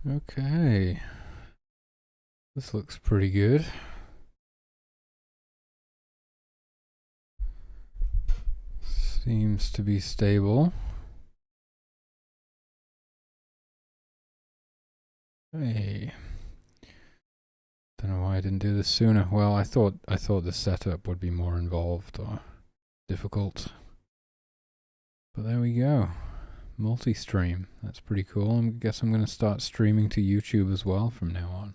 Okay. This looks pretty good. Seems to be stable. Hey. Don't know why I didn't do this sooner. Well, I thought the setup would be more involved or difficult. But there we go. Multi-stream. That's pretty cool. I guess I'm going to start streaming to YouTube as well from now on.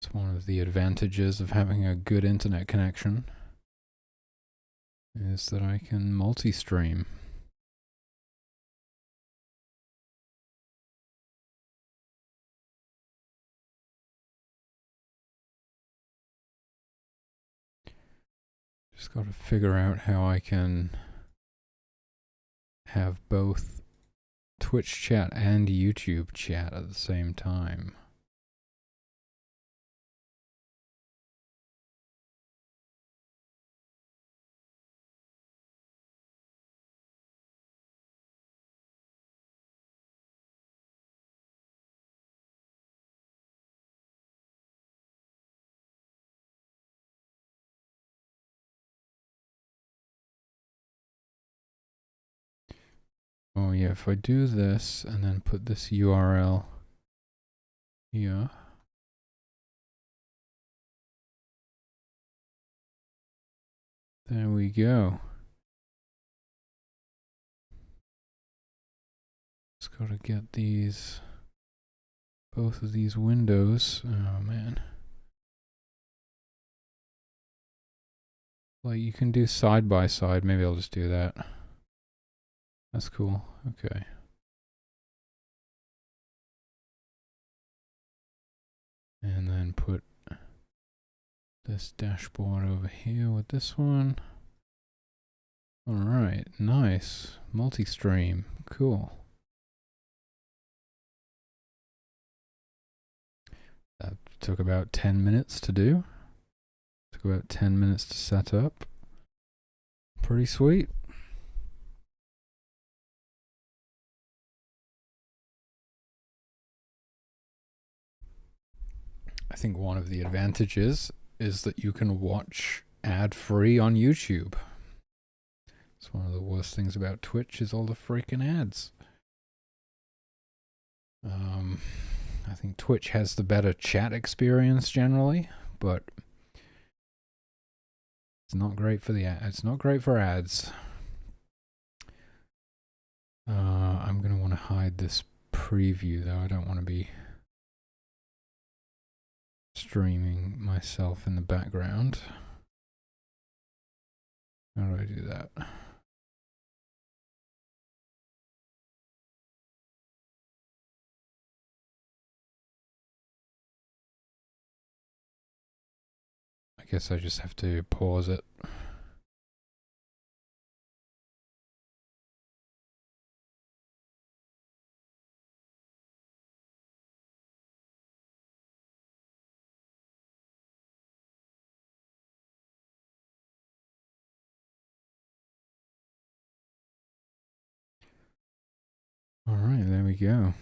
It's one of the advantages of having a good internet connection, is that I can multi-stream. Just got to figure out how I can have both Twitch chat and YouTube chat at the same time. Oh yeah, if I do this and then put this URL here. There we go. Just gotta get these, both of these windows. Oh man. Like you can do side by side. Maybe I'll just do that. That's cool. Okay. And then put this dashboard over here with this one. Alright, nice. Multi-stream. Cool. That took about 10 minutes to do. Took about 10 minutes to set up. Pretty sweet. I think one of the advantages is that you can watch ad-free on YouTube. It's one of the worst things about Twitch is all the freaking ads. I think Twitch has the better chat experience generally, but it's not great for it's not great for ads. I'm gonna want to hide this preview though. I don't want to be streaming myself in the background. How do I do that? I guess I just have to pause it. All right, there we go.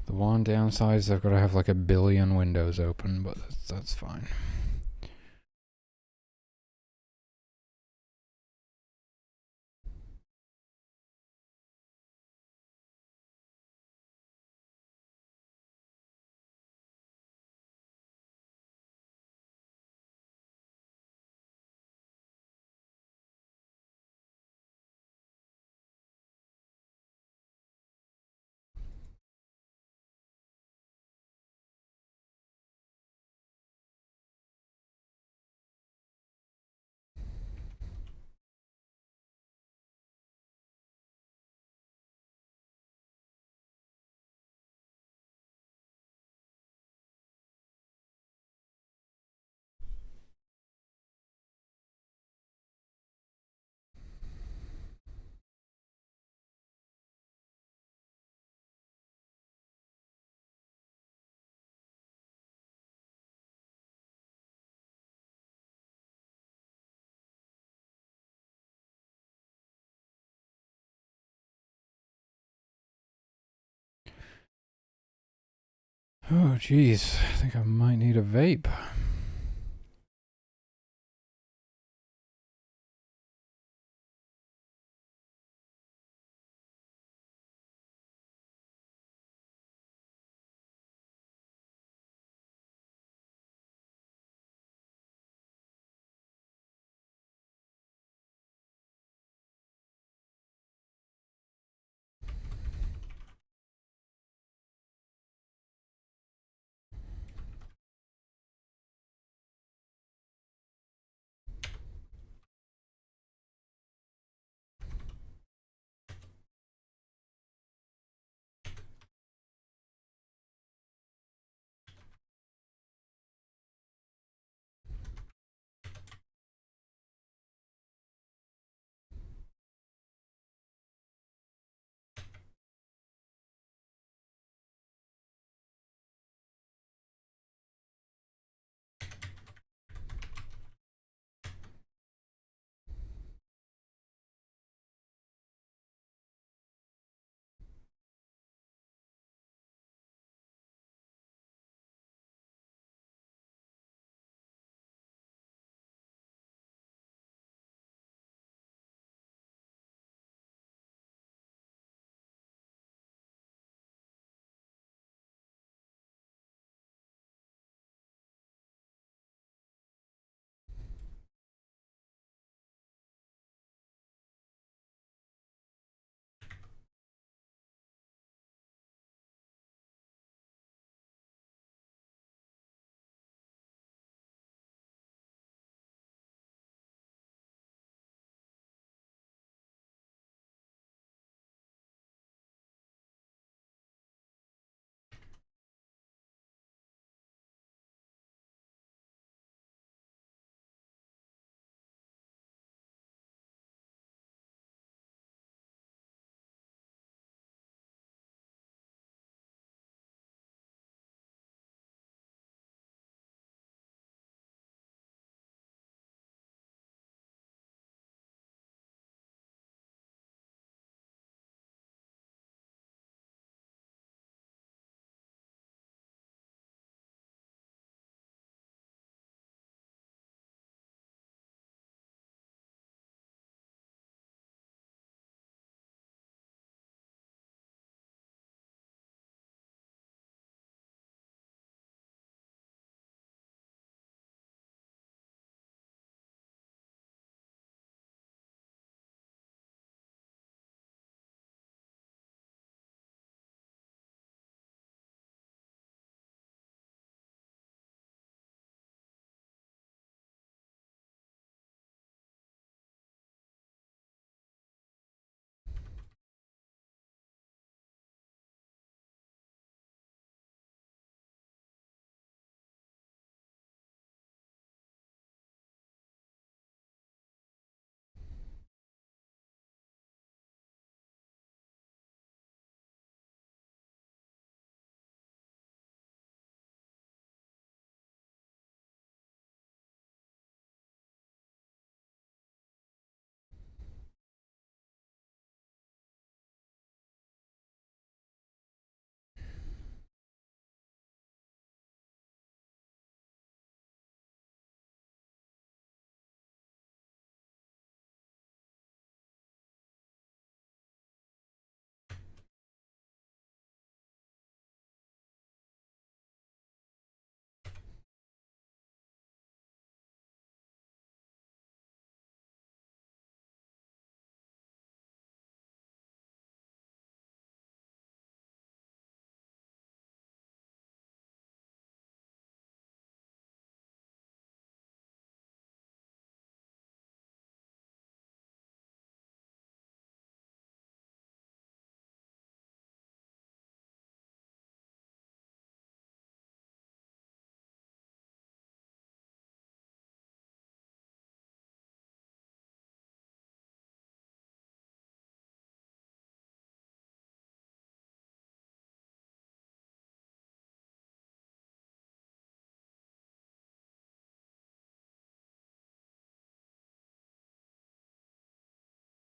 The one downside is I've got to have like 1 billion windows open, but that's fine. Oh, jeez. I think I might need a vape.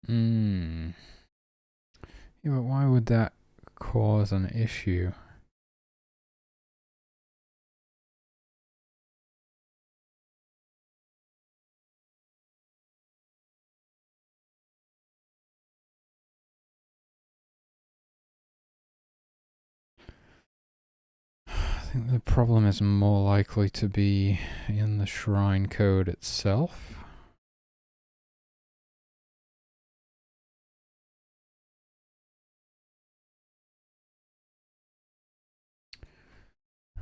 Hmm. Yeah, but why would that cause an issue? think the problem is more likely to be in the shrine code itself.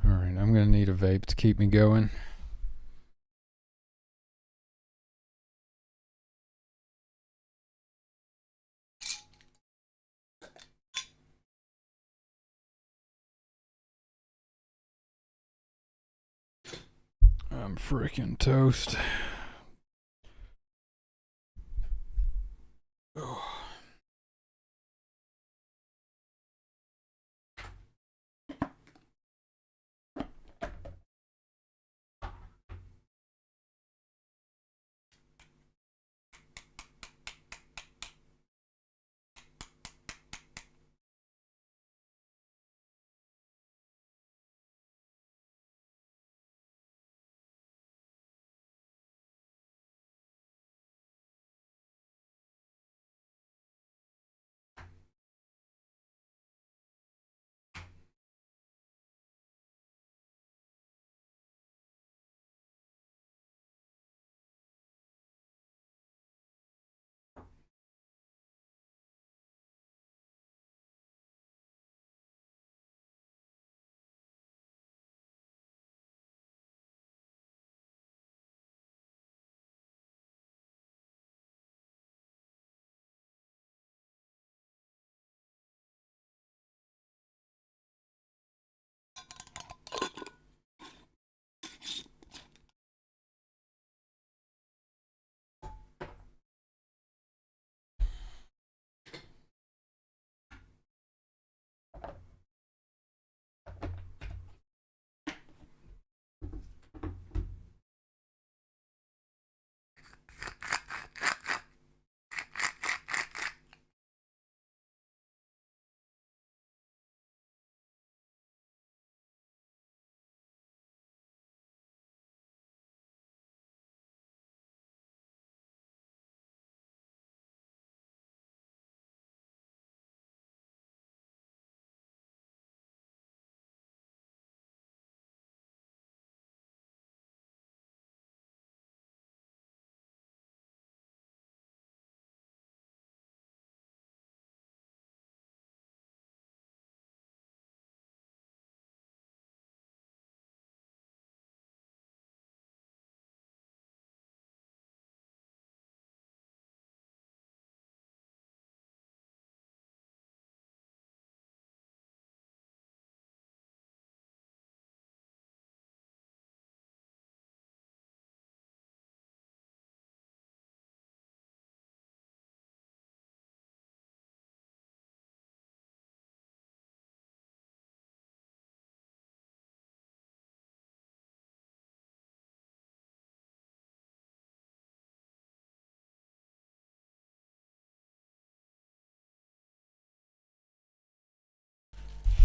Alright, I'm gonna need a vape to keep me going. I'm freaking toast. Oh.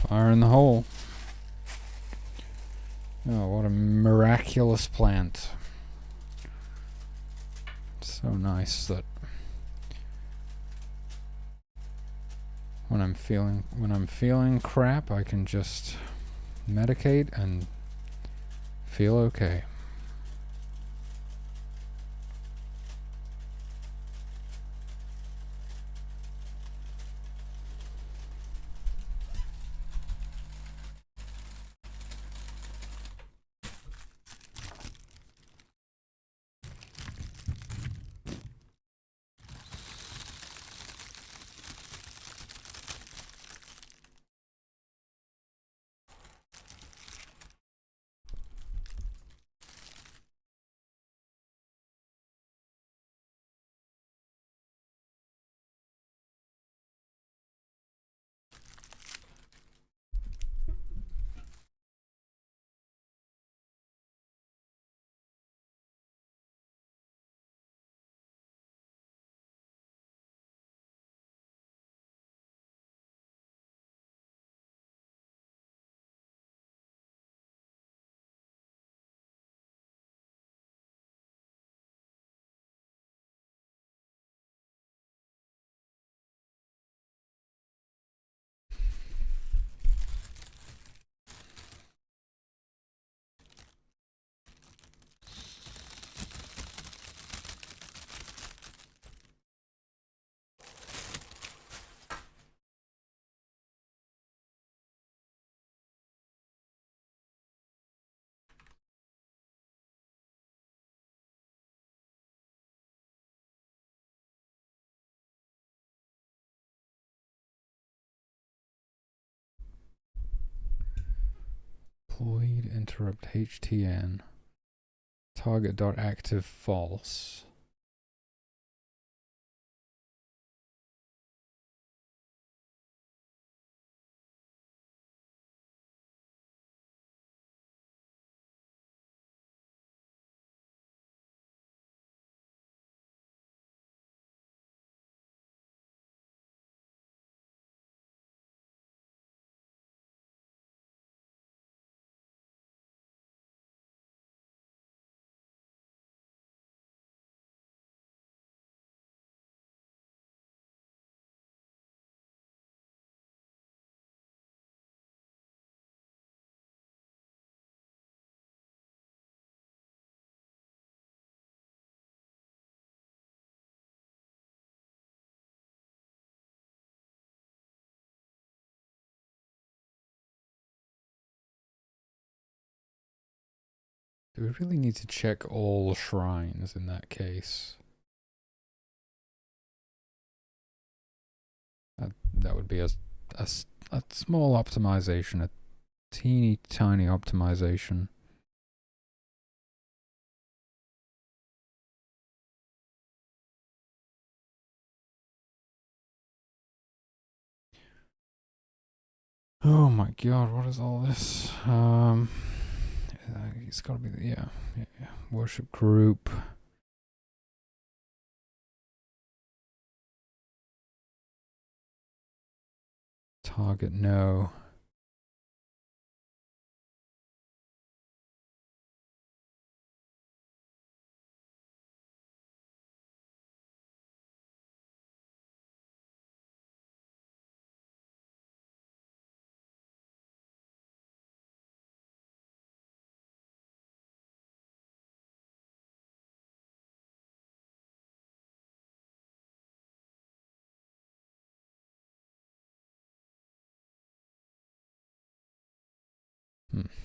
Fire in the hole. Oh, what a miraculous plant. So nice that when I'm feeling crap, I can just medicate and feel okay. Deployed interrupt HTN. Target.active false. Do we really need to check all shrines in that case? That would be a small optimization, a teeny tiny optimization. Oh my god, what is all this? It's gotta be the, yeah. Worship group. Target, no.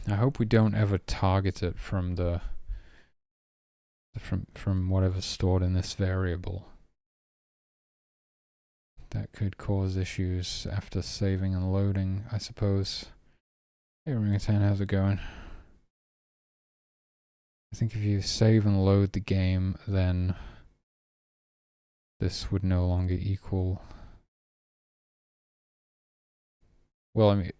I hope we don't ever target it from from whatever's stored in this variable. That could cause issues after saving and loading, I suppose. Hey Orangutan, how's it going? I think if you save and load the game, then this would no longer equal... Well, I mean,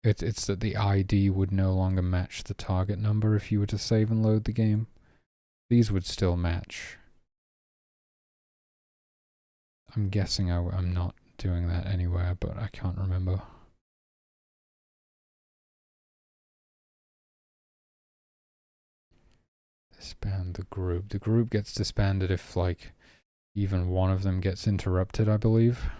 it's that the ID would no longer match the target number if you were to save and load the game. These would still match. I'm guessing I'm not doing that anywhere, but I can't remember. Disband the group. The group gets disbanded if, like, even one of them gets interrupted, I believe.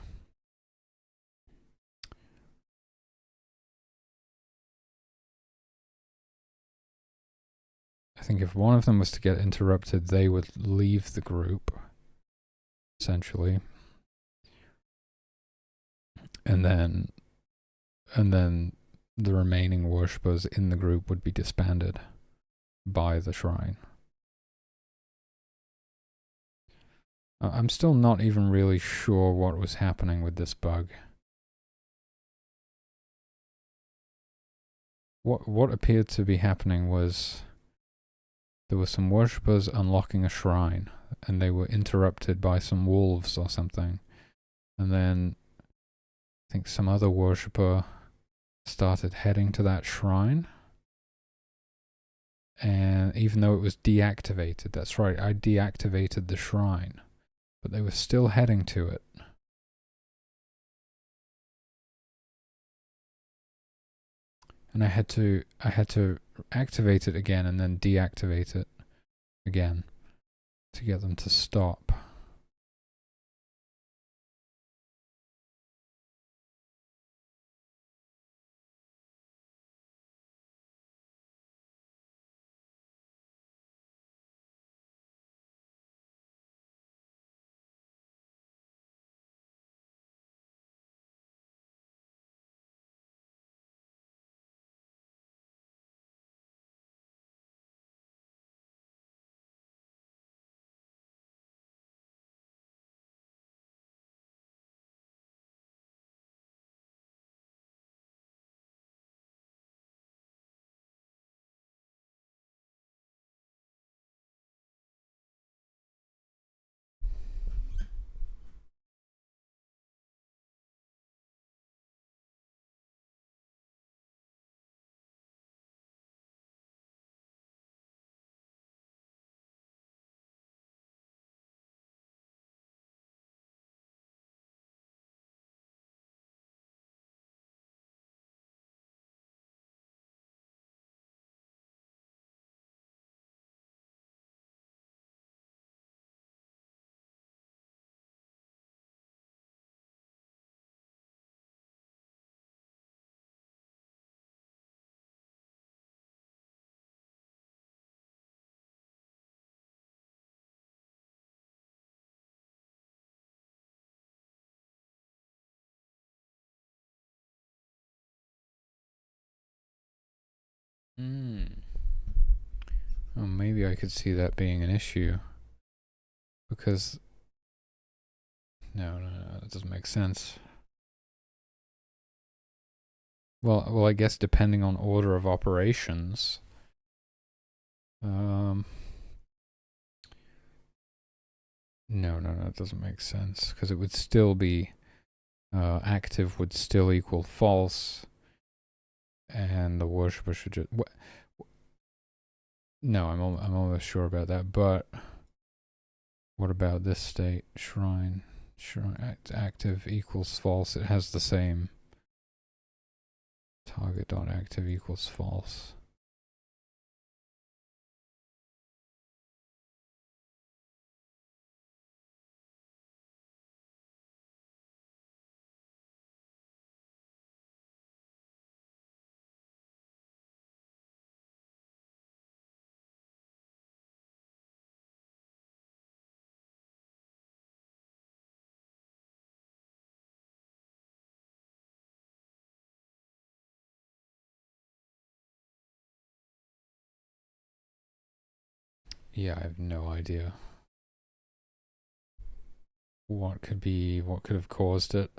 I think if one of them was to get interrupted, they would leave the group, essentially. And then the remaining worshippers in the group would be disbanded by the shrine. I'm still not even really sure what was happening with this bug. What appeared to be happening was there were some worshippers unlocking a shrine, and they were interrupted by some wolves or something. And then I think some other worshipper started heading to that shrine. And even though it was deactivated, that's right, I deactivated the shrine, but they were still heading to it. And I had to activate it again and then deactivate it again to get them to stop. Oh, maybe I could see that being an issue. Because... No, that doesn't make sense. Well, I guess depending on order of operations... No, it doesn't make sense. Because it would still be... active would still equal false. And the worshipper should just... No, I'm almost sure about that, but... What about this state? Shrine active equals false. It has the same. Target.active equals false. Yeah, I have no idea. What could have caused it?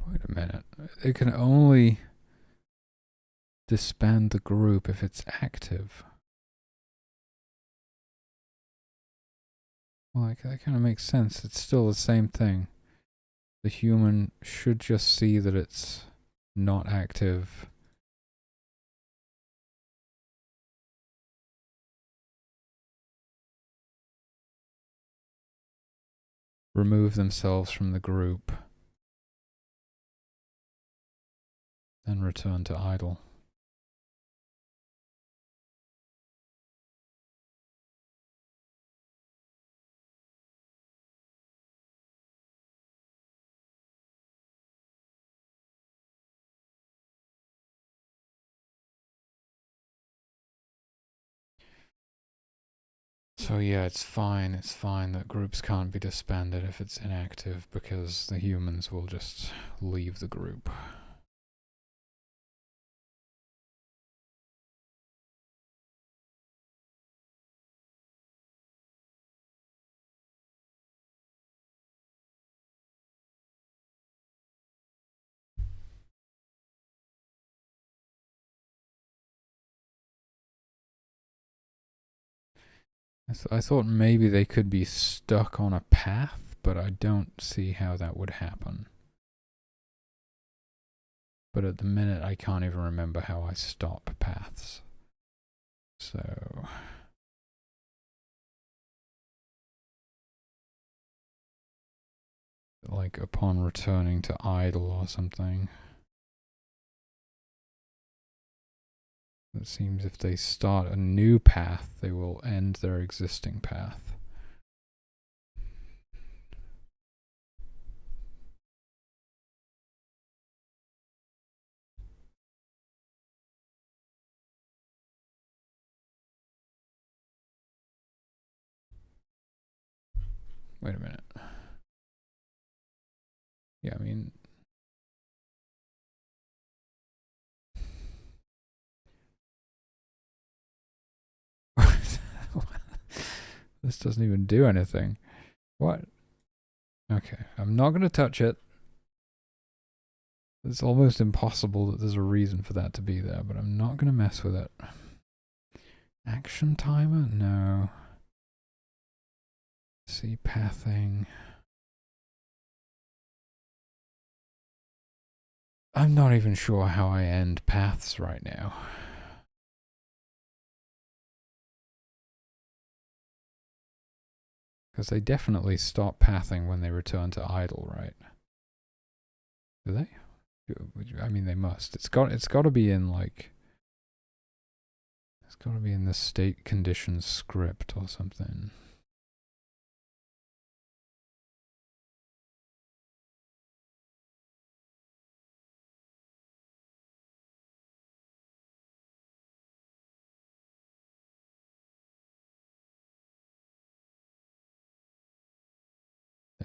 Wait a minute. It can only disband the group if it's active. Well, that kind of makes sense. It's still the same thing. The human should just see that it's not active. Remove themselves from the group. Then return to idle. So yeah, it's fine that groups can't be disbanded if it's inactive, because the humans will just leave the group. I thought maybe they could be stuck on a path, but I don't see how that would happen. But at the minute, I can't even remember how I stop paths. So... like upon returning to idle or something. It seems if they start a new path, they will end their existing path. Wait a minute. Yeah, I mean... This doesn't even do anything. What? Okay, I'm not going to touch it. It's almost impossible that there's a reason for that to be there, but I'm not going to mess with it. Action timer? No. See pathing. I'm not even sure how I end paths right now. Because they definitely stop pathing when they return to idle, right? Do they? I mean, they must. It's got to be in like. It's got to be in the state conditions script or something.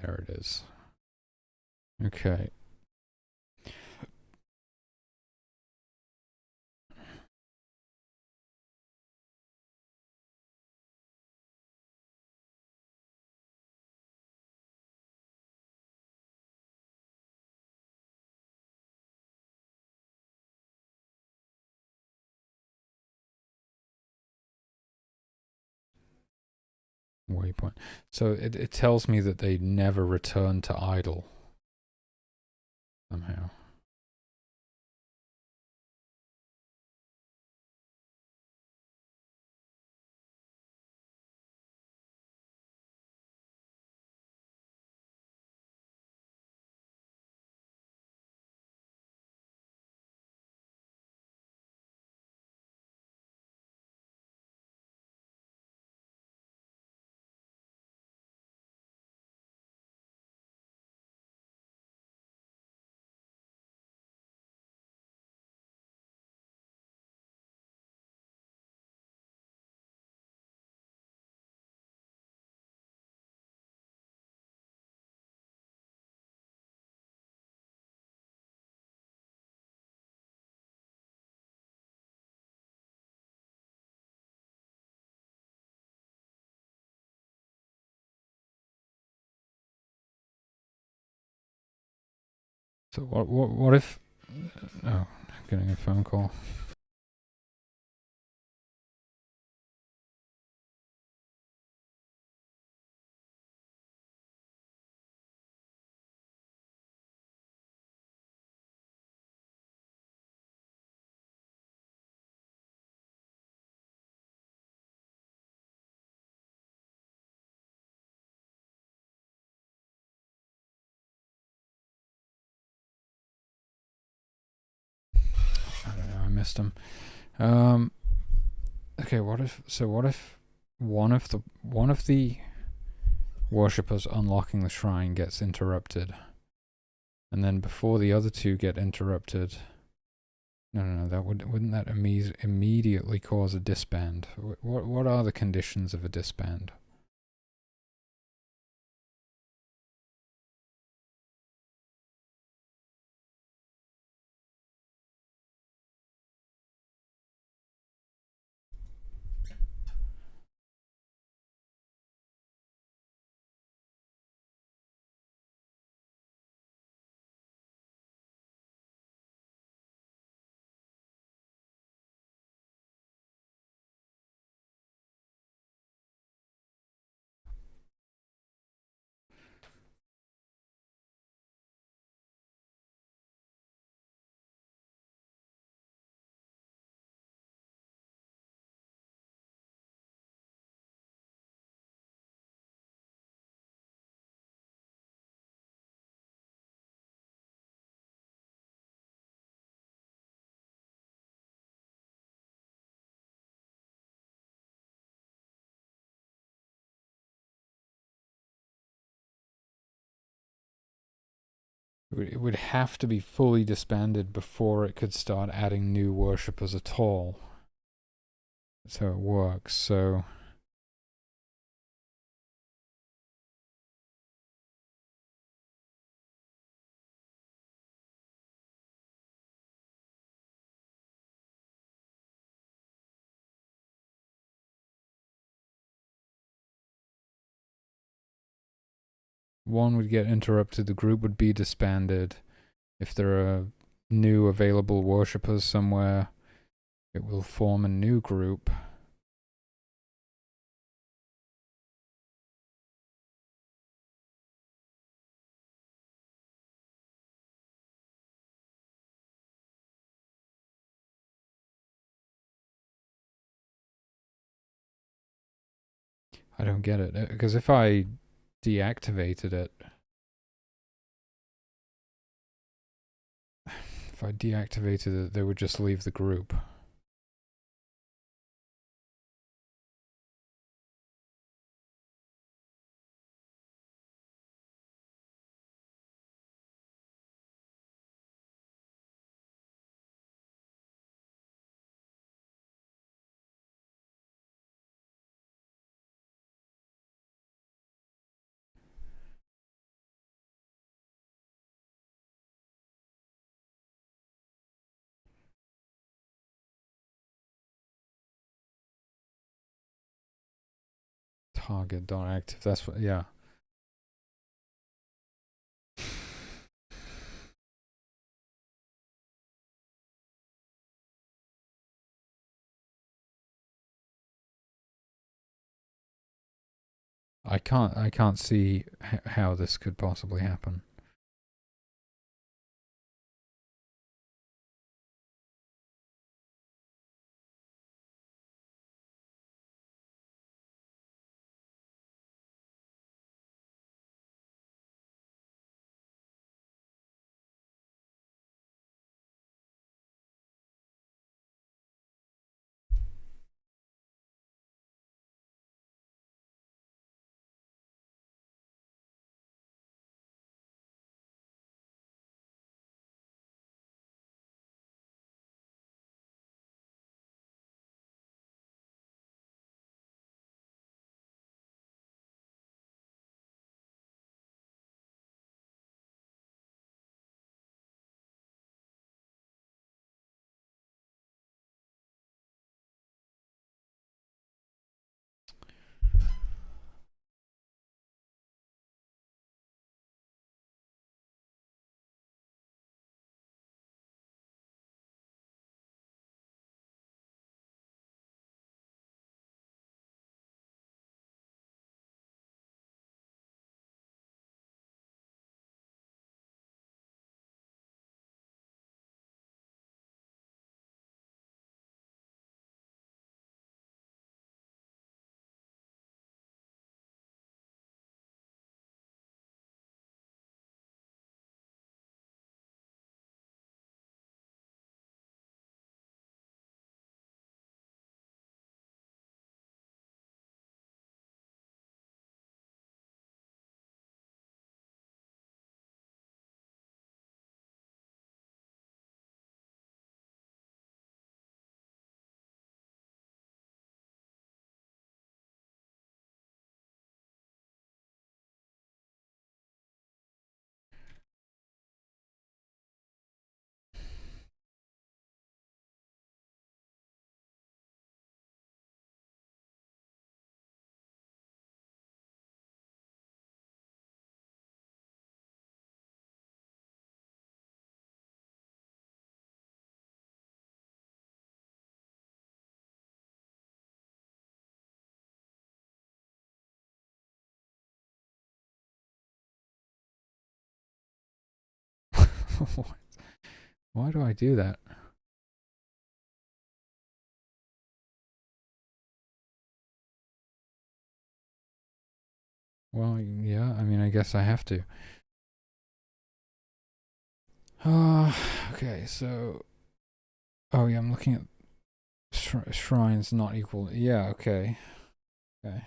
There it is. Okay. Waypoint. So it tells me that they never return to idle. Somehow. So what if? Oh, getting a phone call. I don't know. I missed him. Okay. What if? So what if one of the worshippers unlocking the shrine gets interrupted, and then before the other two get interrupted? No. That wouldn't that immediately cause a disband? What are the conditions of a disband? It would have to be fully disbanded before it could start adding new worshippers at all. That's how it works. So one would get interrupted, the group would be disbanded. If there are new available worshippers somewhere, it will form a new group. I don't get it, because if I deactivated it, they would just leave the group. Target.active, that's what, yeah. I can't see how this could possibly happen. Why do I do that? Well, yeah, I mean, I guess I have to. Okay, so... Oh, yeah, I'm looking at shrines not equal. Yeah, okay. Okay.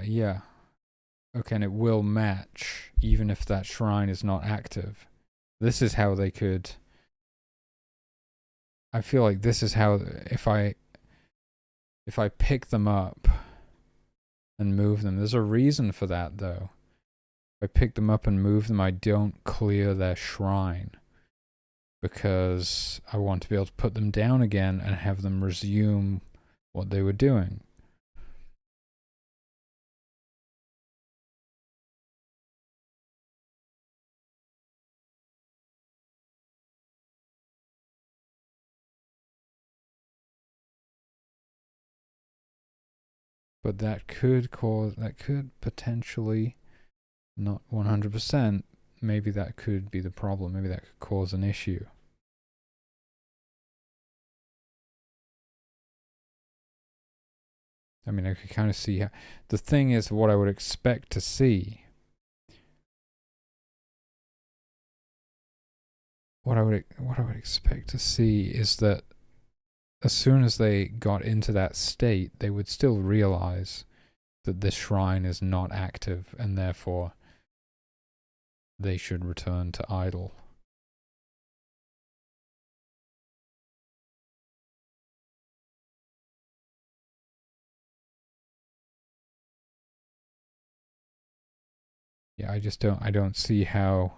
Yeah. Okay, and it will match even if that shrine is not active. This is how they could... I feel like this is how, if I pick them up and move them. There's a reason for that, though. If I pick them up and move them, I don't clear their shrine, because I want to be able to put them down again and have them resume what they were doing. But that could potentially, not 100%, maybe that could be the problem. Maybe that could cause an issue. I mean, I could kind of see how, the thing is, what I would expect to see, what I would expect to see is that as soon as they got into that state, they would still realize that this shrine is not active, and therefore they should return to idle. Yeah, I don't see how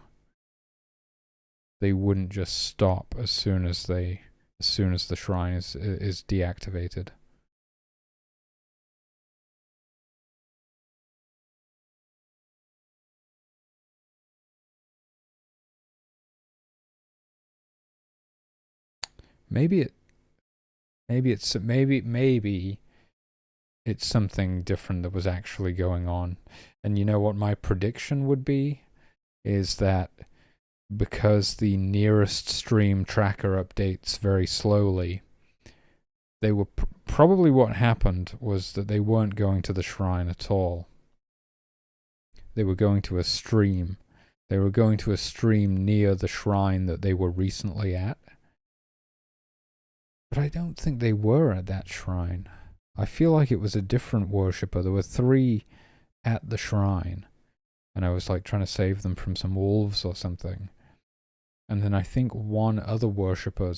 they wouldn't just stop as soon as the shrine is deactivated. Maybe it's something different that was actually going on. And you know what my prediction would be is that because the nearest stream tracker updates very slowly, they were probably what happened was that they weren't going to the shrine at all. They were going to a stream. They were going to a stream near the shrine that they were recently at. But I don't think they were at that shrine. I feel like it was a different worshipper. There were 3 at the shrine, and I was like trying to save them from some wolves or something. And then I think one other worshipper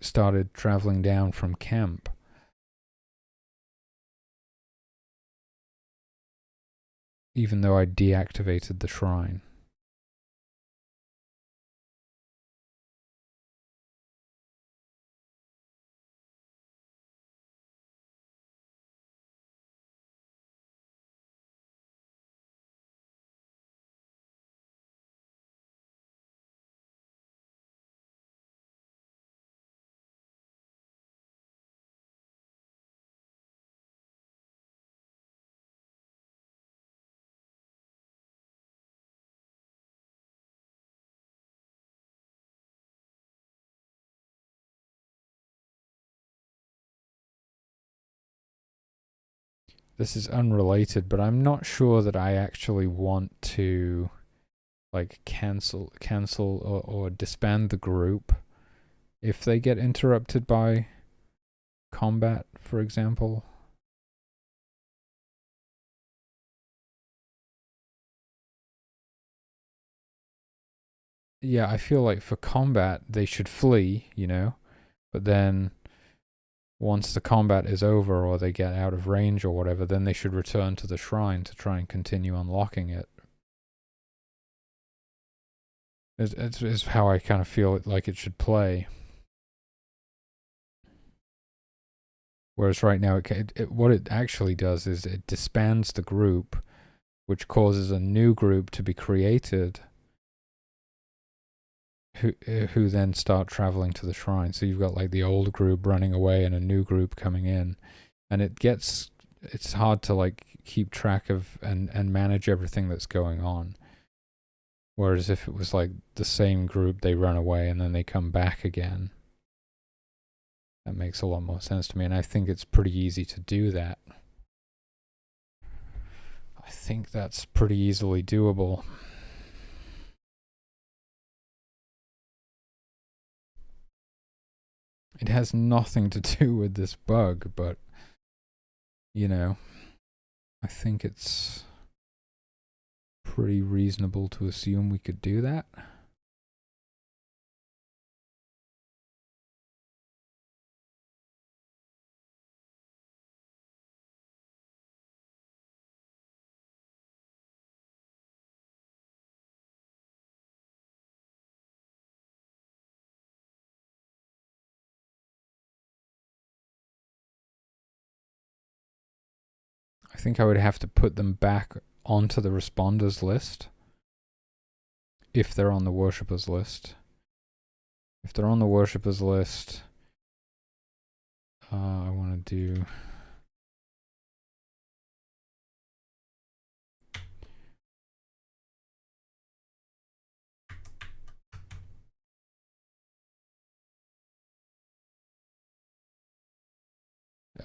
started traveling down from camp. Even though I deactivated the shrine. This is unrelated, but I'm not sure that I actually want to like cancel or disband the group if they get interrupted by combat, for example. Yeah, I feel like for combat they should flee, but then once the combat is over or they get out of range or whatever, then they should return to the shrine to try and continue unlocking it. It's how I kind of feel like it should play. Whereas right now, what it actually does is it disbands the group, which causes a new group to be created, who then start traveling to the shrine. So you've got like the old group running away and a new group coming in, and it's hard to like keep track of and manage everything that's going on. Whereas if it was like the same group, they run away and then they come back again. That makes a lot more sense to me, and I think it's pretty easy to do that. I think that's pretty easily doable. It has nothing to do with this bug, but, I think it's pretty reasonable to assume we could do that. I think I would have to put them back onto the responders list if they're on the worshippers list. If they're on the worshippers list, I want to do...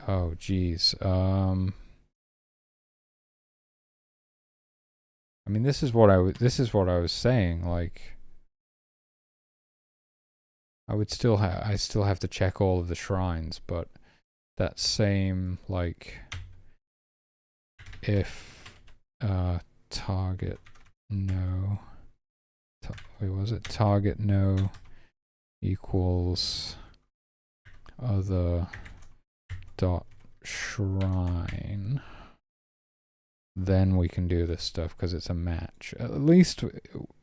Oh, geez. I mean, this is what I was saying. Like, I still have to check all of the shrines, but that same, like, if target no, wait, was it target no equals other dot shrine, then we can do this stuff because it's a match. At least,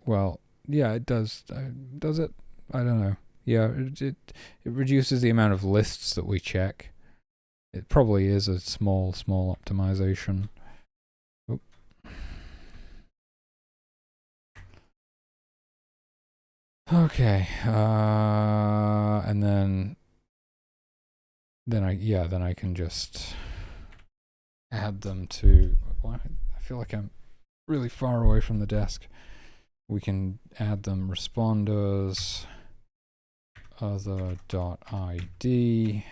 well, yeah, it does. Does it? I don't know. Yeah, it reduces the amount of lists that we check. It probably is a small optimization. Oop. Okay, and then I can just add them to... Well, I feel like I'm really far away from the desk. We can add them responders, other dot ID.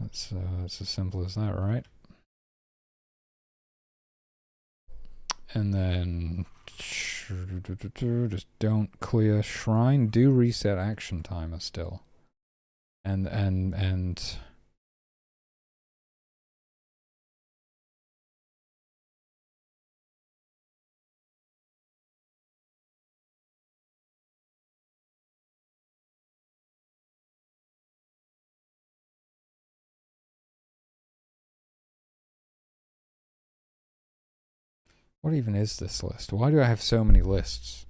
That's as simple as that, right? And then just don't clear shrine. Do reset action timer still. And what even is this list? Why do I have so many lists?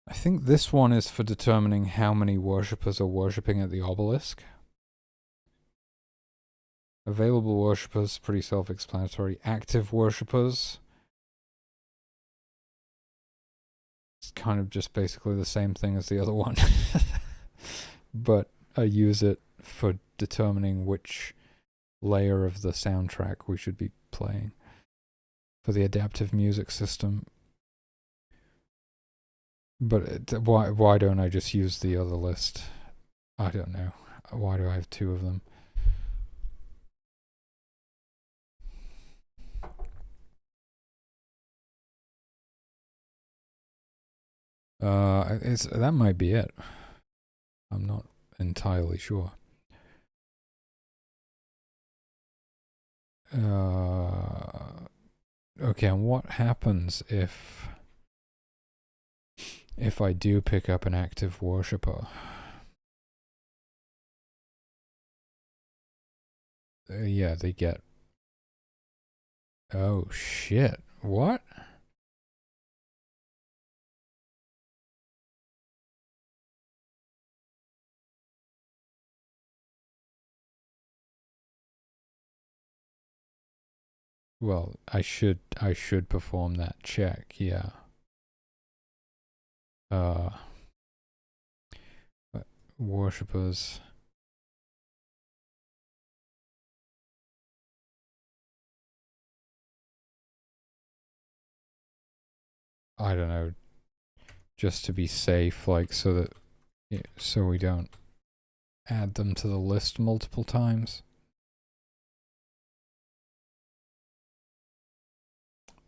I think this one is for determining how many worshippers are worshipping at the obelisk. Available worshippers, pretty self-explanatory. Active worshippers, it's kind of just basically the same thing as the other one. But I use it for determining which layer of the soundtrack we should be playing for the adaptive music system. But why don't I just use the other list? I don't know. Why do I have two of them? That might be it. I'm not entirely sure. Okay, and what happens if I do pick up an active worshipper? Yeah, they get... Oh shit, what? Well, I should perform that check, yeah. Worshippers. I don't know, just to be safe, like, so that so we don't add them to the list multiple times.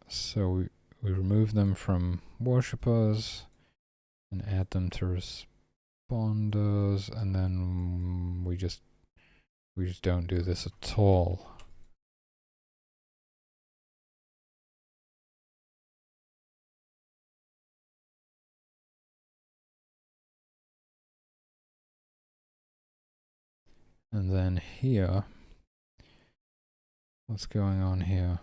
So we remove them from worshippers and add them to responders, and then we just don't do this at all. And then here, what's going on here?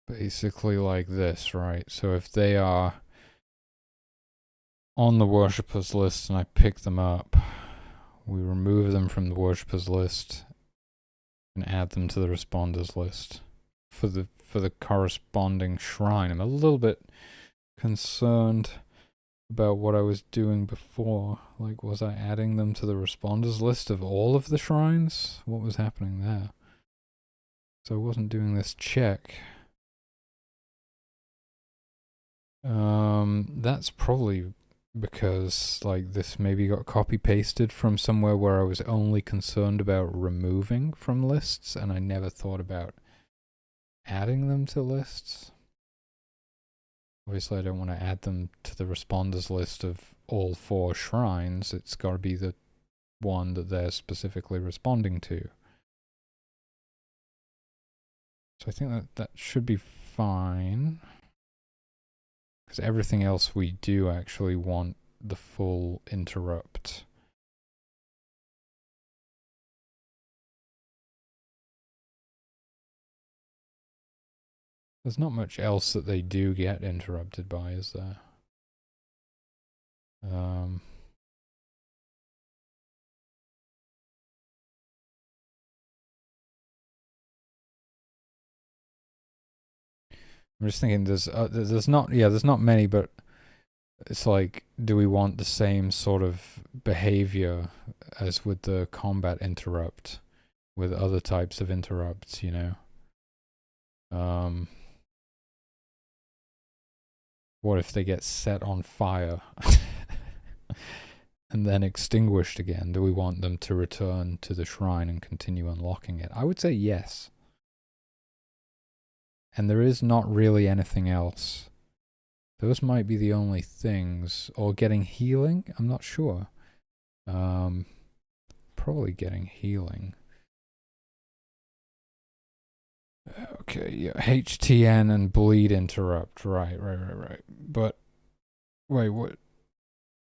basically like this, right? So if they are on the worshippers list and I pick them up, we remove them from the worshippers list and add them to the responders list for the corresponding shrine. I'm a little bit concerned about what I was doing before. Like, was I adding them to the responders list of all of the shrines? What was happening there? So I wasn't doing this check. That's probably because, like, this maybe got copy pasted from somewhere where I was only concerned about removing from lists and I never thought about adding them to lists. Obviously I don't want to add them to the responders list of all 4 shrines. It's got to be the one that they're specifically responding to. So I think that should be fine. Because everything else we do actually want the full interrupt. There's not much else that they do get interrupted by, is there? I'm just thinking there's not many, but it's like, do we want the same sort of behavior as with the combat interrupt with other types of interrupts, you know? What if they get set on fire and then extinguished again? Do we want them to return to the shrine and continue unlocking it? I would say yes. And there is not really anything else. Those might be the only things. Or getting healing? I'm not sure. Probably getting healing. Okay, yeah, HTN and bleed interrupt. Right. But, wait, what?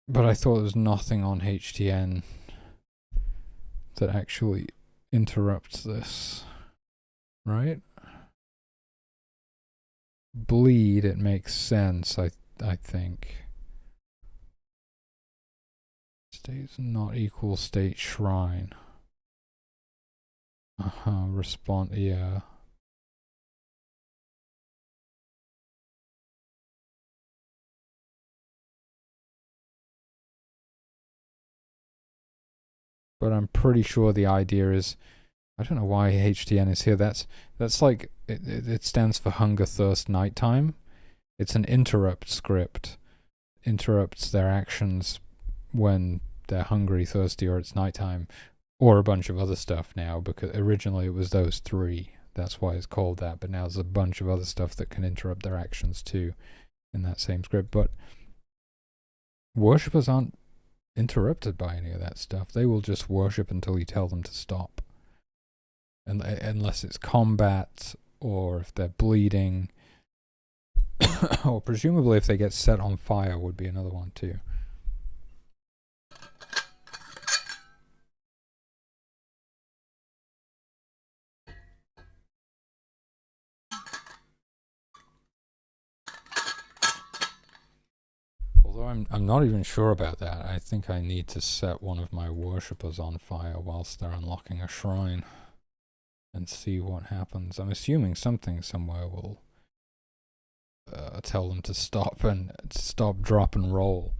But I thought there was nothing on HTN that actually interrupts this. Right? Bleed, it makes sense, I think. State's not equal state shrine. Respond, yeah. But I'm pretty sure the idea is, I don't know why HTN is here. That's like, it stands for hunger, thirst, nighttime. It's an interrupt script. Interrupts their actions when they're hungry, thirsty, or it's nighttime, or a bunch of other stuff now, because originally it was those 3. That's why it's called that, but now there's a bunch of other stuff that can interrupt their actions too in that same script. But worshippers aren't interrupted by any of that stuff. They will just worship until you tell them to stop. And unless it's combat, or if they're bleeding, or presumably if they get set on fire would be another one too. Although I'm not even sure about that. I think I need to set one of my worshippers on fire whilst they're unlocking a shrine and see what happens. I'm assuming something somewhere will tell them to stop and stop, drop, and roll.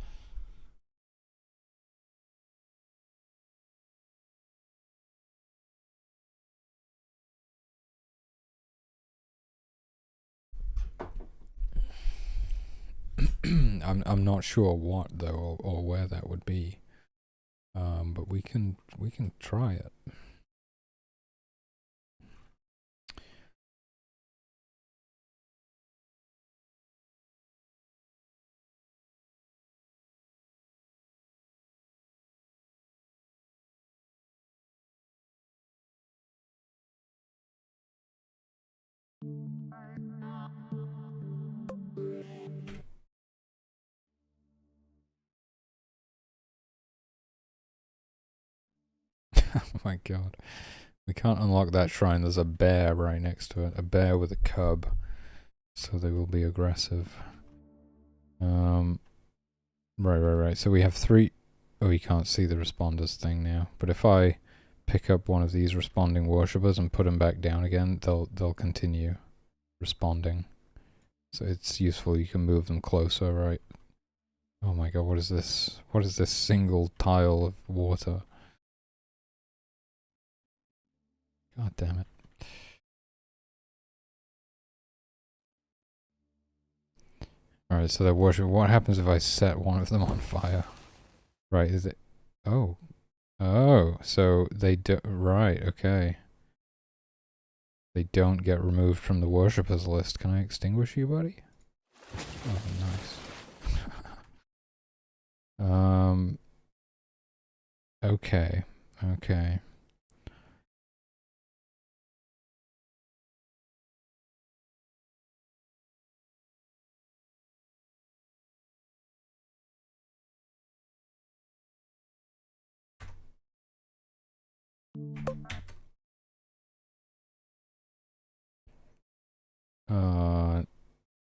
I'm not sure what though, or where that would be. But we can try it. Oh my god. We can't unlock that shrine. There's a bear right next to it. A bear with a cub. So they will be aggressive. Right. So we have 3... Oh, you can't see the responders thing now. But if I pick up one of these responding worshippers and put them back down again, they'll continue responding. So it's useful. You can move them closer, right? Oh my god, what is this? What is this single tile of water? God damn it. Alright, so they're worshiping. What happens if I set one of them on fire? Right, is it... Oh. Oh, so they do... Right, okay. They don't get removed from the worshippers list. Can I extinguish you, buddy? Oh, nice. Okay. Okay.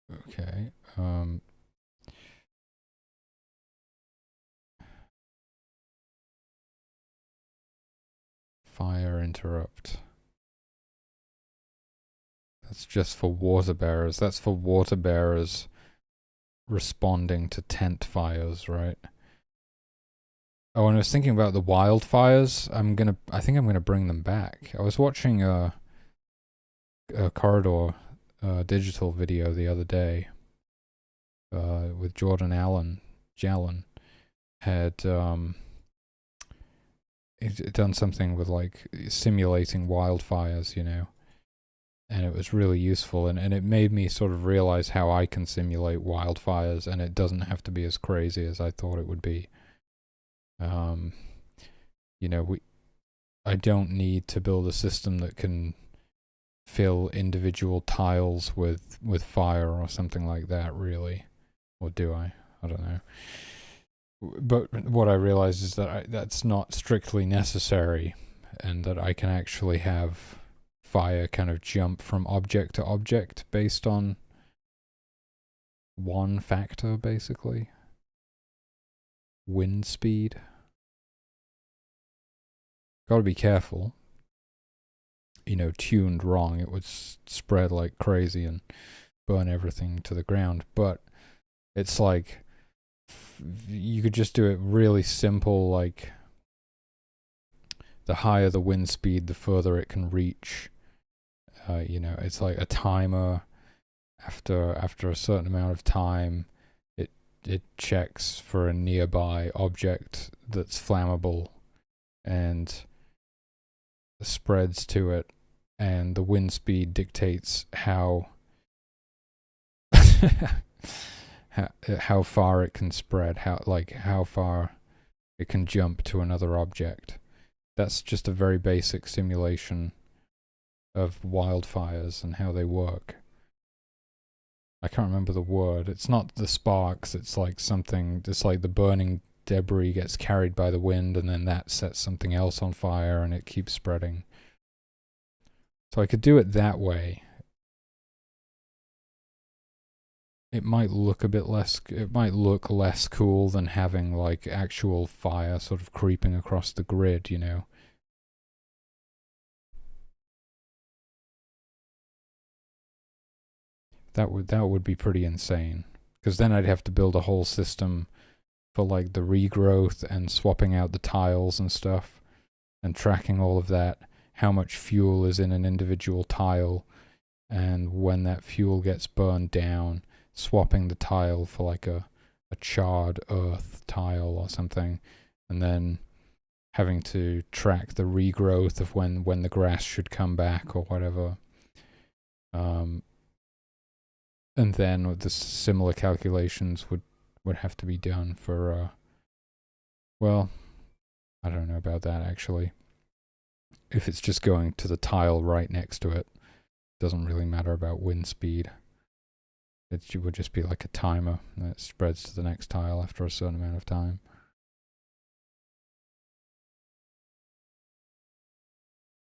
Okay. Fire interrupt. That's just for water bearers. That's for water bearers responding to tent fires, right? Oh, and I was thinking about the wildfires. I think I'm gonna bring them back. I was watching a Corridor digital video the other day with Jordan Allen. Jalen had it done something with like simulating wildfires, you know, and it was really useful, and it made me sort of realize how I can simulate wildfires, and it doesn't have to be as crazy as I thought it would be. You know, I don't need to build a system that can fill individual tiles with fire or something like that, really. Or do I? I don't know. But what I realized is that that's not strictly necessary, and that I can actually have fire kind of jump from object to object based on one factor, basically. Wind speed. Gotta be careful. You know, tuned wrong, it would spread like crazy and burn everything to the ground. But it's like, you could just do it really simple, like the higher the wind speed, the further it can reach. You know, it's like a timer. After a certain amount of time, it checks for a nearby object that's flammable and spreads to it, and the wind speed dictates how how far it can spread, how far it can jump to another object. That's just a very basic simulation of wildfires and how they work. I can't remember the word. It's not the sparks, it's like something, it's like the burning debris gets carried by the wind, and then that sets something else on fire, and it keeps spreading. So I could do it that way. It might look a bit less, it might look less cool than having like actual fire sort of creeping across the grid, you know. That would be pretty insane, because then I'd have to build a whole system for like the regrowth and swapping out the tiles and stuff, and tracking all of that, how much fuel is in an individual tile, and when that fuel gets burned down, swapping the tile for like a charred earth tile or something, and then having to track the regrowth of when the grass should come back or whatever. And then the similar calculations would have to be done for, well, I don't know about that actually. If it's just going to the tile right next to it, doesn't really matter about wind speed. It would just be like a timer that spreads to the next tile after a certain amount of time.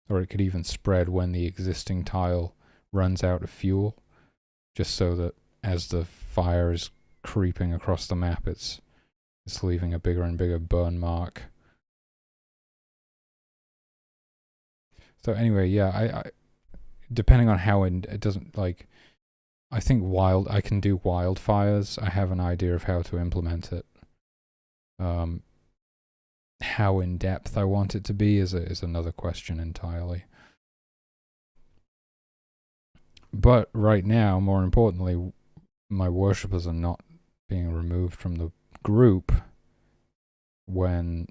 Or it could even spread when the existing tile runs out of fuel. just so that as the fire is creeping across the map, it's leaving a bigger and bigger burn mark. So anyway, yeah, I depending on how it doesn't, like, I think I can do wildfires. I have an idea of how to implement it. How in depth I want it to be is another question entirely. But right now, more importantly, my worshippers are not being removed from the group when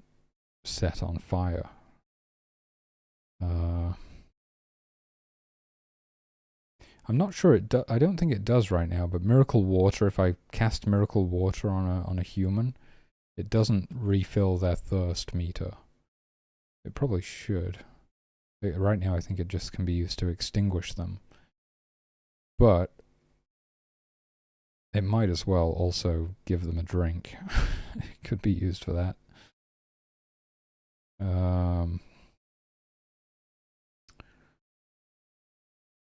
set on fire. I'm not sure I don't think it does right now, but Miracle Water, if I cast Miracle Water on a human, it doesn't refill their thirst meter. It probably should. Right now I think it just can be used to extinguish them. But it might as well also give them a drink. It could be used for that.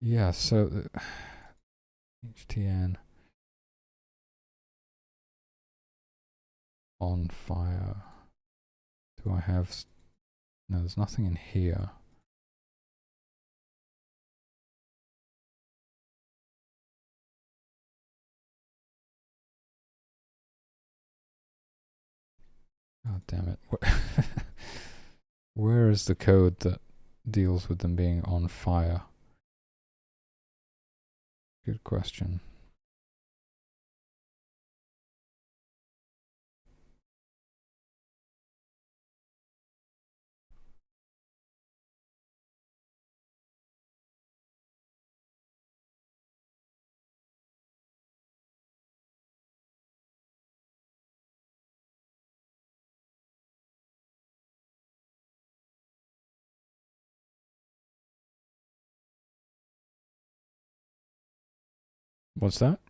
Yeah, so HTN on fire. Do I have... No, there's nothing in here. God damn it. Where is the code that deals with them being on fire? Good question. What's that?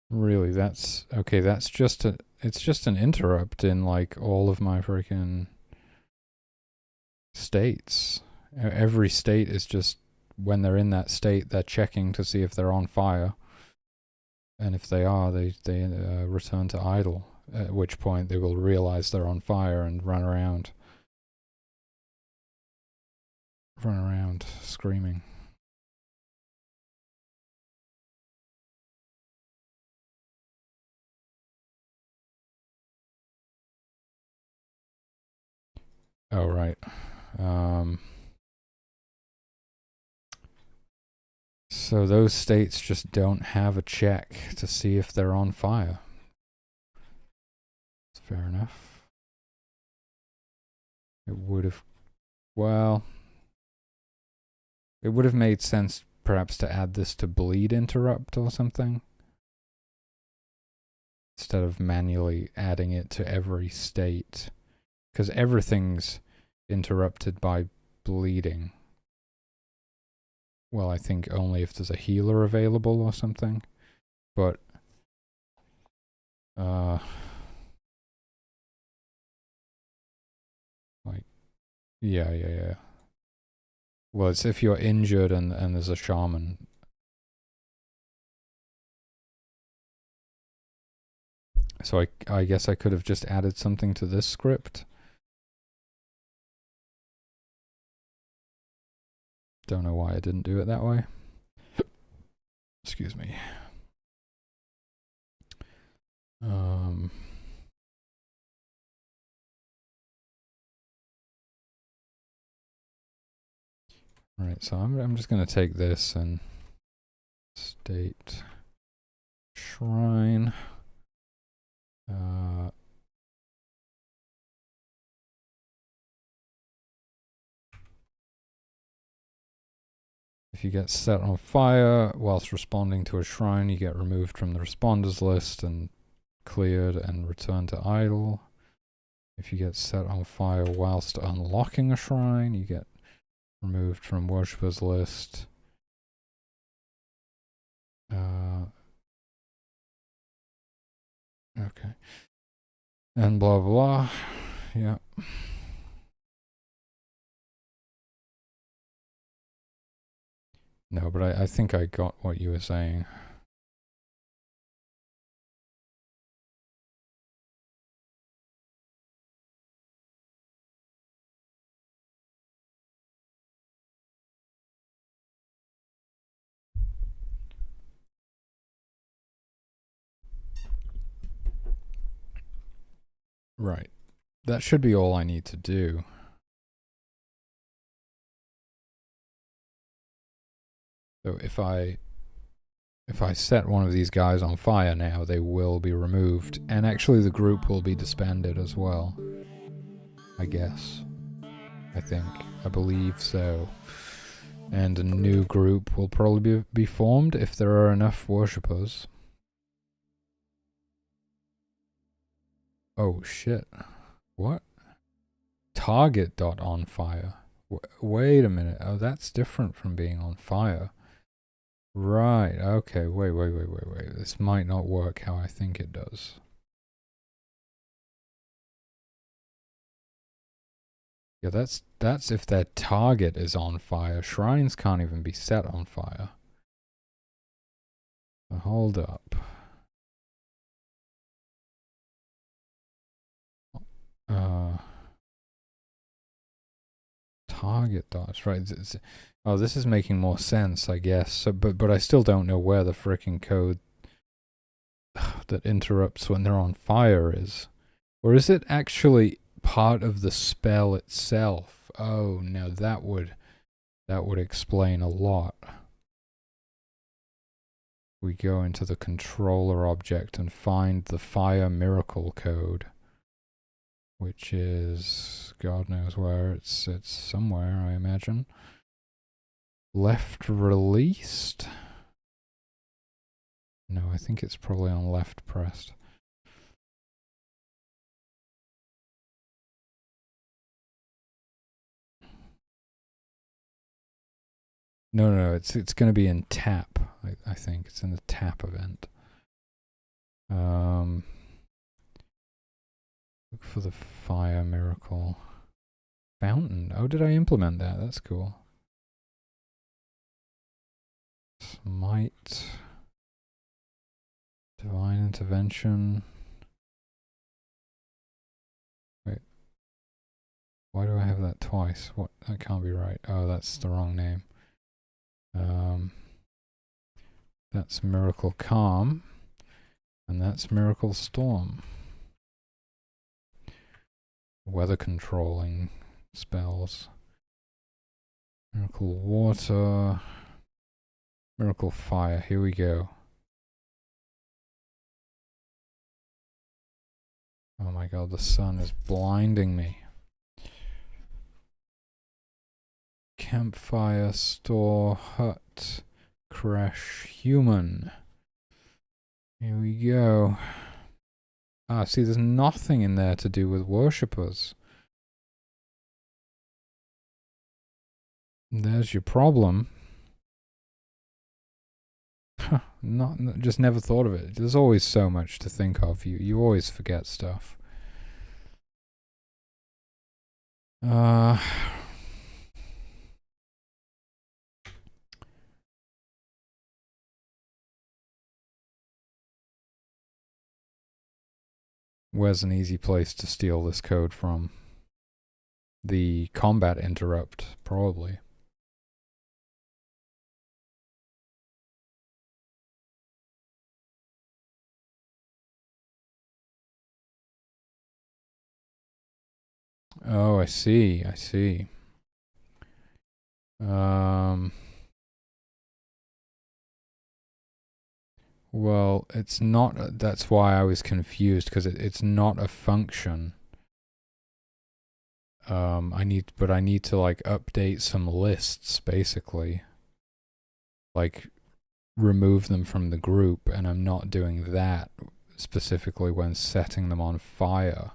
Really, that's... Okay, that's just a... It's just an interrupt in, like, all of my freaking states. Every state is just... When they're in that state, they're checking to see if they're on fire. And if they are, they return to idle. At which point they will realize they're on fire and run around screaming. Oh, right. So those states just don't have a check to see if they're on fire. That's fair enough. It would have... Well... It would have made sense perhaps to add this to bleed interrupt or something, instead of manually adding it to every state, because everything's interrupted by bleeding. Well, I think only if there's a healer available or something, but like, yeah. Well, it's if you're injured and there's a shaman. So I guess I could have just added something to this script. Don't know why I didn't do it that way. Excuse me. Right, so I'm just gonna take this and state shrine. If you get set on fire whilst responding to a shrine, you get removed from the responders list and cleared and returned to idle. If you get set on fire whilst unlocking a shrine, you get Removed from worshippers list. Okay. And blah blah. Yeah. No, but I think I got what you were saying. Right. That should be all I need to do. So if I set one of these guys on fire now, they will be removed. And actually the group will be disbanded as well. I guess. I think. I believe so. And a new group will probably be formed if there are enough worshippers. Oh shit. What? Target dot on fire. Wait a minute. Oh, that's different from being on fire. Right. Okay. Wait. This might not work how I think it does. Yeah, that's if their target is on fire. Shrines can't even be set on fire. So hold up. Target dots, right? Oh, this is making more sense, I guess. So, but I still don't know where the frickin' code that interrupts when they're on fire is. Or is it actually part of the spell itself? Oh, now that would explain a lot. We go into the controller object and find the fire miracle code, which is God knows where. It's somewhere, I imagine. Left released? No, I think it's probably on left pressed. No, it's going to be in tap. I think it's in the tap event. Look for the fire miracle fountain. Oh, did I implement that? That's cool. Smite, divine intervention. Wait, why do I have that twice? What? That can't be right. Oh, that's the wrong name. That's Miracle Calm, and that's Miracle Storm. Weather controlling spells. Miracle Water. Miracle Fire. Here we go. Oh my god, the sun is blinding me. Campfire, store, hut, crash, human. Here we go. Ah, see, there's nothing in there to do with worshippers. There's your problem. Just never thought of it. There's always so much to think of. You always forget stuff. Where's an easy place to steal this code from? The combat interrupt, probably. Oh, I see. Well, it's not. That's why I was confused, because it's not a function. I need to like update some lists, basically. Like remove them from the group, and I'm not doing that specifically when setting them on fire.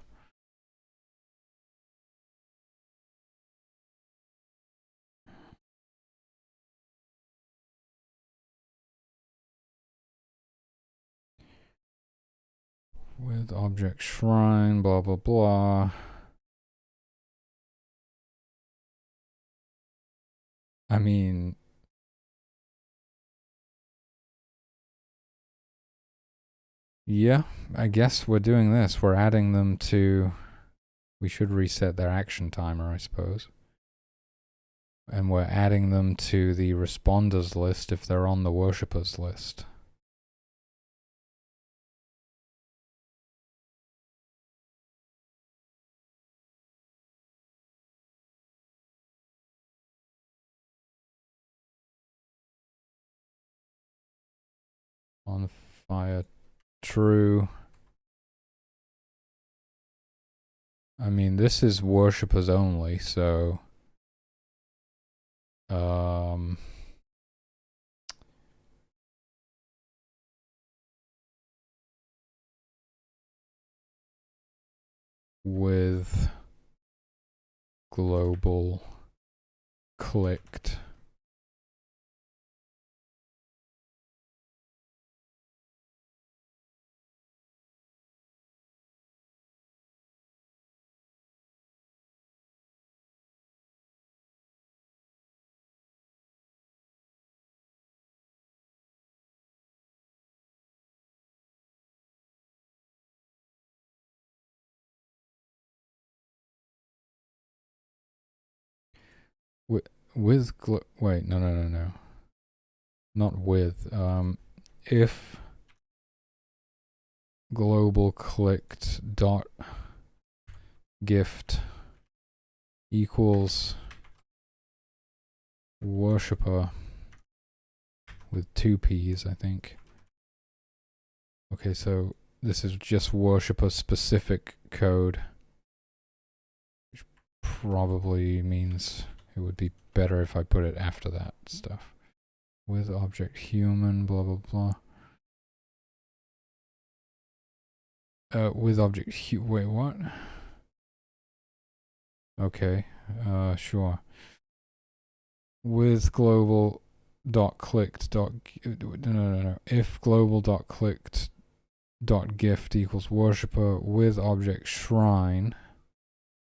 With object shrine, blah, blah, blah. I mean, yeah, I guess we're doing this. We're adding them to... We should reset their action timer, I suppose. And we're adding them to the responders list if they're on the worshippers list. On fire, true. I mean, this is worshippers only, so... with global clicked. With wait, no. Not with. If global clicked dot gift equals worshipper with 2 P's, I think. Okay, so this is just worshipper specific code, which probably means it would be better if I put it after that stuff. With object human, blah, blah, blah. With object wait, what? Okay, sure. With global dot clicked dot no. If global dot clicked dot gift equals worshipper with object shrine,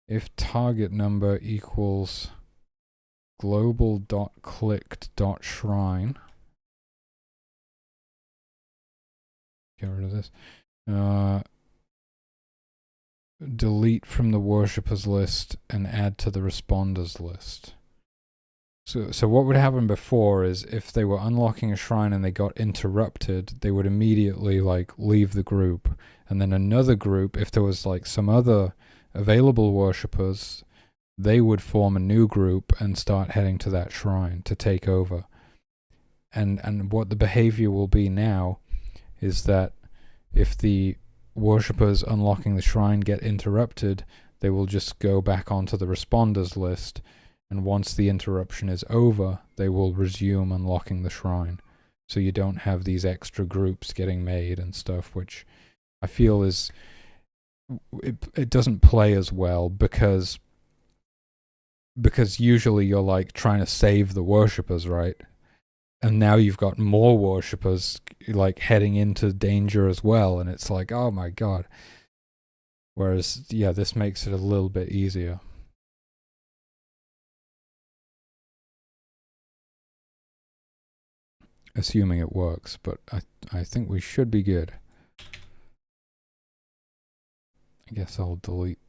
if target number equals global dot clicked dot shrine, get rid of this, delete from the worshippers list and add to the responders list. So what would happen before is if they were unlocking a shrine and they got interrupted, they would immediately like leave the group, and then another group, if there was like some other available worshippers, they would form a new group and start heading to that shrine to take over. And what the behavior will be now is that if the worshippers unlocking the shrine get interrupted, they will just go back onto the responders list, and once the interruption is over, they will resume unlocking the shrine. So you don't have these extra groups getting made and stuff, which I feel is... It doesn't play as well because usually you're like trying to save the worshippers, right? And now you've got more worshippers like heading into danger as well, and it's like, oh my god. Whereas, yeah, this makes it a little bit easier. Assuming it works, but I think we should be good. I guess I'll delete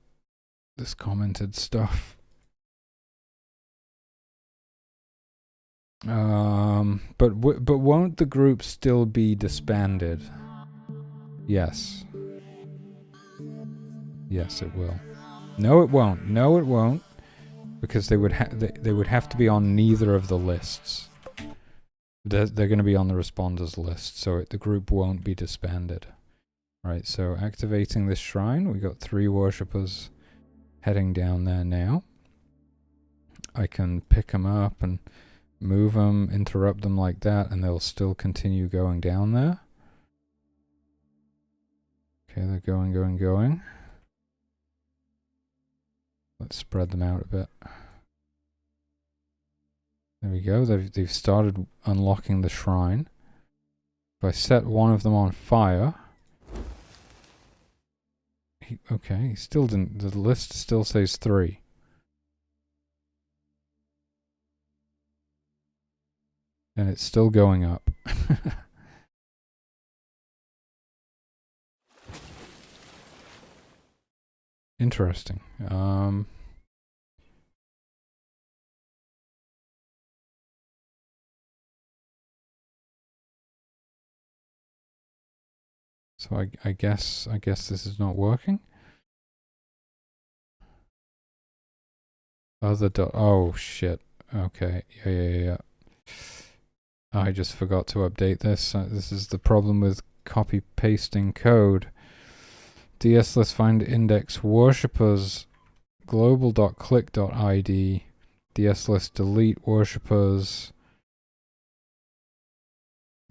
this commented stuff. But won't the group still be disbanded? Yes. Yes, it will. No, it won't. No, it won't. Because they would have to be on neither of the lists. They're going to be on the responders list, so the group won't be disbanded. Right, so activating this shrine, we got 3 worshippers heading down there now. I can pick them up and move them, interrupt them like that, and they'll still continue going down there. Okay, they're going. Let's spread them out a bit. There we go, they've started unlocking the shrine. If I set one of them on fire, Okay, he still didn't. The list still says 3. And it's still going up. Interesting. So I guess this is not working. Oh shit. Okay. Yeah. I just forgot to update this. This is the problem with copy pasting code. DSList find index worshippers global.click.id DSList delete worshippers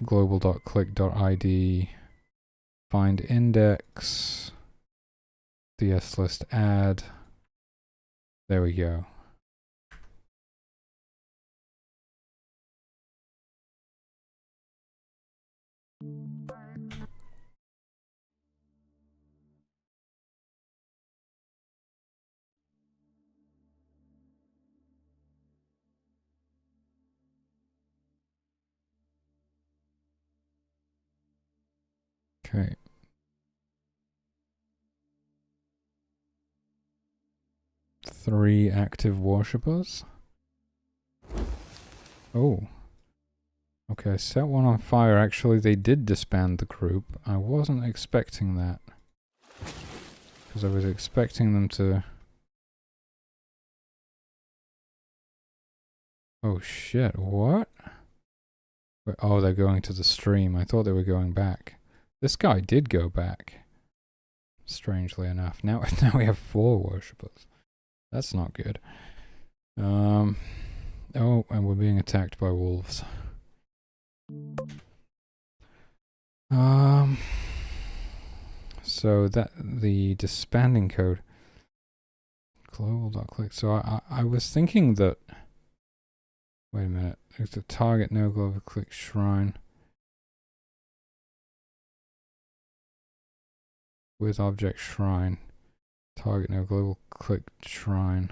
global.click.id find index DSList add. There we go. Okay. Three active worshippers. Oh. Okay, set one on fire. Actually, they did disband the group. I wasn't expecting that. Because I was expecting them to... Oh shit, what? Oh, they're going to the stream. I thought they were going back. This guy did go back. Strangely enough. Now we have 4 worshippers. That's not good. Oh, and we're being attacked by wolves. So that the disbanding code global.click. So I was thinking that. Wait a minute. It's a target no global click shrine with object shrine. Target no global click shrine.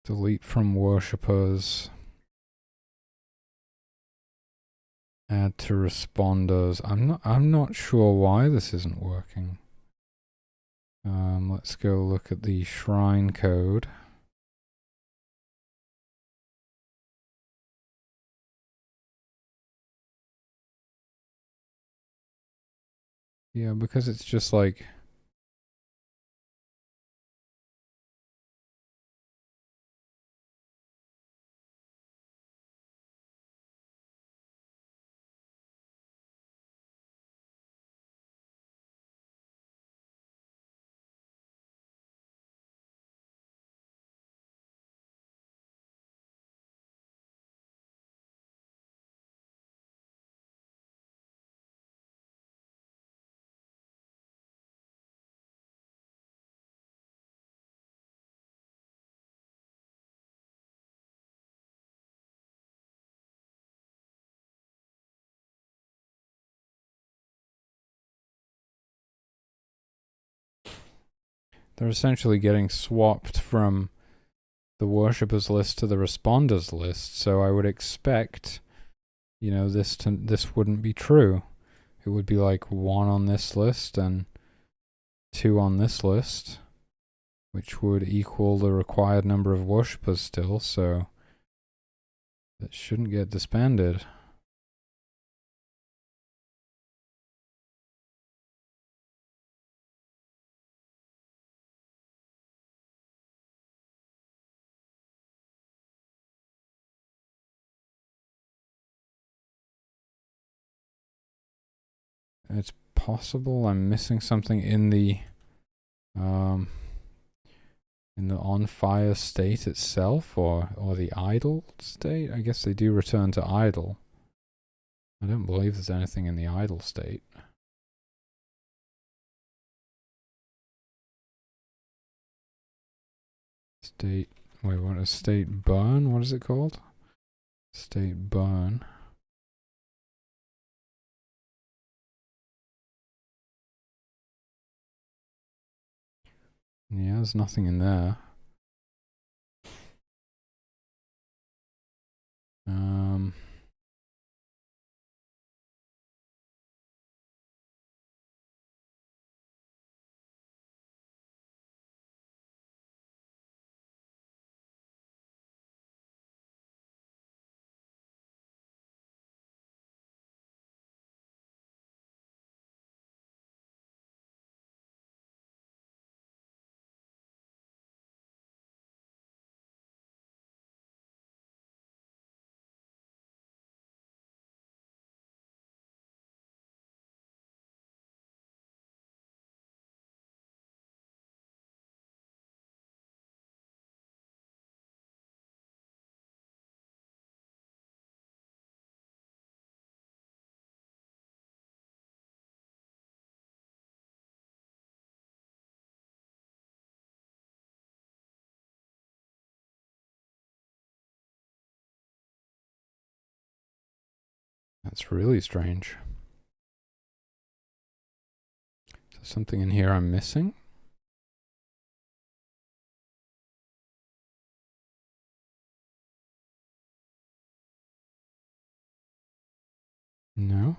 Delete from worshippers. Add to responders. I'm not sure why this isn't working. Let's go look at the shrine code. Yeah, because it's just like... They're essentially getting swapped from the worshippers list to the responders list, so I would expect, you know, this wouldn't be true. It would be like 1 on this list and 2 on this list, which would equal the required number of worshippers still, so that shouldn't get disbanded. It's possible I'm missing something in the on fire state itself, or the idle state. I guess they do return to idle. I don't believe there's anything in the idle state. State, wait, what is state burn? What is it called? State burn. Yeah, there's nothing in there. That's really strange. Is there something in here I'm missing? No.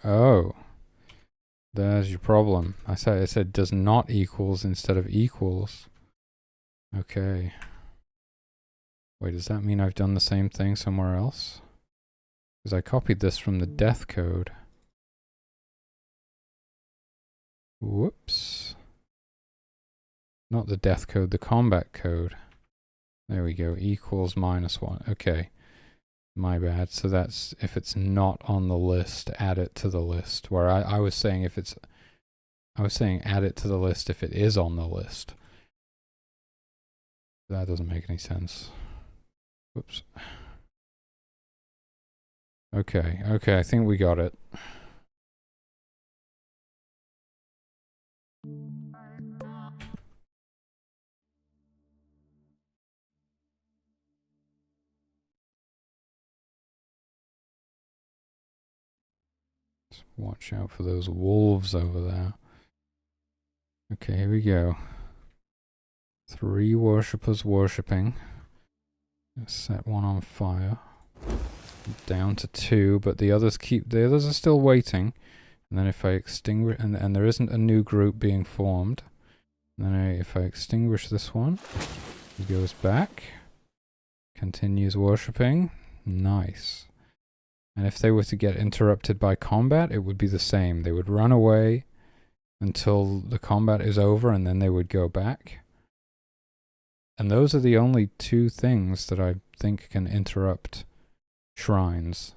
Oh, there's your problem. I said does not equals instead of equals. Okay. Wait, does that mean I've done the same thing somewhere else? Because I copied this from the death code. Whoops. Not the death code, the combat code. There we go, equals -1. Okay, my bad. So that's if it's not on the list, add it to the list. Where I was saying I was saying add it to the list if it is on the list. That doesn't make any sense. Whoops. Okay, I think we got it. Just watch out for those wolves over there. Okay, here we go. 3 worshippers worshipping. Set one on fire. Down to 2, but the others are still waiting. And then if I extinguish, and there isn't a new group being formed. And then if I extinguish this one, he goes back. Continues worshipping. Nice. And if they were to get interrupted by combat, it would be the same. They would run away until the combat is over, and then they would go back. And those are the only 2 things that I think can interrupt shrines.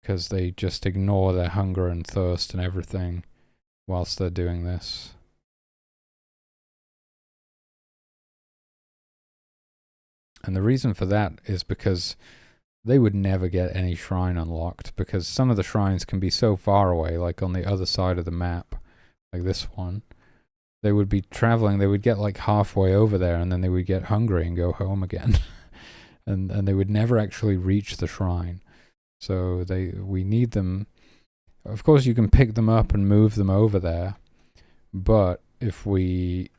Because they just ignore their hunger and thirst and everything whilst they're doing this. And the reason for that is because they would never get any shrine unlocked, because some of the shrines can be so far away, like on the other side of the map, like this one. They would be traveling, they would get like halfway over there, and then they would get hungry and go home again. and they would never actually reach the shrine. So we need them. Of course, you can pick them up and move them over there, but if we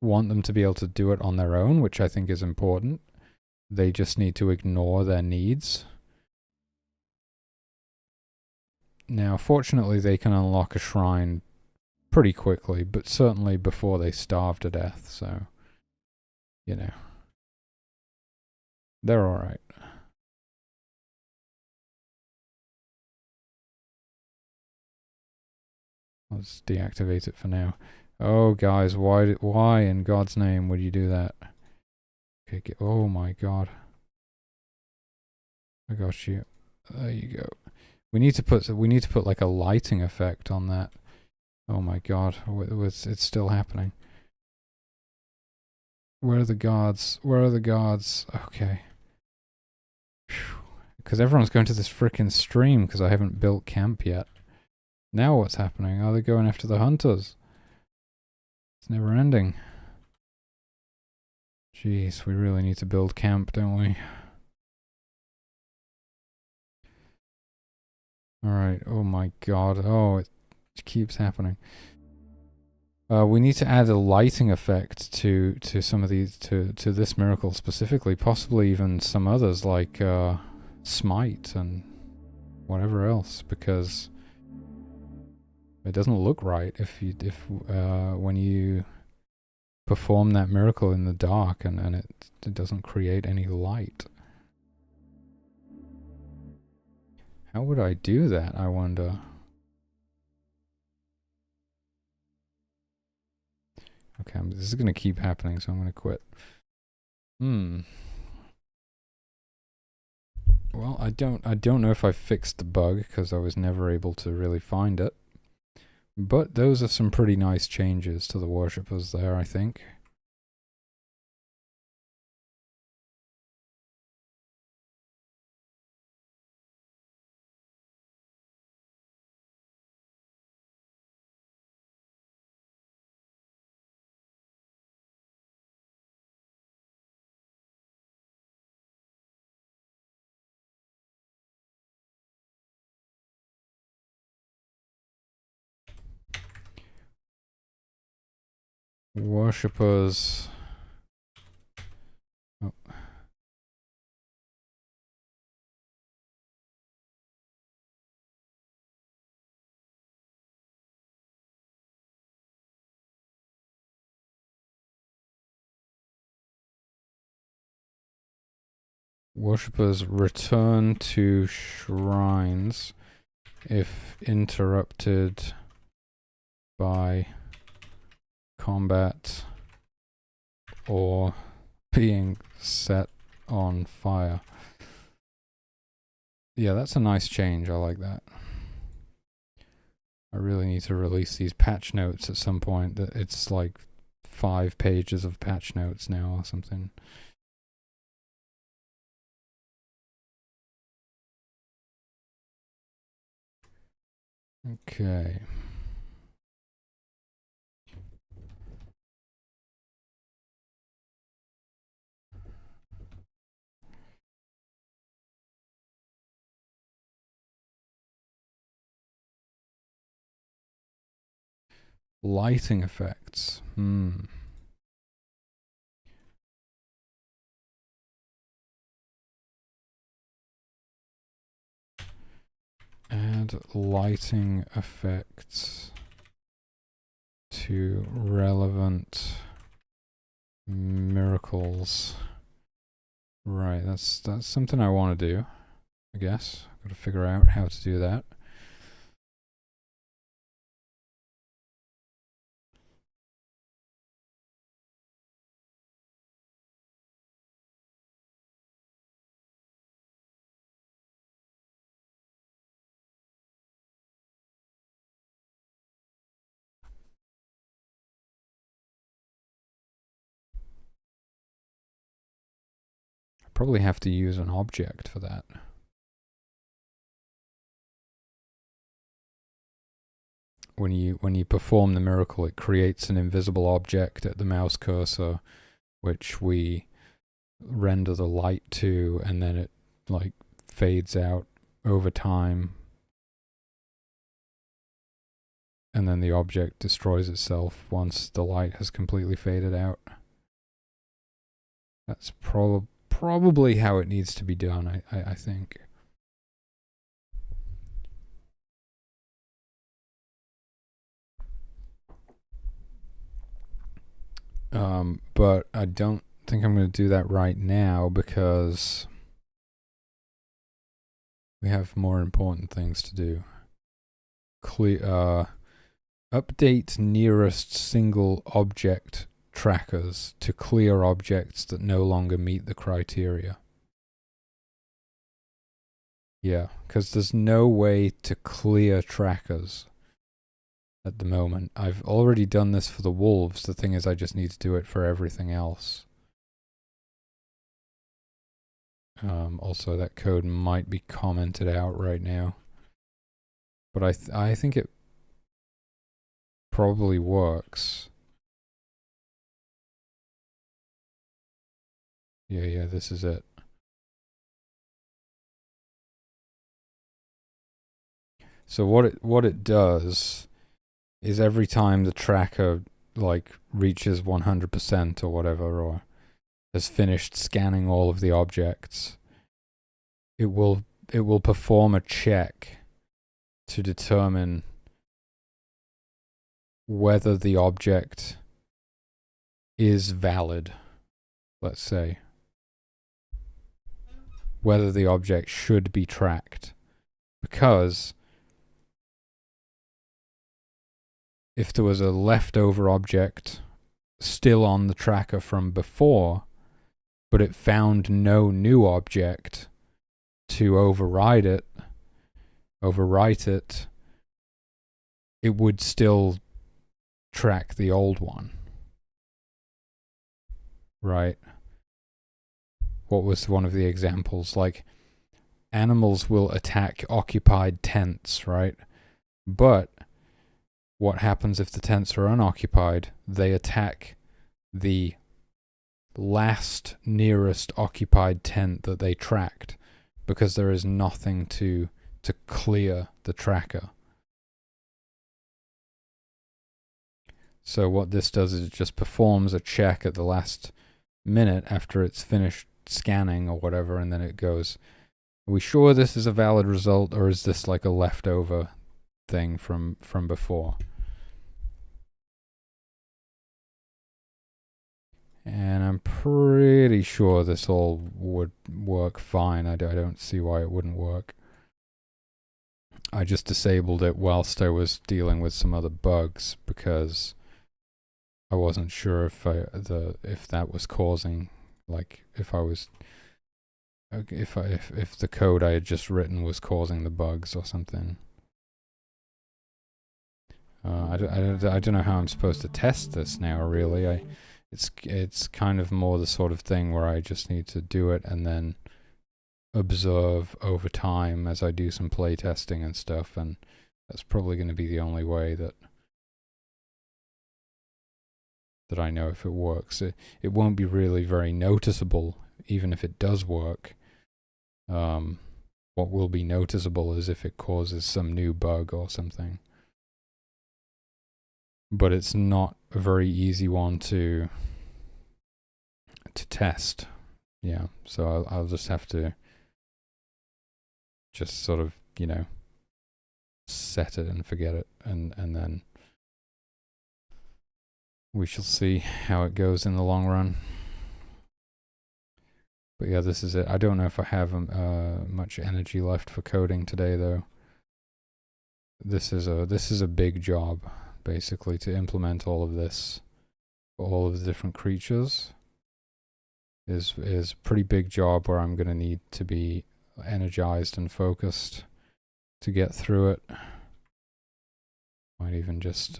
want them to be able to do it on their own, which I think is important, they just need to ignore their needs. Now, fortunately, they can unlock a shrine pretty quickly, but certainly before they starve to death, so, you know, they're alright. Let's deactivate it for now. Oh, guys, why in God's name would you do that? Okay, oh my God. I got you. There you go. We need to put like a lighting effect on that. Oh my god, it's still happening. Where are the guards? Where are the guards? Okay. Because everyone's going to this frickin' stream because I haven't built camp yet. Now what's happening? Are they going after the hunters? It's never ending. Jeez, we really need to build camp, don't we? Alright, oh my god. Oh, it keeps happening. We need to add a lighting effect to some of these, to this miracle specifically, possibly even some others like Smite and whatever else, because it doesn't look right if when you perform that miracle in the dark and it doesn't create any light. How would I do that, I wonder? Okay, this is gonna keep happening, so I'm gonna quit. Well, I don't know if I fixed the bug because I was never able to really find it. But those are some pretty nice changes to the worshippers there, I think. Worshippers. Oh. Worshippers return to shrines if interrupted by combat or being set on fire. Yeah, that's a nice change. I like that. I really need to release these patch notes at some point. It's like 5 pages of patch notes now or something. Okay. Lighting effects. Add lighting effects to relevant miracles. Right, that's something I want to do, I guess. Got to figure out how to do that. I probably have to use an object for that. When you perform the miracle, it creates an invisible object at the mouse cursor, which we render the light to, and then it like fades out over time, and then the object destroys itself once the light has completely faded out. That's probably how it needs to be done, I think. But I don't think I'm going to do that right now because we have more important things to do. Update nearest single object trackers to clear objects that no longer meet the criteria. Yeah, because there's no way to clear trackers at the moment. I've already done this for the wolves. The thing is, I just need to do it for everything else. Also, that code might be commented out right now, but I think it probably works. Yeah, this is it. So what it does is every time the tracker like reaches 100% or whatever, or has finished scanning all of the objects, it will perform a check to determine whether the object is valid, let's say. Whether the object should be tracked. Because if there was a leftover object still on the tracker from before, but it found no new object to overwrite it, it would still track the old one. Right? What was one of the examples? Like, animals will attack occupied tents, right? But what happens if the tents are unoccupied? They attack the last nearest occupied tent that they tracked, because there is nothing to clear the tracker. So what this does is it just performs a check at the last minute after it's finished scanning or whatever, and then it goes, are we sure this is a valid result, or is this like a leftover thing from before? And I'm pretty sure this all would work fine. I don't see why it wouldn't work. I just disabled it whilst I was dealing with some other bugs because I wasn't sure if that was causing, like, if the code I had just written was causing the bugs or something. I don't know how I'm supposed to test this now. Really, it's kind of more the sort of thing where I just need to do it and then observe over time as I do some play testing and stuff, and that's probably going to be the only way that I know if it works. It won't be really very noticeable, even if it does work. What will be noticeable is if it causes some new bug or something. But it's not a very easy one to test. Yeah, so I'll just have to just sort of, set it and forget it, and then we shall see how it goes in the long run. But yeah, this is it. I don't know if I have much energy left for coding today, though. This is a big job, basically, to implement all of this for all of the different creatures. Is a pretty big job where I'm going to need to be energized and focused to get through it. Might even just,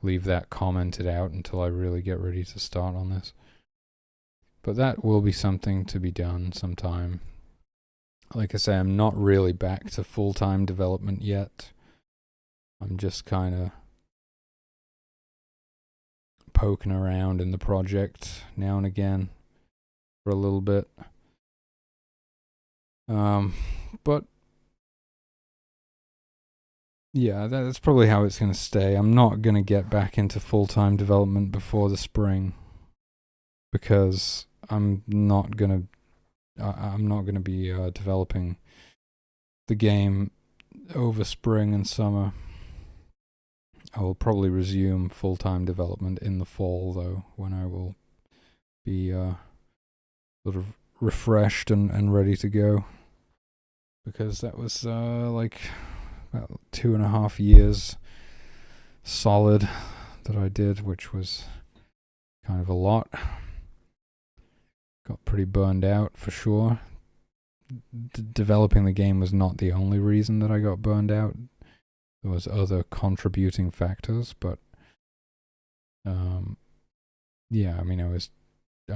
leave that commented out until I really get ready to start on this. But that will be something to be done sometime. Like I say, I'm not really back to full-time development yet. I'm just kind of poking around in the project now and again for a little bit. But yeah, that's probably how it's going to stay. I'm not going to get back into full-time development before the spring, because I'm not going to be developing the game over spring and summer. I will probably resume full-time development in the fall, though, when I will be sort of refreshed and ready to go. Because that was like about 2.5 years solid that I did, which was kind of a lot. Got pretty burned out for sure. developing the game was not the only reason that I got burned out. There was other contributing factors, but yeah, I mean, I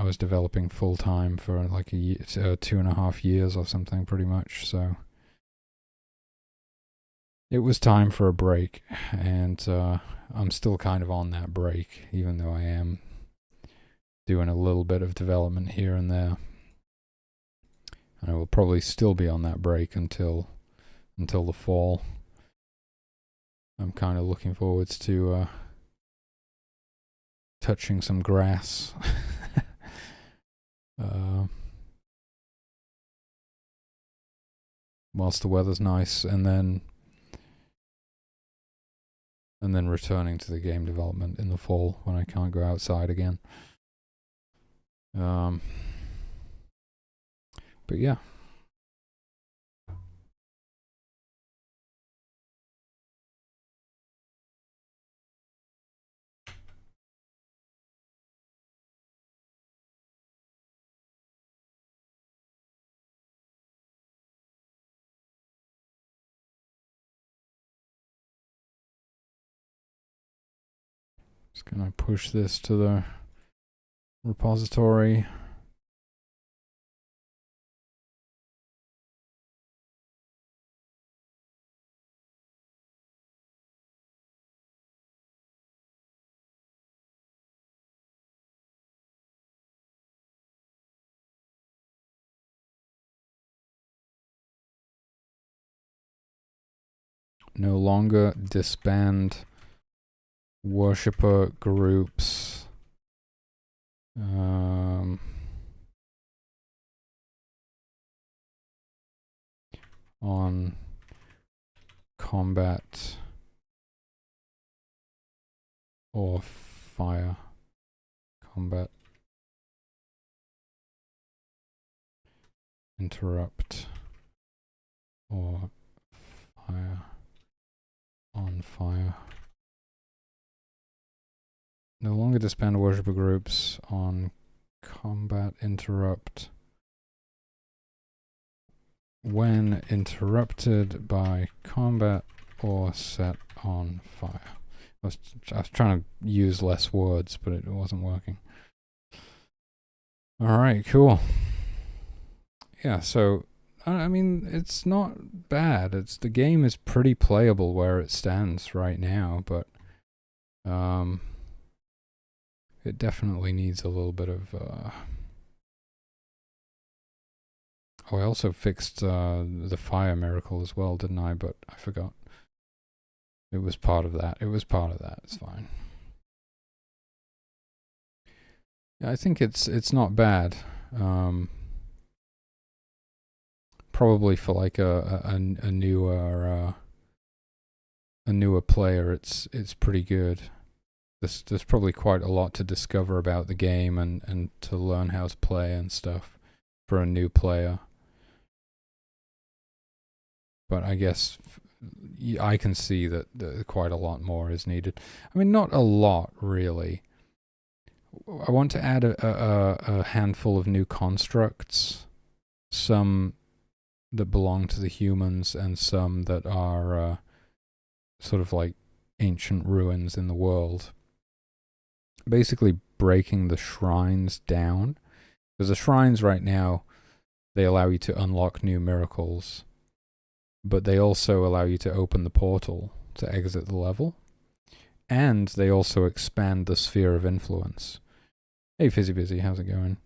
was developing full time for like a year, 2.5 years or something, pretty much. So it was time for a break, and I'm still kind of on that break, even though I am doing a little bit of development here and there. And I will probably still be on that break until the fall. I'm kind of looking forwards to touching some grass. Whilst the weather's nice, and then returning to the game development in the fall when I can't go outside again. But yeah. Just gonna push this to the repository. No longer disband worshipper groups. On combat or fire. Combat. Interrupt or fire. On fire. No longer disband worshipper groups on combat interrupt when interrupted by combat or set on fire. I was trying to use less words, but it wasn't working. Alright, cool. Yeah, so I mean, it's not bad. The game is pretty playable where it stands right now, but it definitely needs a little bit of I also fixed the fire miracle as well, didn't I? But I forgot. It was part of that. It's fine. Yeah, I think it's not bad. Probably for like a newer player, it's pretty good. There's probably quite a lot to discover about the game and to learn how to play and stuff for a new player. But I guess I can see that quite a lot more is needed. I mean, not a lot, really. I want to add a handful of new constructs. Some that belong to the humans and some that are sort of like ancient ruins in the world. Basically breaking the shrines down. Because the shrines right now, they allow you to unlock new miracles, but they also allow you to open the portal to exit the level, and they also expand the sphere of influence. Hey Fizzy Busy, how's it going?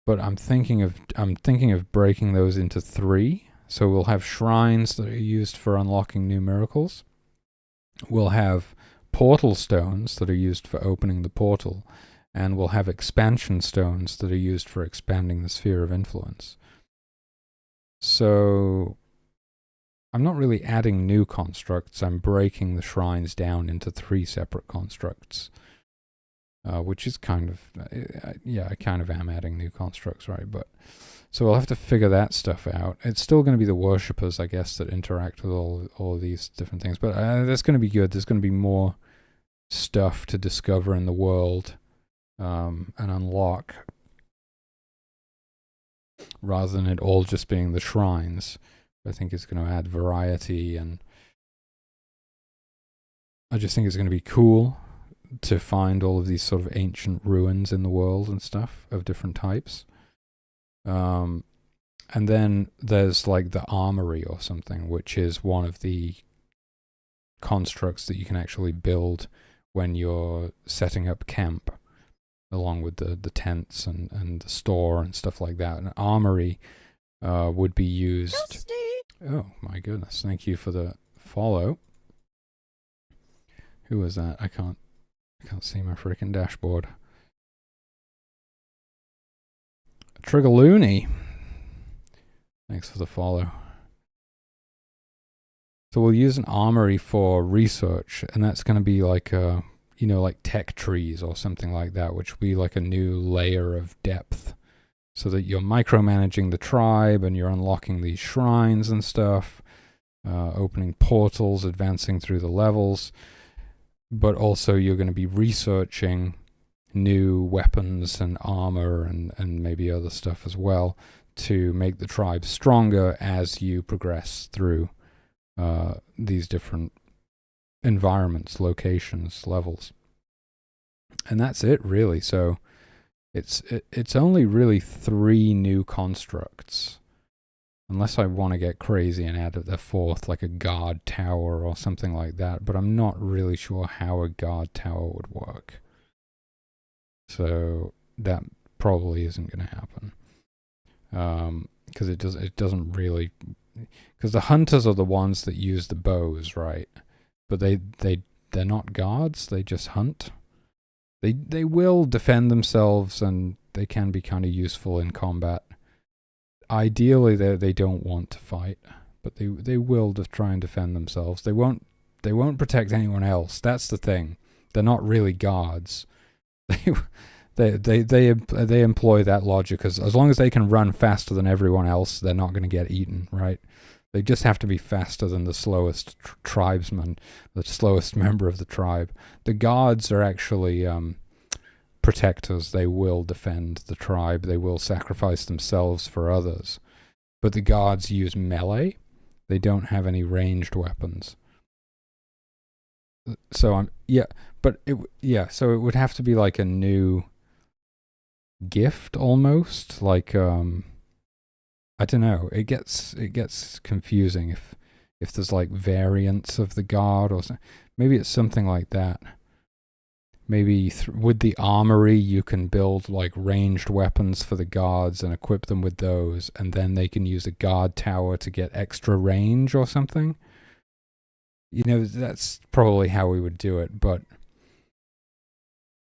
But I'm thinking of breaking those into 3. So we'll have shrines that are used for unlocking new miracles. We'll have portal stones that are used for opening the portal, and we'll have expansion stones that are used for expanding the sphere of influence. So I'm not really adding new constructs, I'm breaking the shrines down into 3 separate constructs. Which is kind of, yeah, I kind of am adding new constructs, right? But so we'll have to figure that stuff out. It's still going to be the worshippers, I guess, that interact with all of these different things. But that's going to be good. There's going to be more stuff to discover in the world and unlock. rather than it all just being the shrines. I think it's going to add variety, and I just think it's going to be cool to find all of these sort of ancient ruins in the world and stuff of different types. And then there's like the armory or something, which is one of the constructs that you can actually build when you're setting up camp, along with the tents and the store and stuff like that. An armory would be used... Dusty. Oh my goodness, thank you for the follow. Who was that? I can't see my freaking dashboard. Trigaloony. Thanks for the follow. So we'll use an armory for research, and that's going to be like a, like tech trees or something like that, which will be like a new layer of depth, so that you're micromanaging the tribe and you're unlocking these shrines and stuff, opening portals, advancing through the levels, but also you're going to be researching new weapons and armor and maybe other stuff as well to make the tribe stronger as you progress through these different environments, locations, levels. And that's it, really. So it's only really 3 new constructs, unless I want to get crazy and add the 4th, like a guard tower or something like that. But I'm not really sure how a guard tower would work. So that probably isn't going to happen, because it doesn't really, because the hunters are the ones that use the bows, right? But they're not guards. They just hunt. They will defend themselves, and they can be kind of useful in combat. Ideally, they don't want to fight, but they will try and defend themselves. They won't protect anyone else. That's the thing. They're not really guards. They employ that logic, as long as they can run faster than everyone else, they're not going to get eaten, right? They just have to be faster than the slowest tribesman, the slowest member of the tribe. The guards are actually protectors. They will defend the tribe. They will sacrifice themselves for others. But the guards use melee. They don't have any ranged weapons. So so it would have to be like a new gift almost, like I don't know. It gets confusing if there's like variants of the guard or something. Maybe it's something like that. Maybe with the armory you can build like ranged weapons for the guards and equip them with those, and then they can use a guard tower to get extra range or something. That's probably how we would do it, but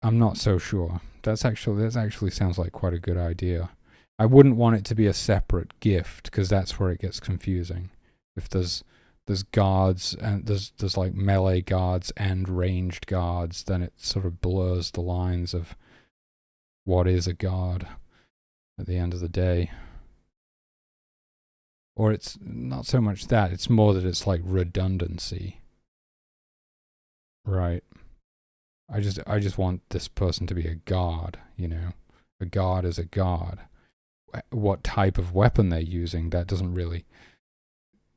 I'm not so sure. That actually sounds like quite a good idea. I wouldn't want it to be a separate gift, because that's where it gets confusing. If there's guards and there's like melee guards and ranged guards, then it sort of blurs the lines of what is a guard at the end of the day. Or it's not so much that, it's more that it's like redundancy. Right. I just want this person to be a guard, A guard is a guard. What type of weapon they're using, that doesn't really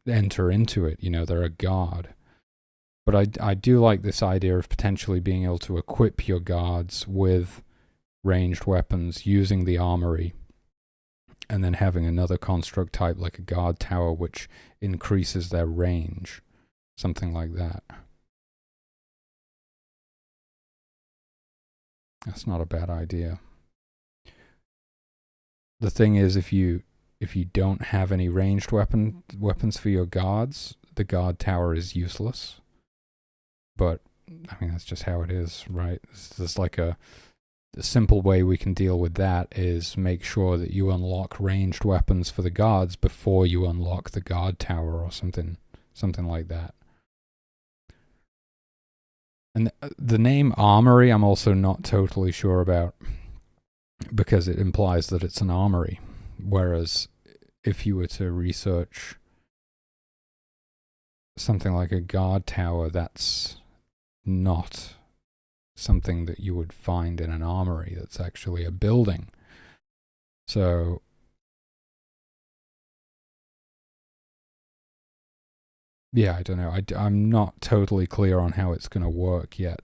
enter into it. They're a guard. But I do like this idea of potentially being able to equip your guards with ranged weapons using the armory, and then having another construct type like a guard tower which increases their range. Something like that. That's not a bad idea. The thing is, if you don't have any ranged weapons for your guards, the guard tower is useless. But I mean, that's just how it is, right? There's like a simple way we can deal with that is make sure that you unlock ranged weapons for the guards before you unlock the guard tower or something like that. And the name armory, I'm also not totally sure about, because it implies that it's an armory. Whereas if you were to research something like a guard tower, that's not something that you would find in an armory. That's actually a building. So Yeah, I don't know. I'm not totally clear on how it's going to work yet.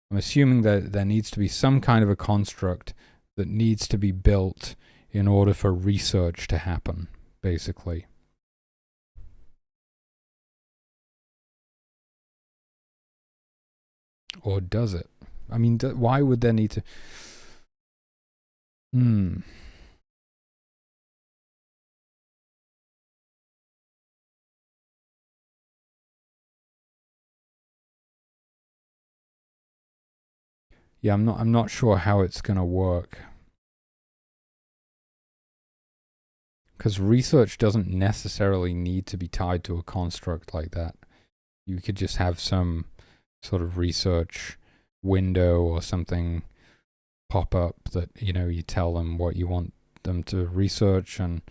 I'm assuming that there needs to be some kind of a construct that needs to be built in order for research to happen, basically. Or does it? I mean, why would there need to... Yeah, I'm not sure how it's going to work. Because research doesn't necessarily need to be tied to a construct like that. You could just have some sort of research window or something pop up that, you tell them what you want them to research. And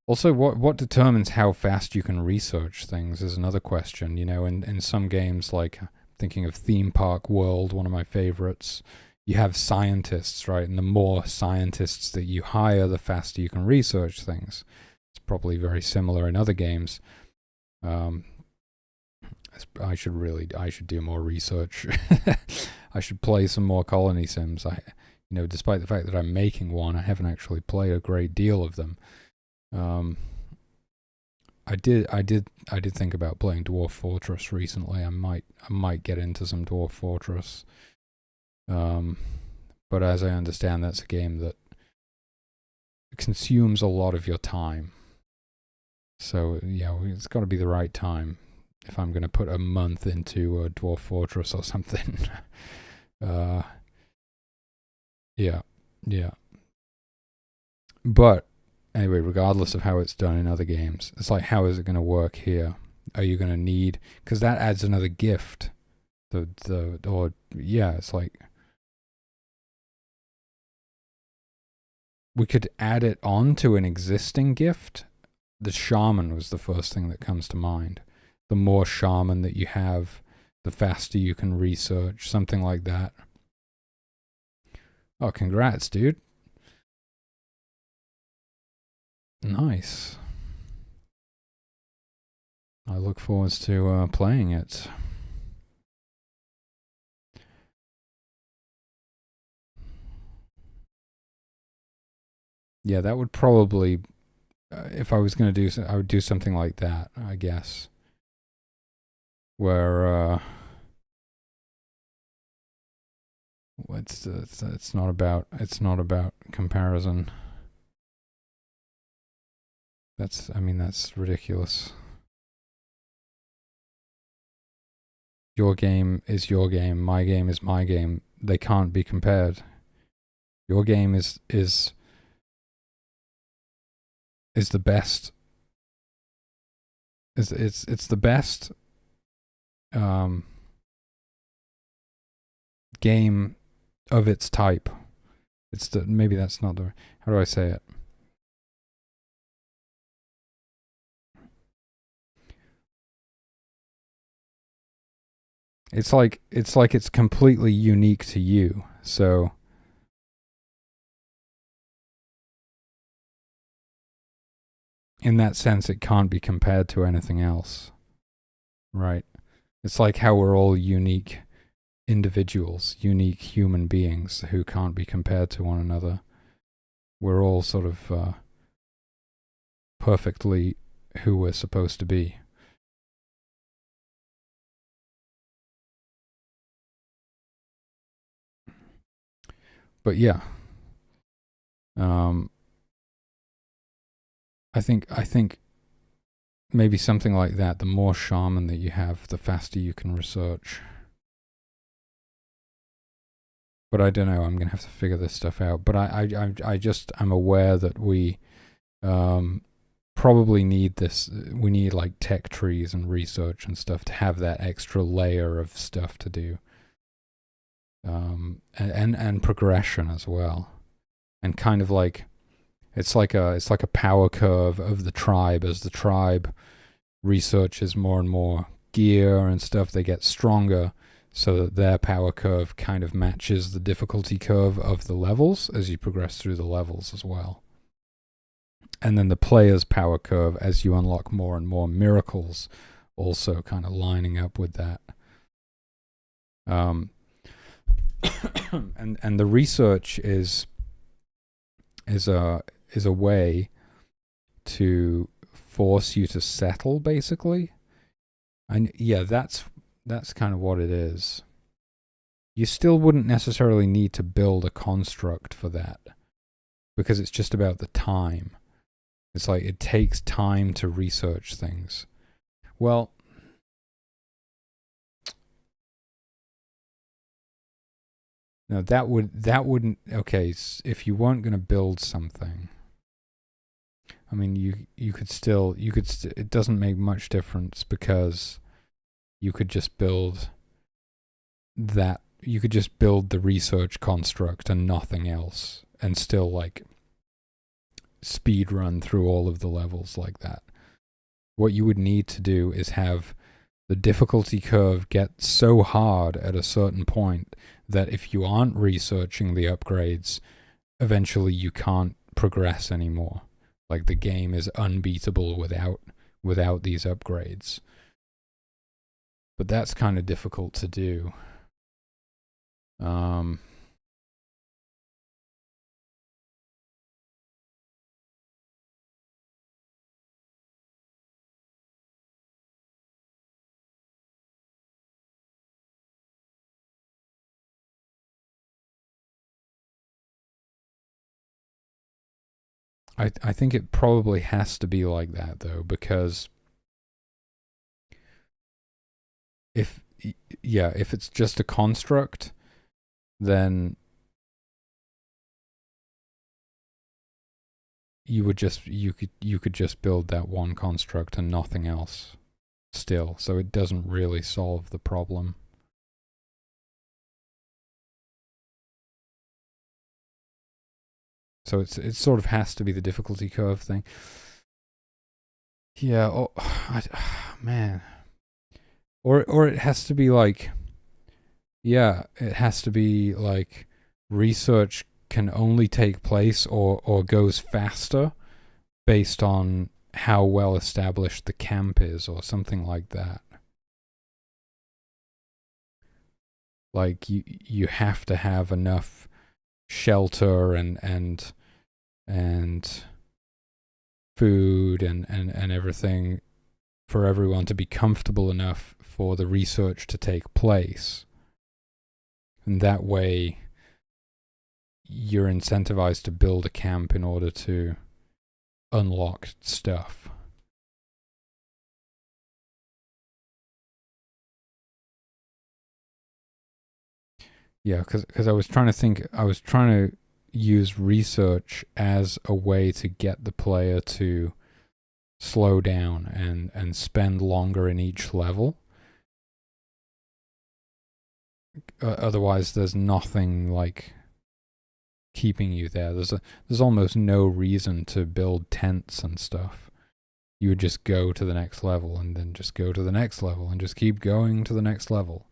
also, what determines how fast you can research things is another question. In some games, like thinking of Theme Park World, one of my favorites, you have scientists, right? And the more scientists that you hire, the faster you can research things. It's probably very similar in other games. I should do more research. I should play some more colony sims. Despite the fact that I'm making one, I haven't actually played a great deal of them. I did think about playing Dwarf Fortress recently. I might get into some Dwarf Fortress. But as I understand, that's a game that consumes a lot of your time. So yeah, it's got to be the right time if I'm going to put a month into a Dwarf Fortress or something. Yeah. But anyway, regardless of how it's done in other games, it's like, how is it going to work here? Are you going to need... Because that adds another gift. It's like... We could add it on to an existing gift. The shaman was the first thing that comes to mind. The more shaman that you have, the faster you can research, something like that. Oh, congrats, dude. Nice. I look forward to playing it. Yeah, that would probably... if I was going to do... I would do something like that, I guess. Where... it's not about comparison. That's ridiculous. Your game is your game, my game is my game. They can't be compared. Your game is the best. It's the best game of its type. Maybe that's not the... How do I say it? It's like it's completely unique to you. So in that sense, it can't be compared to anything else. Right? It's like how we're all unique individuals, unique human beings who can't be compared to one another. We're all sort of perfectly who we're supposed to be. But yeah, I think maybe something like that. The more shaman that you have, the faster you can research. But I don't know. I'm gonna have to figure this stuff out. But I'm aware that we probably need this. We need like tech trees and research and stuff to have that extra layer of stuff to do. And progression as well, and kind of like it's like a power curve of the tribe. As the tribe researches more and more gear and stuff, they get stronger, so that their power curve kind of matches the difficulty curve of the levels as you progress through the levels as well. And then the player's power curve, as you unlock more and more miracles, also kind of lining up with that. And the research is a way to force you to settle, basically. And yeah, that's kind of what it is. You still wouldn't necessarily need to build a construct for that, because it's just about the time. It's like it takes time to research things. Well, no, that wouldn't. Okay, if you weren't going to build something, I mean, you could still it doesn't make much difference, because you could just build that. You could just build the research construct and nothing else, and still like speed run through all of the levels like that. What you would need to do is have the difficulty curve get so hard at a certain point that if you aren't researching the upgrades, eventually you can't progress anymore. Like the game is unbeatable without these upgrades. But that's kind of difficult to do. I think it probably has to be like that, though, because if it's just a construct, then you could just build that one construct and nothing else still, so it doesn't really solve the problem. So it sort of has to be the difficulty curve thing. Yeah, man. Or it has to be like, yeah, it has to be like research can only take place or goes faster based on how well established the camp is, or something like that. Like you have to have enough shelter and food and everything for everyone to be comfortable enough for the research to take place. And that way you're incentivized to build a camp in order to unlock stuff. Yeah, because I was trying to use research as a way to get the player to slow down and spend longer in each level. Otherwise, there's nothing like keeping you there. There's almost no reason to build tents and stuff. You would just go to the next level and then just go to the next level and just keep going to the next level.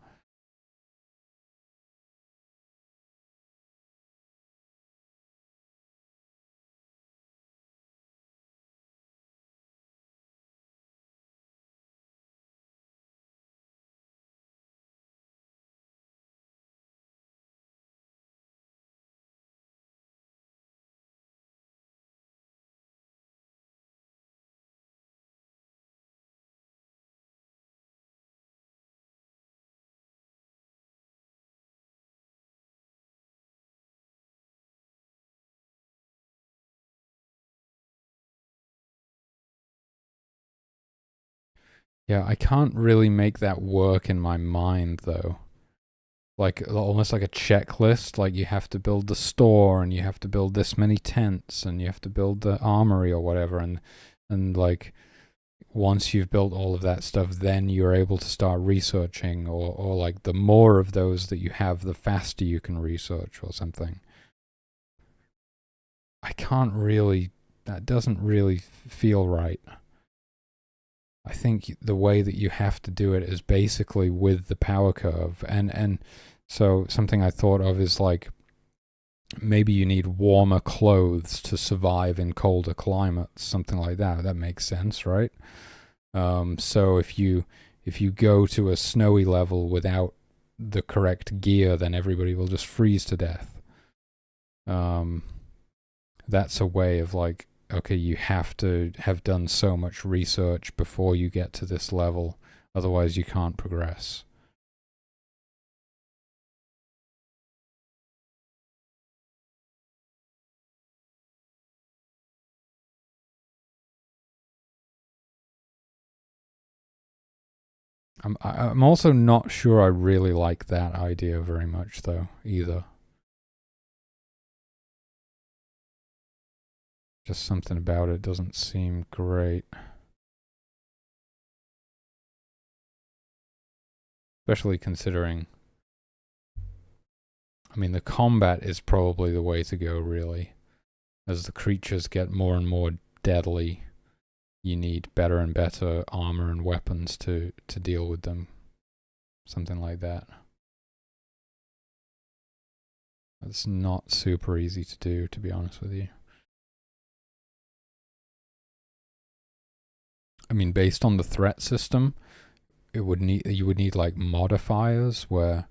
Yeah, I can't really make that work in my mind, though. Like almost like a checklist. Like you have to build the store, and you have to build this many tents, and you have to build the armory or whatever, and like once you've built all of that stuff, then you're able to start researching, or like the more of those that you have, the faster you can research or something. I can't really. That doesn't really feel right. I think the way that you have to do it is basically with the power curve. And so something I thought of is like maybe you need warmer clothes to survive in colder climates, something like that. That makes sense, right? So if you go to a snowy level without the correct gear, then everybody will just freeze to death. That's a way of like, okay, you have to have done so much research before you get to this level, otherwise you can't progress. I'm also not sure I really like that idea very much though either. Just something about it doesn't seem great. Especially considering, I mean, the combat is probably the way to go, really. As the creatures get more and more deadly, you need better and better armor and weapons to deal with them. Something like that. It's not super easy to do, to be honest with you. I mean, based on the threat system, you would need like modifiers where,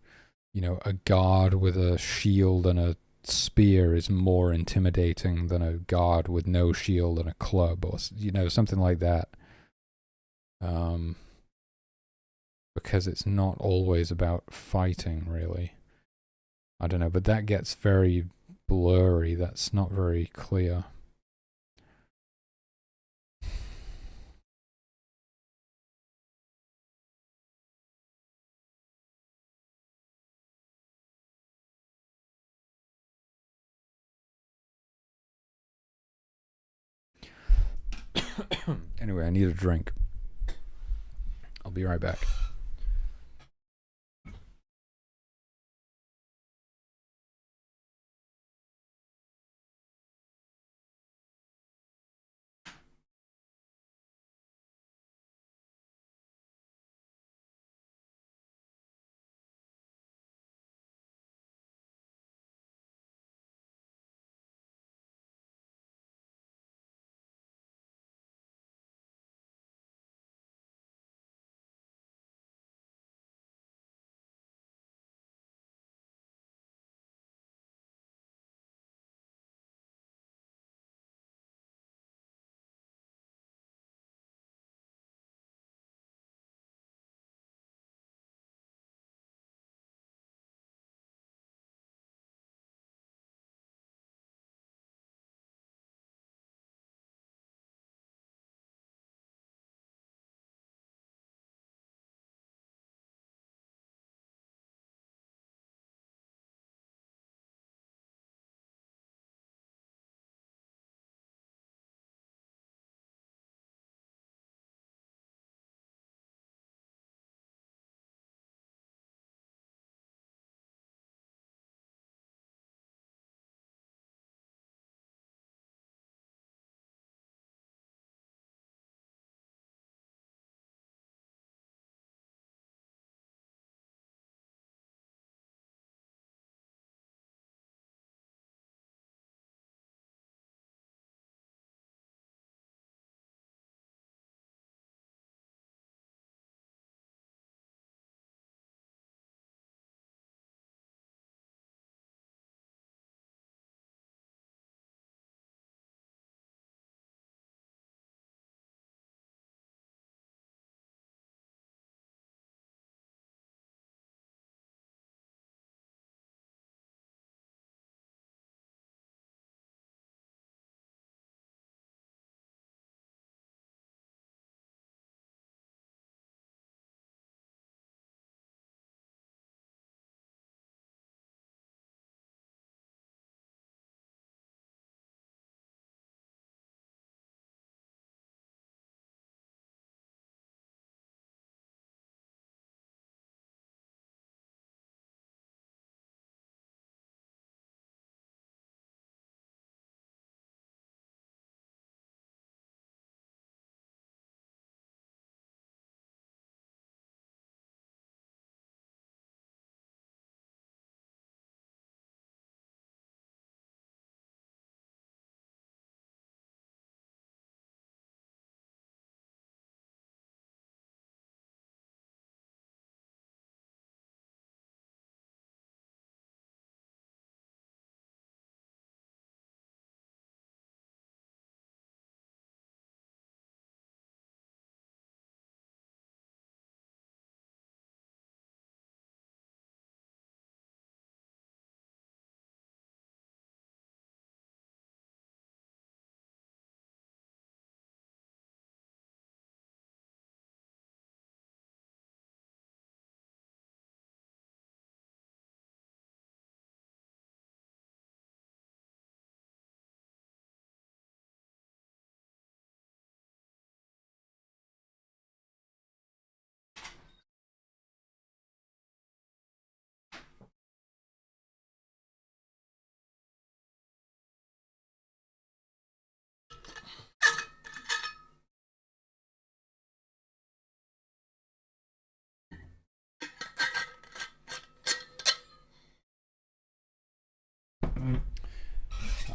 you know, a guard with a shield and a spear is more intimidating than a guard with no shield and a club, or you know, something like that. Because it's not always about fighting, really. I don't know, but that gets very blurry. That's not very clear. Anyway, I need a drink. I'll be right back.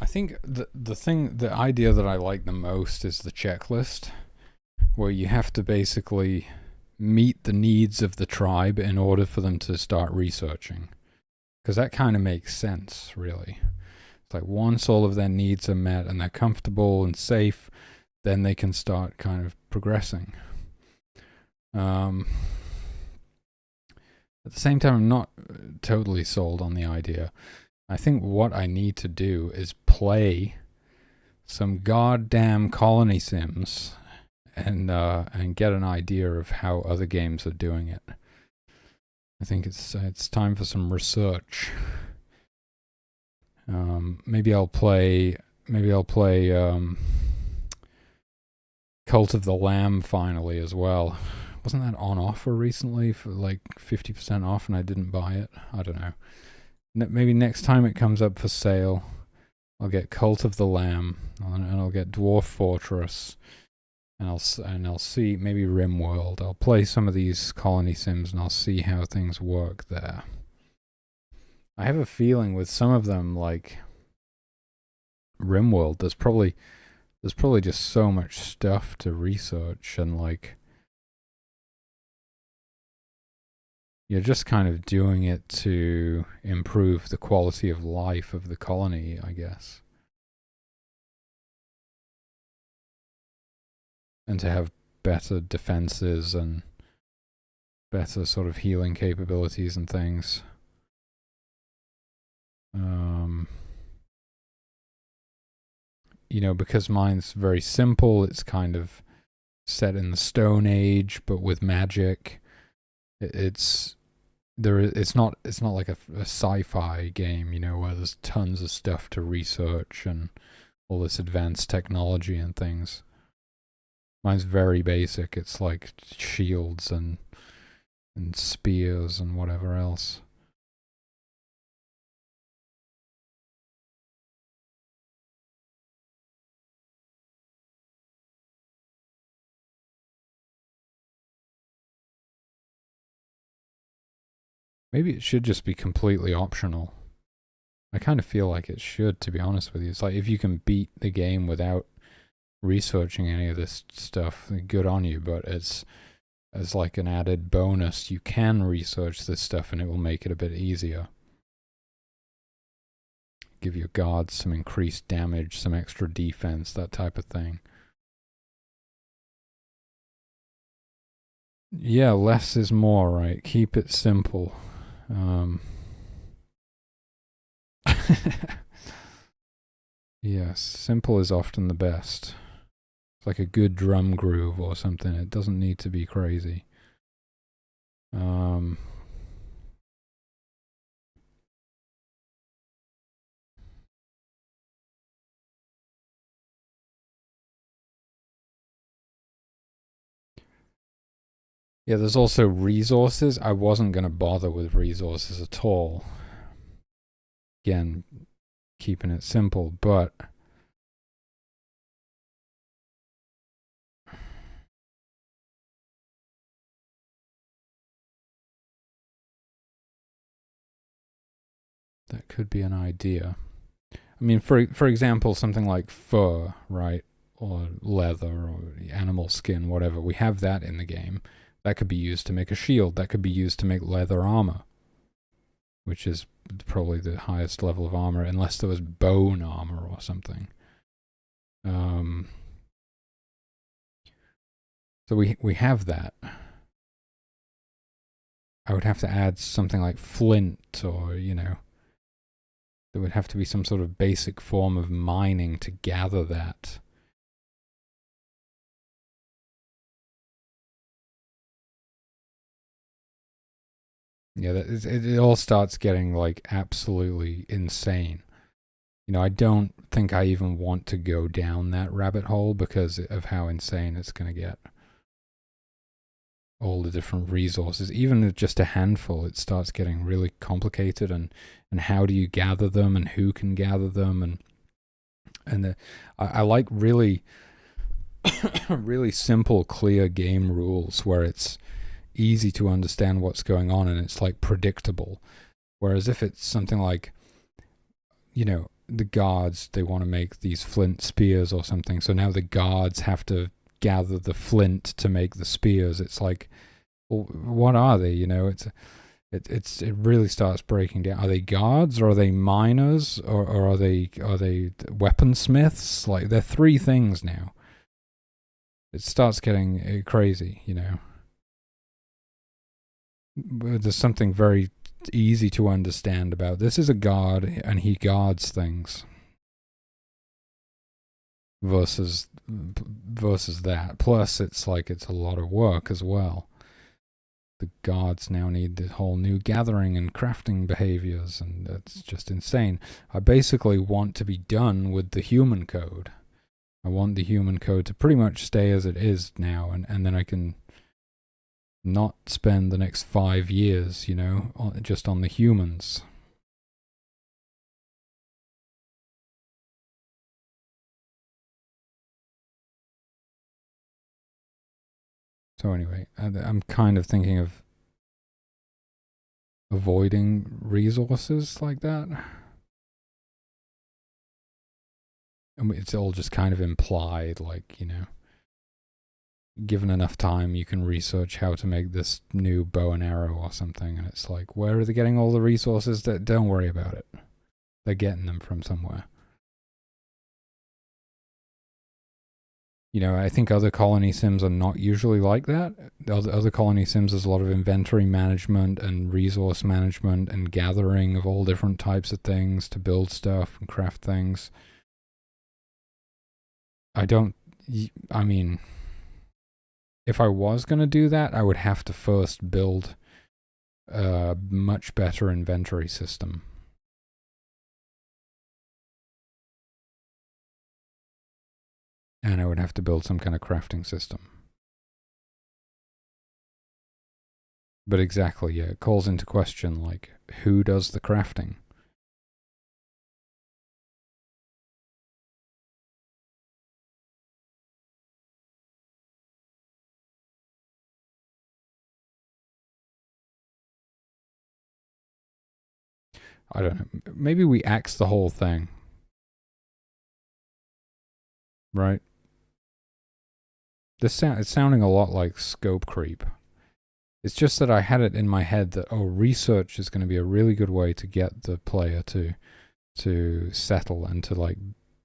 I think the idea that I like the most is the checklist, where you have to basically meet the needs of the tribe in order for them to start researching. Because that kind of makes sense, really. It's like once all of their needs are met and they're comfortable and safe, then they can start kind of progressing. At the same time, I'm not totally sold on the idea. I think what I need to do is play some goddamn colony sims and get an idea of how other games are doing it. I think it's time for some research. Maybe I'll play Cult of the Lamb finally as well. Wasn't that on offer recently for like 50% off and I didn't buy it? I don't know. Maybe next time it comes up for sale, I'll get Cult of the Lamb and I'll get Dwarf Fortress and I'll see maybe RimWorld. I'll play some of these colony sims and I'll see how things work there. I have a feeling with some of them, like RimWorld, there's probably just so much stuff to research, and like you're just kind of doing it to improve the quality of life of the colony, I guess. And to have better defenses and better sort of healing capabilities and things. You know, because mine's very simple, it's kind of set in the Stone Age, but with magic. It's not like a sci-fi game, you know, where there's tons of stuff to research and all this advanced technology and things. Mine's very basic. It's like shields and spears and whatever else. Maybe it should just be completely optional. I kind of feel like it should, to be honest with you. It's like if you can beat the game without researching any of this stuff, good on you, but as like an added bonus, you can research this stuff and it will make it a bit easier. Give your guards some increased damage, some extra defense, that type of thing. Yeah, less is more, right? Keep it simple. Yes, simple is often the best. It's like a good drum groove or something. It doesn't need to be crazy. Yeah, there's also resources. I wasn't going to bother with resources at all. Again, keeping it simple, but that could be an idea. I mean, for example, something like fur, right? Or leather or animal skin, whatever. We have that in the game. That could be used to make a shield. That could be used to make leather armor, which is probably the highest level of armor, unless there was bone armor or something. So we have that. I would have to add something like flint, or, you know, there would have to be some sort of basic form of mining to gather that. Yeah, it all starts getting like absolutely insane. You know, I don't think I even want to go down that rabbit hole because of how insane it's going to get. All the different resources, even with just a handful, it starts getting really complicated. And how do you gather them, and who can gather them, I like really, really simple, clear game rules where it's easy to understand what's going on and it's like predictable. Whereas if it's something like the guards, they want to make these flint spears or something. So now the guards have to gather the flint to make the spears. It's like, well, what are they? It really starts breaking down. Are they guards, or are they miners, or are they weaponsmiths? Like, they're three things now. It starts getting crazy, There's something very easy to understand about this. Is a guard, and he guards things. Versus that. Plus, it's like it's a lot of work as well. The guards now need the whole new gathering and crafting behaviors, and that's just insane. I basically want to be done with the human code. I want the human code to pretty much stay as it is now, and then I can not spend the next 5 years, just on the humans. So anyway, I'm kind of thinking of avoiding resources like that. And it's all just kind of implied, like, given enough time, you can research how to make this new bow and arrow or something. And it's like, where are they getting all the resources? Don't worry about it. They're getting them from somewhere. I think other colony sims are not usually like that. Other colony sims, there's a lot of inventory management and resource management and gathering of all different types of things to build stuff and craft things. I mean, if I was going to do that, I would have to first build a much better inventory system. And I would have to build some kind of crafting system. But exactly, yeah, it calls into question, like, who does the crafting? I don't know. Maybe we axe the whole thing. Right? It's sounding a lot like scope creep. It's just that I had it in my head that, research is going to be a really good way to get the player to settle and to, like,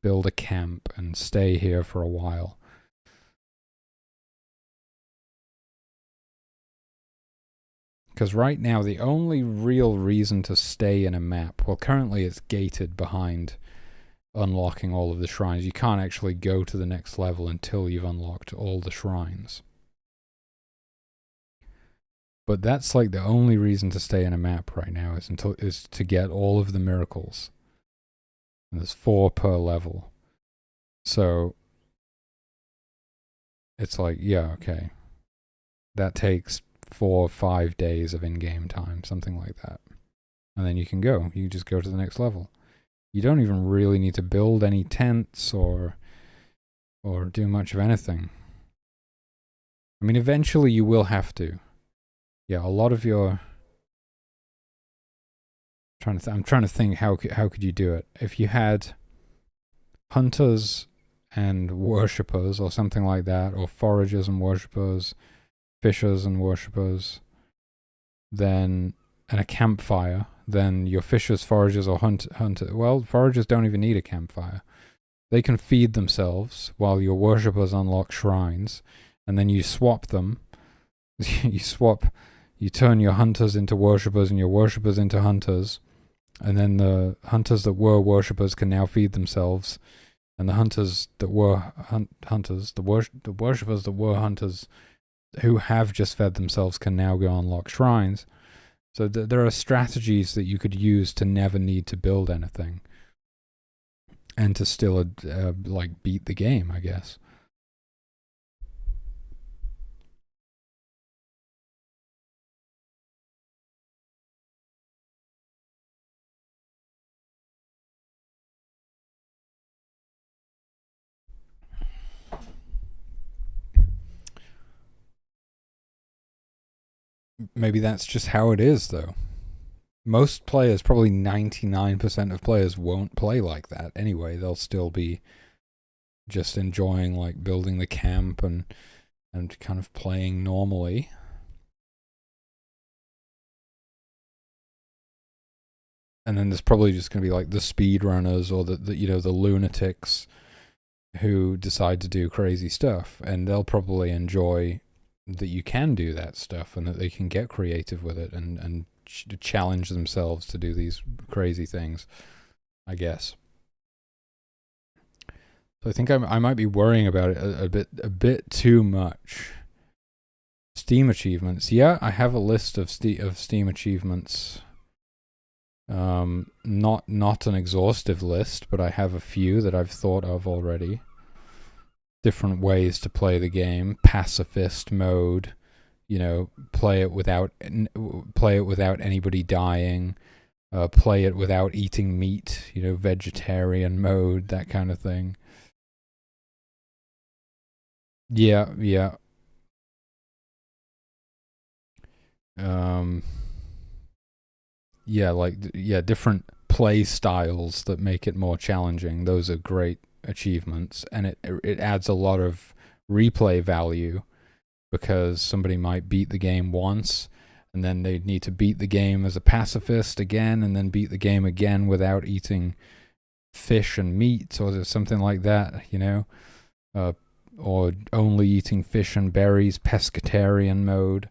build a camp and stay here for a while. Because right now, the only real reason to stay in a map, well, currently it's gated behind unlocking all of the shrines. You can't actually go to the next level until you've unlocked all the shrines. But that's like the only reason to stay in a map right now is to get all of the miracles. And there's 4 per level. So it's like, yeah, okay. That takes 4 or 5 days of in-game time, something like that. And then you can go. You just go to the next level. You don't even really need to build any tents or do much of anything. I mean, eventually you will have to. Yeah, a lot of your... I'm trying to think how could you do it. If you had hunters and worshippers or something like that, or foragers and worshippers, fishers and worshippers, then, and a campfire, then your fishers, foragers, or hunter. Well, foragers don't even need a campfire. They can feed themselves while your worshippers unlock shrines, and then you swap them. You turn your hunters into worshippers and your worshippers into hunters, and then the hunters that were worshippers can now feed themselves, and the hunters that were hunters, the worshippers that were hunters who have just fed themselves can now go unlock shrines. So there are strategies that you could use to never need to build anything, and to still like beat the game, I guess. Maybe that's just how it is, though. Most players, probably 99% of players, won't play like that anyway. They'll still be just enjoying like building the camp and kind of playing normally. And then there's probably just going to be like the speedrunners or the you know, the lunatics who decide to do crazy stuff, and they'll probably enjoy that you can do that stuff and that they can get creative with it and challenge themselves to do these crazy things, I guess. So I think I might be worrying about it a bit too much. Steam achievements. Yeah, I have a list of Steam achievements. Not an exhaustive list, but I have a few that I've thought of already. Different ways to play the game. Pacifist mode. You know, play it without anybody dying. Play it without eating meat. You know, vegetarian mode, that kind of thing. Yeah, yeah. Um, yeah, like different play styles that make it more challenging. Those are great achievements, and it adds a lot of replay value because somebody might beat the game once, and then they need to beat the game as a pacifist again, and then beat the game again without eating fish and meat or something like that. You know, or only eating fish and berries, pescatarian mode.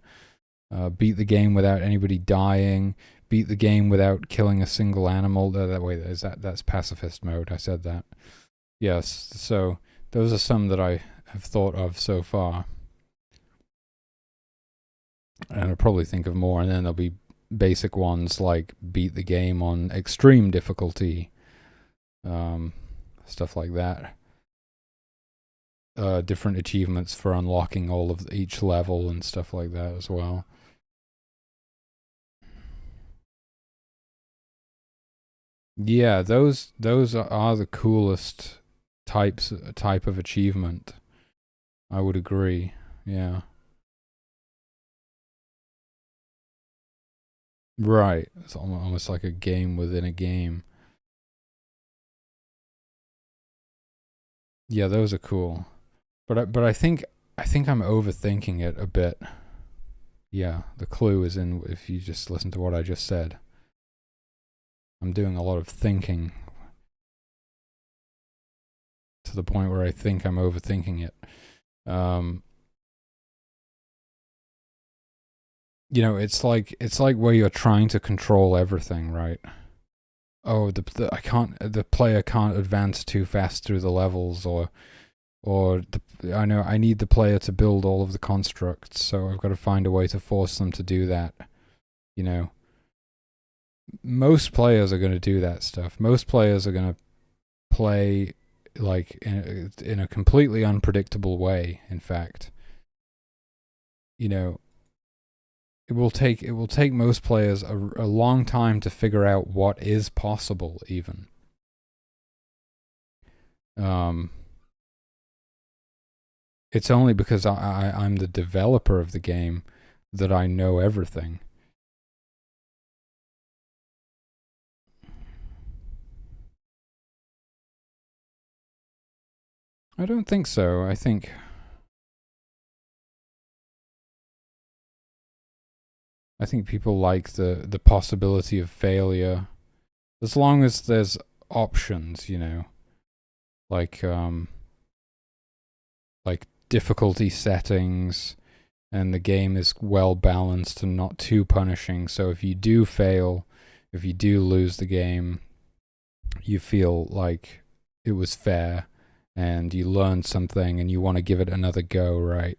Beat the game without anybody dying. Beat the game without killing a single animal. That way, that's pacifist mode. I said that. Yes. So those are some that I have thought of so far, and I'll probably think of more. And then there'll be basic ones like beat the game on extreme difficulty, stuff like that. Different achievements for unlocking all of each level and stuff like that as well. Yeah, those are the coolest type of achievement. I would agree. Yeah. Right. It's almost like a game within a game. Yeah, those are cool. But I think I'm overthinking it a bit. Yeah, the clue is in if you just listen to what I just said. I'm doing a lot of thinking to the point where I think I'm overthinking it. Um, you know, it's like where you're trying to control everything, right? Oh, the player can't advance too fast through the levels, or I know I need the player to build all of the constructs, so I've got to find a way to force them to do that. You know, most players are going to do that stuff. Most players are going to play like in a completely unpredictable way. In fact, you know, it will take most players a long time to figure out what is possible. Even um, it's only because I'm the developer of the game that I know everything. I don't think so. I think people like the possibility of failure as long as there's options, you know, like like difficulty settings, and the game is well balanced and not too punishing. So if you do fail, if you do lose the game, you feel like it was fair and you learned something and you want to give it another go, right?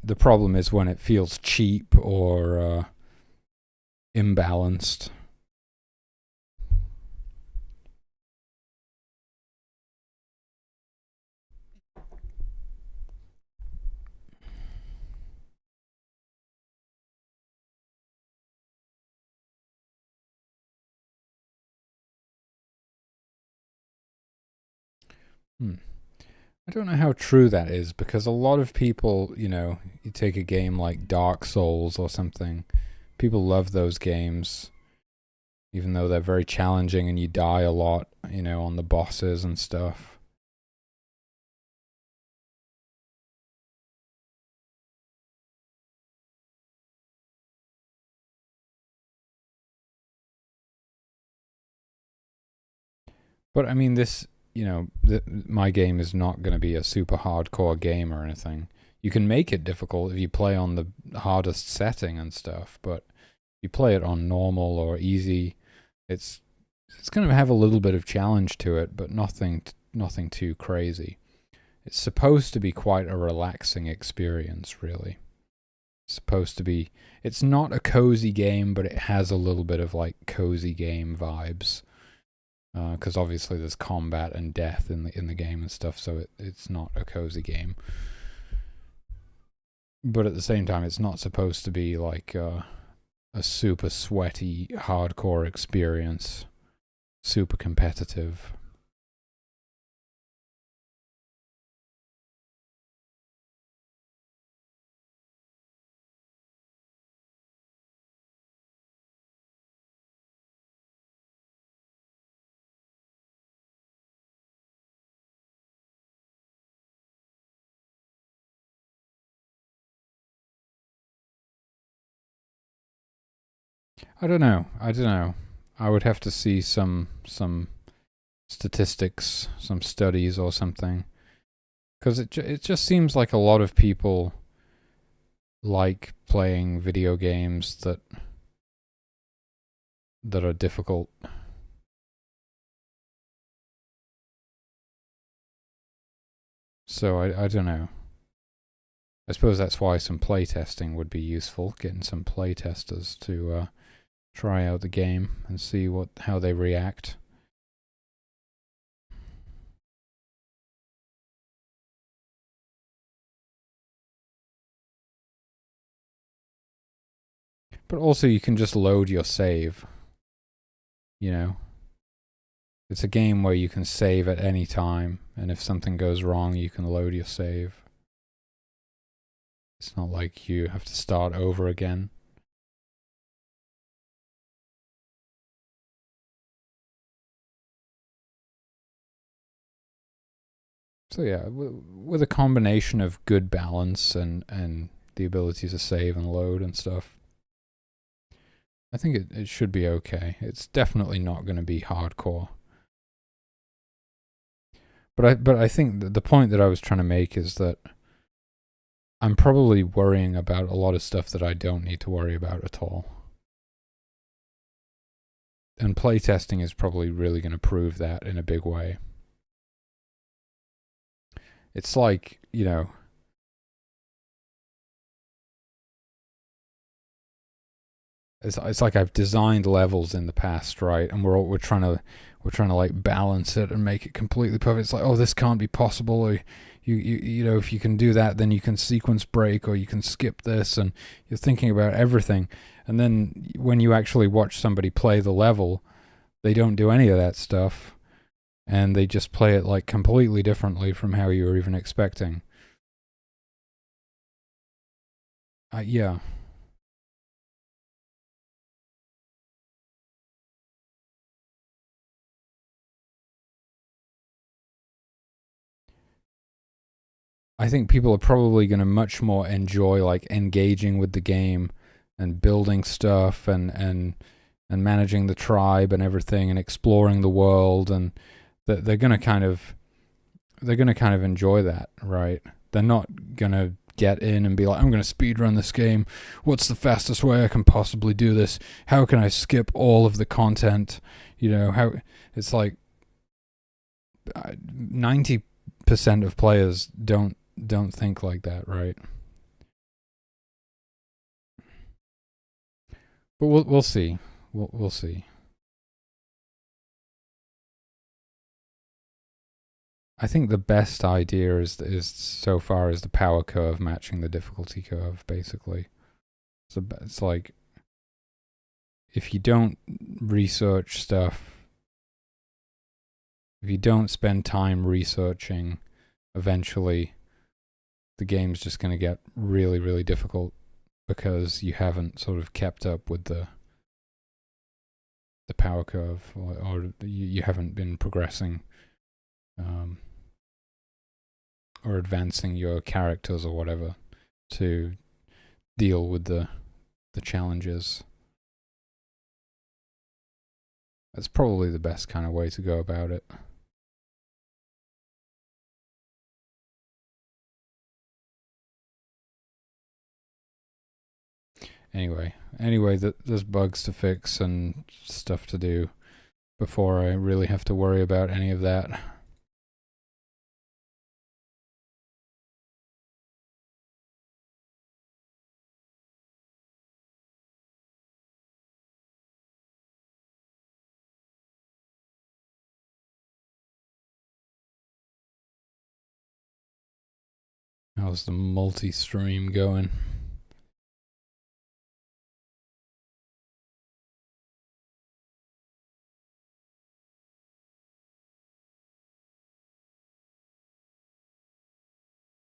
The problem is when it feels cheap or imbalanced. Hmm. I don't know how true that is, because a lot of people, you take a game like Dark Souls or something, people love those games, even though they're very challenging and you die a lot, on the bosses and stuff. But I mean, my game is not going to be a super hardcore game or anything. You can make it difficult if you play on the hardest setting and stuff, but you play it on normal or easy, it's it's going to have a little bit of challenge to it, but nothing too crazy. It's supposed to be quite a relaxing experience, really. It's supposed to be. It's not a cozy game, but it has a little bit of like cozy game vibes. Because obviously there's combat and death in the game and stuff, so it's not a cozy game. But at the same time, it's not supposed to be like a super sweaty, hardcore experience, super competitive. I don't know. I would have to see some statistics, some studies or something, because it just seems like a lot of people like playing video games that are difficult. So I don't know. I suppose that's why some playtesting would be useful, getting some playtesters to try out the game and see how they react. But also you can just load your save, you know. It's a game where you can save at any time, and if something goes wrong, you can load your save. It's not like you have to start over again. So yeah, with a combination of good balance and the ability to save and load and stuff, I think it should be okay. It's definitely not going to be hardcore. But I think the point that I was trying to make is that I'm probably worrying about a lot of stuff that I don't need to worry about at all. And playtesting is probably really going to prove that in a big way. It's like, it's like I've designed levels in the past, right? And we're trying to like balance it and make it completely perfect. It's like, oh, this can't be possible. Or if you can do that, then you can sequence break, or you can skip this, and you're thinking about everything. And then when you actually watch somebody play the level, they don't do any of that stuff, and they just play it like completely differently from how you were even expecting. Yeah. I think people are probably going to much more enjoy like engaging with the game and building stuff and managing the tribe and everything and exploring the world, and they're going to kind of enjoy that, right? They're not going to get in and be like, I'm going to speed run this game. What's the fastest way I can possibly do this? How can I skip all of the content? How it's like 90% of players don't think like that, right? But we'll see. We'll see. I think the best idea is so far is the power curve matching the difficulty curve, basically. So it's like if you don't research stuff, if you don't spend time researching eventually the game's just going to get really, really difficult because you haven't sort of kept up with the power curve, or you haven't been progressing or advancing your characters or whatever to deal with the challenges. That's probably the best kind of way to go about it. Anyway, there's bugs to fix and stuff to do before I really have to worry about any of that. How's the multi-stream going?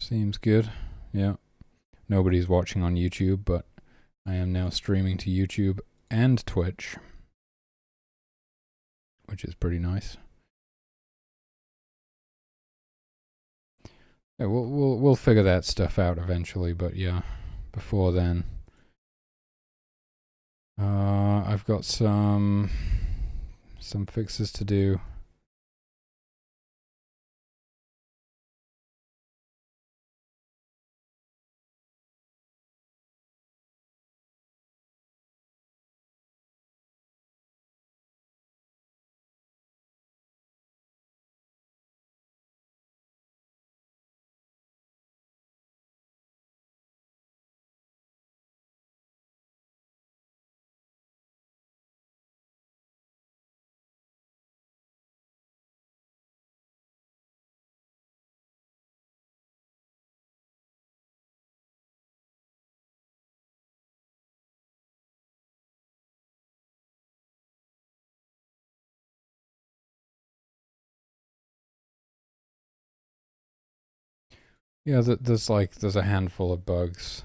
Seems good. Yeah. Nobody's watching on YouTube, but I am now streaming to YouTube and Twitch, which is pretty nice. Yeah, we'll figure that stuff out eventually, but yeah, before then, I've got some fixes to do. Yeah, there's a handful of bugs,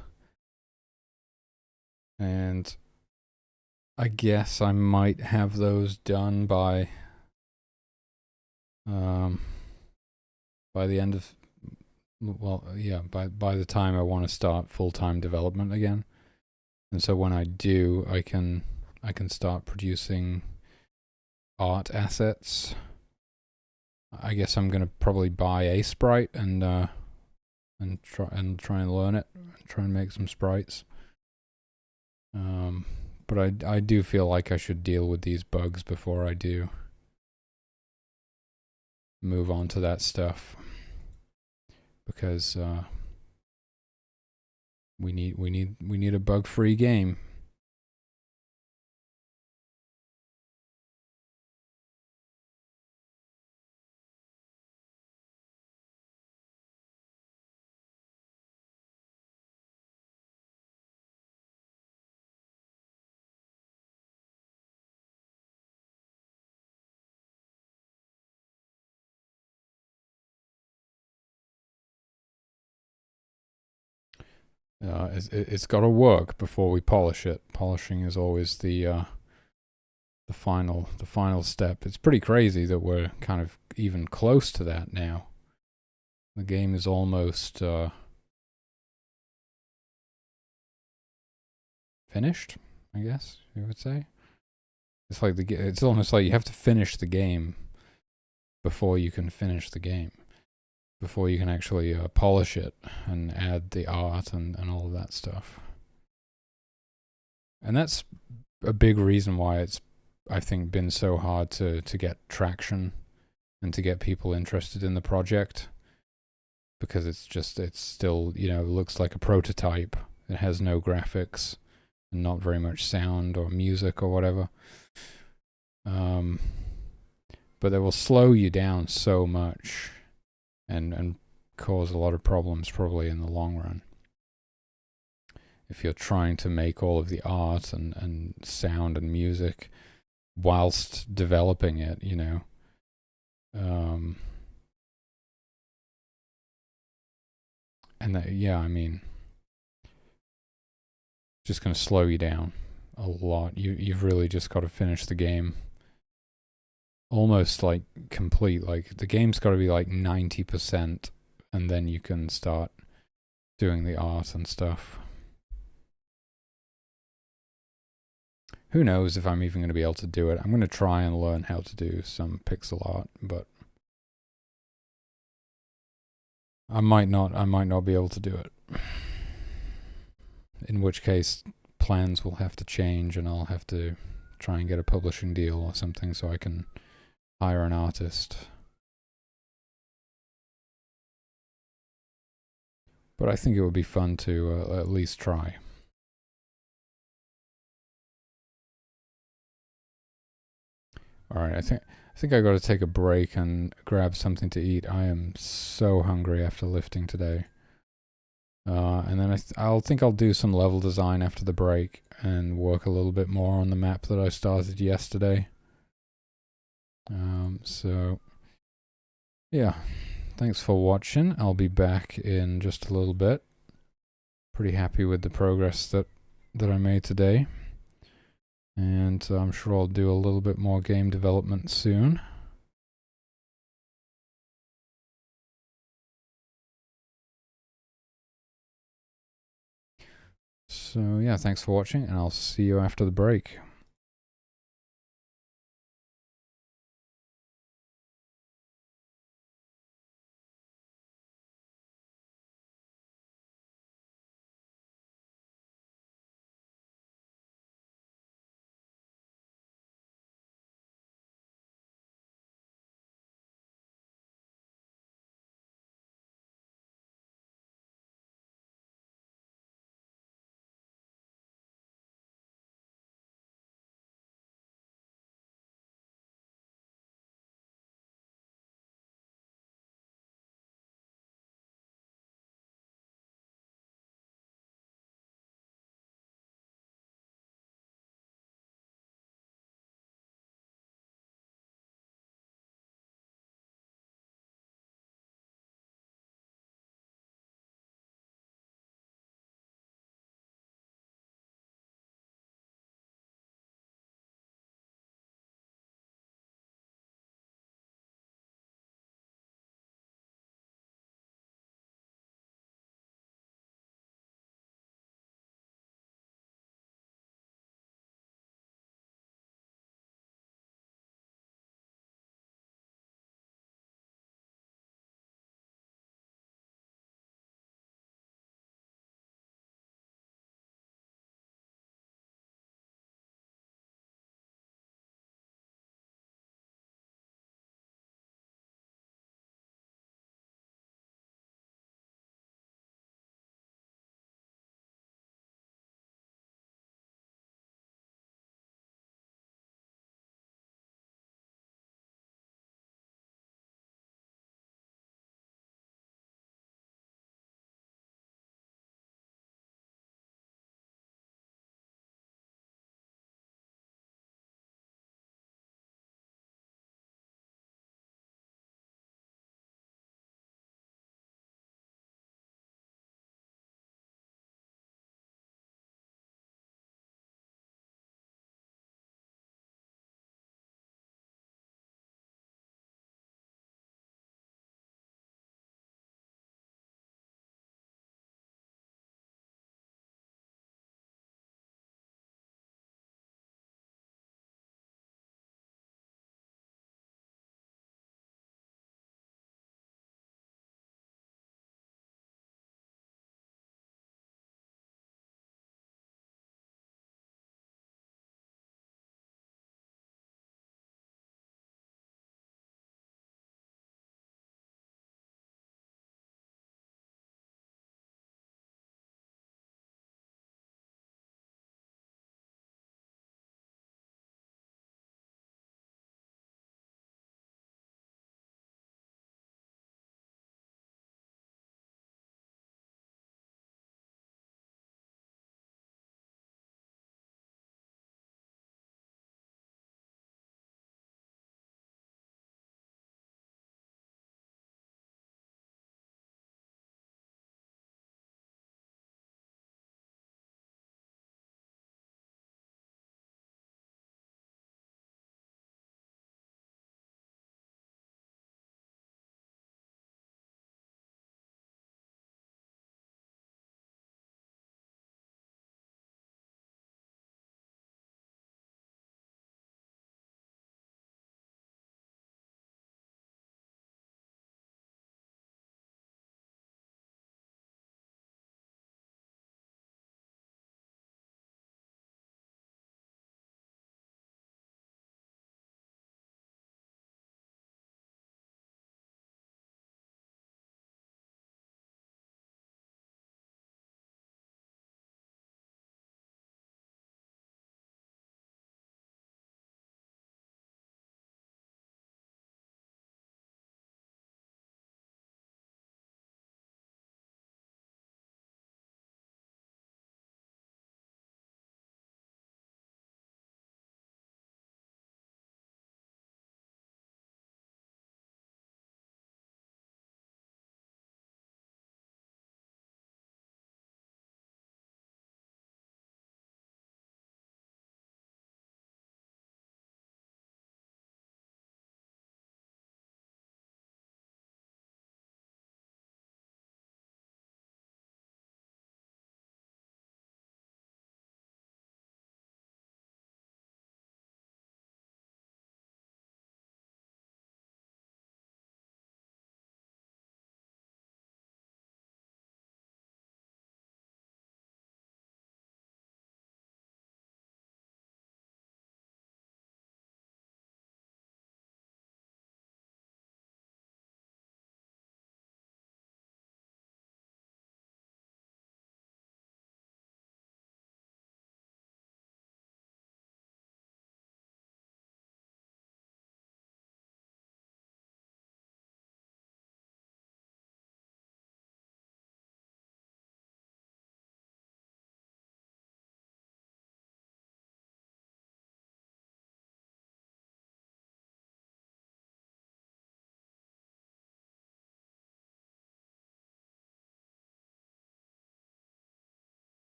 and I guess I might have those done by the end of, well, yeah, by the time I want to start full-time development again. And so when I do, I can start producing art assets. I guess I'm gonna probably buy a sprite and try and learn it, and try and make some sprites. But I do feel like I should deal with these bugs before I do move on to that stuff, because we need a bug-free game. It's got to work before we polish it. Polishing is always the final step. It's pretty crazy that we're kind of even close to that now. The game is almost finished, I guess you would say. It's almost like you have to finish the game before you can finish the game, before you can actually polish it and add the art and all of that stuff. And that's a big reason why it's, I think, been so hard to get traction and to get people interested in the project, because it's still, looks like a prototype. It has no graphics and not very much sound or music or whatever. But they will slow you down so much and cause a lot of problems probably in the long run, if you're trying to make all of the art and sound and music whilst developing it, And that, yeah, I mean, just going to slow you down a lot. You've really just got to finish the game almost like complete. Like the game's got to be like 90%, and then you can start doing the art and stuff. Who knows if I'm even going to be able to do it. I'm going to try and learn how to do some pixel art, but I might not be able to do it. In which case plans will have to change and I'll have to try and get a publishing deal or something so I can hire an artist. But I think it would be fun to at least try. Alright, I think I got to take a break and grab something to eat. I am so hungry after lifting today. And then I'll think I'll do some level design after the break and work a little bit more on the map that I started yesterday. So yeah, thanks for watching. I'll be back in just a little bit. Pretty happy with the progress that I made today. And I'm sure I'll do a little bit more game development soon. So yeah, thanks for watching, and I'll see you after the break.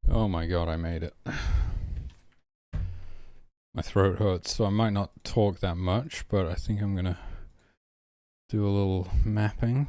Oh my god, I made it. My throat hurts, so I might not talk that much, but I think I'm gonna do a little mapping.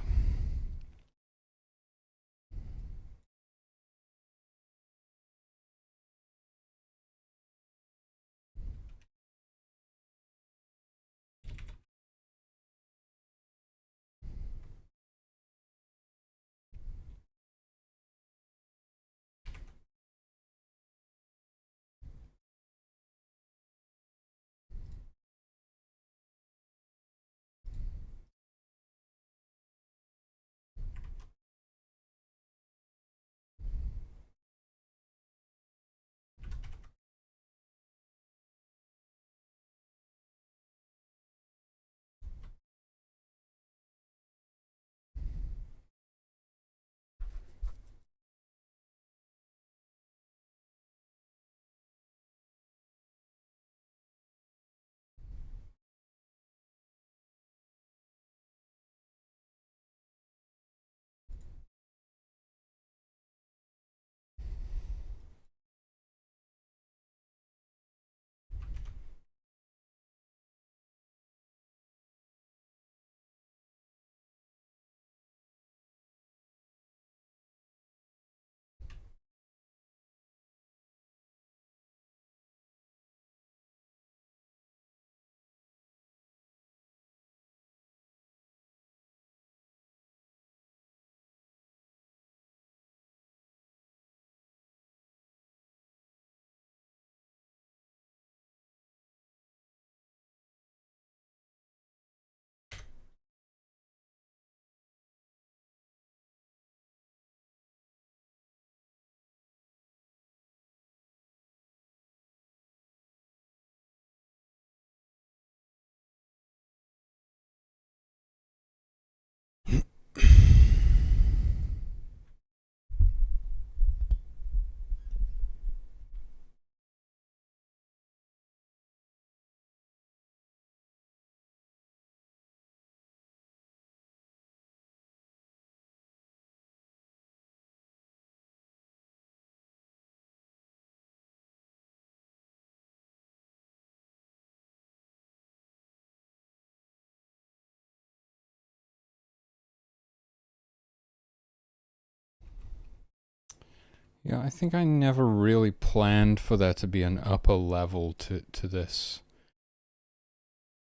Yeah, I think I never really planned for there to be an upper level to this.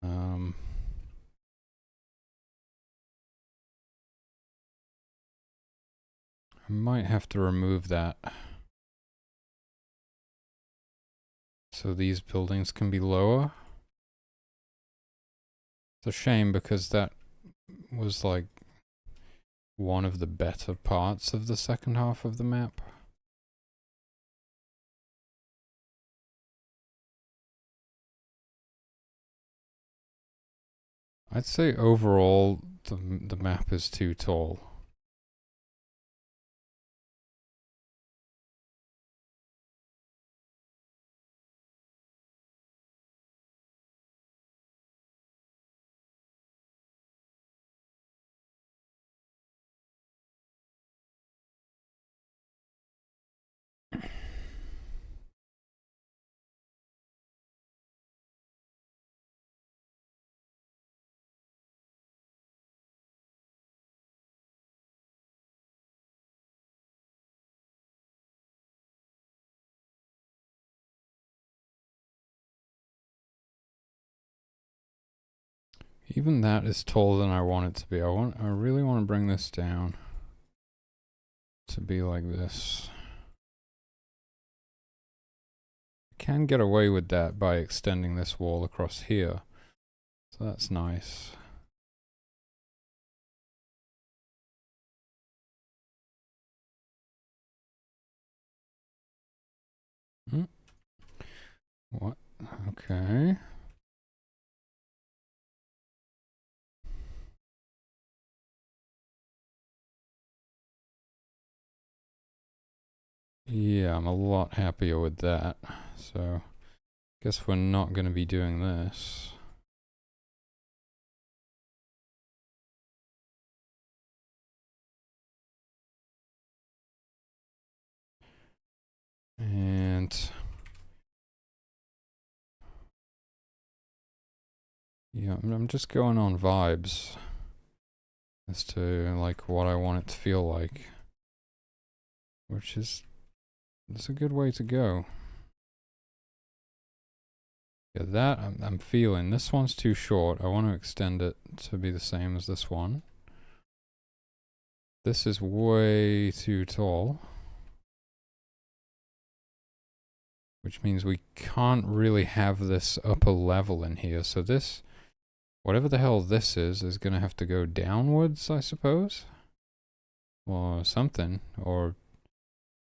I might have to remove that so these buildings can be lower. It's a shame because that was like one of the better parts of the second half of the map. I'd say overall the map is too tall. Even that is taller than I want it to be. I really want to bring this down to be like this. I can get away with that by extending this wall across here. So that's nice. What? Okay. Yeah, I'm a lot happier with that. So, guess we're not going to be doing this. Yeah, I'm just going on vibes as to like what I want it to feel like, which is it's a good way to go. Yeah, that I'm feeling. This one's too short. I want to extend it to be the same as this one. This is way too tall, which means we can't really have this upper level in here. So this, whatever the hell this is going to have to go downwards, I suppose. Or something. Or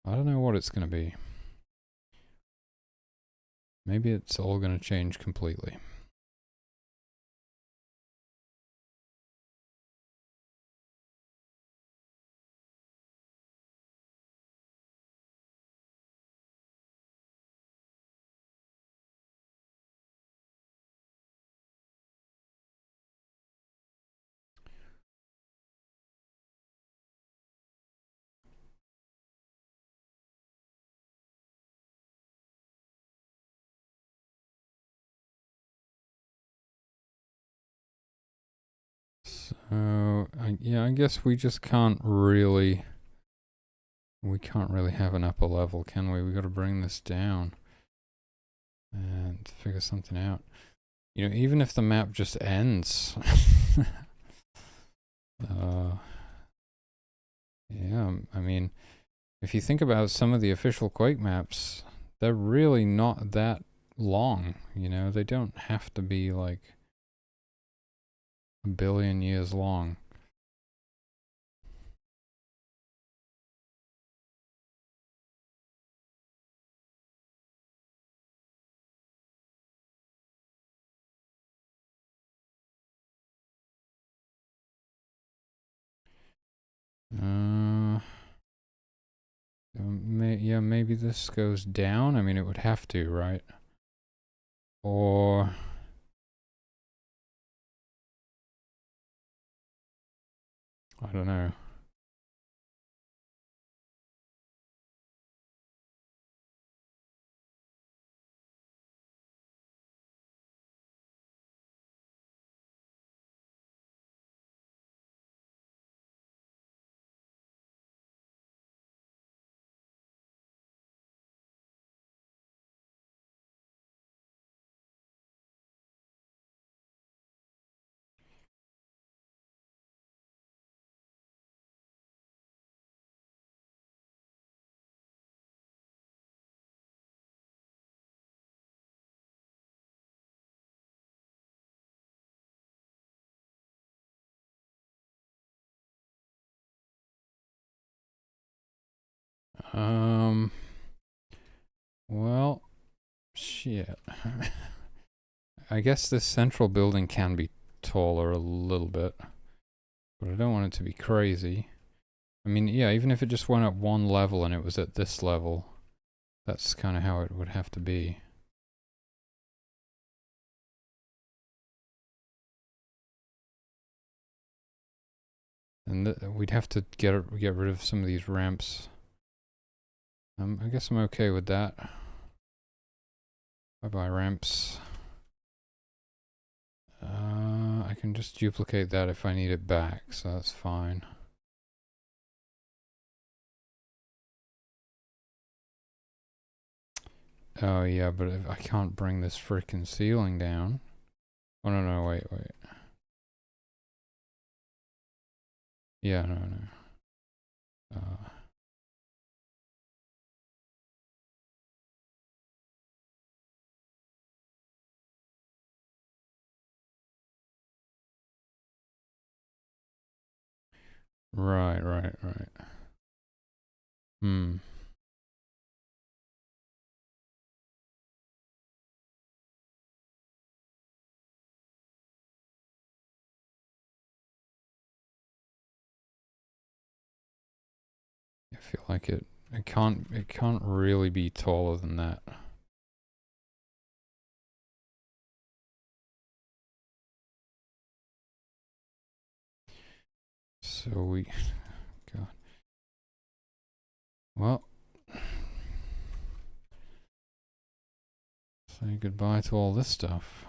I don't know what it's going to be. Maybe it's all going to change completely. So, yeah, I guess we just can't really... We can't really have an upper level, can we? We got to bring this down and figure something out. You know, even if the map just ends... yeah, I mean, if you think about some of the official Quake maps, they're really not that long, you know? They don't have to be like a billion years long. Yeah, maybe this goes down. I mean, it would have to, right? Or... I don't know. Well, shit. I guess this central building can be taller a little bit, but I don't want it to be crazy. I mean, yeah, even if it just went up one level and it was at this level, that's kind of how it would have to be. And we'd have to get rid of some of these ramps. I guess I'm okay with that. Bye-bye ramps. I can just duplicate that if I need it back, so that's fine. Oh yeah, but if I can't bring this frickin' ceiling down. Oh no, wait. Yeah, no. Right. I feel like it can't really be taller than that. So we... God. Well... Say goodbye to all this stuff.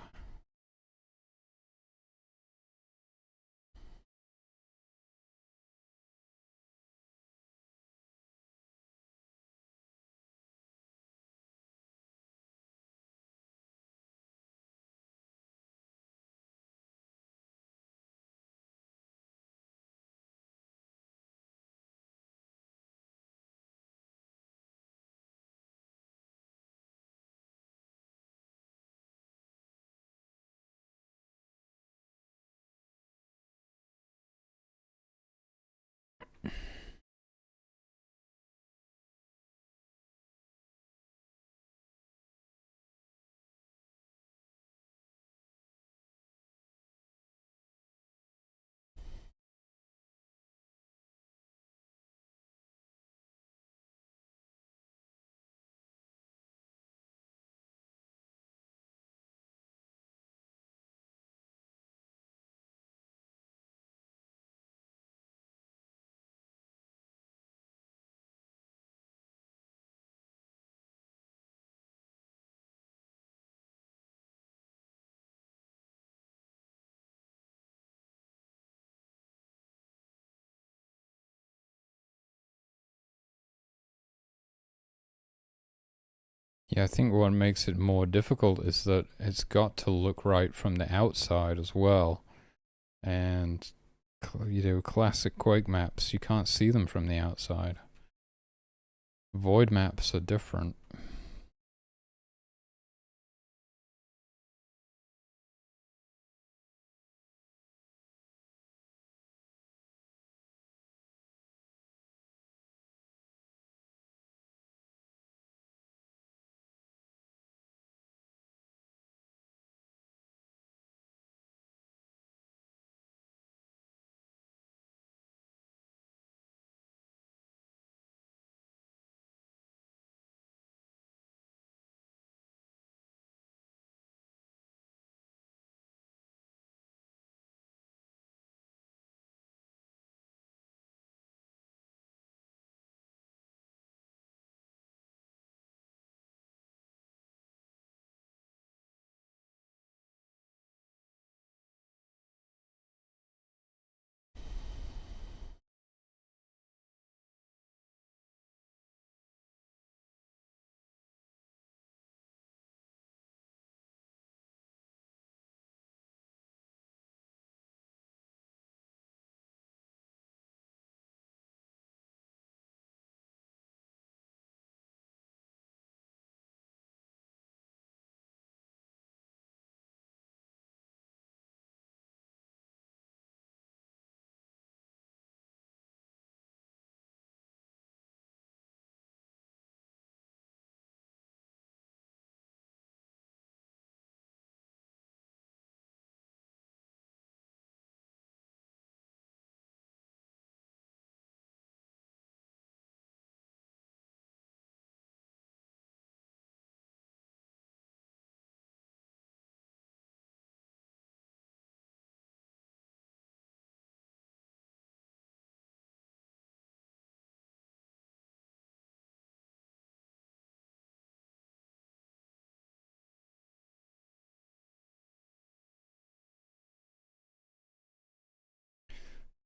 Yeah, I think what makes it more difficult is that it's got to look right from the outside as well. And, classic Quake maps, you can't see them from the outside. Void maps are different.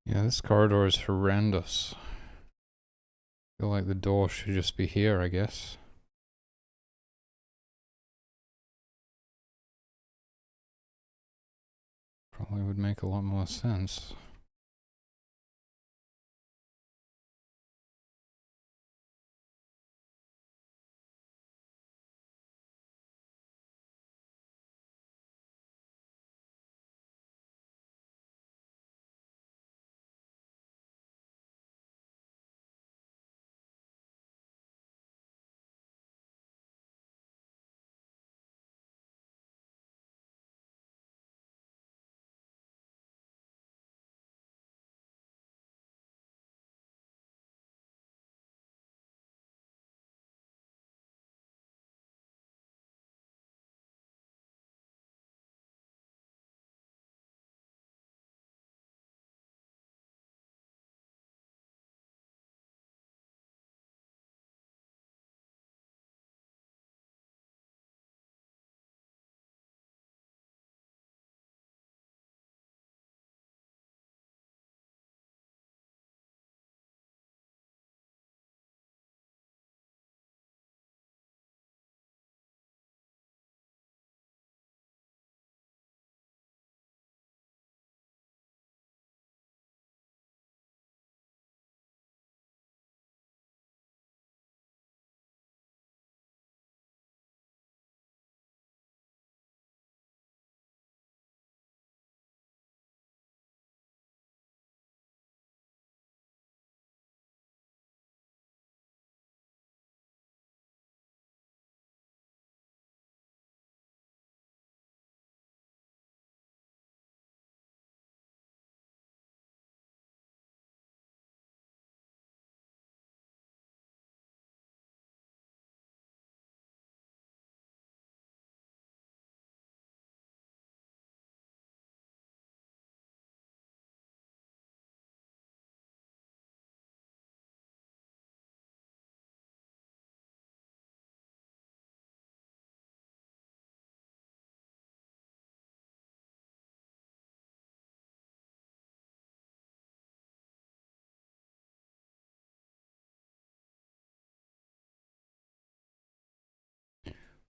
Yeah, this corridor is horrendous. I feel like the door should just be here, I guess. Probably would make a lot more sense.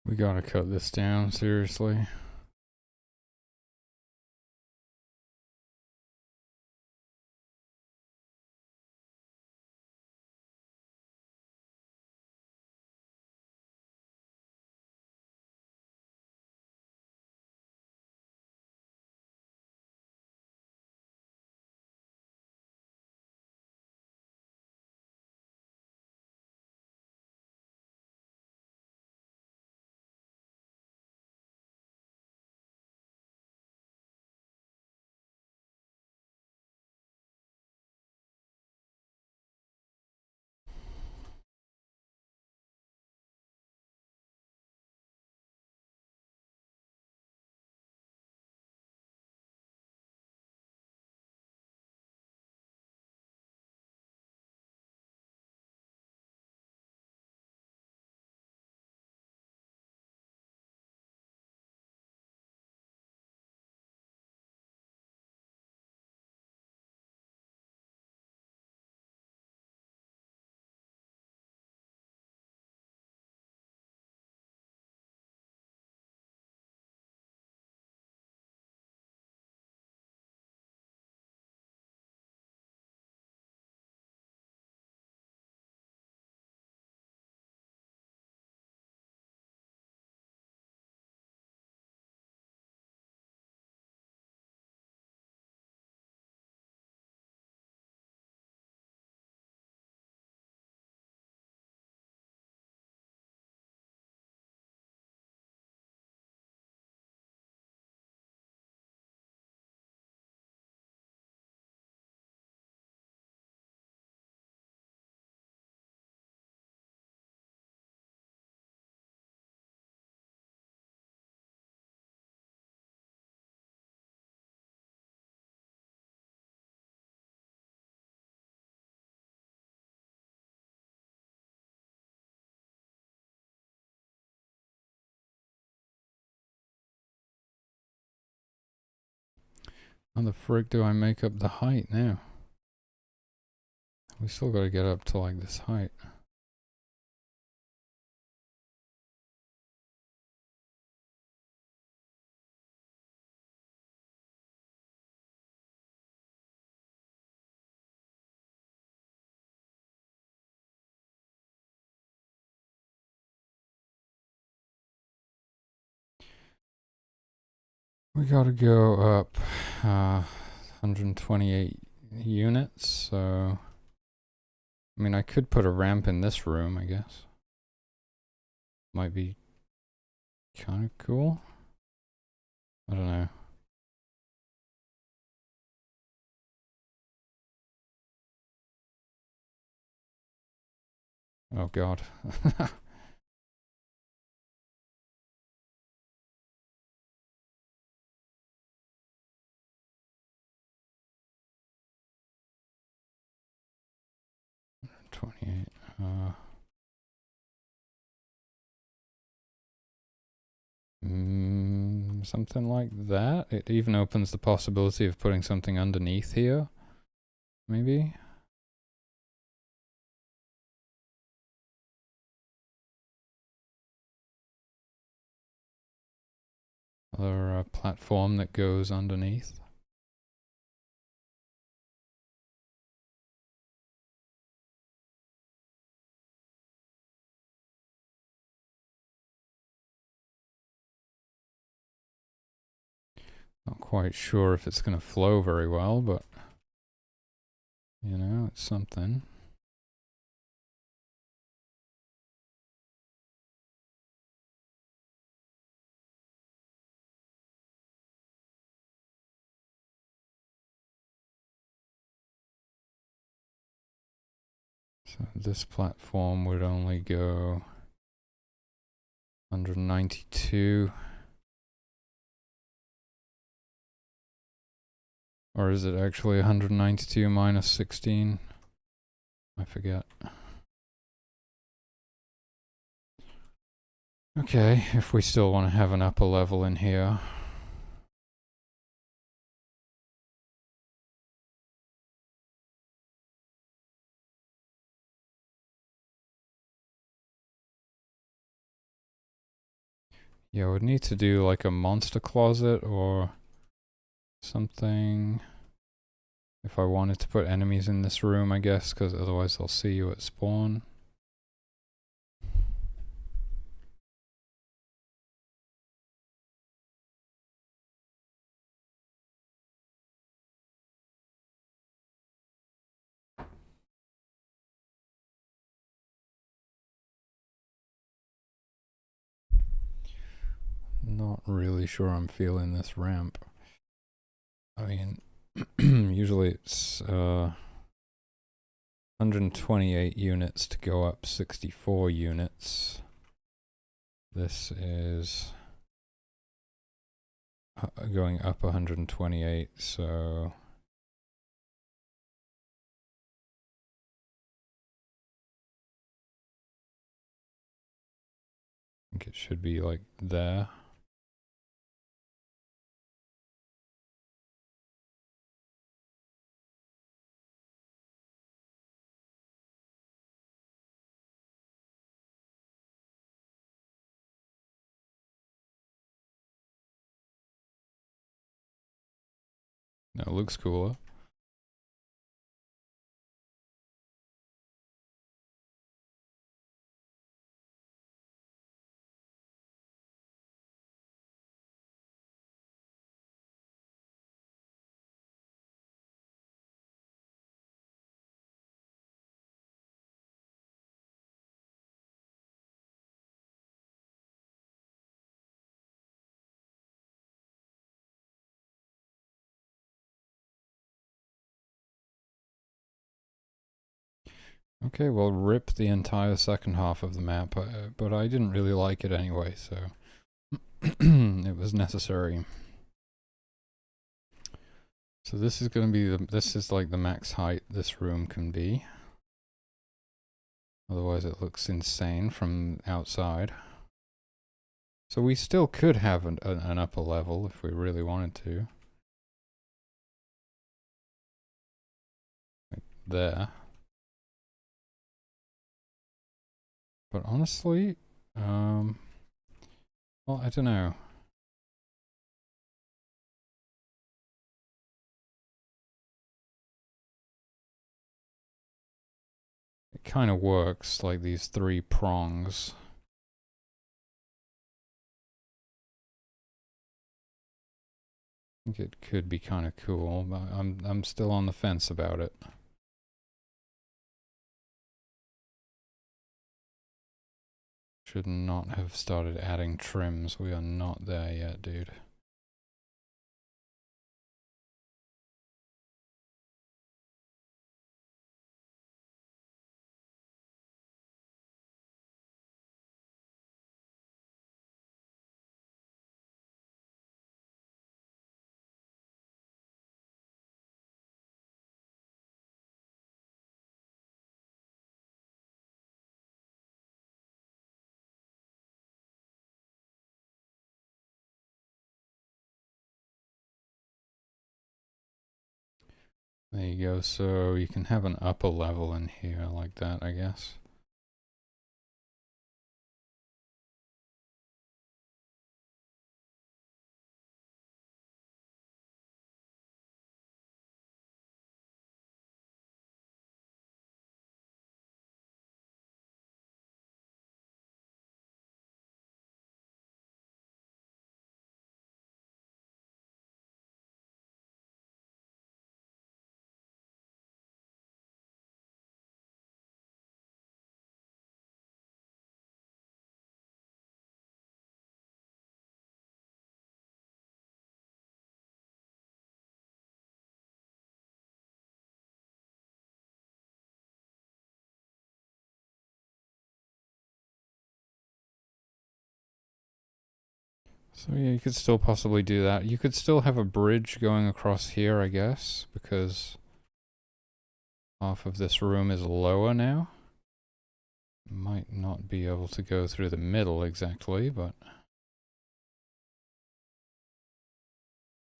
We gotta cut this down, seriously. How the frick do I make up the height now? We still gotta get up to like this height. We gotta go up 128 units, so I mean I could put a ramp in this room, I guess. Might be kind of cool. I don't know. Oh god. 28. Something like that. It even opens the possibility of putting something underneath here. Maybe. Or a platform that goes underneath. Not quite sure if it's going to flow very well, but you know, it's something. So this platform would only go 192. Or is it actually 192 minus 16? I forget. Okay, if we still want to have an upper level in here. Yeah, we'd need to do like a monster closet or something if I wanted to put enemies in this room, I guess, because otherwise they'll see you at spawn. Not really sure I'm feeling this ramp. I mean, usually it's 128 units to go up 64 units. This is going up 128, so I think it should be like there. No, it looks cooler. Okay, well, rip the entire second half of the map, but I didn't really like it anyway, so it was necessary. So this is going to be this is like the max height this room can be. Otherwise it looks insane from outside. So we still could have an upper level if we really wanted to. Like there. But honestly, well, I don't know. It kind of works, like these three prongs. I think it could be kind of cool, but I'm still on the fence about it. Should not have started adding trims. We are not there yet, dude. There you go. So you can have an upper level in here like that, I guess. So yeah, you could still possibly do that. You could still have a bridge going across here, I guess, because half of this room is lower now. Might not be able to go through the middle exactly, but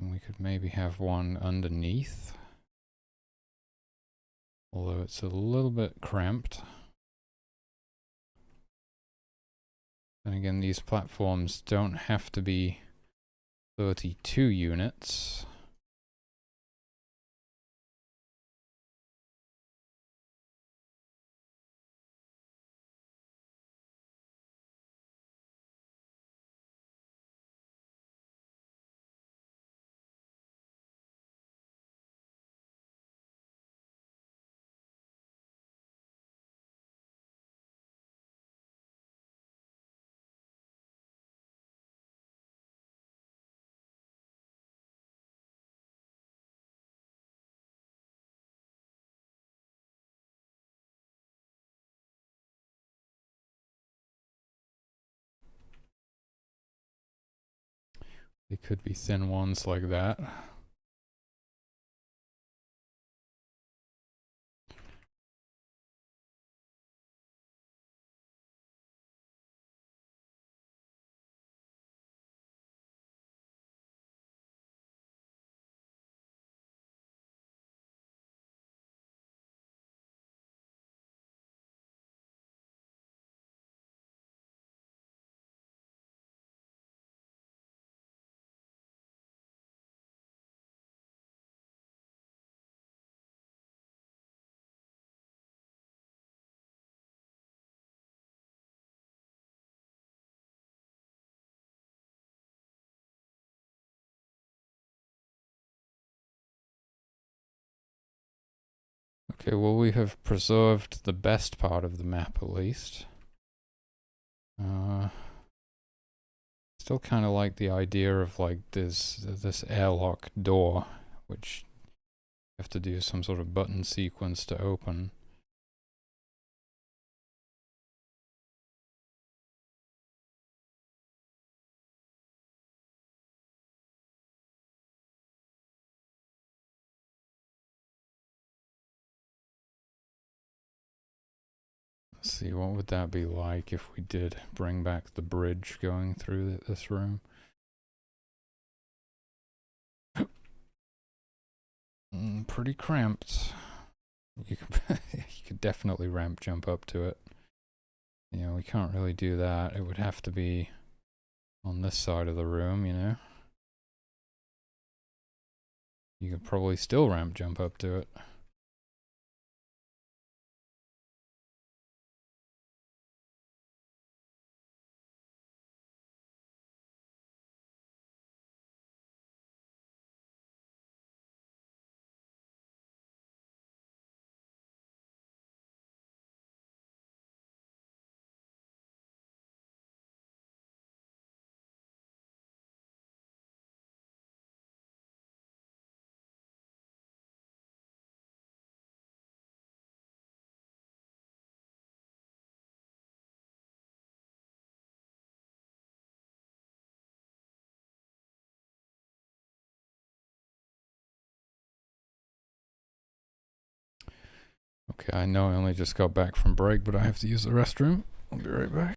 we could maybe have one underneath. Although it's a little bit cramped. And again, these platforms don't have to be 32 units. They could be thin ones like that. Okay, well, we have preserved the best part of the map at least. Still kind of like the idea of like this airlock door, which you have to do some sort of button sequence to open. Let's see, what would that be like if we did bring back the bridge going through this room? Pretty cramped. You could, you could definitely ramp jump up to it. You know, we can't really do that. It would have to be on this side of the room, you know. You could probably still ramp jump up to it. Okay, I know I only just got back from break, but I have to use the restroom. I'll be right back.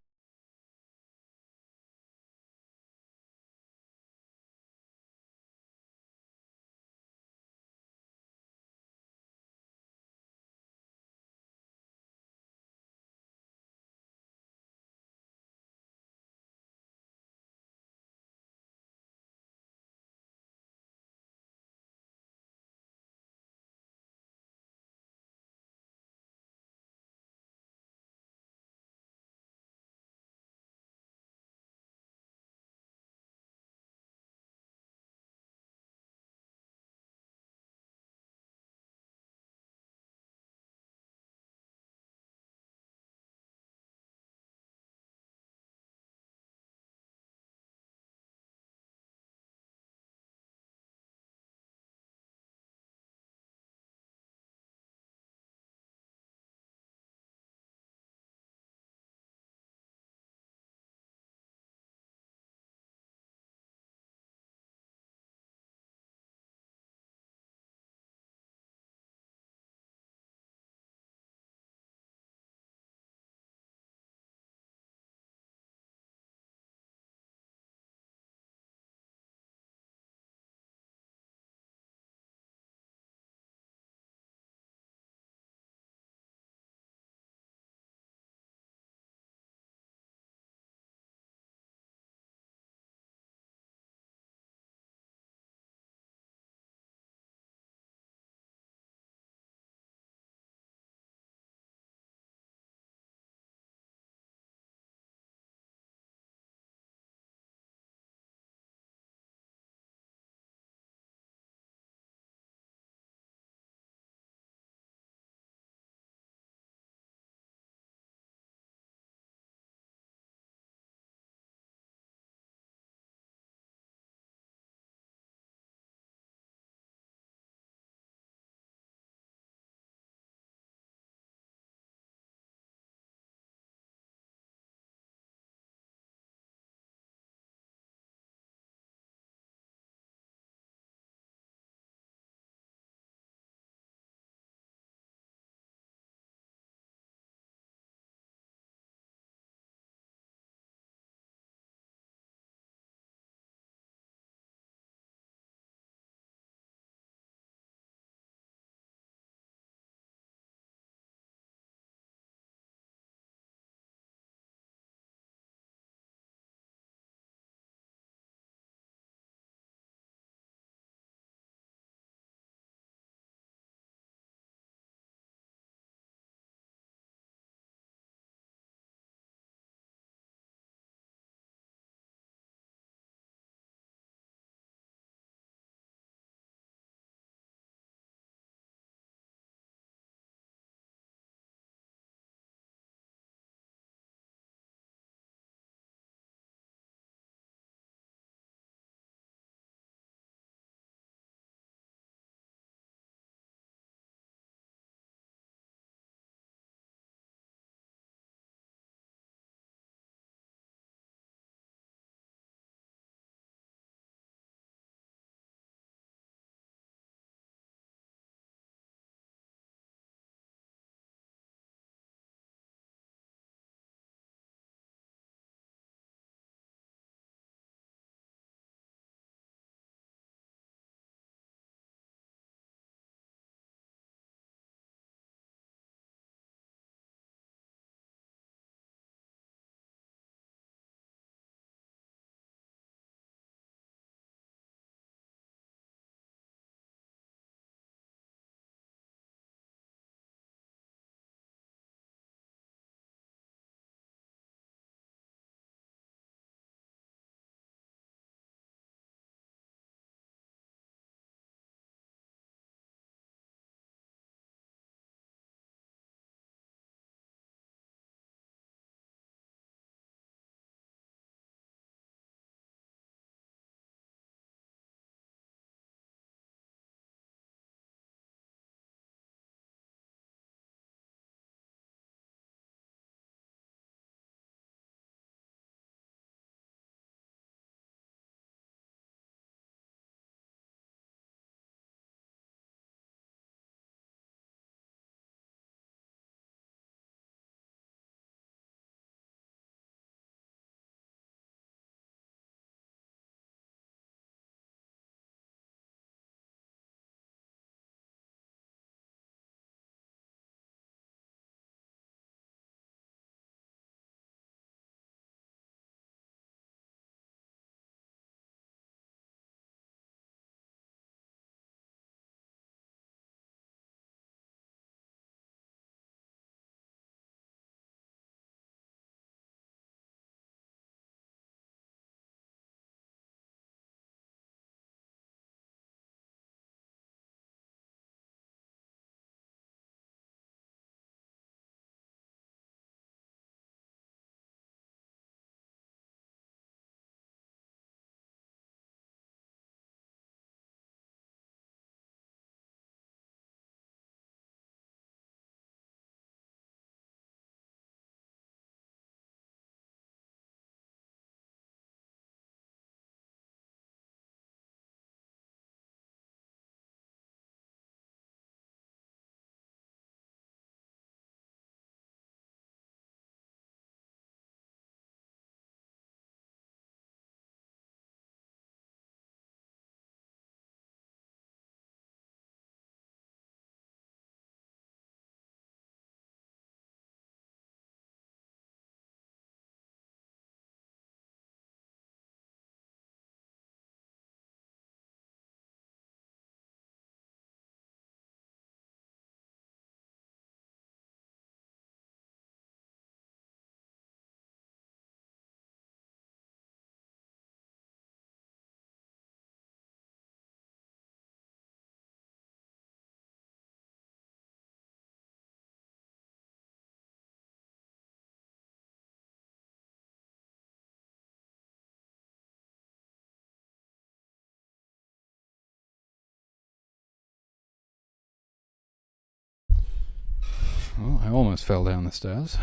Well, I almost fell down the stairs.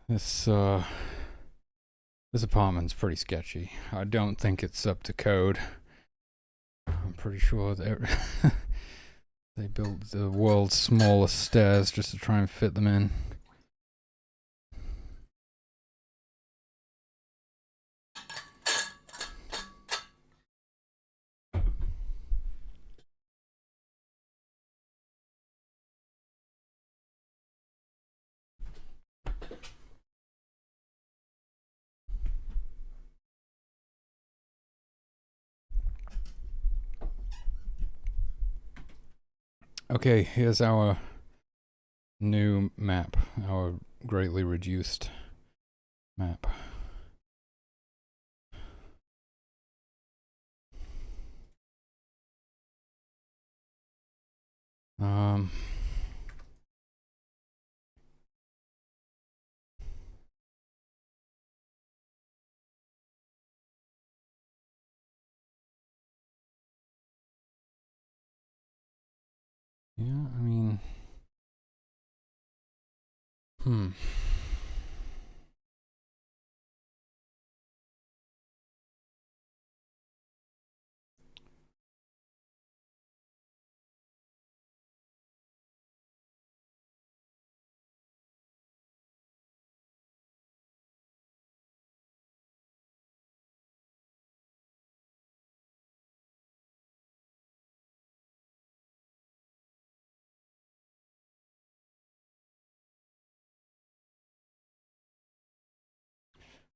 This apartment's pretty sketchy. I don't think it's up to code. I'm pretty sure they built the world's smallest stairs just to try and fit them in. Okay, here's our new map, our greatly reduced map. Yeah, I mean,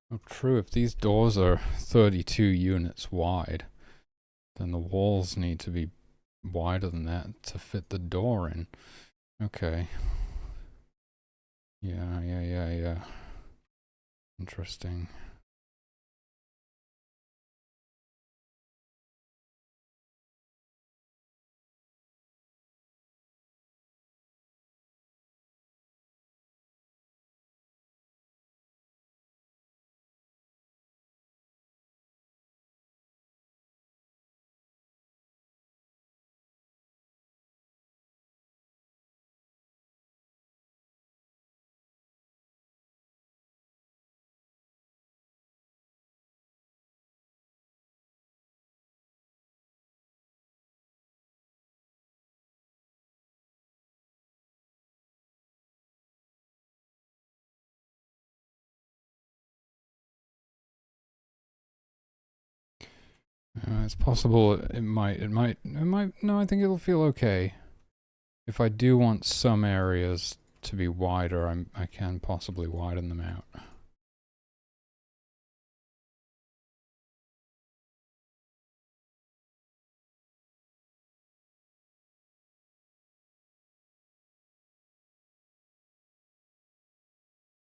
well, true, if these doors are 32 units wide, then the walls need to be wider than that to fit the door in. Okay. Yeah. Interesting. It's possible it might, no, I think it'll feel okay. If I do want some areas to be wider, I can possibly widen them out.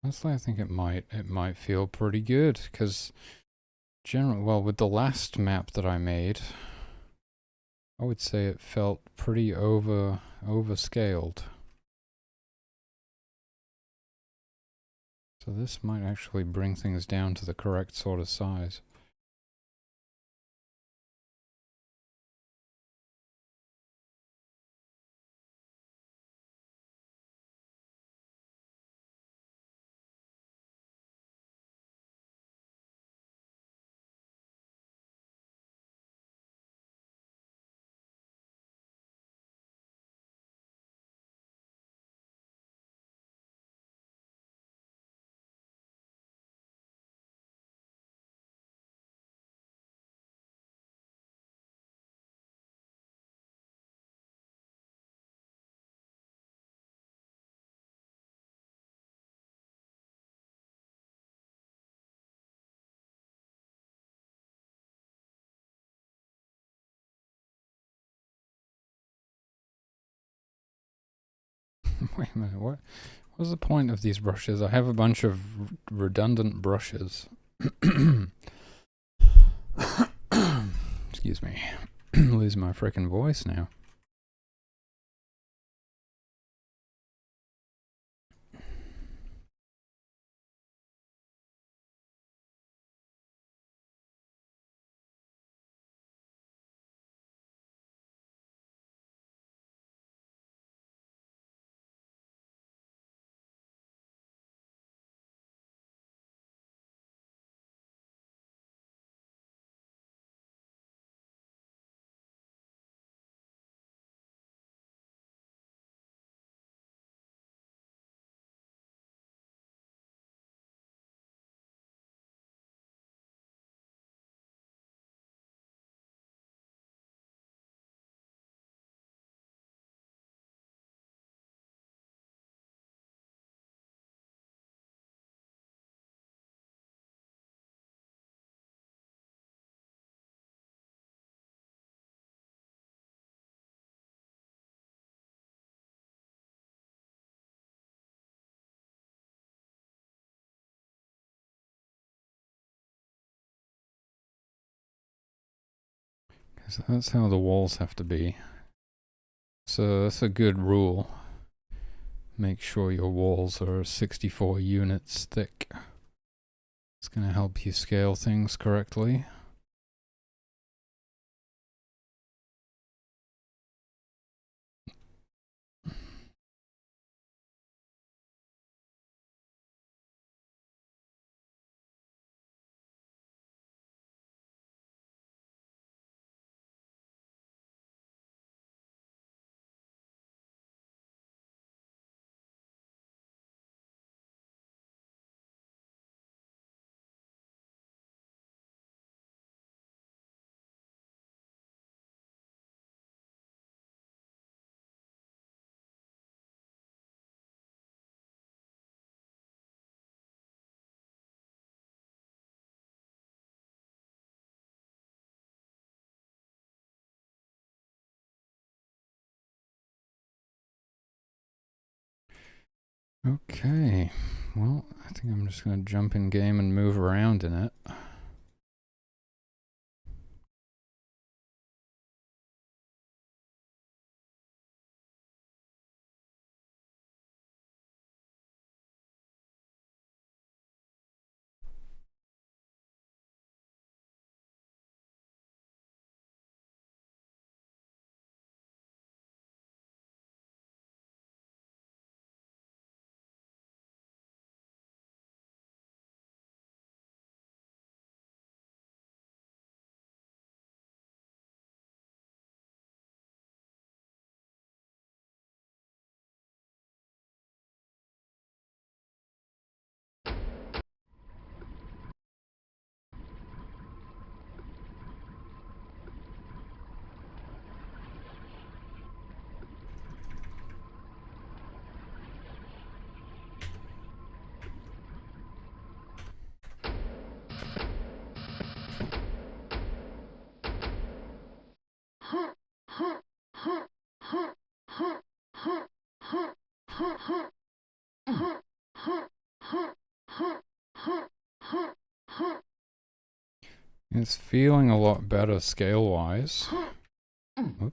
Honestly, I think it might feel pretty good, because well, with the last map that I made, I would say it felt pretty overscaled. So this might actually bring things down to the correct sort of size. Wait a minute, what was the point of these brushes? I have a bunch of redundant brushes. Excuse me. Losing my frickin' voice now. So that's how the walls have to be. So that's a good rule. Make sure your walls are 64 units thick. It's going to help you scale things correctly. Okay, well, I think I'm just going to jump in game and move around in it. It's feeling a lot better scale-wise. Oop.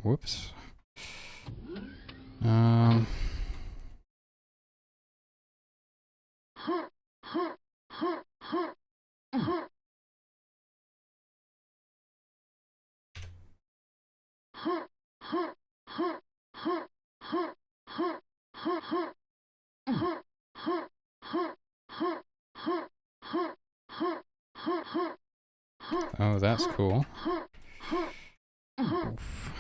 Whoops. Oh, that's cool. Oof.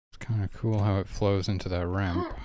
It's kind of cool how it flows into that ramp.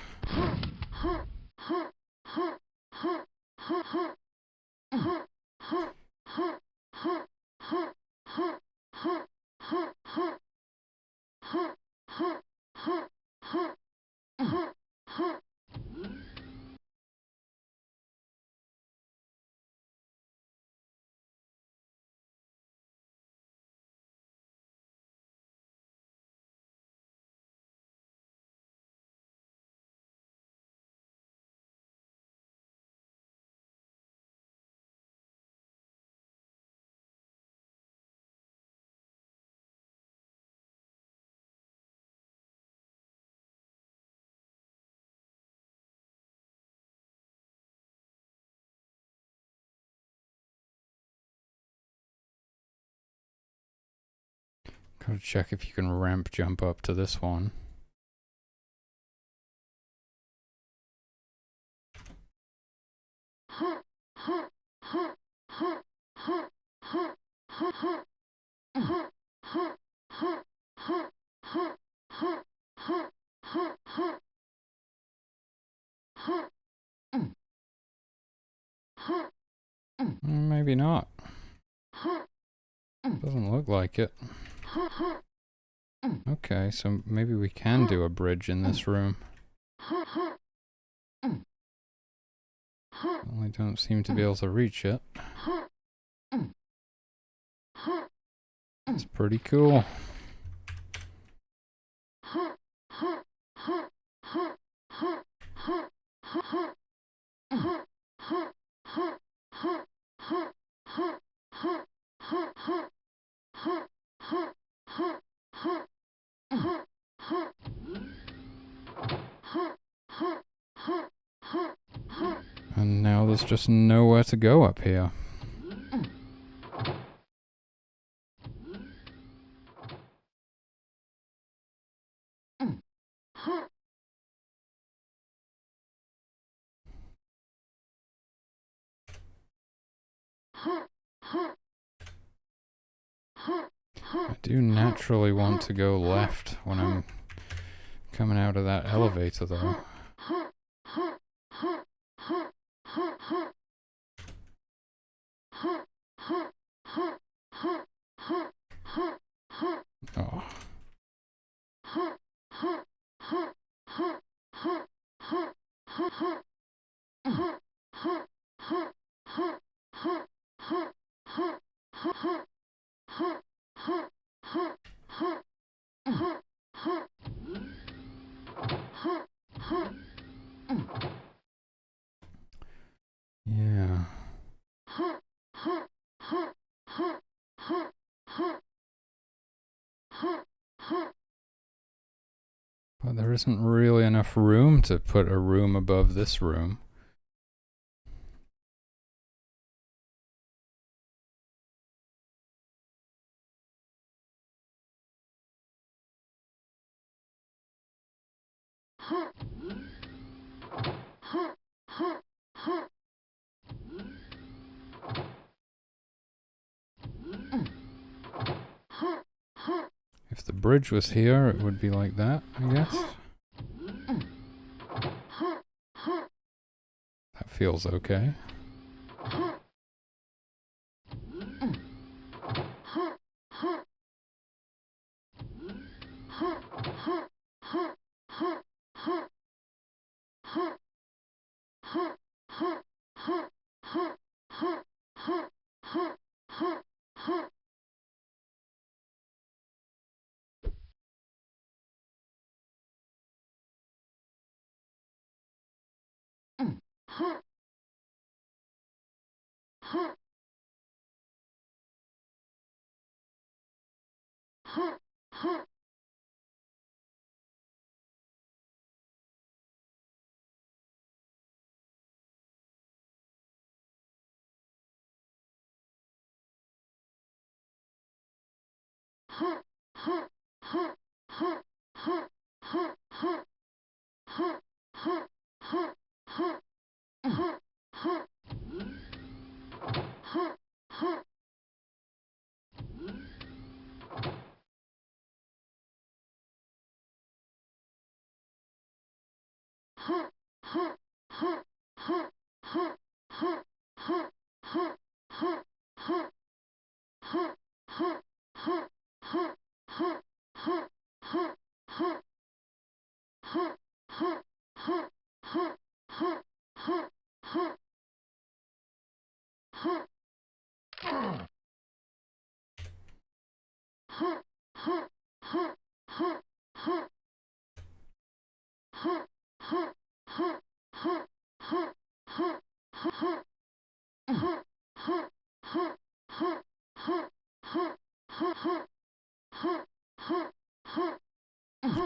Gotta check if you can ramp jump up to this one. Maybe not. Doesn't look like it. Okay, so maybe we can do a bridge in this room. Only don't seem to be able to reach it. It's pretty cool. And now there's just nowhere to go up here. I do naturally want to go left when I'm coming out of that elevator, though. Oh. Yeah. But there isn't really enough room to put a room above this room. If the bridge was here, it would be like that, I guess. That feels okay.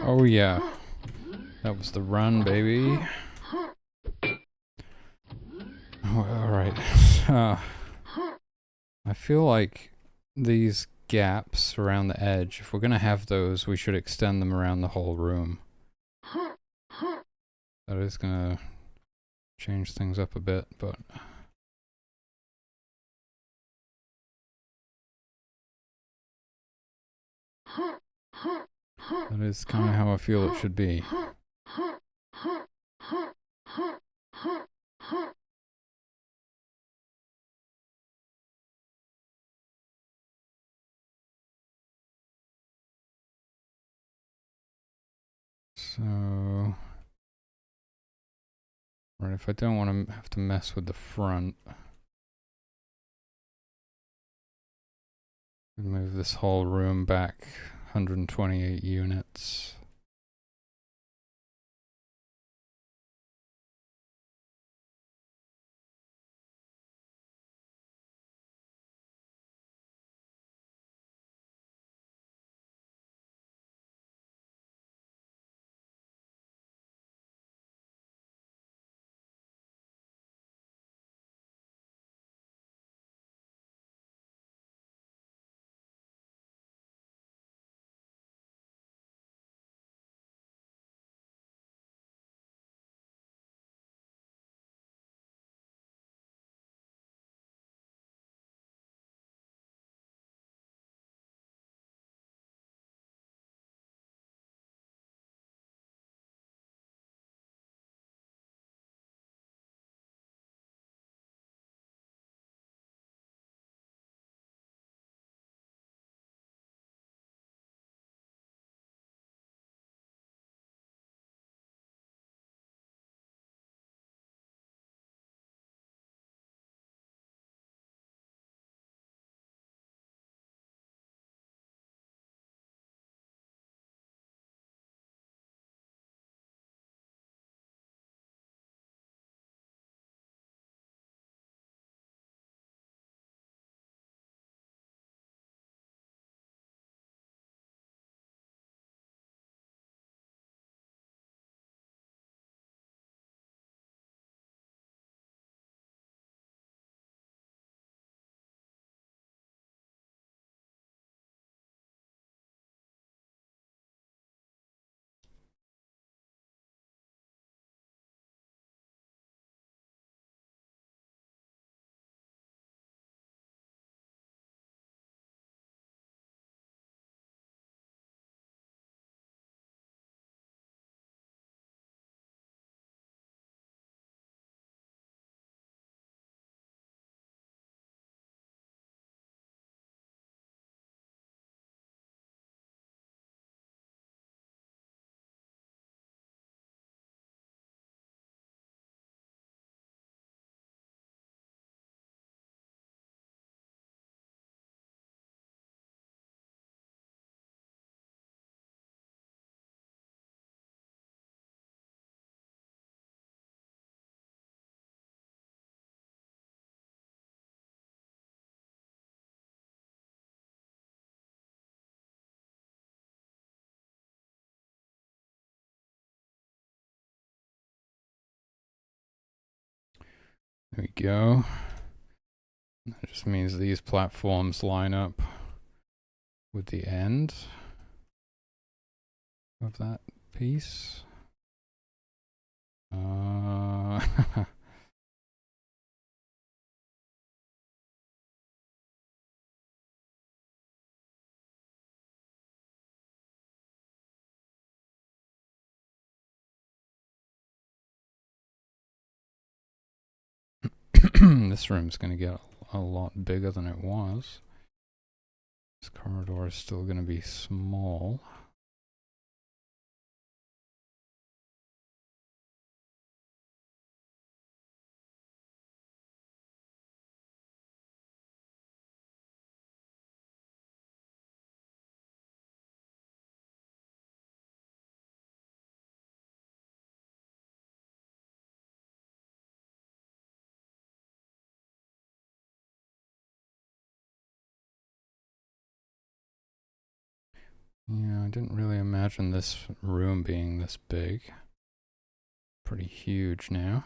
Oh yeah. That was the run, baby. Alright. I feel like these gaps around the edge, if we're gonna have those, we should extend them around the whole room. That is gonna change things up a bit, but... that is kind of how I feel it should be. So, right, if I don't want to have to mess with the front, move this whole room back 128 units. There we go. That just means these platforms line up with the end of that piece. This room's going to get a lot bigger than it was. This corridor is still going to be small. Yeah, I didn't really imagine this room being this big. Pretty huge now.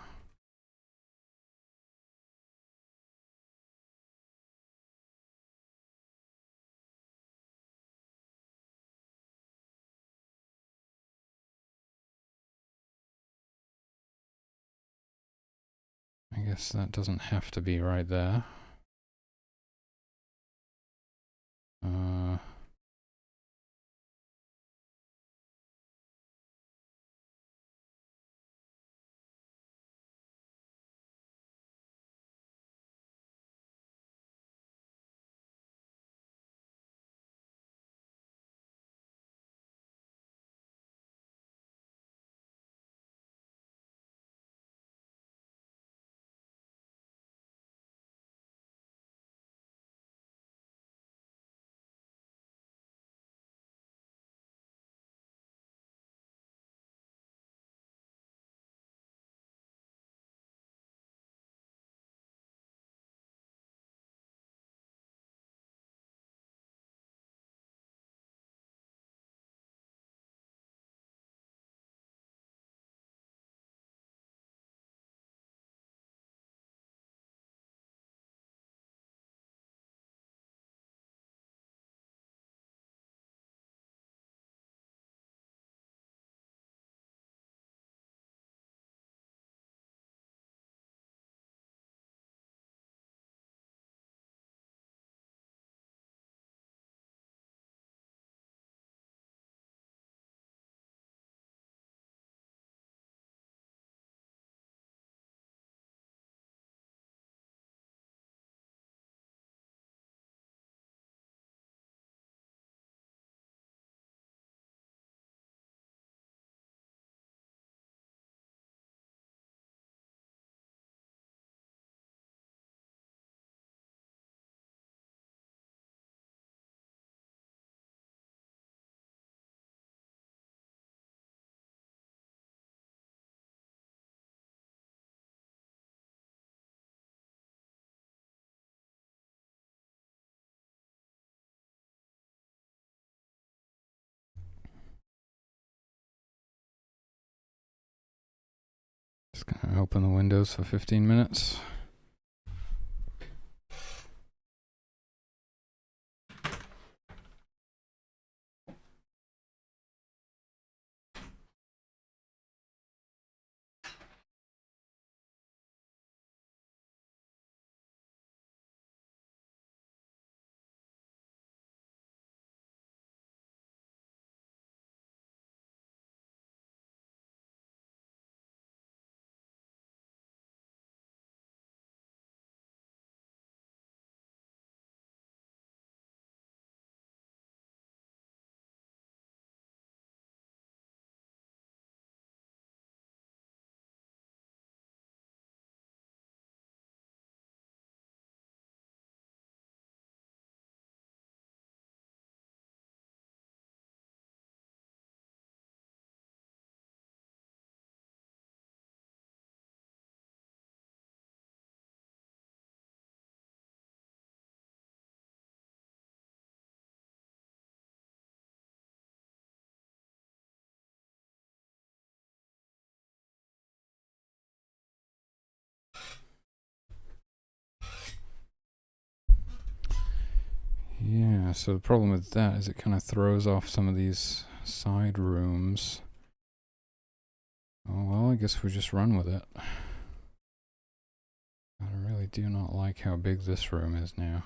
I guess that doesn't have to be right there. Gonna open the windows for 15 minutes. Yeah, so the problem with that is it kind of throws off some of these side rooms. Oh well, I guess we just run with it. I really do not like how big this room is now.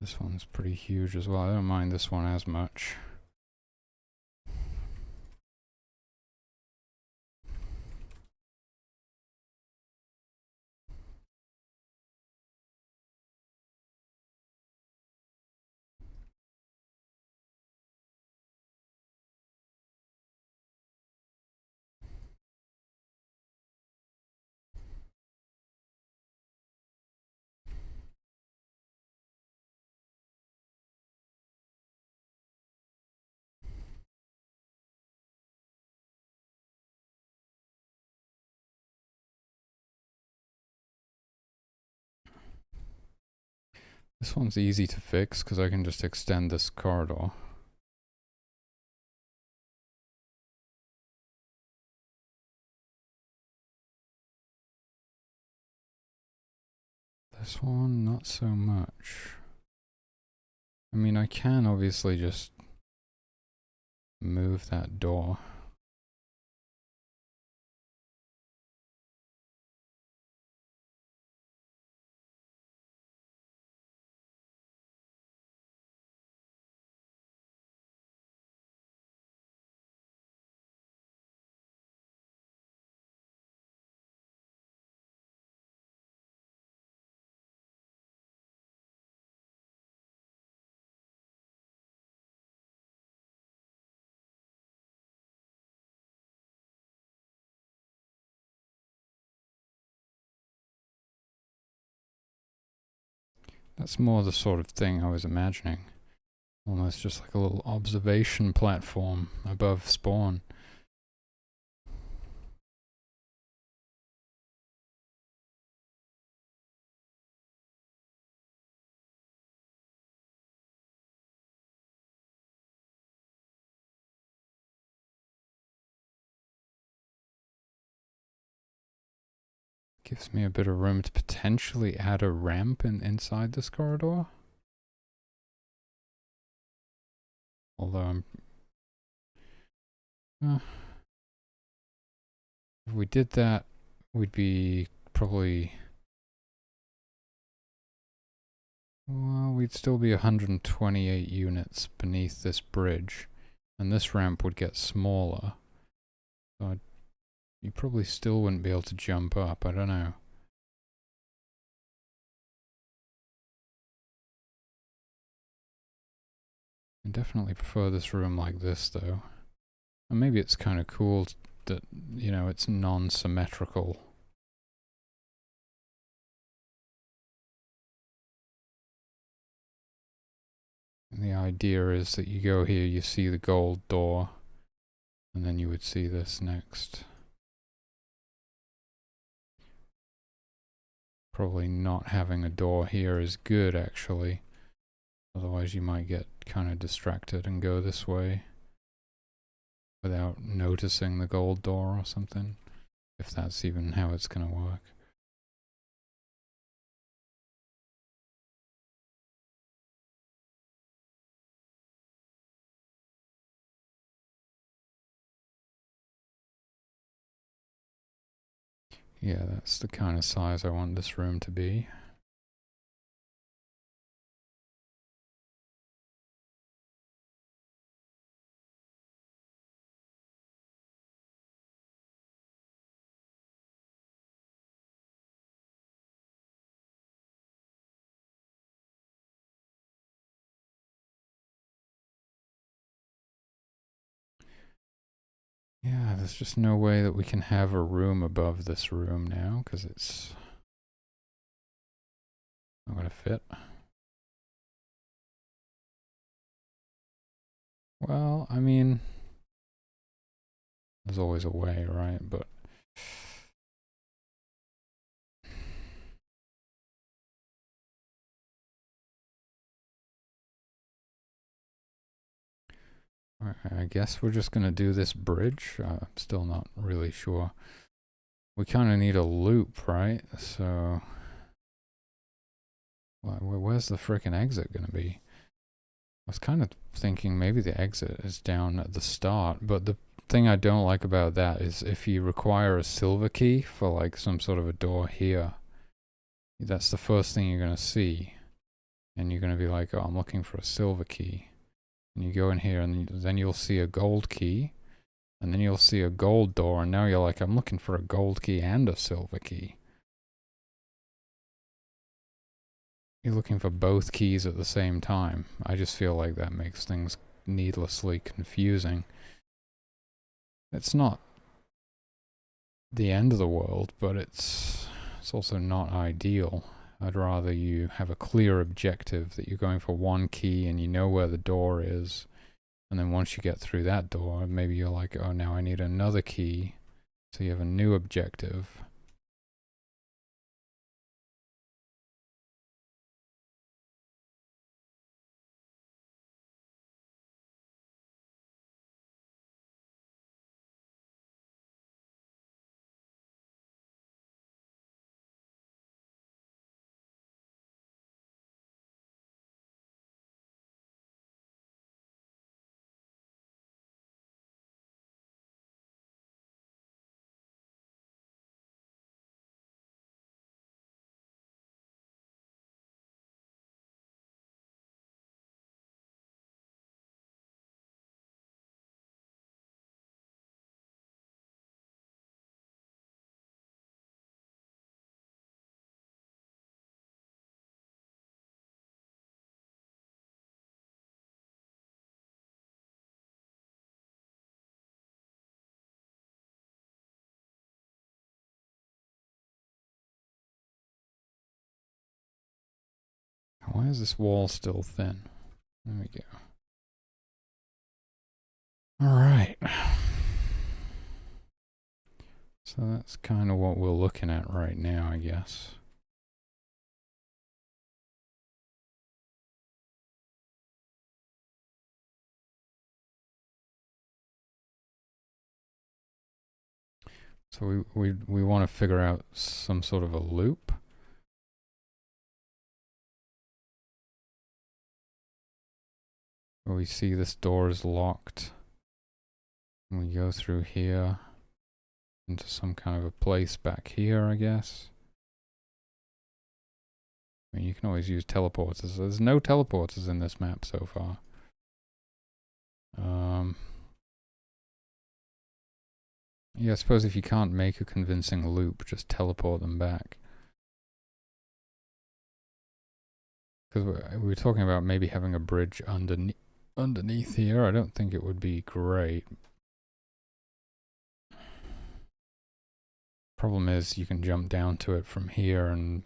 This one's pretty huge as well. I don't mind this one as much. This one's easy to fix because I can just extend this corridor. This one, not so much. I mean, I can obviously just move that door. That's more the sort of thing I was imagining. Almost just like a little observation platform above spawn. Gives me a bit of room to potentially add a ramp inside this corridor. Although if we did that, we'd be probably... Well, we'd still be 128 units beneath this bridge. And this ramp would get smaller. So you probably still wouldn't be able to jump up, I don't know. I definitely prefer this room like this though. And maybe it's kind of cool that, you know, it's non-symmetrical. And the idea is that you go here, you see the gold door, and then you would see this next. Probably not having a door here is good actually. Otherwise you might get kind of distracted and go this way. without noticing the gold door or something, if that's even how it's gonna work. Yeah, that's the kind of size I want this room to be. Yeah, there's just no way that we can have a room above this room now, because it's not gonna fit. Well, I mean, there's always a way, right? But I guess we're just gonna do this bridge. I'm still not really sure. We kind of need a loop, right? So, where's the frickin' exit gonna be? I was kind of thinking maybe the exit is down at the start, but the thing I don't like about that is if you require a silver key for like some sort of a door here, that's the first thing you're gonna see. And you're gonna be like, oh, I'm looking for a silver key. And you go in here and then you'll see a gold key. And then you'll see a gold door, and now you're like, I'm looking for a gold key and a silver key. You're looking for both keys at the same time. I just feel like that makes things needlessly confusing. It's not the end of the world, but it's also not ideal. I'd rather you have a clear objective that you're going for one key and you know where the door is. And then once you get through that door, maybe you're like, oh, now I need another key. So you have a new objective. Why is this wall still thin? There we go. Alright. So that's kind of what we're looking at right now, I guess. So we want to figure out some sort of a loop. Where we see this door is locked. And we go through here into some kind of a place back here, I guess. I mean, you can always use teleporters. There's no teleporters in this map so far. Yeah, I suppose if you can't make a convincing loop, just teleport them back. Because we were talking about maybe having a bridge underneath here. I don't think it would be great. Problem is you can jump down to it from here and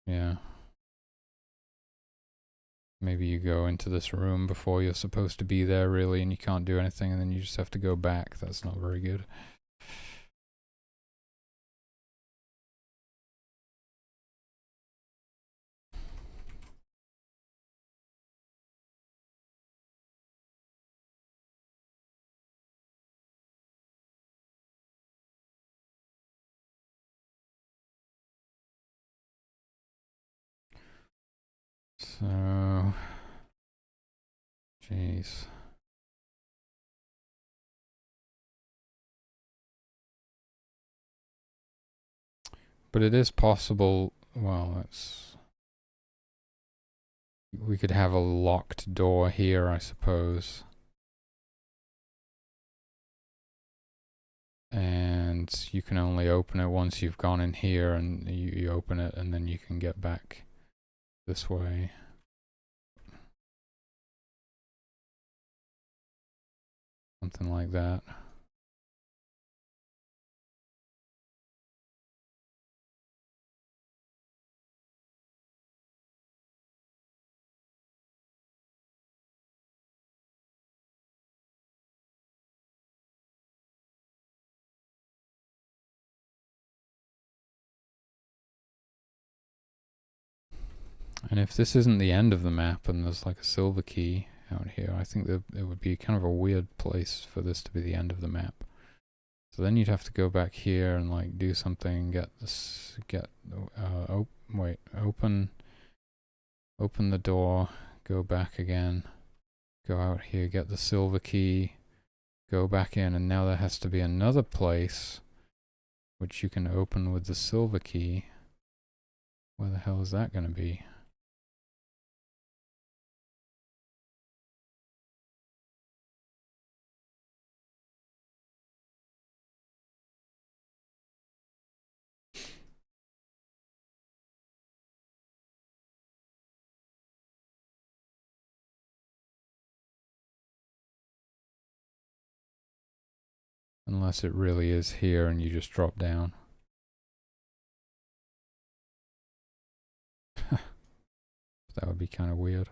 yeah. Maybe you go into this room before you're supposed to be there really and you can't do anything and then you just have to go back. That's not very good. So, jeez. But it is possible, well, we could have a locked door here, I suppose. And you can only open it once you've gone in here, and you open it, and then you can get back this way. Something like that. And if this isn't the end of the map and there's like a silver key out here, I think that it would be kind of a weird place for this to be the end of the map. So then you'd have to go back here and like do something, open the door, go back again, go out here, get the silver key, go back in, and now there has to be another place which you can open with the silver key. Where the hell is that going to be? Unless it really is here and you just drop down. That would be kind of weird.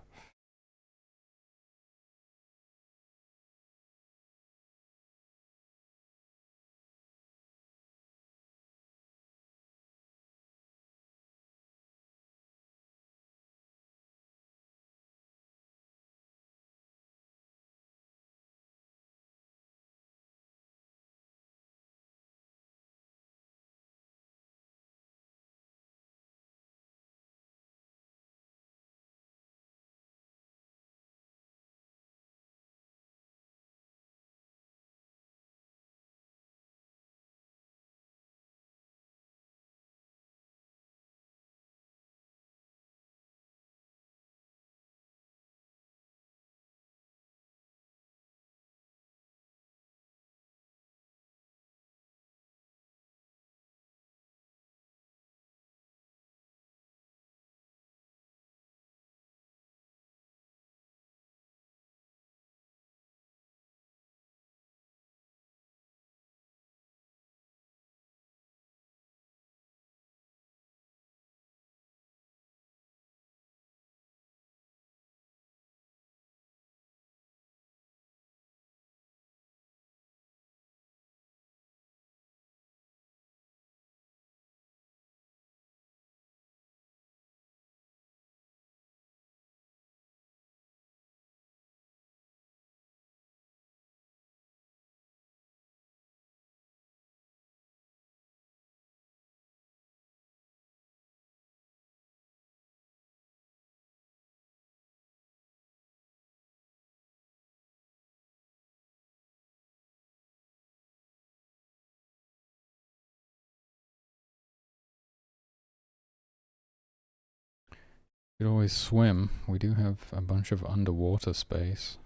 You could always swim. We do have a bunch of underwater space.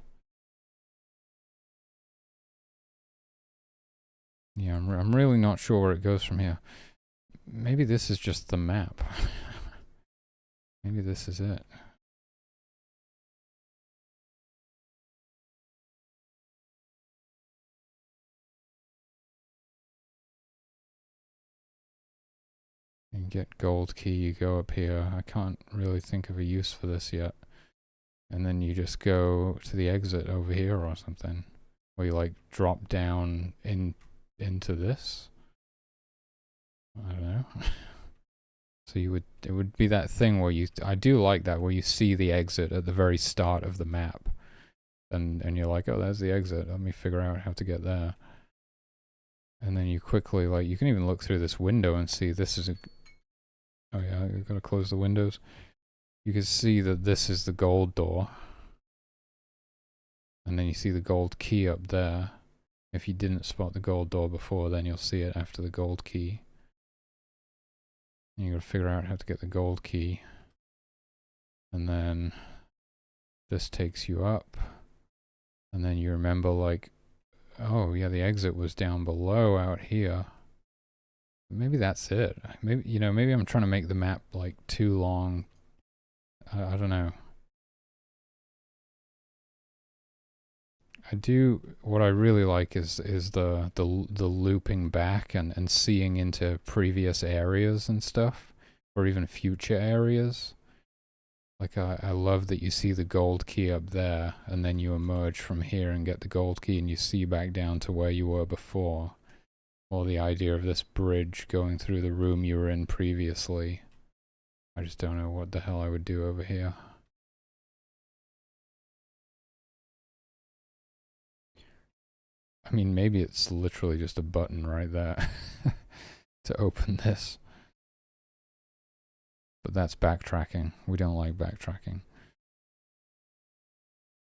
Yeah, I'm really not sure where it goes from here. Maybe this is just the map. Maybe this is it. You get gold key, you go up here. I can't really think of a use for this yet. And then you just go to the exit over here or something. Or you like drop down into this. I don't know. So it would be that thing where I do like that, where you see the exit at the very start of the map. And you're like, oh, there's the exit. Let me figure out how to get there. And then you quickly, like, you can even look through this window and see this is oh yeah, you've got to close the windows. you can see that this is the gold door. And then you see the gold key up there. If you didn't spot the gold door before, then you'll see it after the gold key. And you gotta figure out how to get the gold key. And then this takes you up. And then you remember, like, oh yeah, the exit was down below out here. Maybe that's it. Maybe, you know, maybe I'm trying to make the map like too long. I don't know. What I really like is the looping back and seeing into previous areas and stuff, or even future areas. Like I love that you see the gold key up there, and then you emerge from here and get the gold key, and you see back down to where you were before. Or the idea of this bridge going through the room you were in previously. I just don't know what the hell I would do over here. I mean, maybe it's literally just a button right there to open this. But that's backtracking. We don't like backtracking.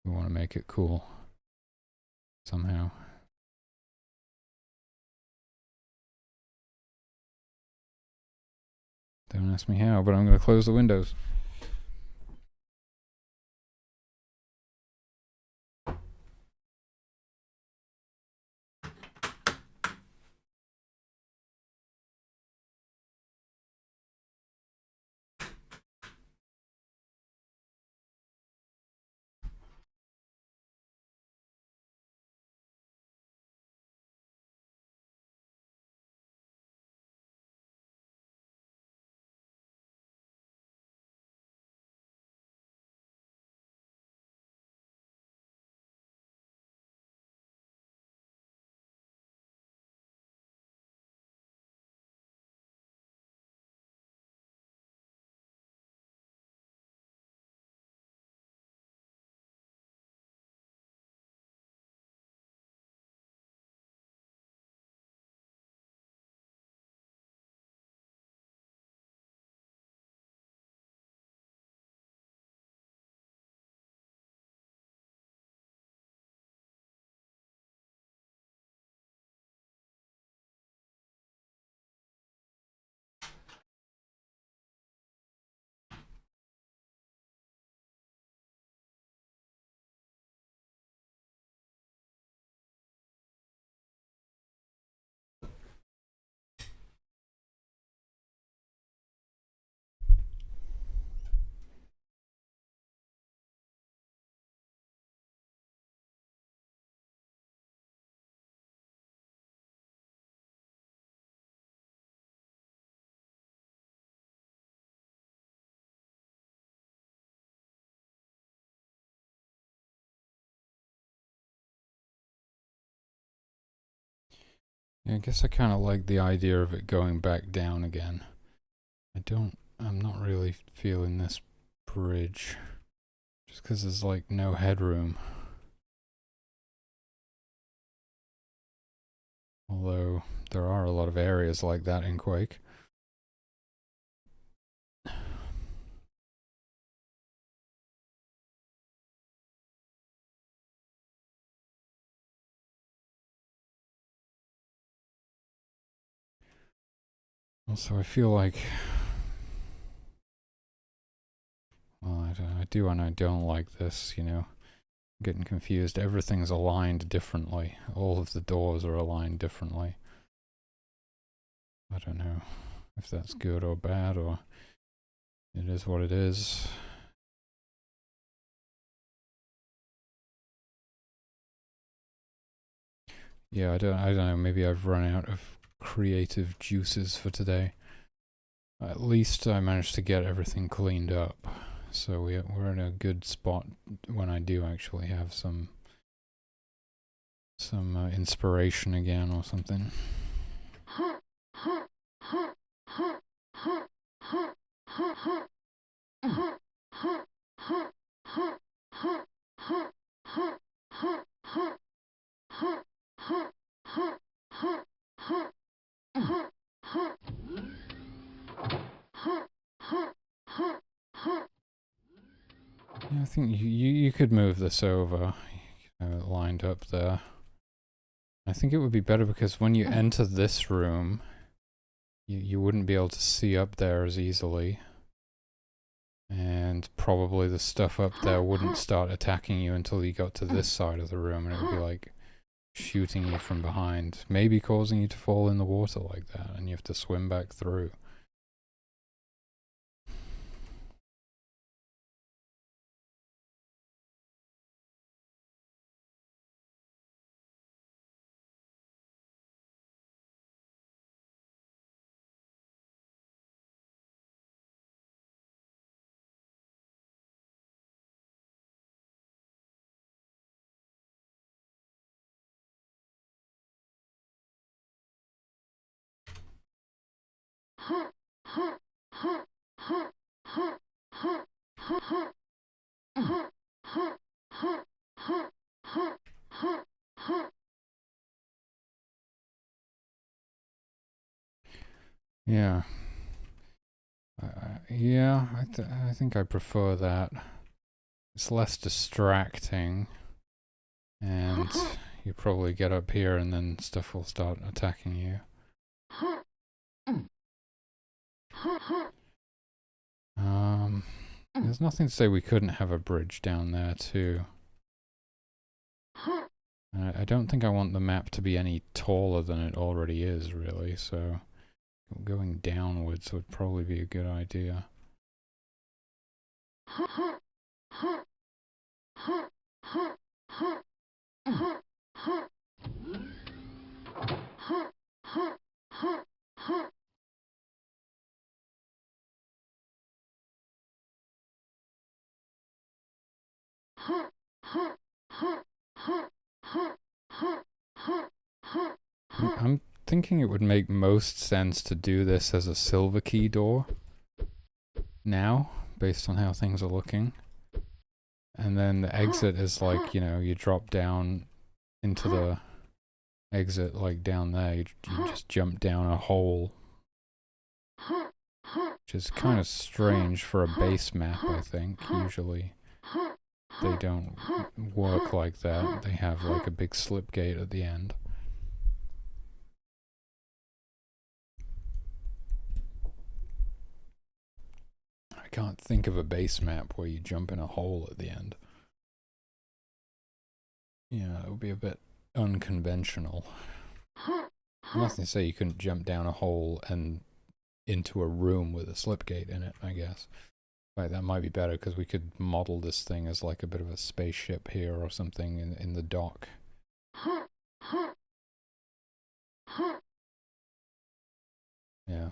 We want to make it cool somehow. Don't ask me how, but I'm going to close the windows. Yeah, I guess I kind of like the idea of it going back down again. I'm not really feeling this bridge. Just because there's like no headroom. Although there are a lot of areas like that in Quake. Also, I feel like, well, I do and I don't like this, you know. I'm getting confused. Everything's aligned differently. All of the doors are aligned differently. I don't know if that's good or bad, or it is what it is. Yeah, I don't know. Maybe I've run out of creative juices for today. At least I managed to get everything cleaned up, so we're in a good spot when I do actually have some inspiration again or something. think you could move this over, lined up there. I think it would be better because when you enter this room, you wouldn't be able to see up there as easily. And probably the stuff up there wouldn't start attacking you until you got to this side of the room, and it would be like shooting you from behind, maybe causing you to fall in the water like that, and you have to swim back through. Yeah. Yeah, I think I prefer that. It's less distracting, and you probably get up here and then stuff will start attacking you. There's nothing to say we couldn't have a bridge down there too. I don't think I want the map to be any taller than it already is, really, so going downwards would probably be a good idea. I'm thinking it would make most sense to do this as a silver key door now, based on how things are looking. And then the exit is like, you know, you drop down into the exit like down there, you just jump down a hole. Which is kind of strange for a base map, I think. Usually they don't work like that. They have like a big slip gate at the end. I can't think of a base map where you jump in a hole at the end. Yeah, it would be a bit unconventional. Nothing to say you couldn't jump down a hole and into a room with a slipgate in it, I guess. Right, that might be better because we could model this thing as like a bit of a spaceship here or something in the dock. Yeah.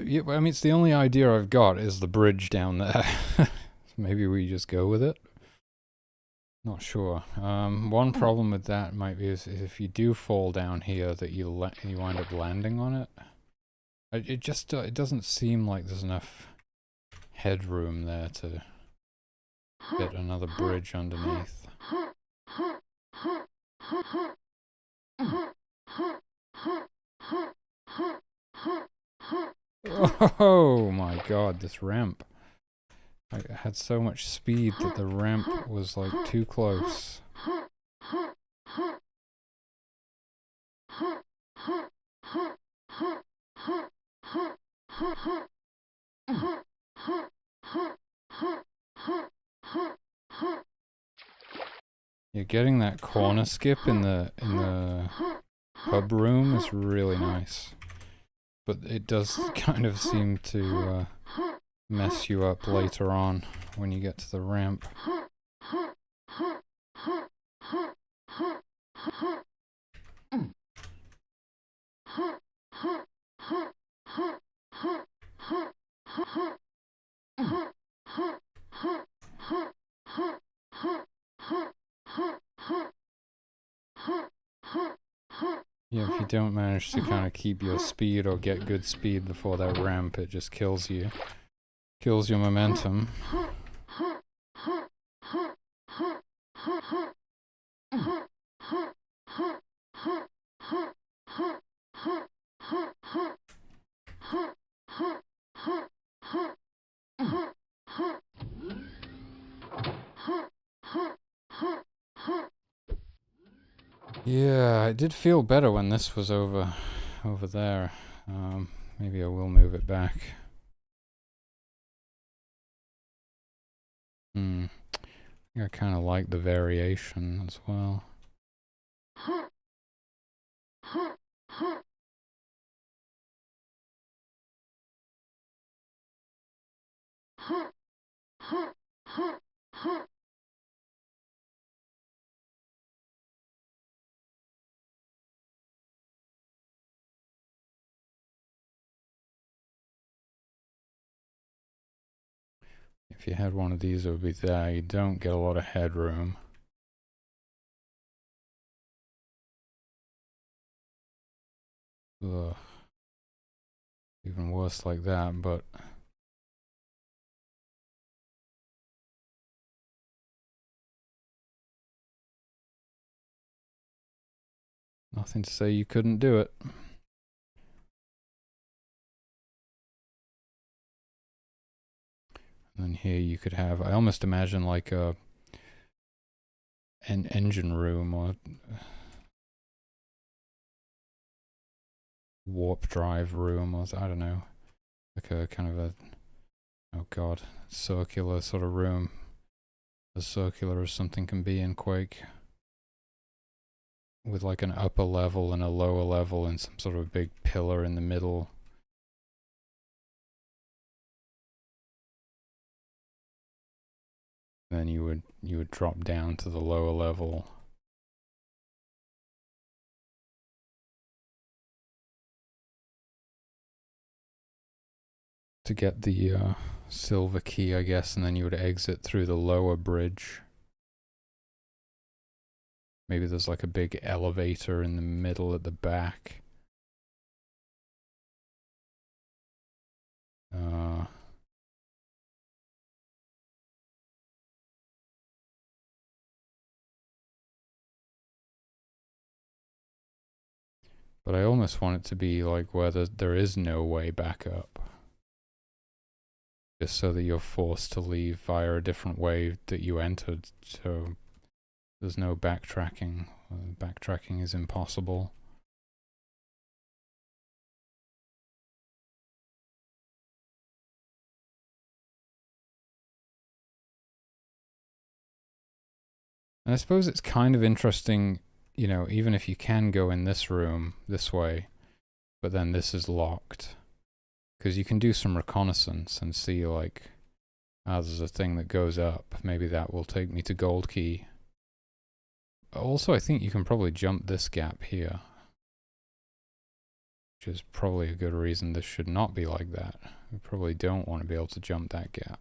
Yeah, I mean, it's the only idea I've got is the bridge down there. Maybe we just go with it. Not sure. One problem with that might be is if you do fall down here, that you wind up landing on it. It just it doesn't seem like there's enough headroom there to fit another bridge underneath. Oh my god, this ramp. I had so much speed that the ramp was like too close. Yeah, getting that corner skip in the pub room is really nice. But it does kind of seem to mess you up later on when you get to the ramp. Yeah, if you don't manage to kind of keep your speed or get good speed before that ramp, it just kills you. Kills your momentum. Yeah, it did feel better when this was over there. Maybe I will move it back. I think I kind of like the variation as well. If you had one of these, it would be there. You don't get a lot of headroom. Ugh. Even worse like that, but... nothing to say you couldn't do it. And then here you could have... I almost imagine like an engine room or... warp drive room or I don't know. Like a kind of a... oh god. Circular sort of room. As circular as something can be in Quake. With like an upper level and a lower level and some sort of big pillar in the middle. Then you would drop down to the lower level. To get the silver key, I guess, and then you would exit through the lower bridge. Maybe there's like a big elevator in the middle at the back. But I almost want it to be like where there is no way back up. Just so that you're forced to leave via a different way that you entered, so there's no backtracking. Backtracking is impossible. And I suppose it's kind of interesting, you know, even if you can go in this room this way, but then this is locked. Because you can do some reconnaissance and see like, there's a thing that goes up. Maybe that will take me to Gold Key. Also, I think you can probably jump this gap here. Which is probably a good reason this should not be like that. We probably don't want to be able to jump that gap.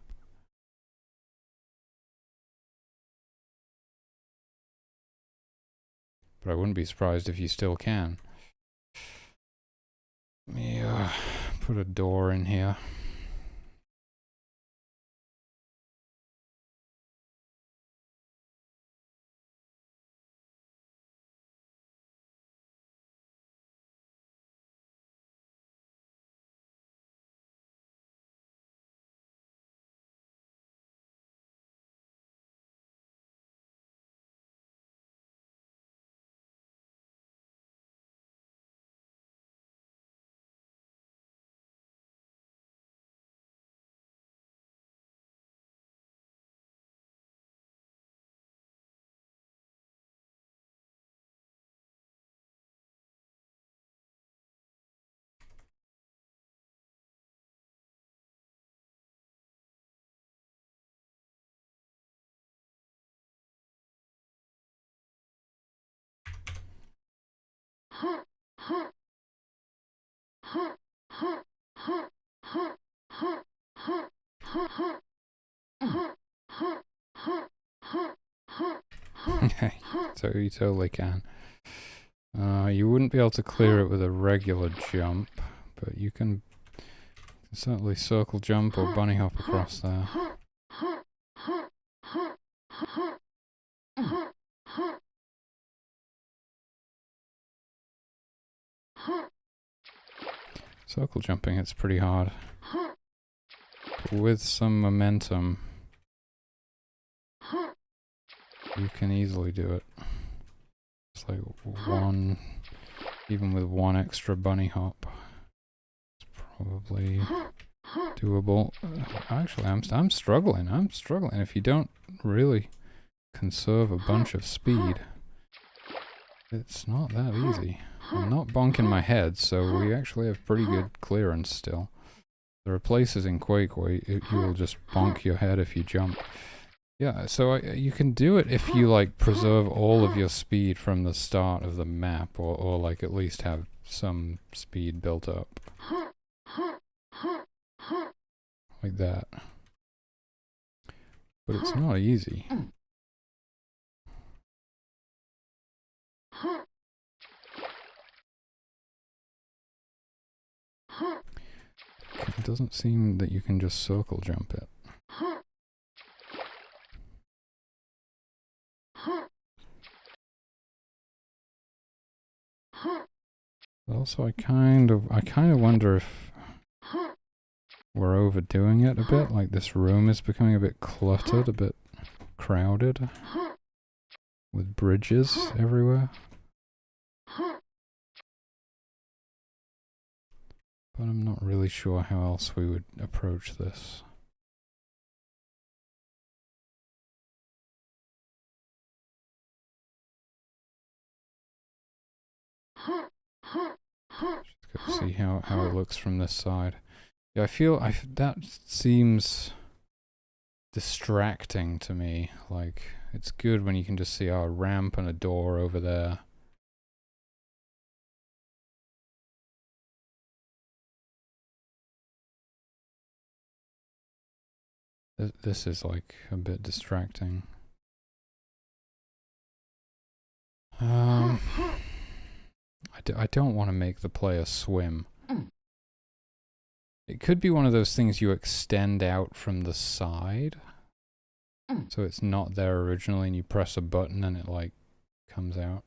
But I wouldn't be surprised if you still can. Let me put a door in here. Okay, so you totally can. You wouldn't be able to clear it with a regular jump, but you can certainly circle jump or bunny hop across there. Circle jumping, it's pretty hard. But with some momentum, you can easily do it. It's like one, even with one extra bunny hop, it's probably doable. Actually, I'm struggling. If you don't really conserve a bunch of speed, it's not that easy. I'm not bonking my head, so we actually have pretty good clearance still. There are places in Quake where you will just bonk your head if you jump. Yeah, so you can do it if you like preserve all of your speed from the start of the map, or like at least have some speed built up. Like that. But it's not easy. It doesn't seem that you can just circle jump it. Also, I kind of wonder if we're overdoing it a bit. Like this room is becoming a bit cluttered, a bit crowded, with bridges everywhere. But I'm not really sure how else we would approach this. Just go see how it looks from this side. Yeah, that seems distracting to me. Like, it's good when you can just see our ramp and a door over there. This is like a bit distracting. I don't want to make the player swim. It could be one of those things you extend out from the side. So it's not there originally and you press a button and it like comes out.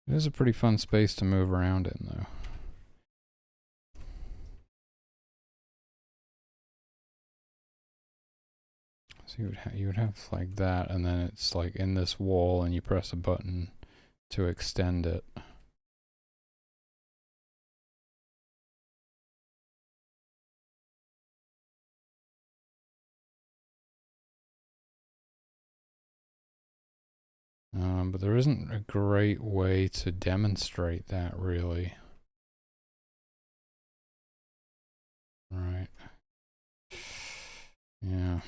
It is a pretty fun space to move around in, though. So you would have like that, and then it's like in this wall, and you press a button to extend it. But there isn't a great way to demonstrate that, really. Right. Yeah.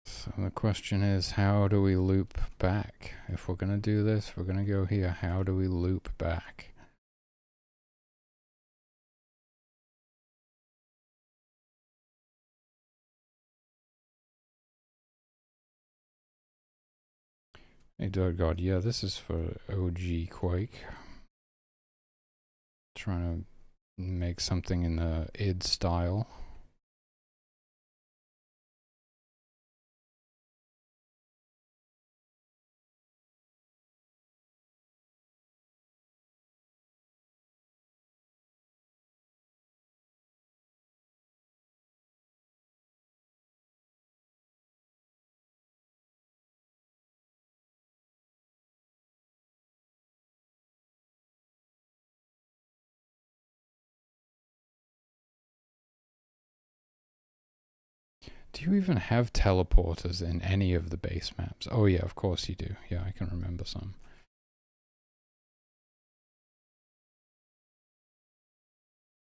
So the question is, how do we loop back? If we're gonna do this, we're gonna go here. How do we loop back? Hey, dear God, yeah, this is for OG Quake. Trying to make something in the id style. Do you even have teleporters in any of the base maps? Oh yeah, of course you do. Yeah, I can remember some.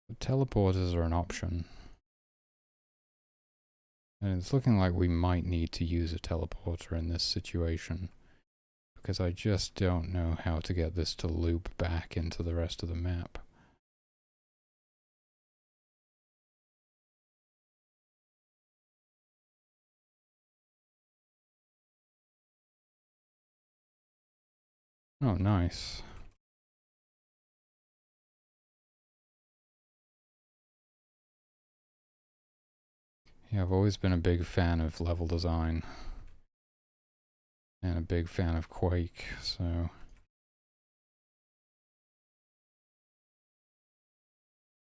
The teleporters are an option. And it's looking like we might need to use a teleporter in this situation. Because I just don't know how to get this to loop back into the rest of the map. Oh, nice. Yeah, I've always been a big fan of level design. And a big fan of Quake, so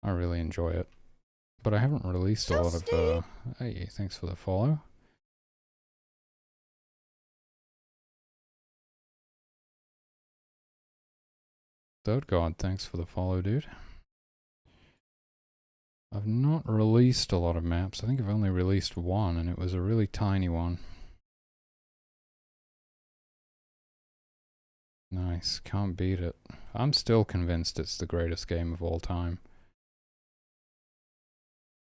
I really enjoy it. But I haven't released a lot of, hey, thanks for the follow. Third God, thanks for the follow, dude. I've not released a lot of maps. I think I've only released one, and it was a really tiny one. Nice, can't beat it. I'm still convinced it's the greatest game of all time.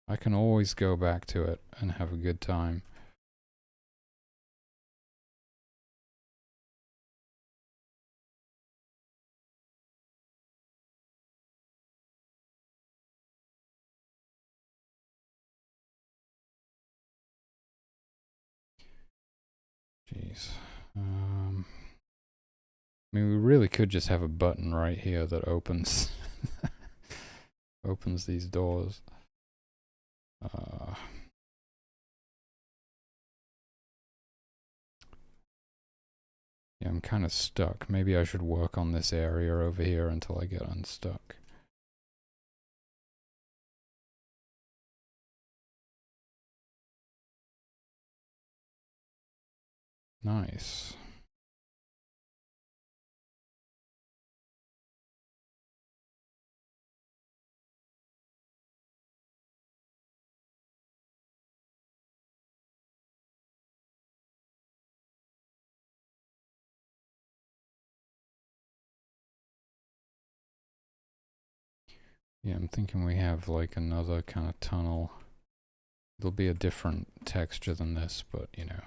I can always go back to it and have a good time. Jeez. I mean, we really could just have a button right here that opens opens these doors. Yeah, I'm kind of stuck. Maybe I should work on this area over here until I get unstuck. Nice. Yeah, I'm thinking we have like another kind of tunnel. It'll be a different texture than this, but you know,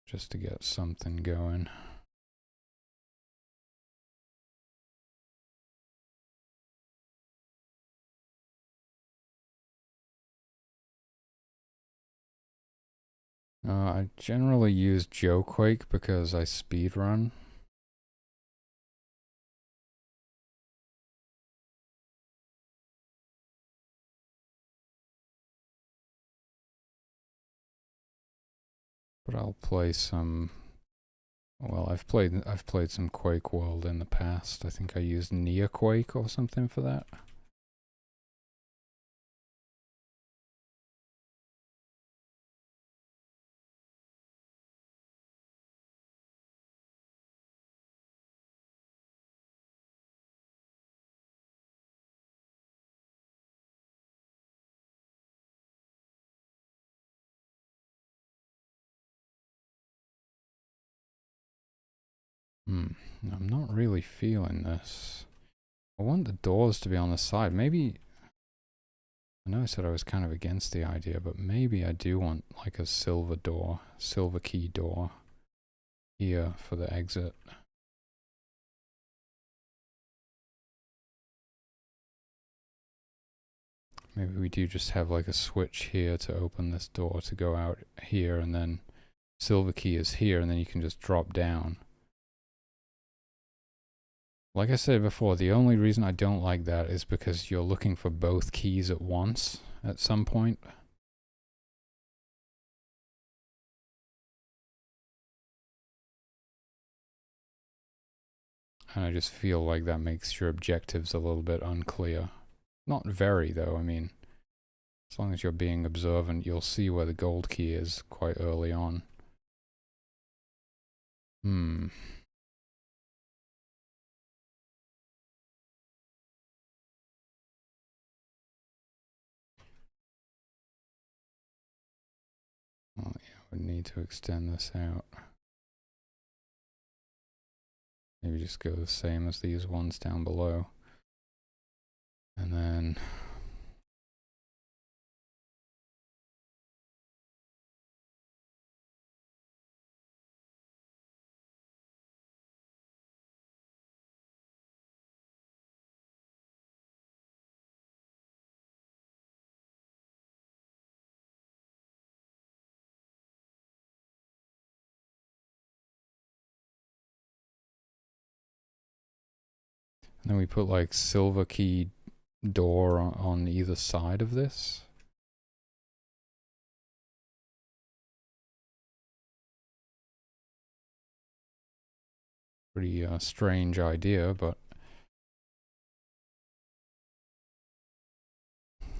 just to get something going. I generally use Quake because I speedrun. But I'll play some. Well, I've played some Quake World in the past. I think I used Quake or something for that. I'm not really feeling this. I want the doors to be on the side. Maybe, I know I said I was kind of against the idea, but maybe I do want like a silver key door here for the exit. Maybe we do just have like a switch here to open this door to go out here, and then silver key is here, and then you can just drop down. Like I said before, the only reason I don't like that is because you're looking for both keys at once at some point. And I just feel like that makes your objectives a little bit unclear. Not very, though. I mean, as long as you're being observant, you'll see where the gold key is quite early on. Well, yeah, we need to extend this out. Maybe just go the same as these ones down below. And then we put like silver key door on either side of this. Pretty strange idea, but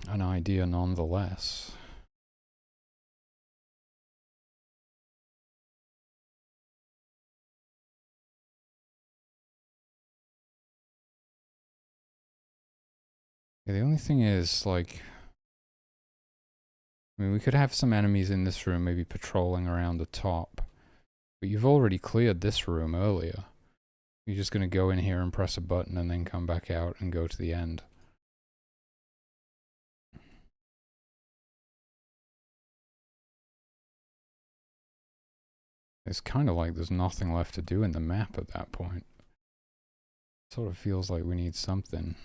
an idea nonetheless. Yeah, the only thing is, like, I mean, we could have some enemies in this room maybe patrolling around the top. But you've already cleared this room earlier. You're just going to go in here and press a button and then come back out and go to the end. It's kind of like there's nothing left to do in the map at that point. Sort of feels like we need something.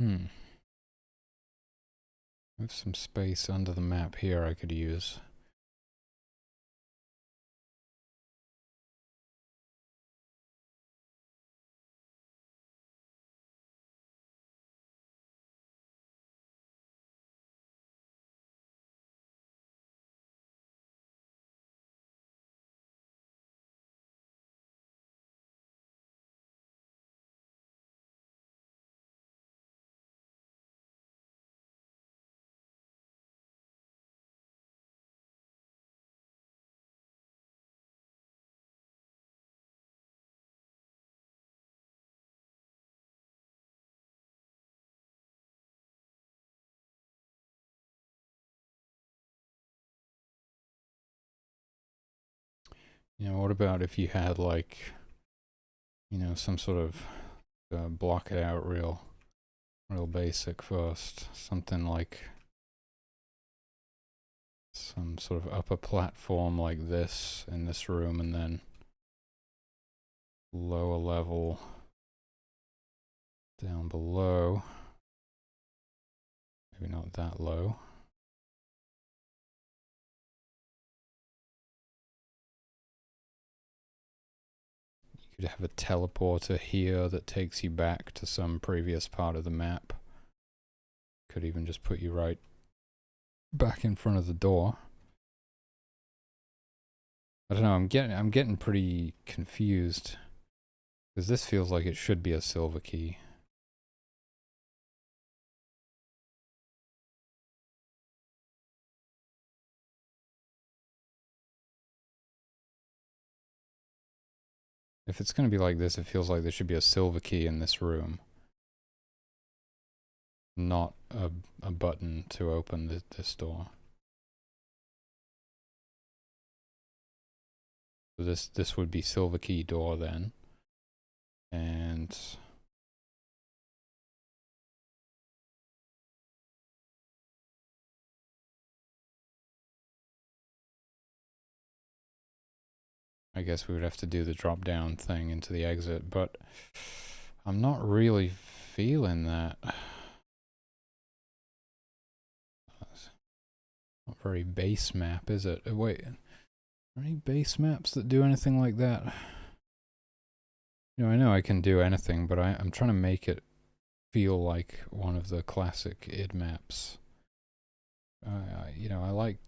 I have some space under the map here I could use. You know, what about if you had like, you know, some sort of block it out real basic first. Something like some sort of upper platform like this in this room, and then lower level down below. Maybe not that low. You could have a teleporter here that takes you back to some previous part of the map. Could even just put you right back in front of the door. I don't know, I'm getting pretty confused. Because this feels like it should be a silver key. If it's going to be like this, it feels like there should be a silver key in this room. Not a button to open this door. So this would be silver key door then. And I guess we would have to do the drop down thing into the exit, but I'm not really feeling that. Not very base map, is it? Wait, are there any base maps that do anything like that? You know, I know I can do anything, but I'm trying to make it feel like one of the classic id maps. You know, I like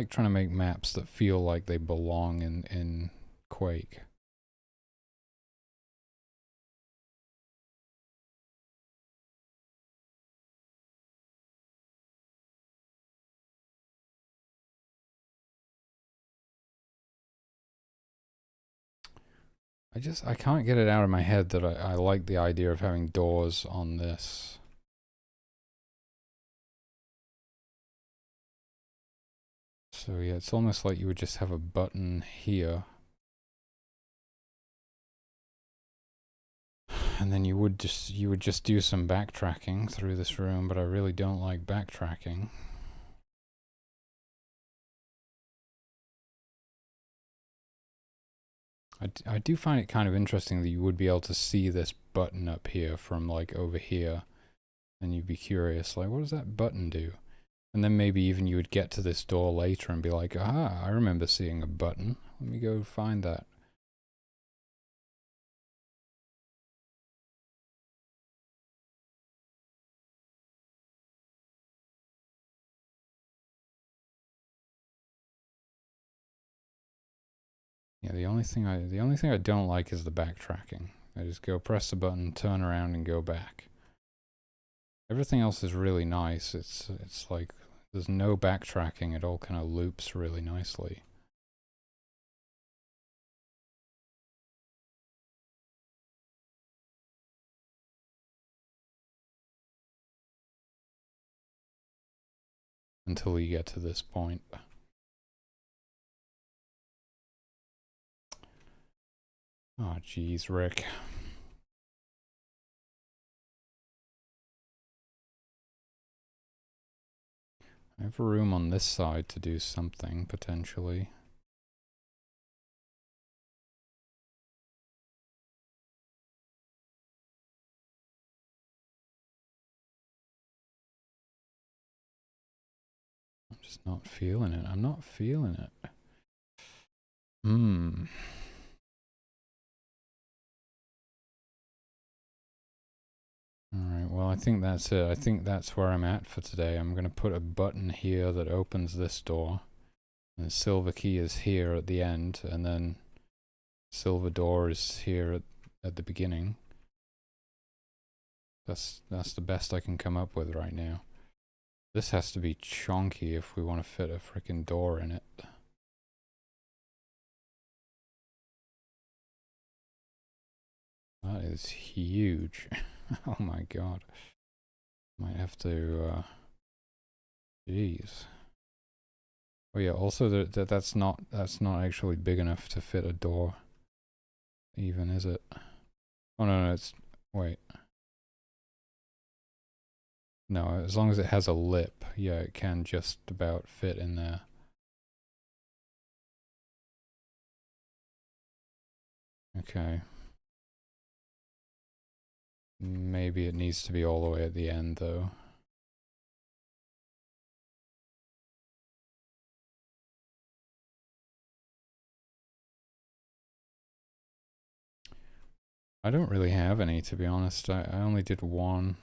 trying to make maps that feel like they belong in Quake. I can't get it out of my head that I like the idea of having doors on this. So yeah, it's almost like you would just have a button here. And then you would just do some backtracking through this room, but I really don't like backtracking. I do find it kind of interesting that you would be able to see this button up here from like over here, and you'd be curious, like, what does that button do? And then maybe even you would get to this door later and be like, ah, I remember seeing a button. Let me go find that. Yeah, the only thing I don't like is the backtracking. I just go press the button, turn around, and go back. Everything else is really nice. It's like there's no backtracking. It all kind of loops really nicely. Until you get to this point. Oh, geez, Rick. I have room on this side to do something, potentially. I'm just not feeling it. I'm not feeling it. Alright, well I think that's it. I think that's where I'm at for today. I'm going to put a button here that opens this door. And silver key is here at the end, and then silver door is here at the beginning. That's the best I can come up with right now. This has to be chonky if we want to fit a freaking door in it. That is huge. Oh my god. Might have to, jeez. Oh yeah, also that's not actually big enough to fit a door. Even, is it? Oh no, it's, wait. No, as long as it has a lip, yeah, it can just about fit in there. Okay. Maybe it needs to be all the way at the end, though. I don't really have any, to be honest. I only did one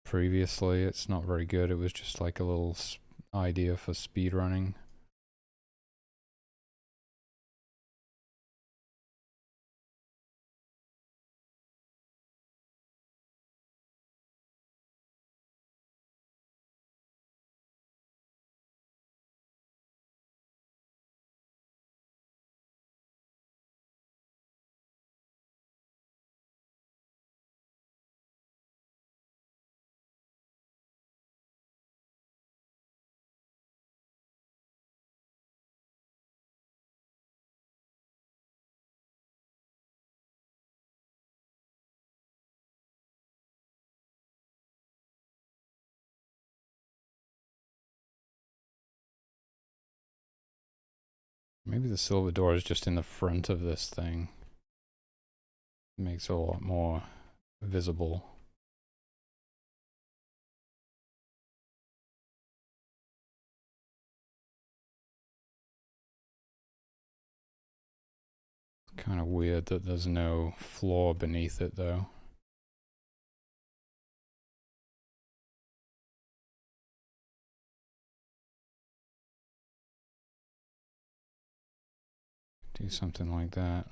previously. It's not very good. It was just like a little idea for speedrunning. Maybe the silver door is just in the front of this thing. It makes it a lot more visible. Kind of weird that there's no floor beneath it, though. Do something like that.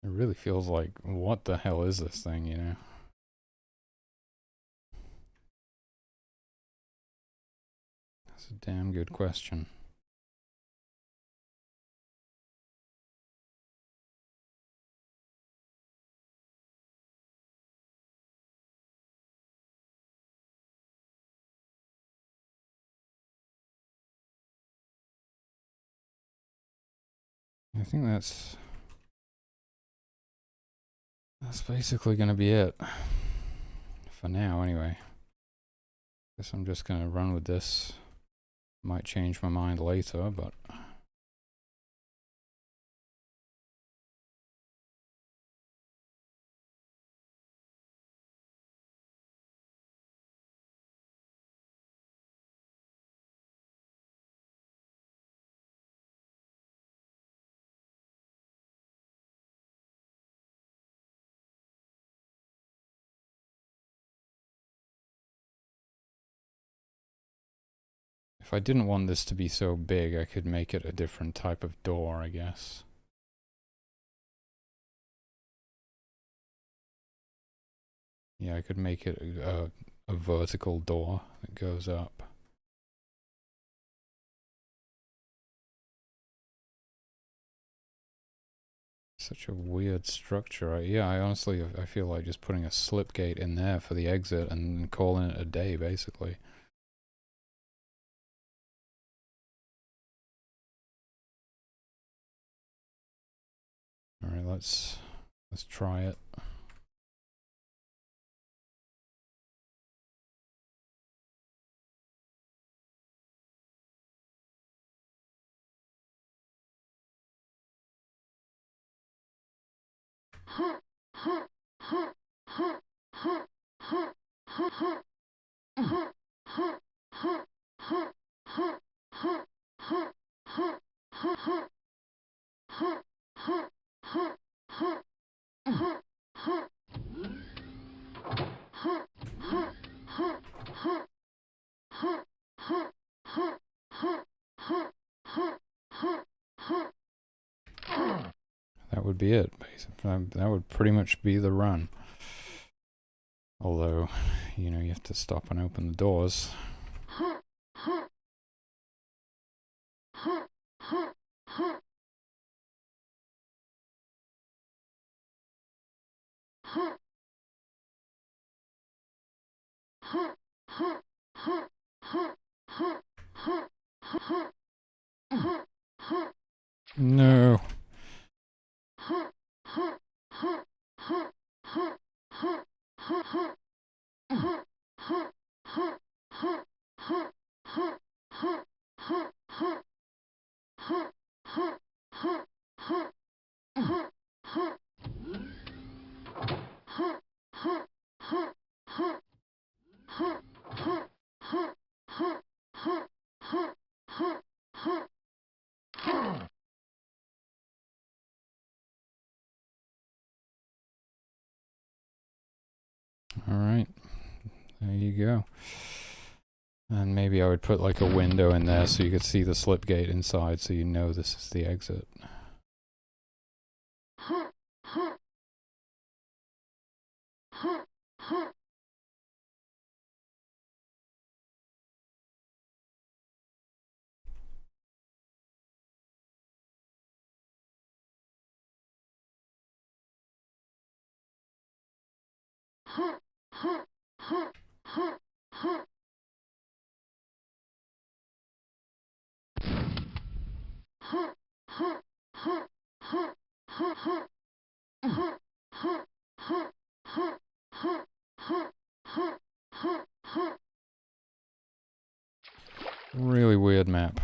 It really feels like, what the hell is this thing, you know? That's a damn good question. I think that's basically gonna be it. For now, anyway. Guess I'm just gonna run with this. Might change my mind later, but... if I didn't want this to be so big, I could make it a different type of door, I guess. Yeah, I could make it a vertical door that goes up. Such a weird structure. Yeah, I honestly, I feel like just putting a slip gate in there for the exit and calling it a day, basically. Alright, let's try it. That would be it, basically. That would pretty much be the run. Although, you know, you have to stop and open the doors. No. All right. There you go. And maybe I would put like a window in there so you could see the slip gate inside so you know this is the exit. Really weird map.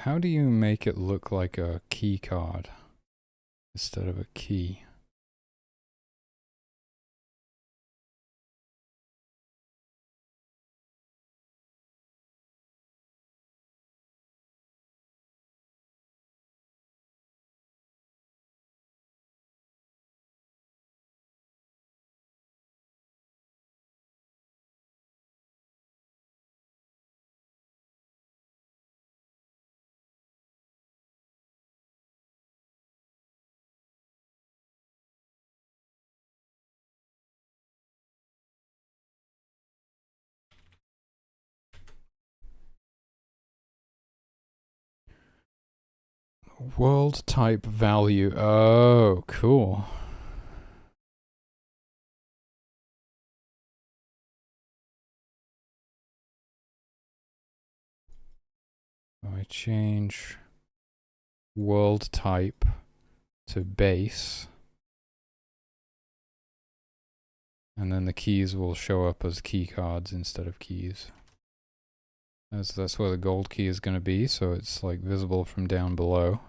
How do you make it look like a key card instead of a key? World type value. Oh, cool. I change world type to base, and then the keys will show up as key cards instead of keys. That's where the gold key is going to be, so it's like visible from down below.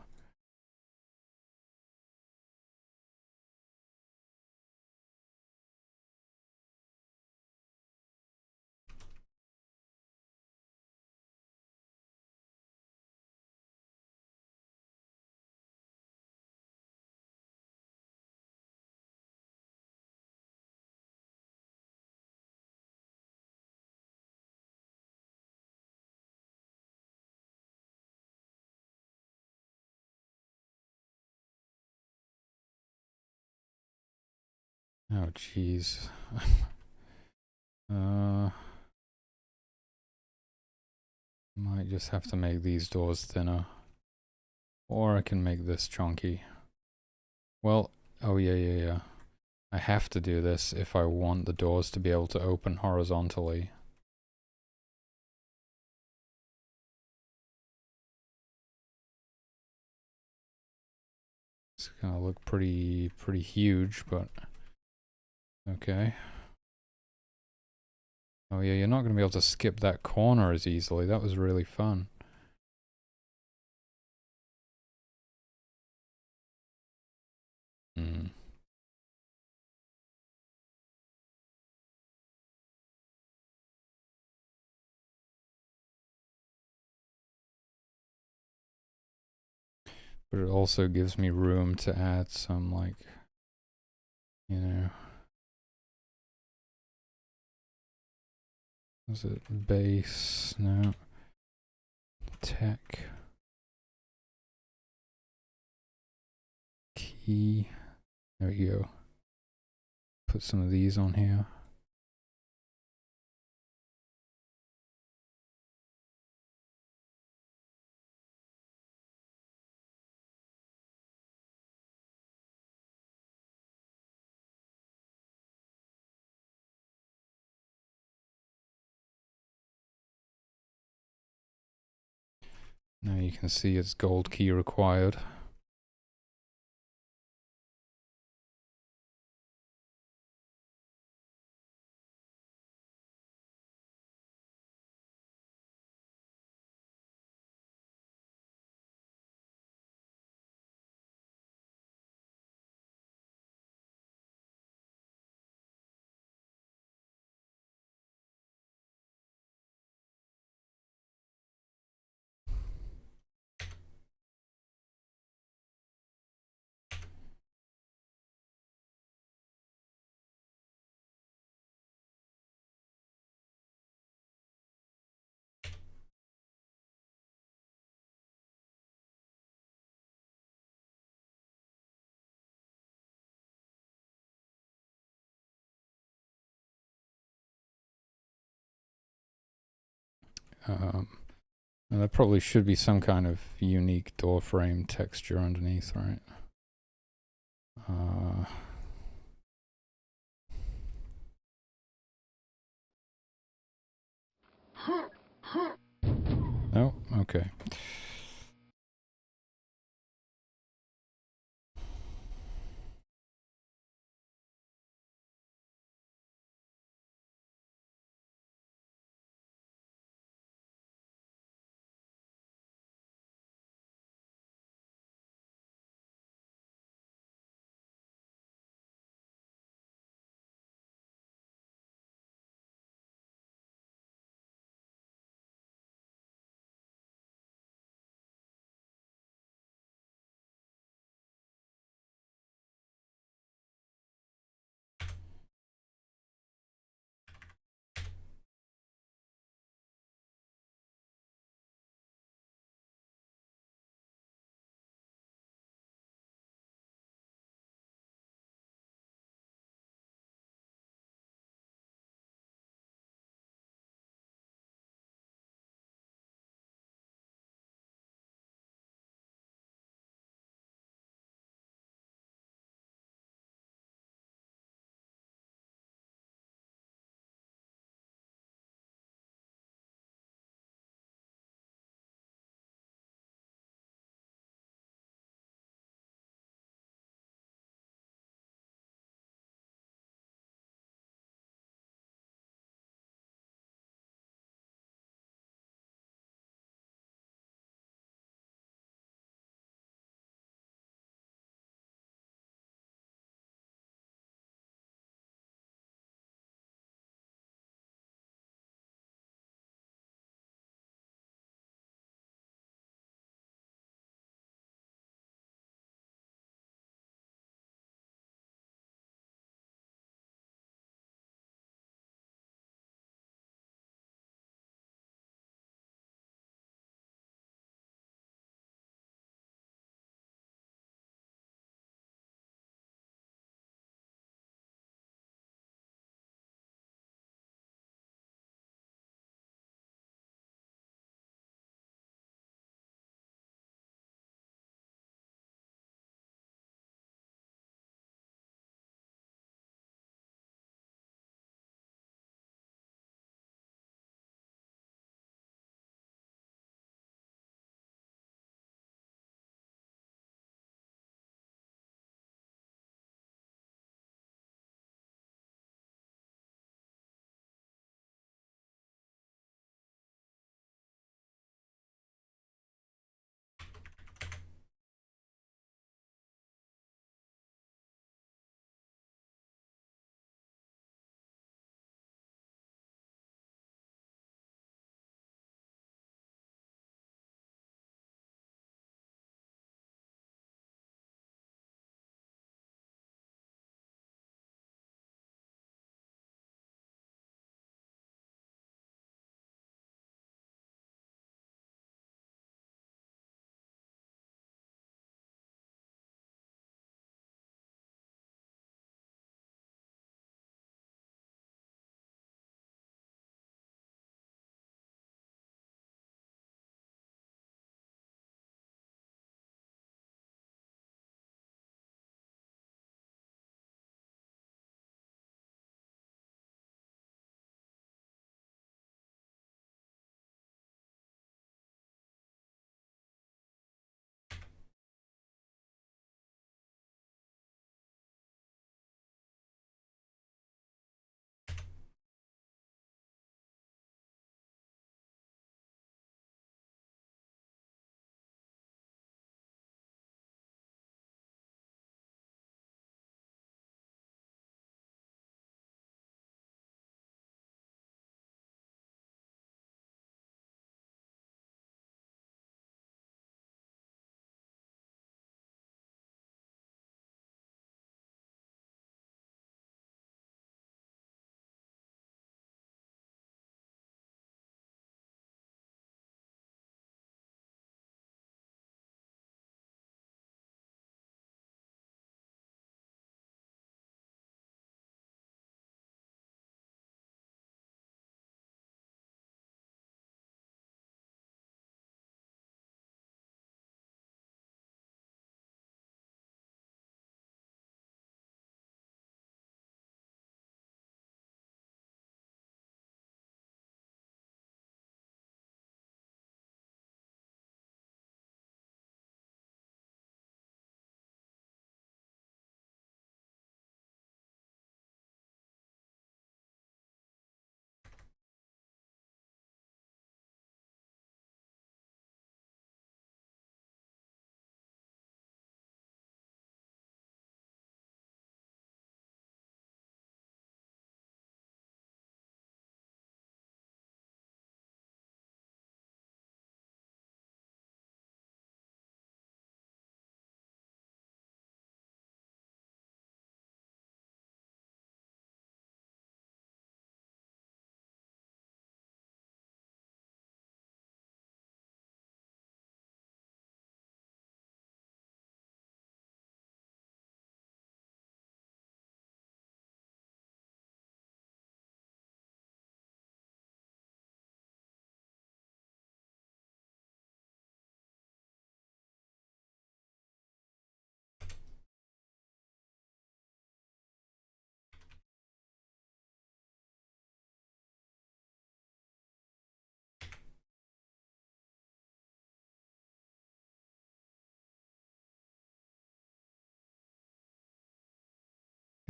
Oh, jeez. Might just have to make these doors thinner. Or I can make this chunky. Well, oh yeah. I have to do this if I want the doors to be able to open horizontally. It's gonna look pretty huge, but okay. Oh yeah, you're not gonna be able to skip that corner as easily. That was really fun. Hmm. But it also gives me room to add some, like, you know, is it base? No. Tech. Key. There we go. Put some of these on here. Now you can see it's gold key required. And there probably should be some kind of unique door frame texture underneath, right? No? Okay.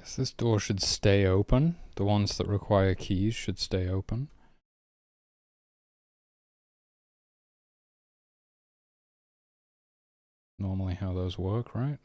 Guess this door should stay open. The ones that require keys should stay open. Normally how those work, right?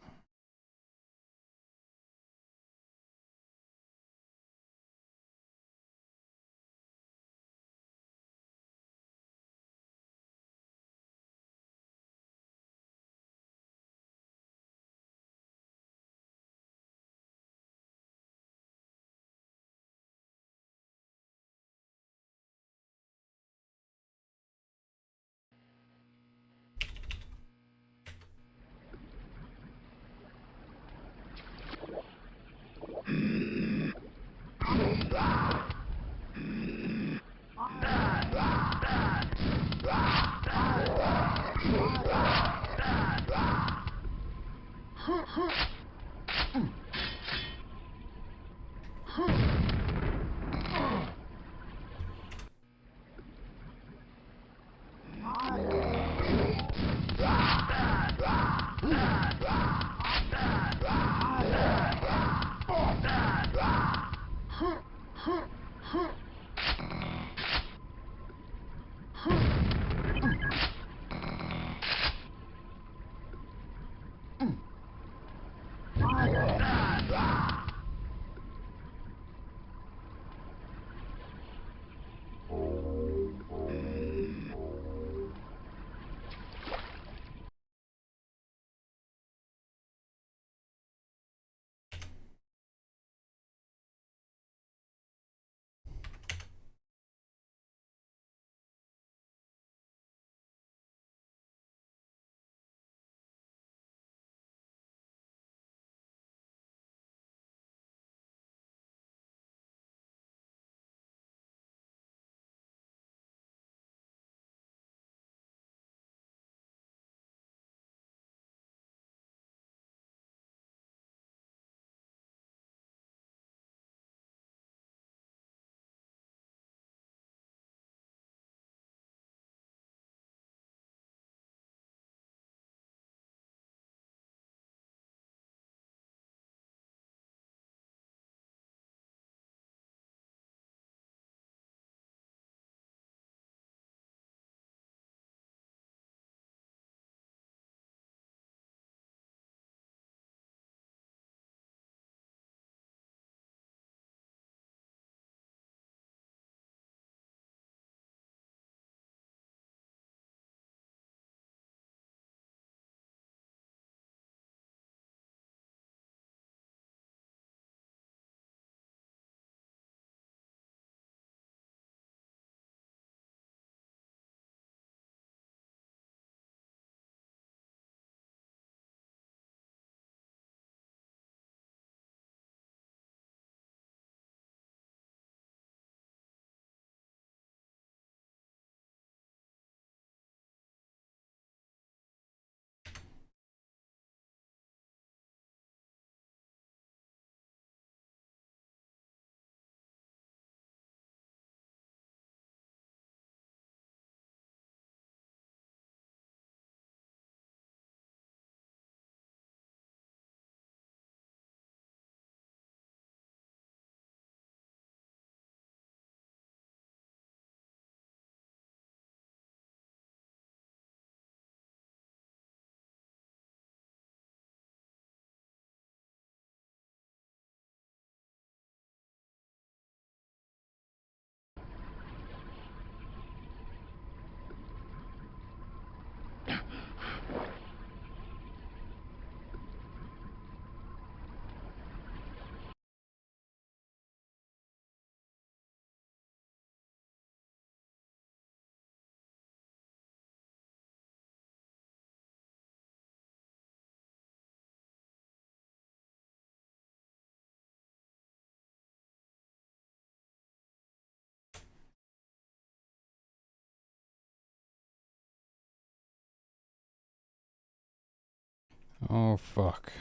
Oh fuck.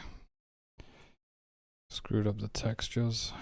Screwed up the textures.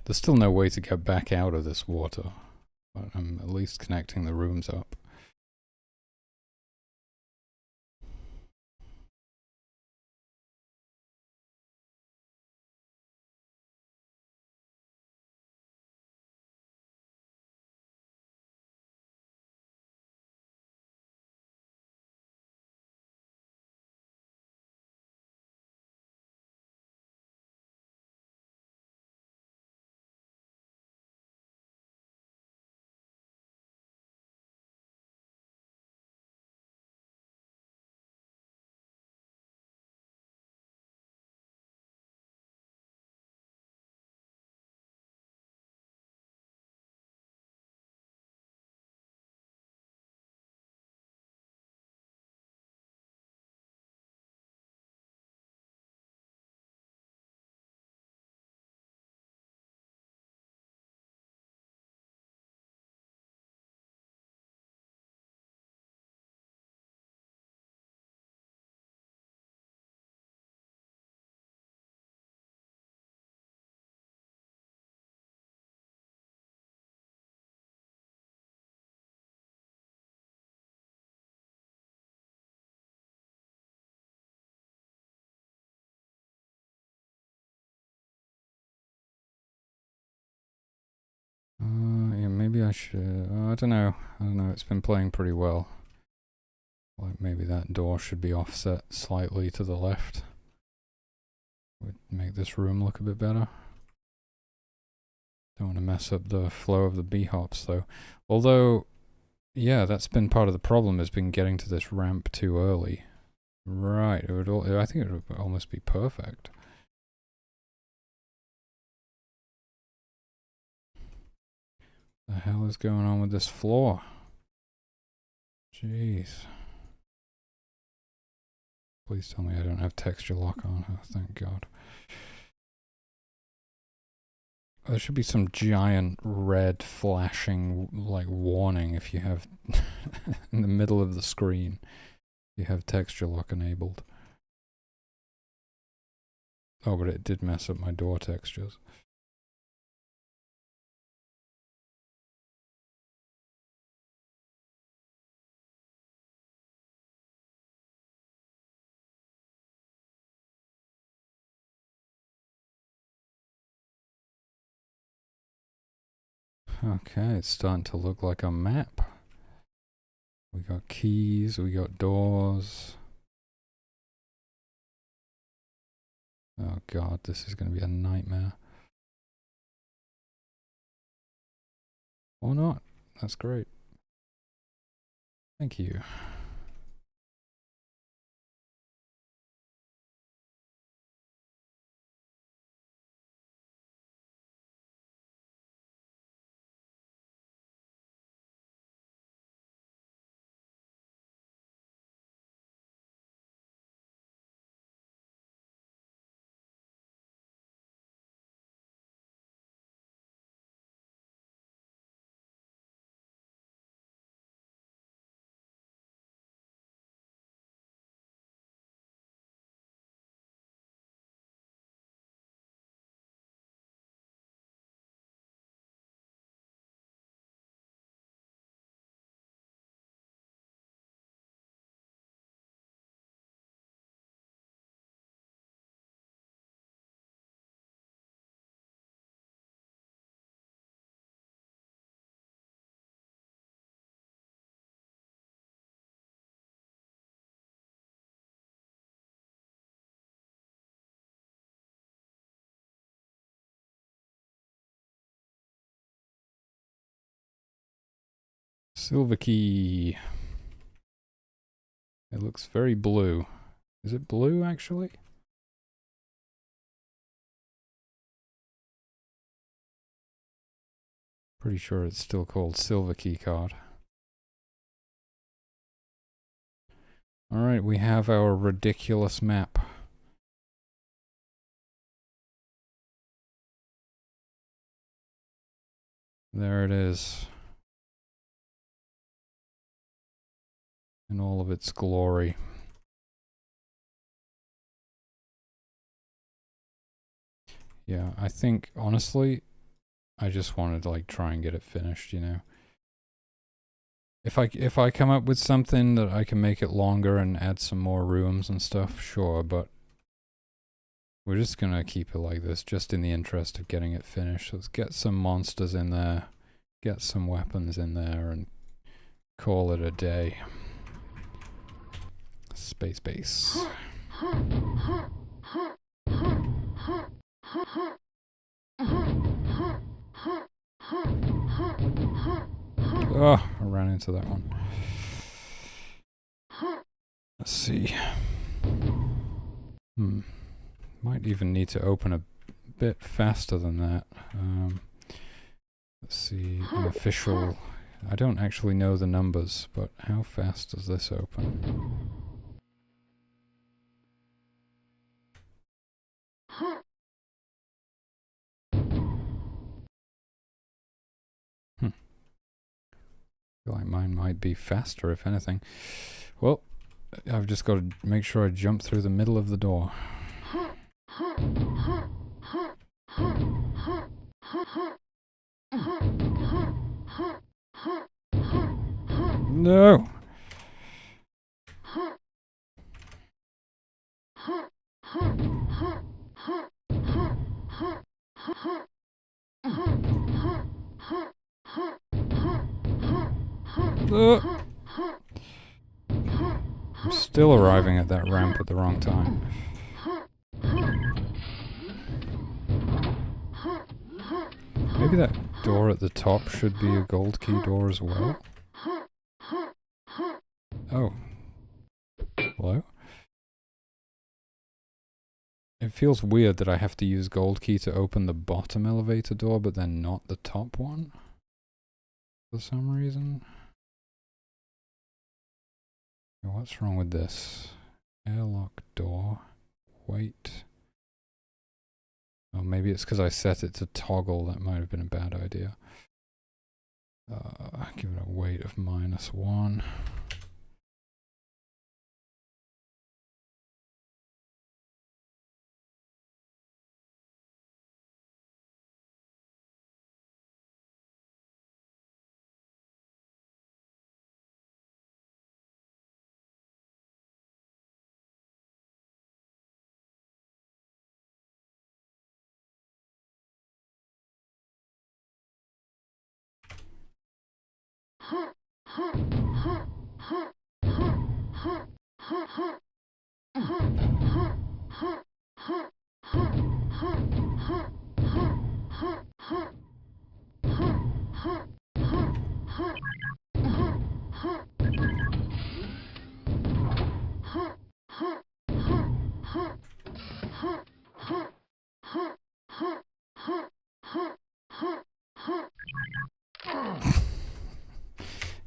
There's still no way to get back out of this water, but I'm at least connecting the rooms up. Yeah, maybe I should. I don't know. It's been playing pretty well. Like maybe that door should be offset slightly to the left. Would make this room look a bit better. Don't want to mess up the flow of the b-hops though. Although, yeah, that's been part of the problem, has been getting to this ramp too early. Right, I think it would almost be perfect. The hell is going on with this floor? Jeez. Please tell me I don't have texture lock on. Oh, thank God. There should be some giant red flashing like warning if you have in the middle of the screen. You have texture lock enabled. Oh, but it did mess up my door textures. Okay, it's starting to look like a map. We got keys, we got doors. Oh God, this is going to be a nightmare. Or not. That's great. Thank you. Silver key. It looks very blue. Is it blue actually? Pretty sure it's still called silver key card. Alright, we have our ridiculous map. There it is. In all of its glory. Yeah, I think, honestly, I just wanted to like try and get it finished, you know. If I come up with something that I can make it longer and add some more rooms and stuff, sure, but we're just gonna keep it like this, just in the interest of getting it finished. Let's get some monsters in there, get some weapons in there, and call it a day. Space base. Oh, I ran into that one. Let's see. Might even need to open a bit faster than that. Let's see, an official... I don't actually know the numbers, but how fast does this open? I feel like mine might be faster, if anything. Well, I've just got to make sure I jump through the middle of the door. No! I'm still arriving at that ramp at the wrong time. Maybe that door at the top should be a gold key door as well? Oh. Hello? It feels weird that I have to use gold key to open the bottom elevator door, but then not the top one? For some reason? What's wrong with this? Airlock door. Wait. Oh, maybe it's because I set it to toggle. That might have been a bad idea. Give it a weight of -1.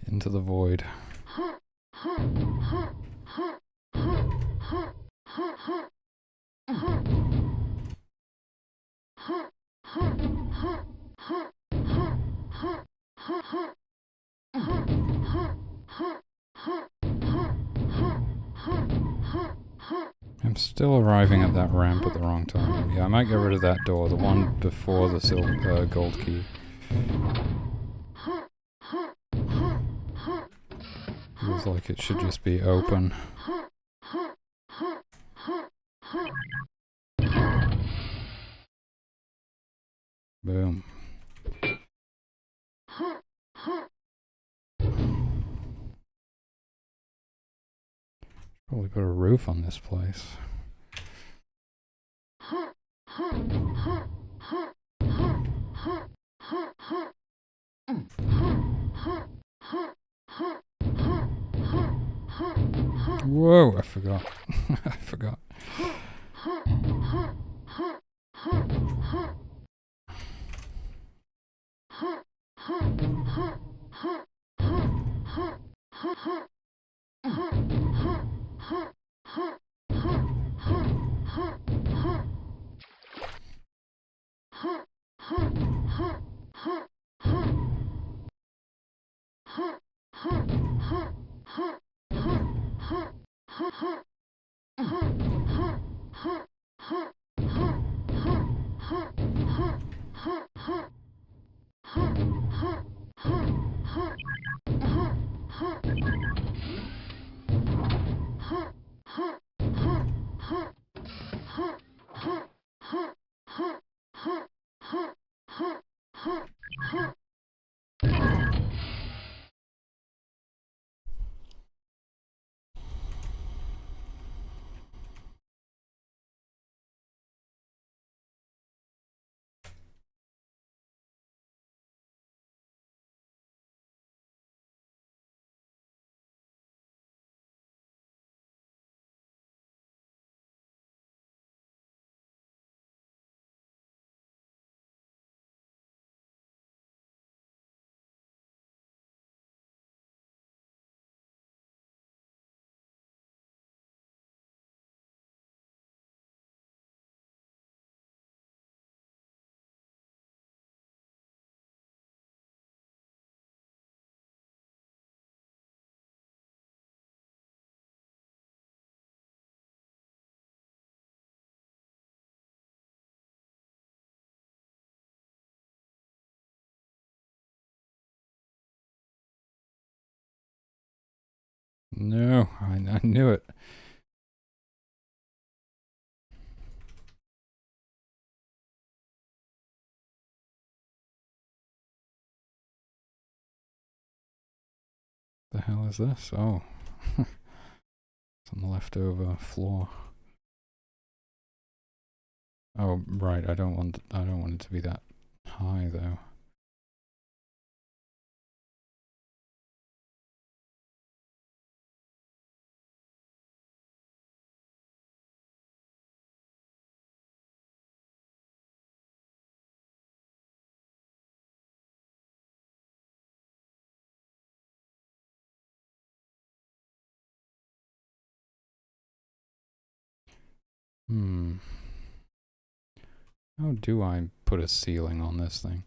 Into the void. I'm still arriving at that ramp at the wrong time. Yeah, I might get rid of that door, the one before the gold key. Feels like it should just be open. Boom. Probably put a roof on this place. Whoa, I forgot. I forgot. No, I knew it. The hell is this? Oh. It's on the leftover floor. Oh, right, I don't want it to be that high though. How do I put a ceiling on this thing?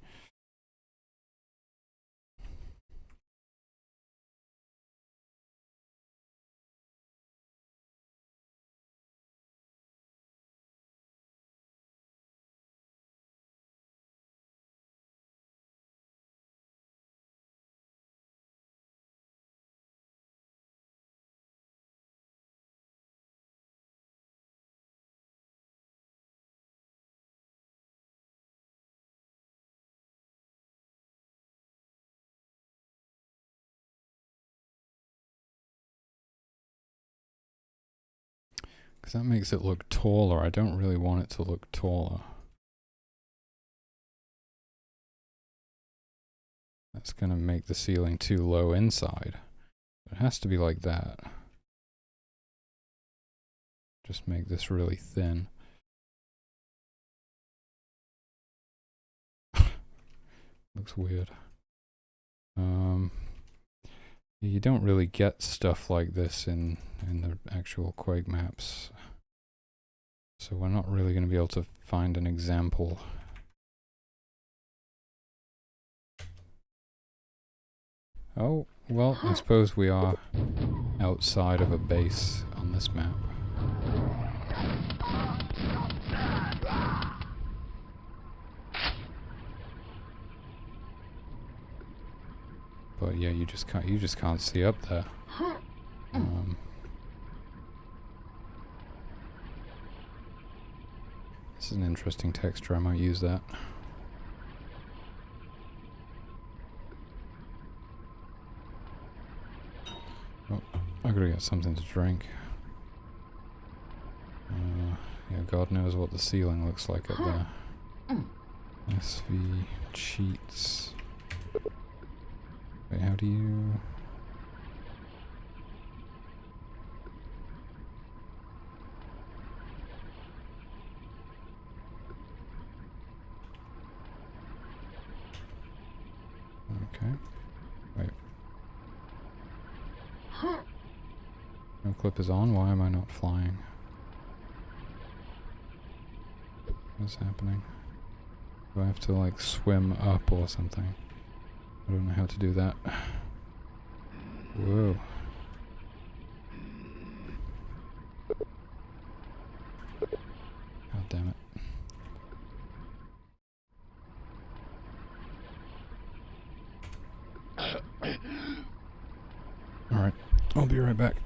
Because that makes it look taller. I don't really want it to look taller. That's going to make the ceiling too low inside. It has to be like that. Just make this really thin. Looks weird. You don't really get stuff like this in the actual Quake maps. So we're not really going to be able to find an example. Oh, well, I suppose we are outside of a base on this map. But yeah, you just can't see up there. This is an interesting texture. I might use that. Oh, I gotta get something to drink. Yeah, God knows what the ceiling looks like up there. SV cheats. Wait, how do you... Okay. Wait. No clip is on? Why am I not flying? What's happening? Do I have to like swim up or something? I don't know how to do that. Whoa. God damn it. Alright, I'll be right back.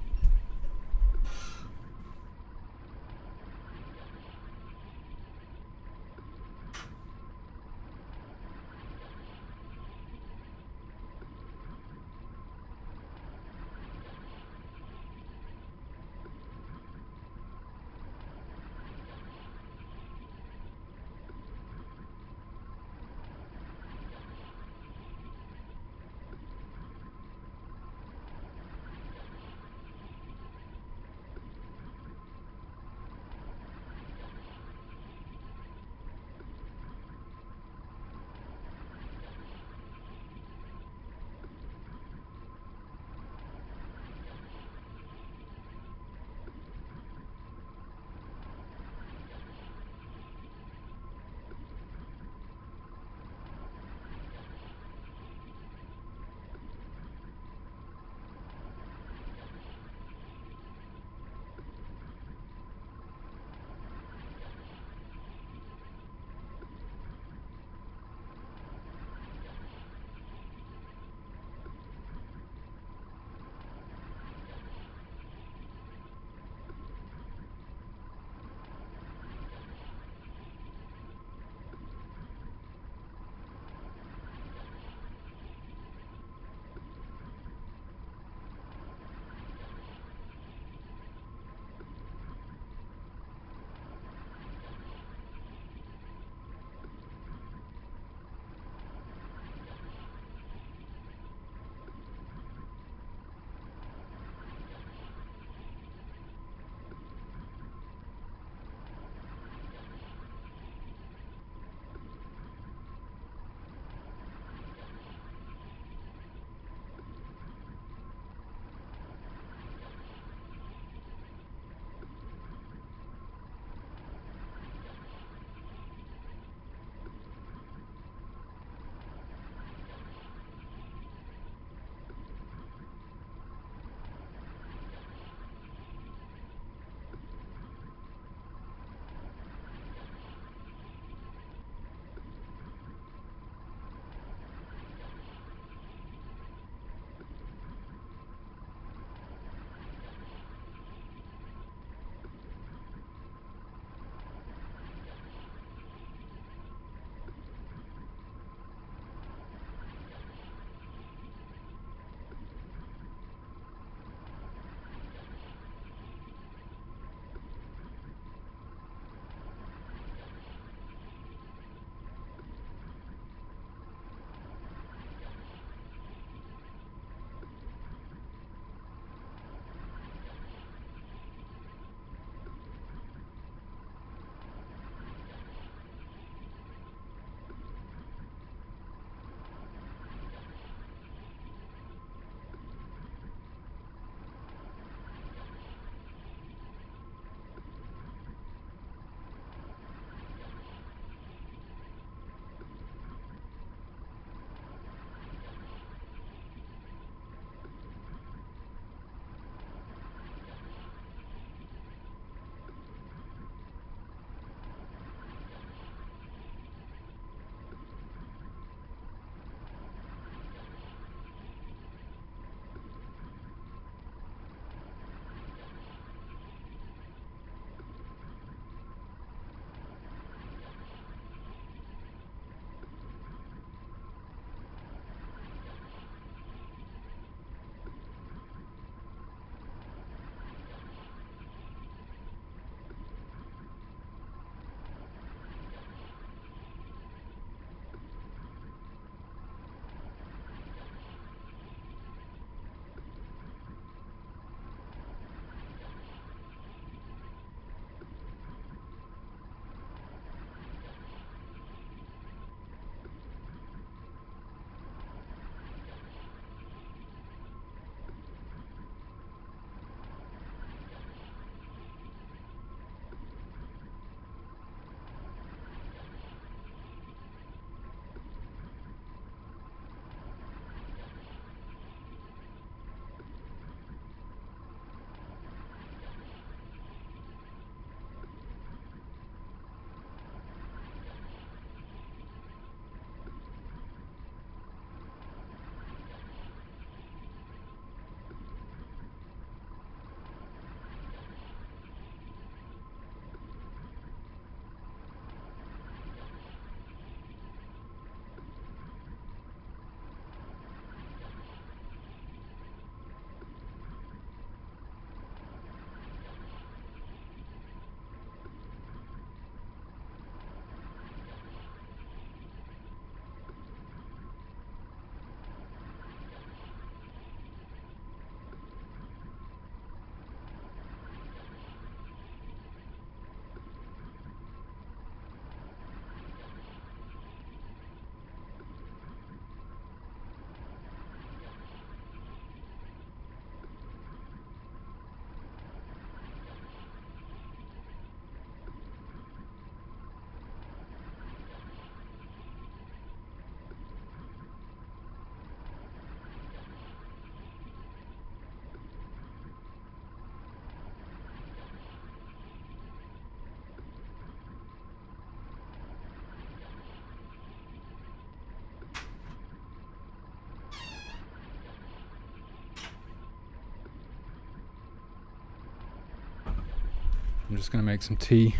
I'm just going to make some tea.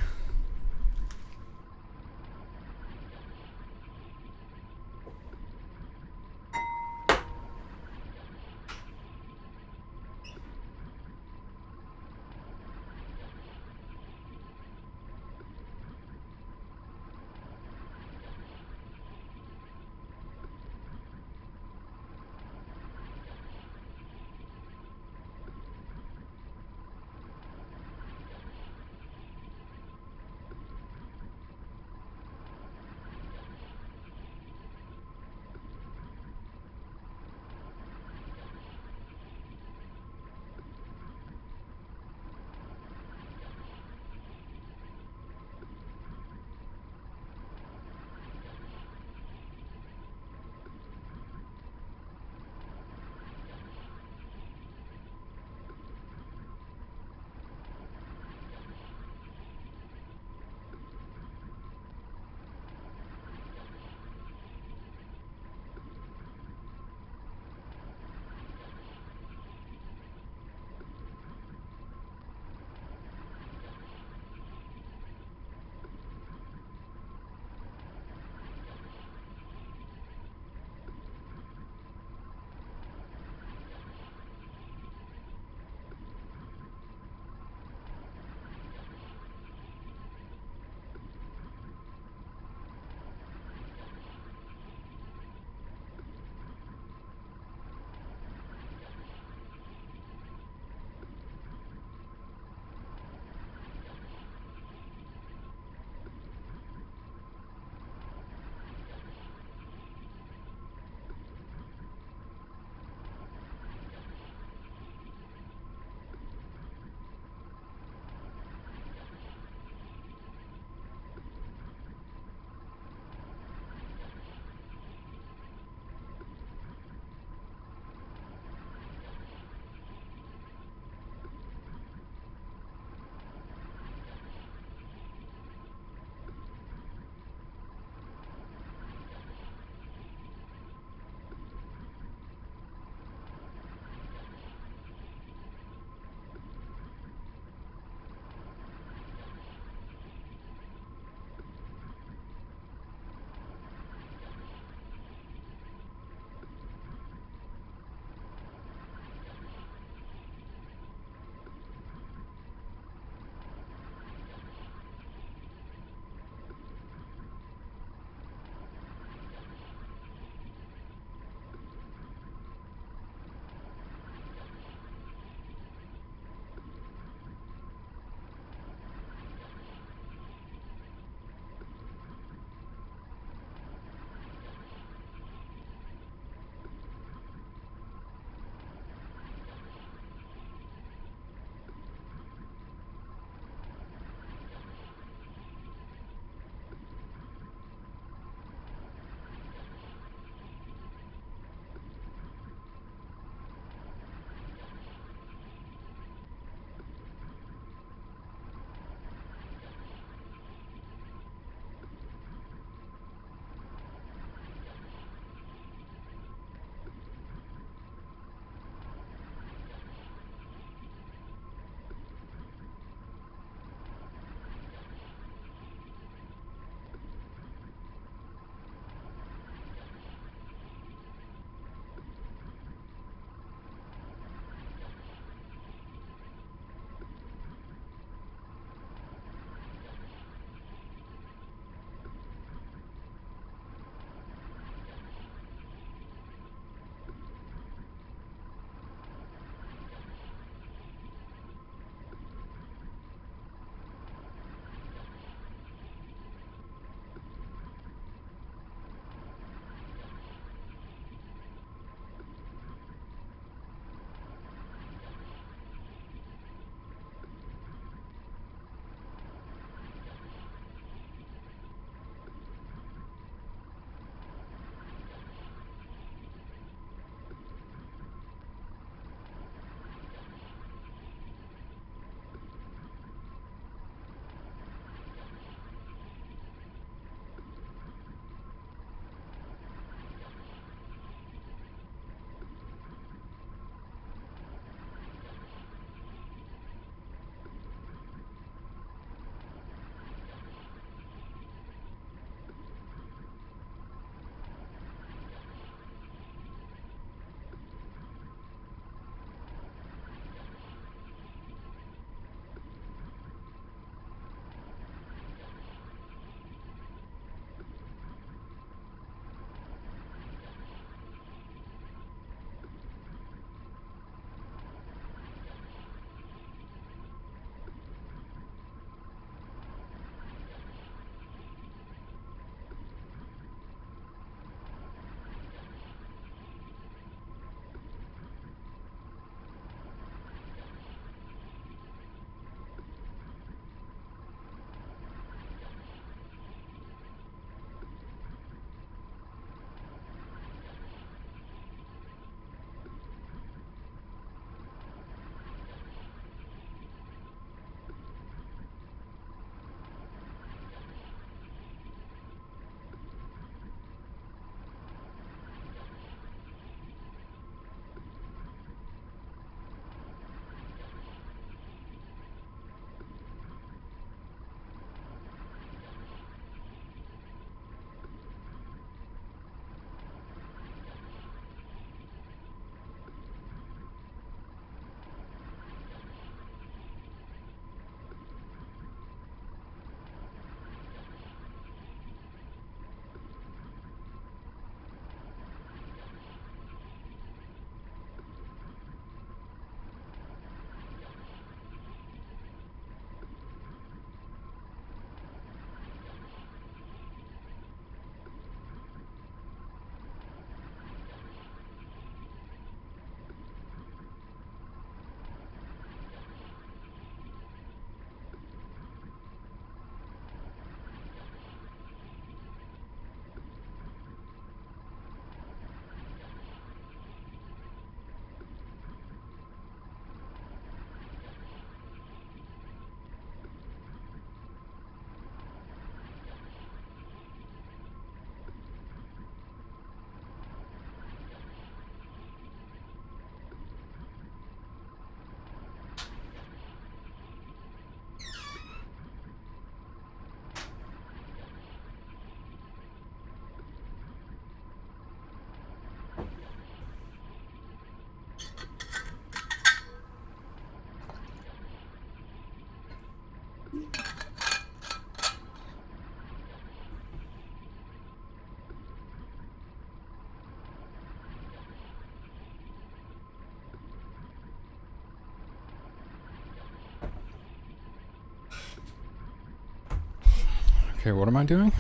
Okay, what am I doing?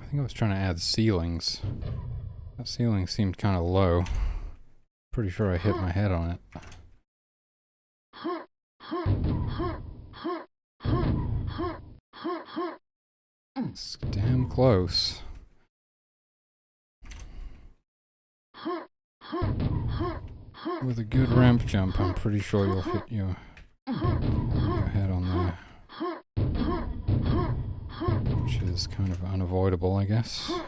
I think I was trying to add ceilings. That ceiling seemed kind of low. Pretty sure I hit my head on it. It's damn close. With a good ramp jump, I'm pretty sure you'll hit your head on there. Which is kind of unavoidable, I guess. Oh.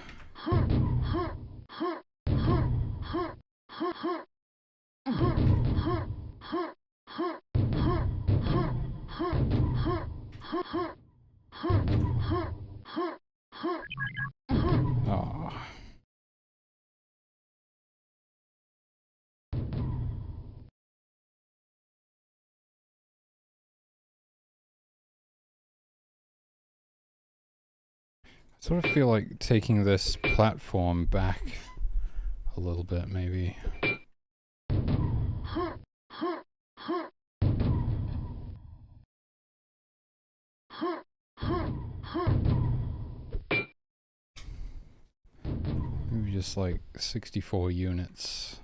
I sort of feel like taking this platform back a little bit, maybe. Maybe just like 64 units.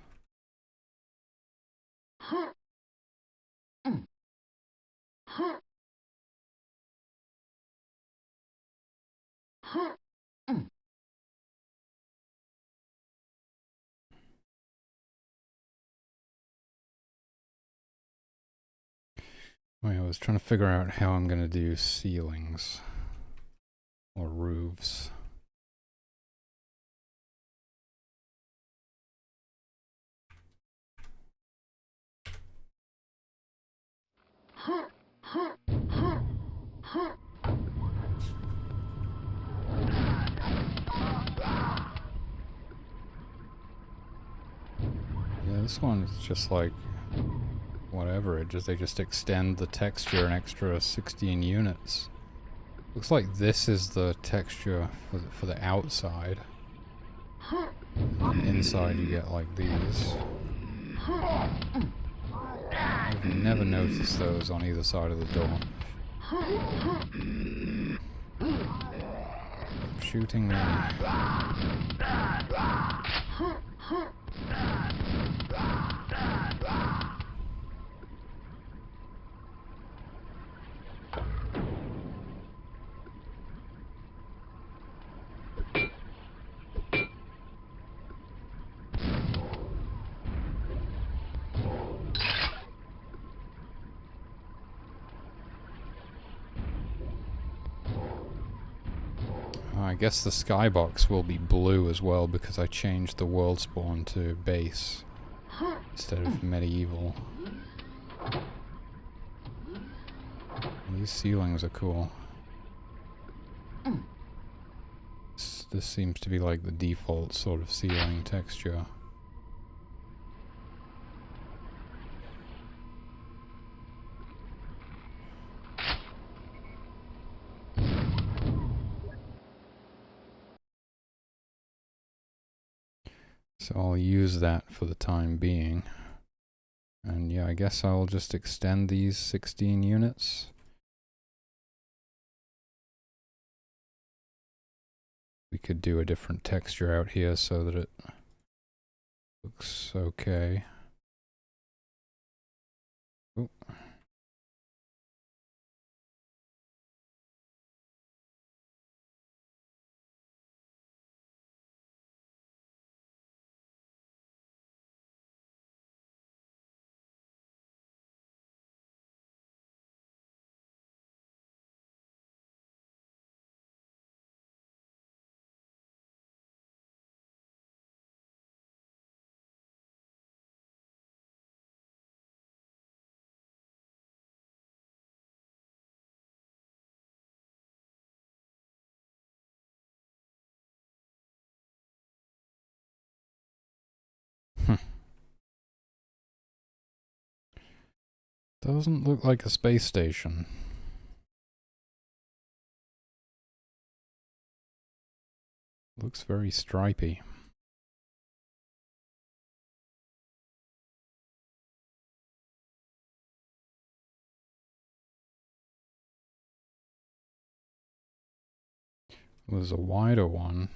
Wait, I was trying to figure out how I'm going to do ceilings or roofs. Yeah, this one is just like whatever. They just extend the texture an extra 16 units. Looks like this is the texture for the outside. And then inside you get like these. I've never noticed those on either side of the door. Shooting me. I guess the skybox will be blue as well because I changed the world spawn to base instead of medieval. These ceilings are cool. This seems to be like the default sort of ceiling texture. So I'll use that for the time being. And yeah, I guess I'll just extend these 16 units. We could do a different texture out here so that it looks okay. Ooh. Doesn't look like a space station. Looks very stripy. There's a wider one.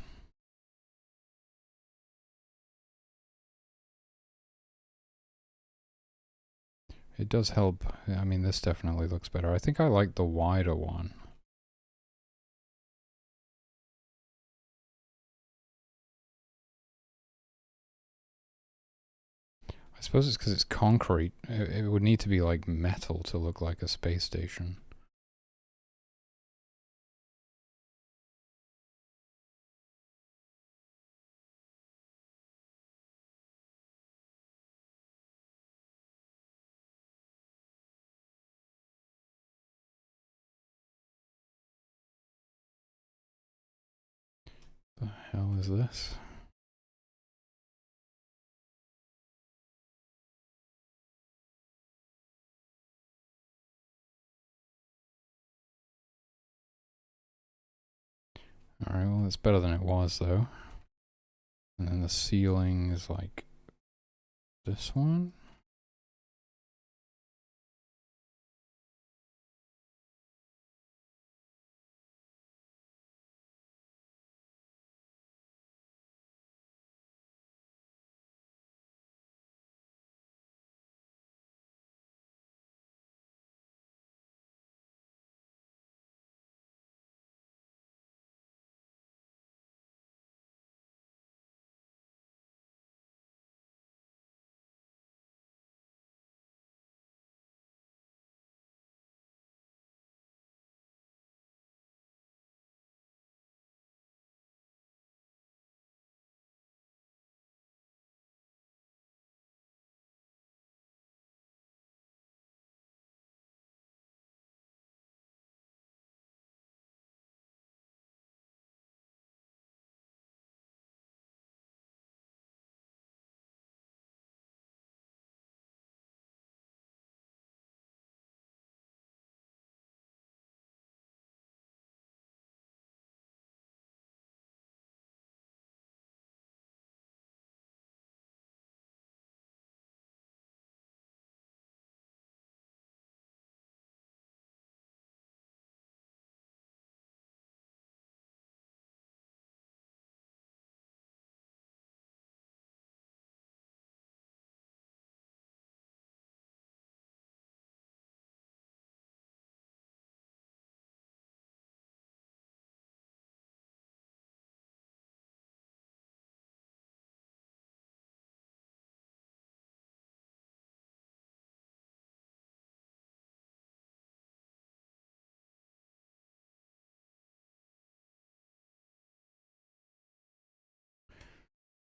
It does help. I mean, this definitely looks better. I think I like the wider one. I suppose it's because it's concrete. It would need to be like metal to look like a space station. The hell is this? Alright, well, it's better than it was, though. And then the ceiling is like this one.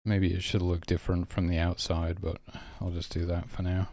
Maybe it should look different from the outside, but I'll just do that for now.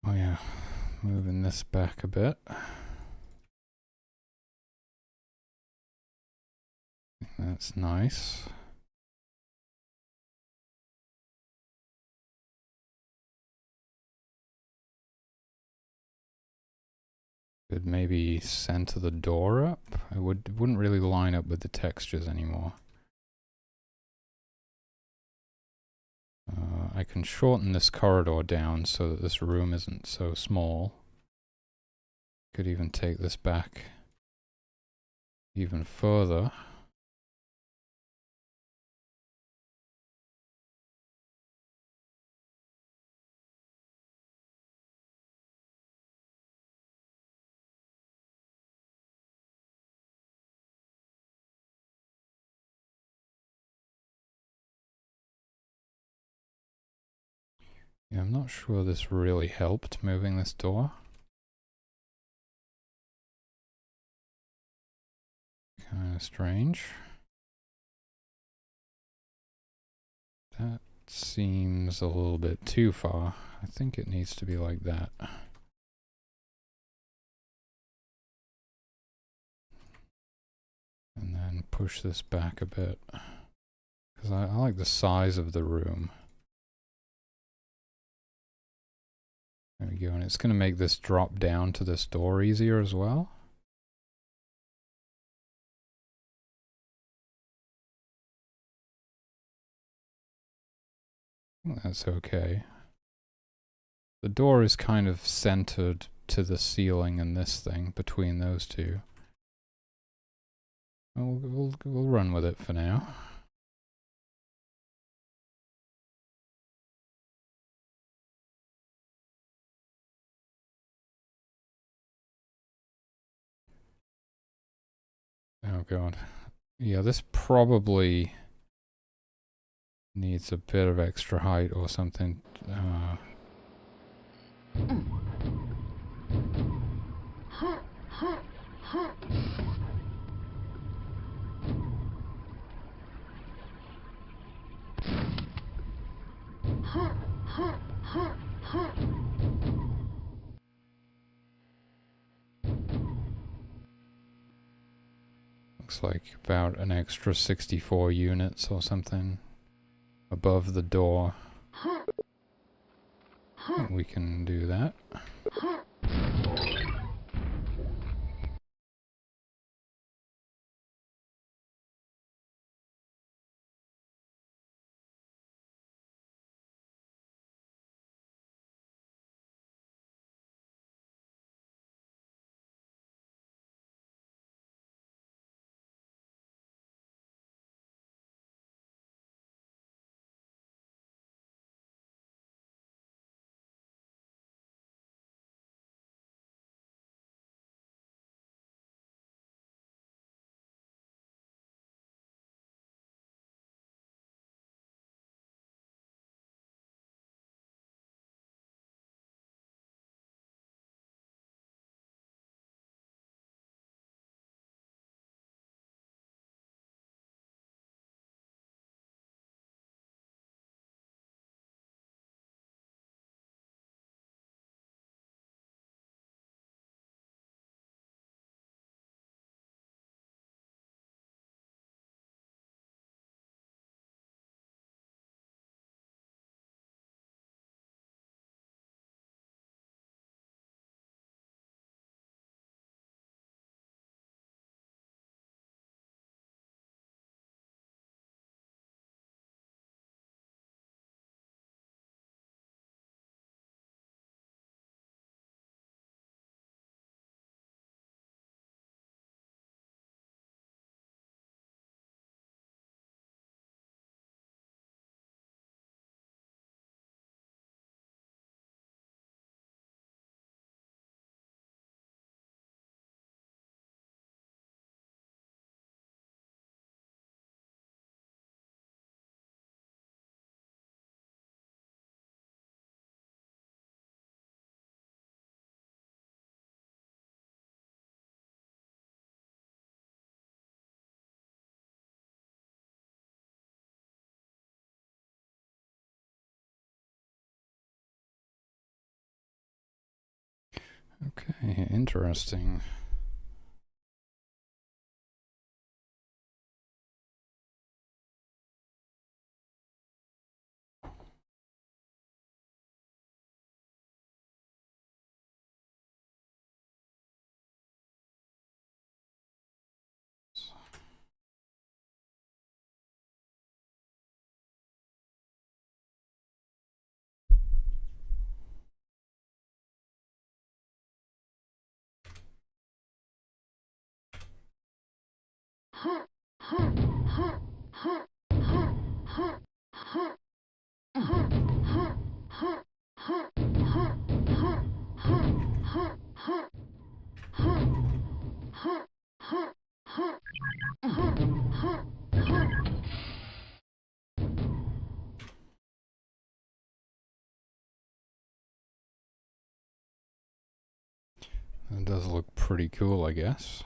Oh yeah, moving this back a bit. That's nice. Could maybe center the door up. It wouldn't really line up with the textures anymore. I can shorten this corridor down so that this room isn't so small. Could even take this back even further. Yeah, I'm not sure this really helped, moving this door. Kind of strange. That seems a little bit too far. I think it needs to be like that. And then push this back a bit. Because I like the size of the room. There we go, and it's going to make this drop down to this door easier as well. That's okay. The door is kind of centered to the ceiling and this thing, between those two. We'll run with it for now. Oh god. Yeah, this probably needs a bit of extra height or something. Looks like about an extra 64 units or something above the door. We can do that. Okay, interesting. It does look pretty cool, I guess.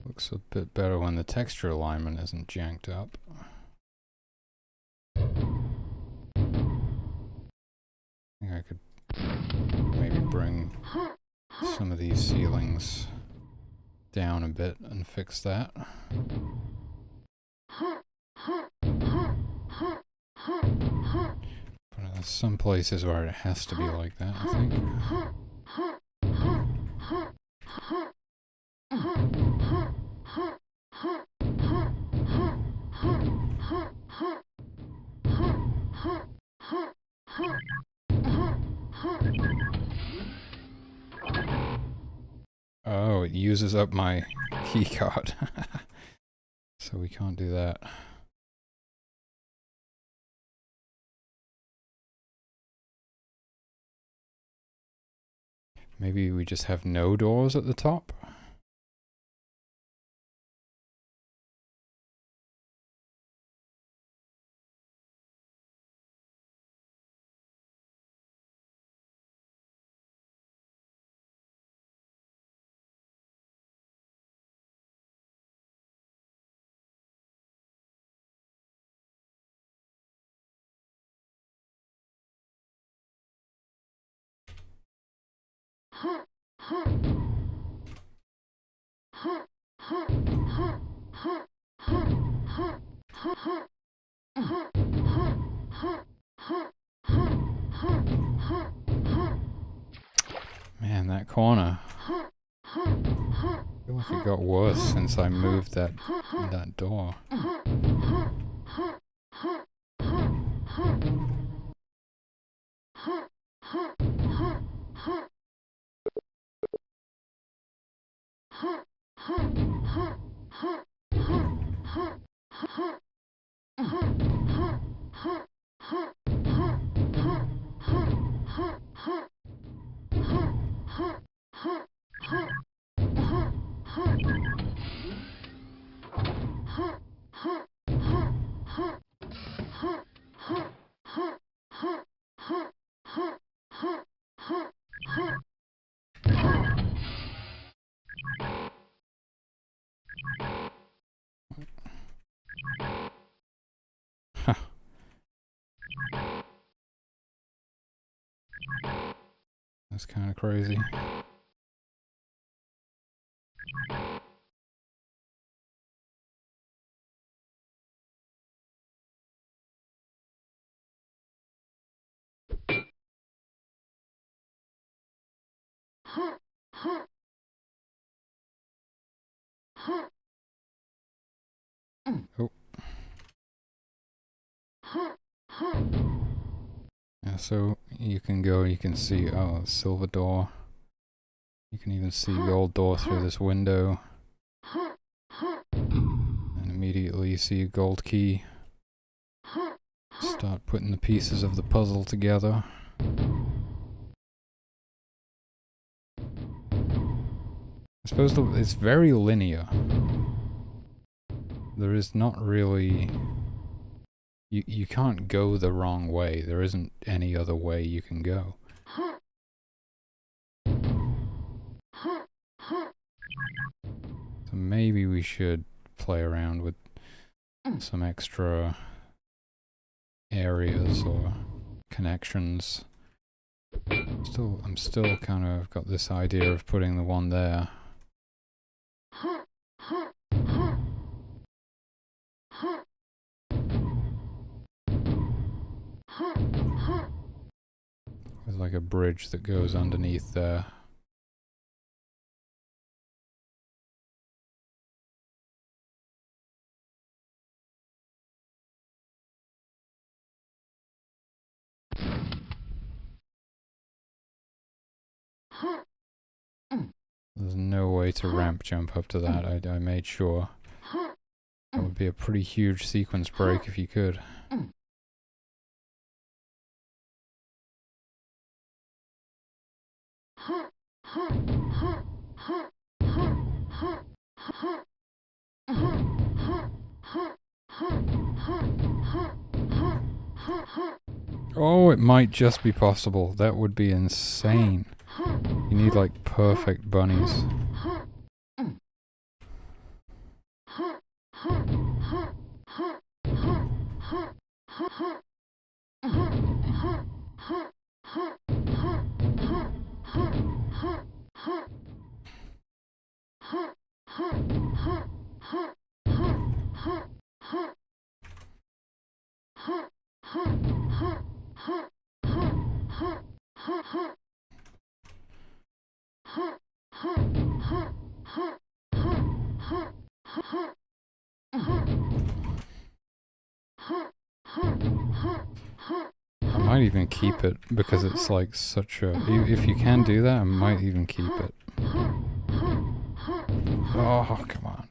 Looks a bit better when the texture alignment isn't janked up. I think I could maybe bring some of these ceilings down a bit and fix that. But there's some places where it has to be like that, I think. Oh, it uses up my keycard. So we can't do that. Maybe we just have no doors at the top? Man, that corner. I feel like it got worse since I moved that door. That's kind of crazy. Oh. Yeah, so you can go, you can see, oh, silver door. You can even see gold door through this window. And immediately you see a gold key. Start putting the pieces of the puzzle together. I suppose it's very linear. There is not really... You can't go the wrong way. There isn't any other way you can go. So maybe we should play around with some extra areas or connections. I'm still kind of got this idea of putting the one there. With like a bridge that goes underneath there. There's no way to ramp jump up to that. I made sure. That would be a pretty huge sequence break if you could. Oh, it might just be possible. That would be insane. You need like perfect bunnies. I might even keep it because it's like such a... If you can do that, I might even keep it. Oh, come on.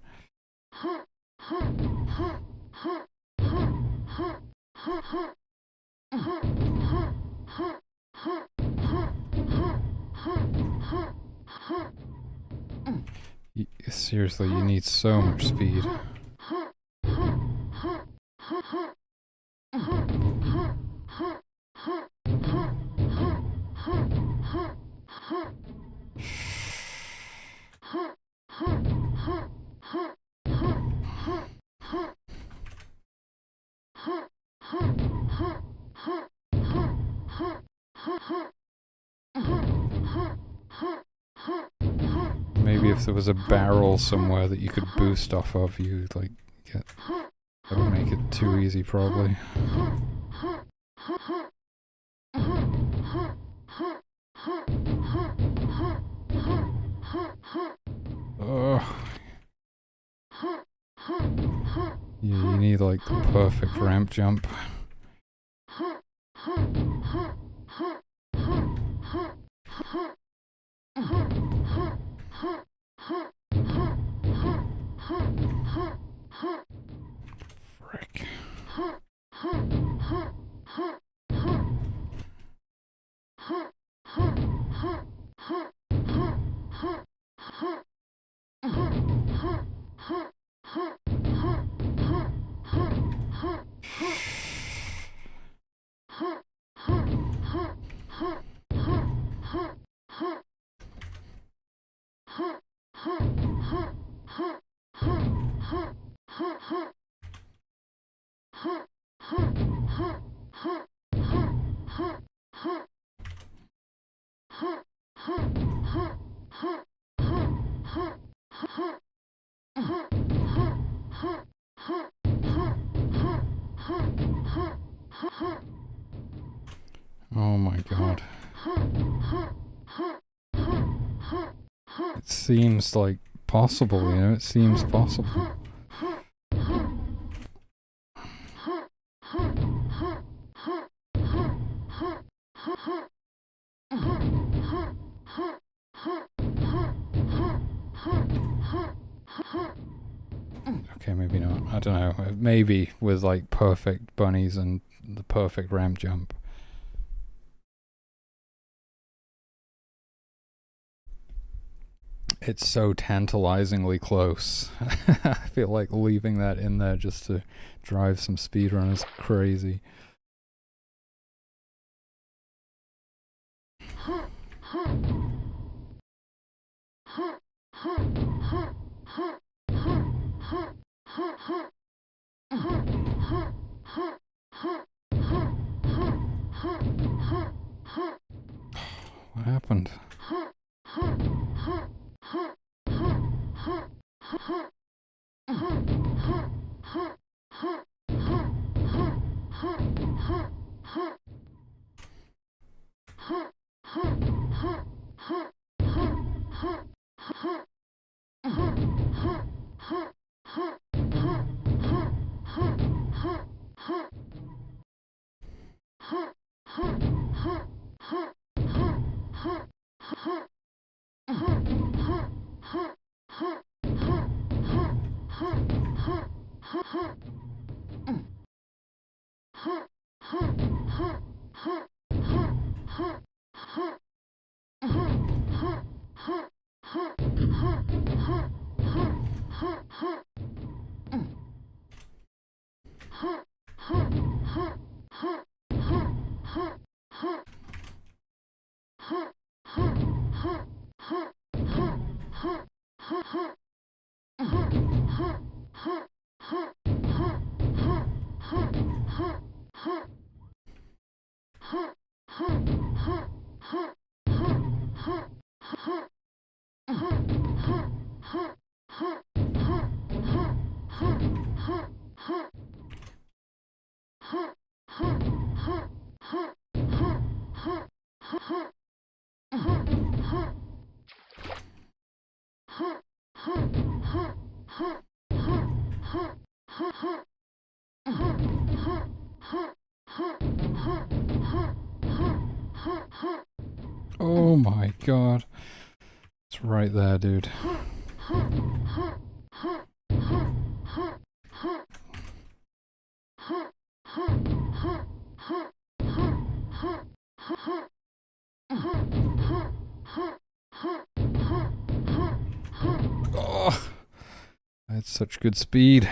Seriously, you need so much speed. Maybe if there was a barrel somewhere that you could boost off of, you like get... That would make it too easy, probably. Ugh. Yeah, you need like the perfect ramp jump. Frick. Oh my god. It seems like possible, you know, it seems possible. Okay, maybe not. I don't know. Maybe with like perfect bunnies and the perfect ramp jump. It's so tantalizingly close. I feel like leaving that in there just to drive some speedrunners crazy. What happened? Oh my god. It's right there, dude. Oh, I had such good speed.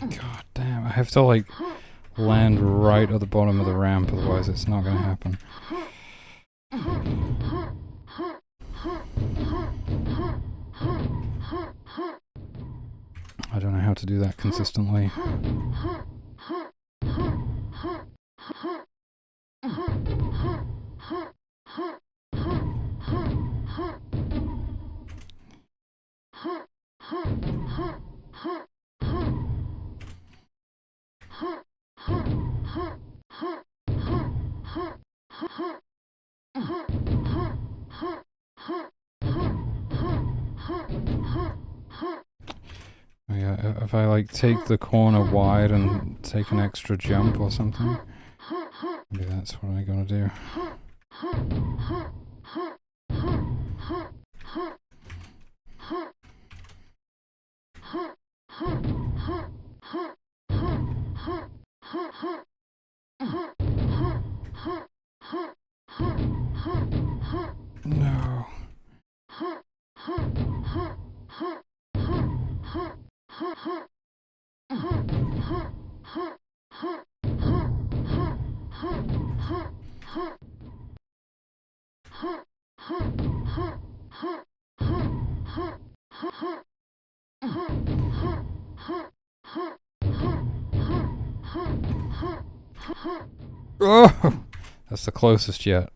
God damn, I have to like land right at the bottom of the ramp, otherwise it's not going to happen. I don't know how to do that consistently. Yeah, if I like take the corner wide and take an extra jump or something, maybe that's what I gotta do. No. Oh, that's the closest yet.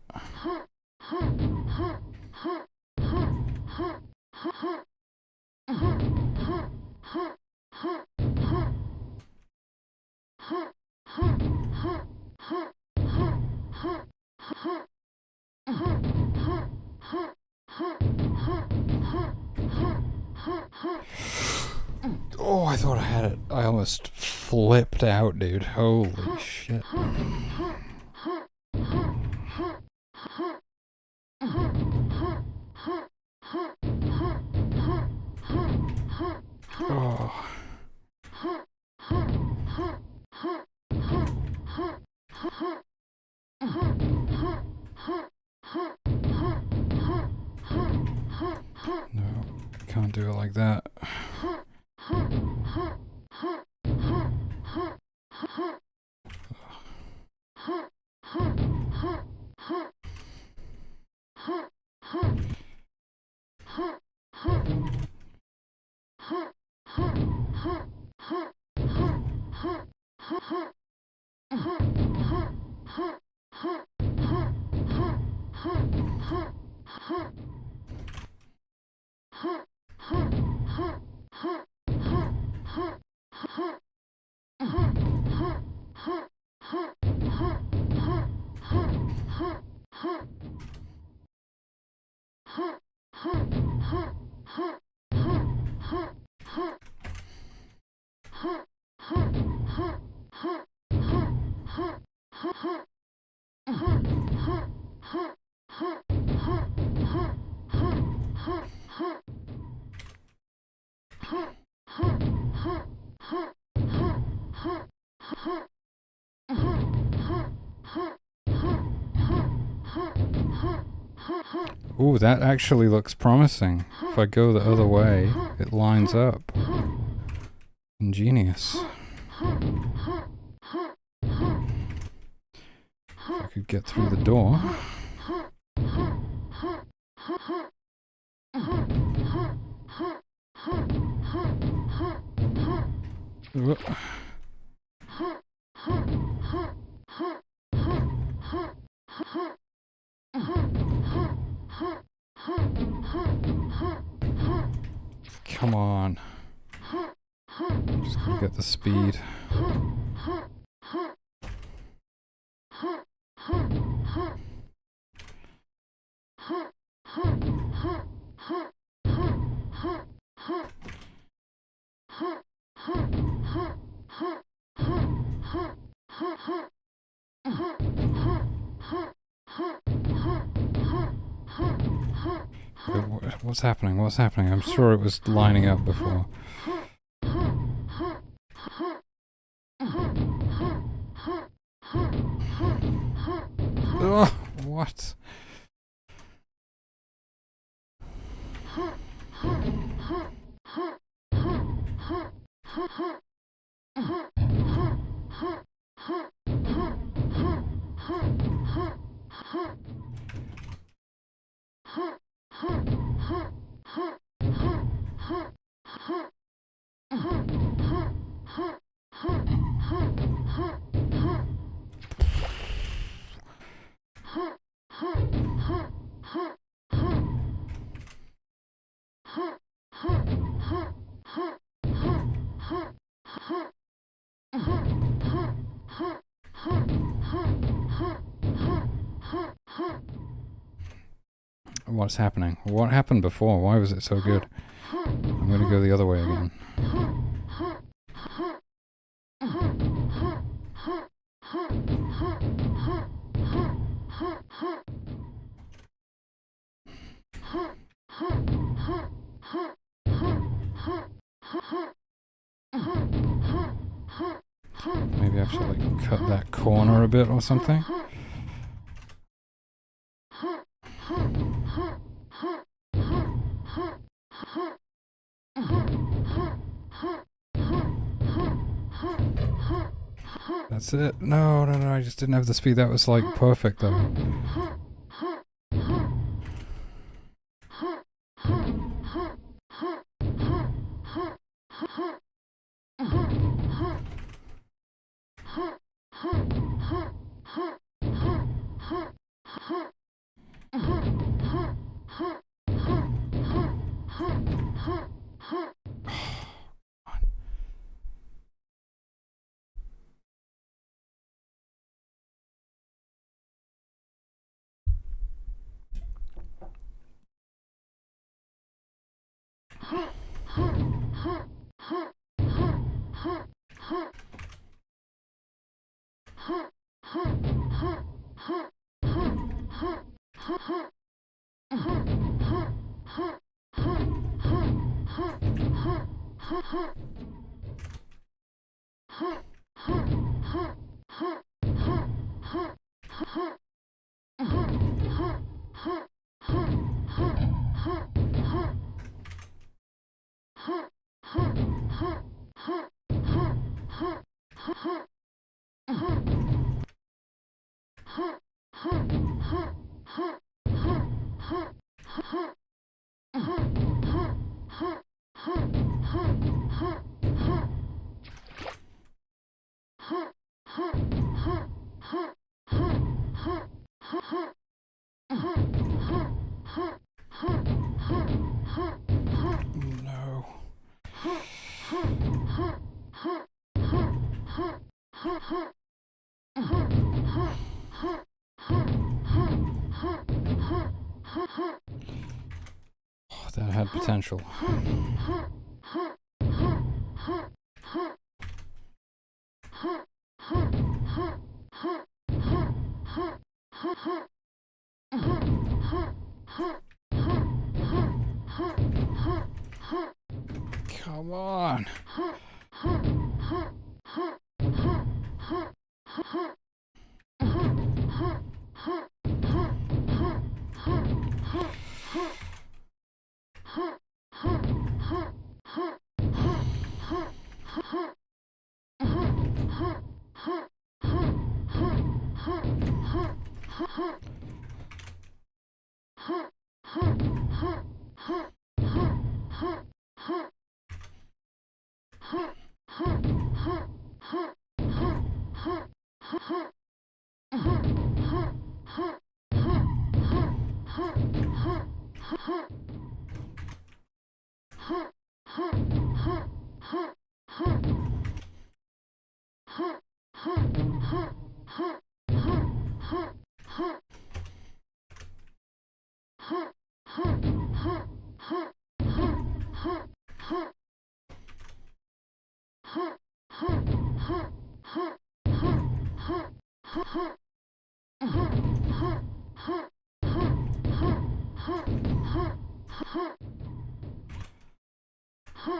Oh, I thought I had it. I almost flipped out, dude. Holy shit. Oh. No, can't do it like that. Ooh, that actually looks promising. If I go the other way, it lines up. Ingenious. If I could get through the door. Come on. Just gotta get the speed. What's happening? What's happening? I'm sure it was lining up before. Oh, what? What's happening? What happened before? Why was it so good? I'm going to go the other way again. Maybe I should like cut that corner a bit or something. That's it. No, I just didn't have the speed. That was like perfect though. No. Oh, that had potential. Come on.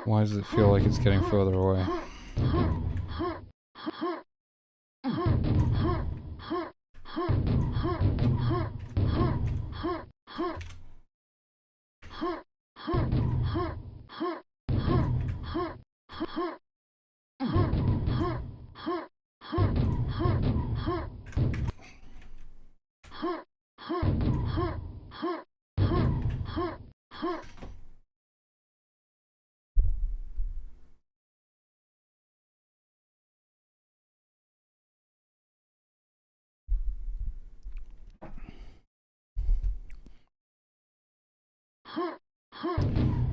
Why does it feel like it's getting further away?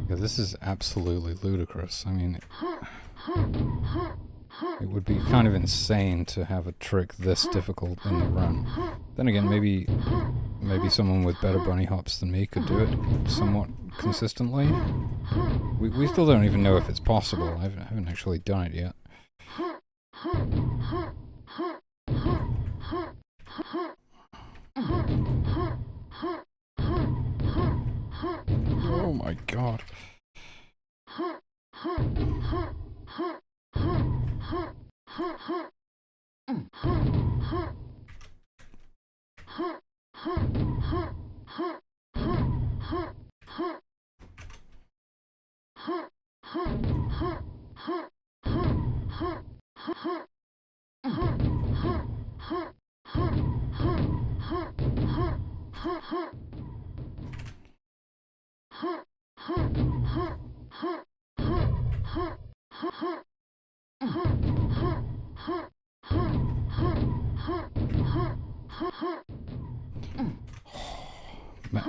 Yeah, this is absolutely ludicrous. I mean, it would be kind of insane to have a trick this difficult in the run. Then again, maybe someone with better bunny hops than me could do it somewhat consistently. We still don't even know if it's possible. I haven't actually done it yet. Oh my god.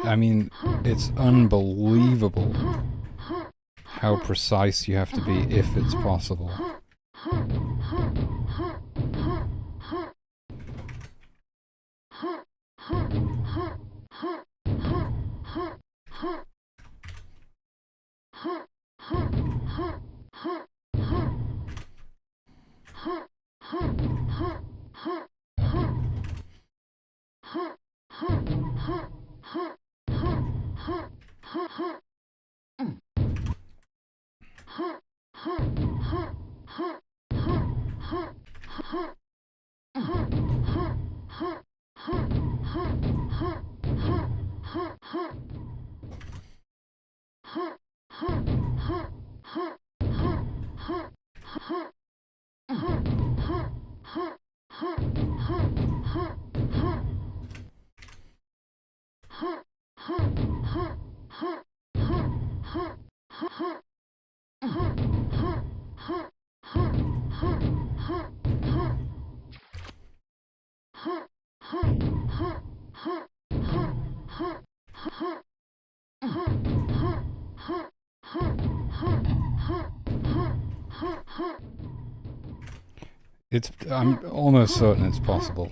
I mean, it's unbelievable how precise you have to be if it's possible. I'm almost certain it's possible.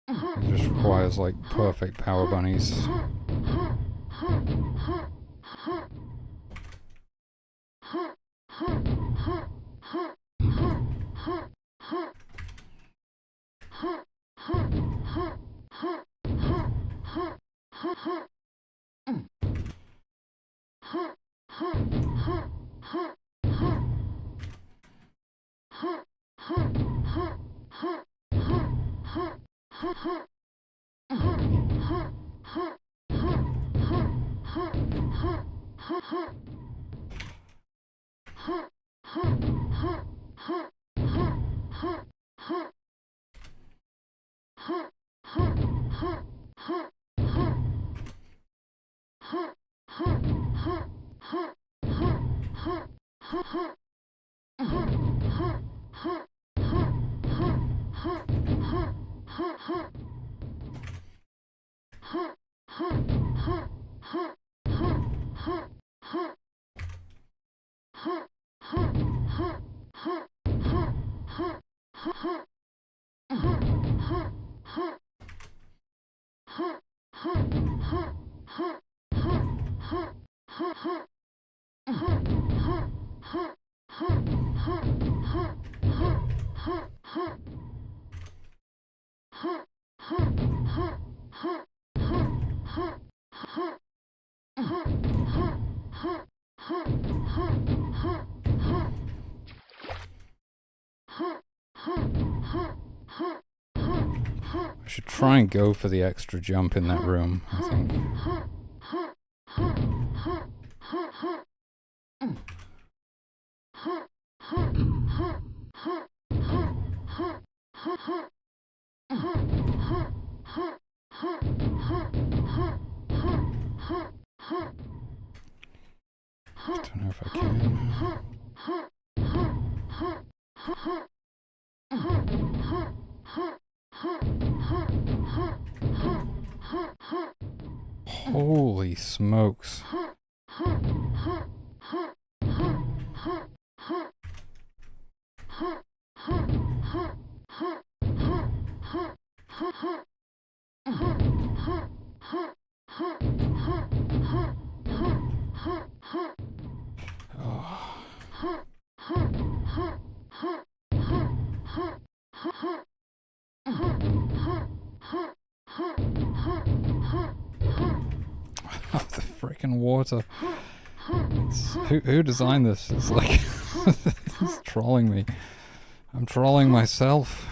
It just requires like perfect power bunnies. I should try and go for the extra jump in that room, I think. I don't know if I can. Holy smokes. Oh, the freaking water. Who designed this? It's like it's trolling me. I'm trolling myself.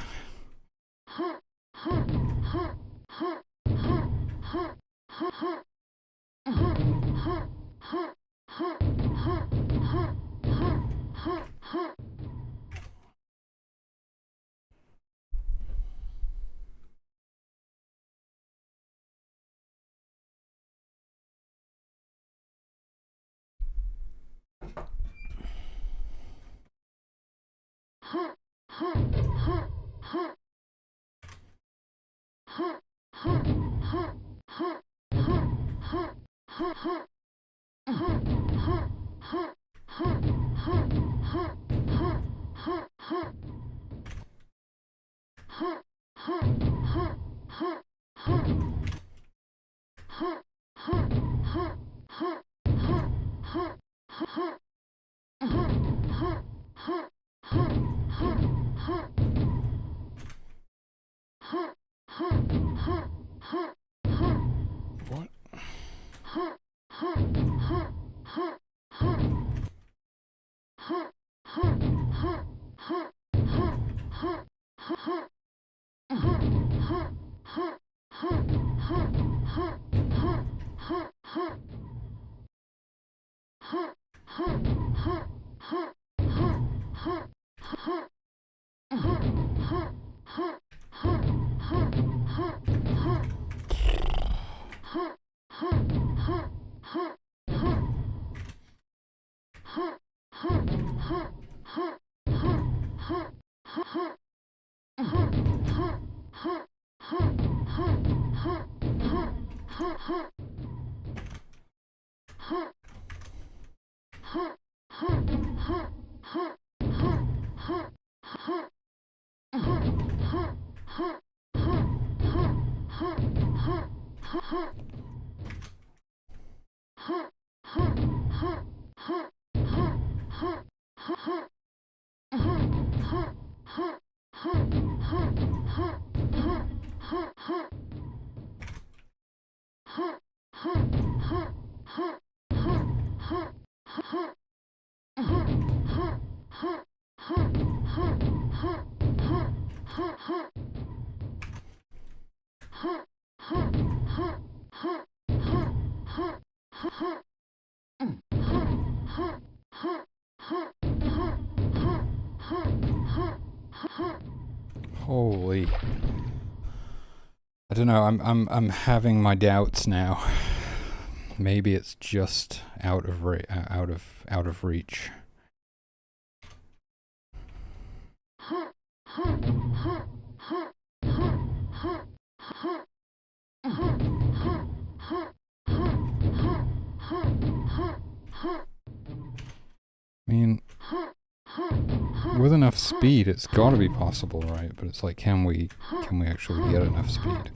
What? Holy. I don't know, I'm having my doubts now. Maybe it's just out of reach. I mean, with enough speed, it's got to be possible, right? But it's like, can we actually get enough speed?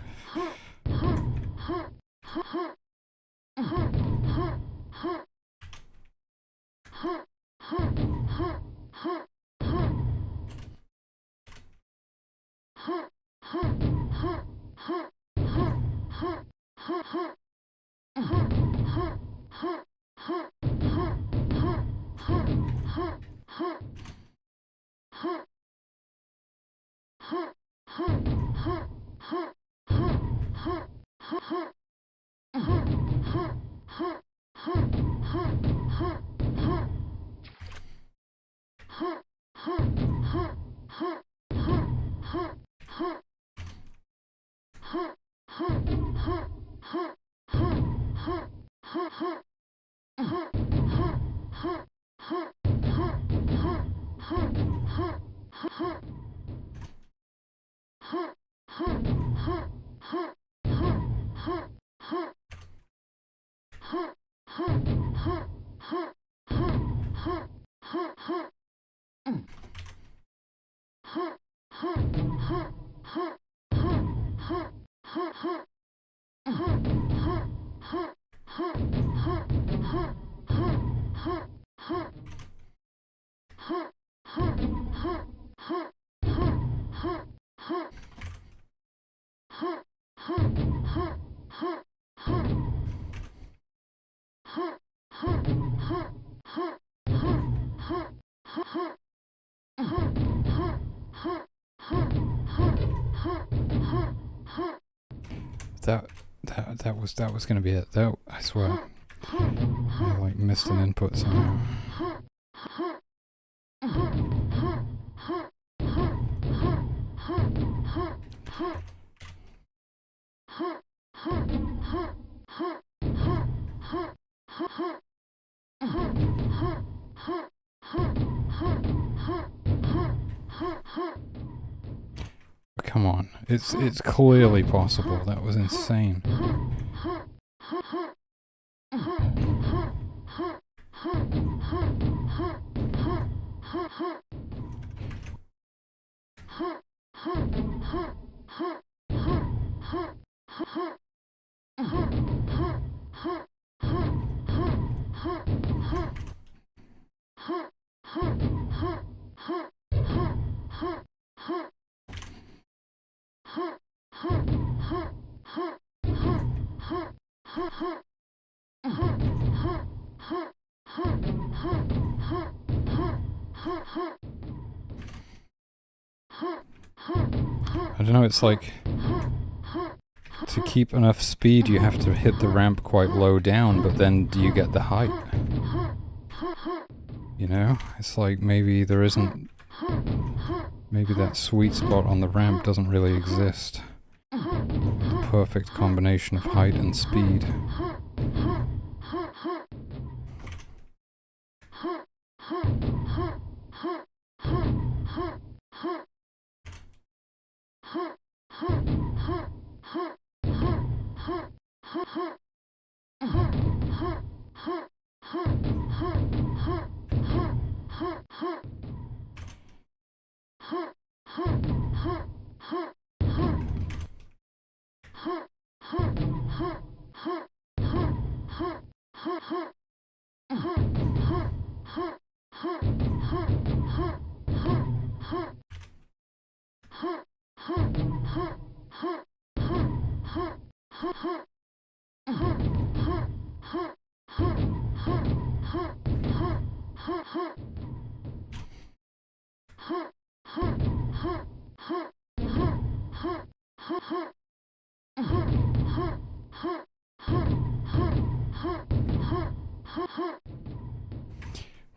That was gonna be it. That, I swear. I like missed an input somehow. Come on, it's clearly possible. That was insane. I don't know, it's like, to keep enough speed you have to hit the ramp quite low down, but then do you get the height? You know? It's like maybe there isn't... Maybe that sweet spot on the ramp doesn't really exist. The perfect combination of height and speed.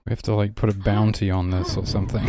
We have to like put a bounty on this or something.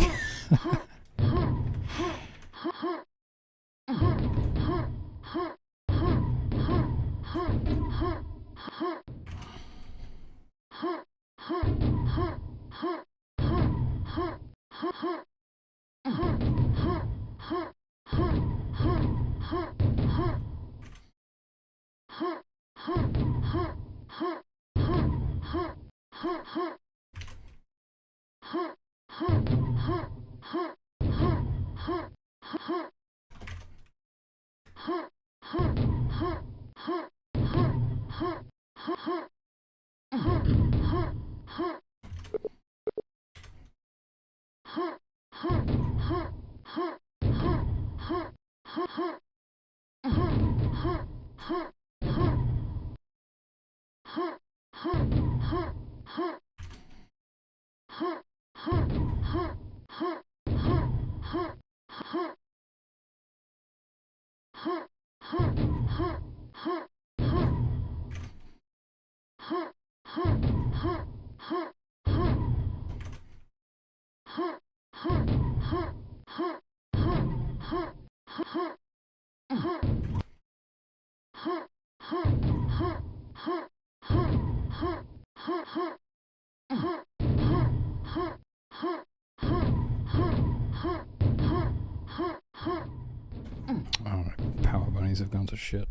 Oh, power bunnies have gone to shit.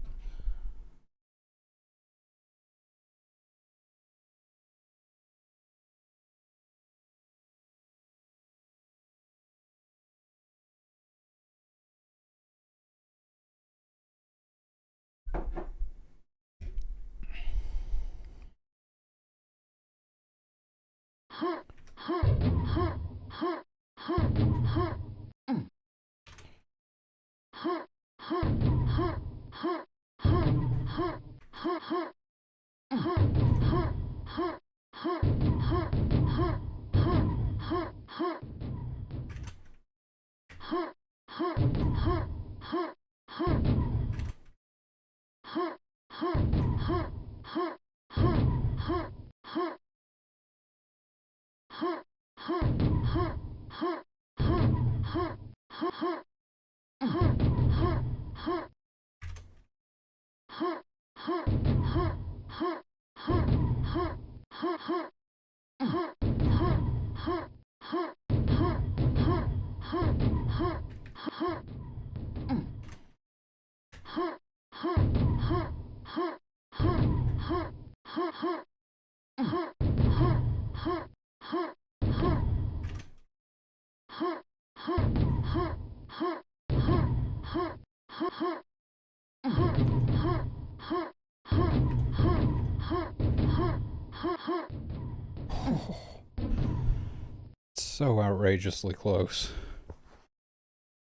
So outrageously close.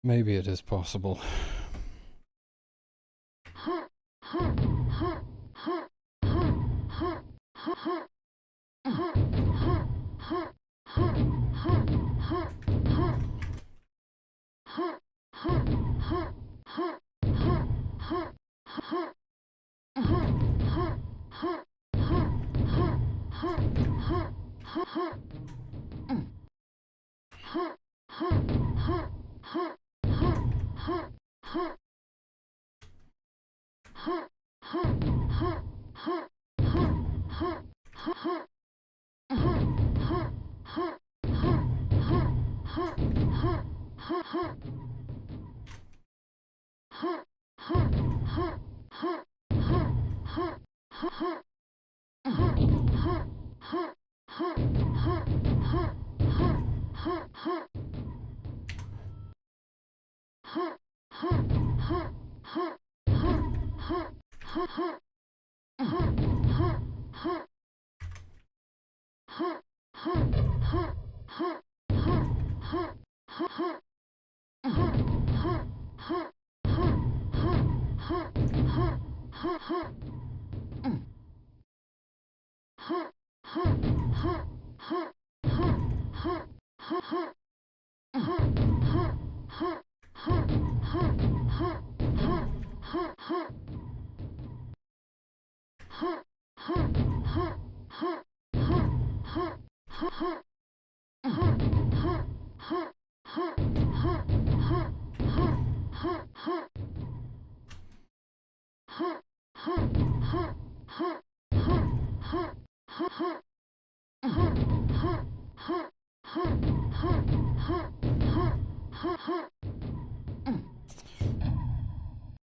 Maybe it is possible.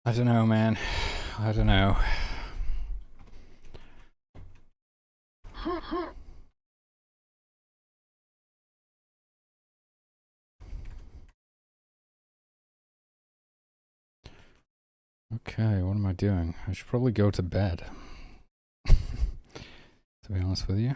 I don't know, man. I don't know. Okay, what am I doing? I should probably go to bed. To be honest with you.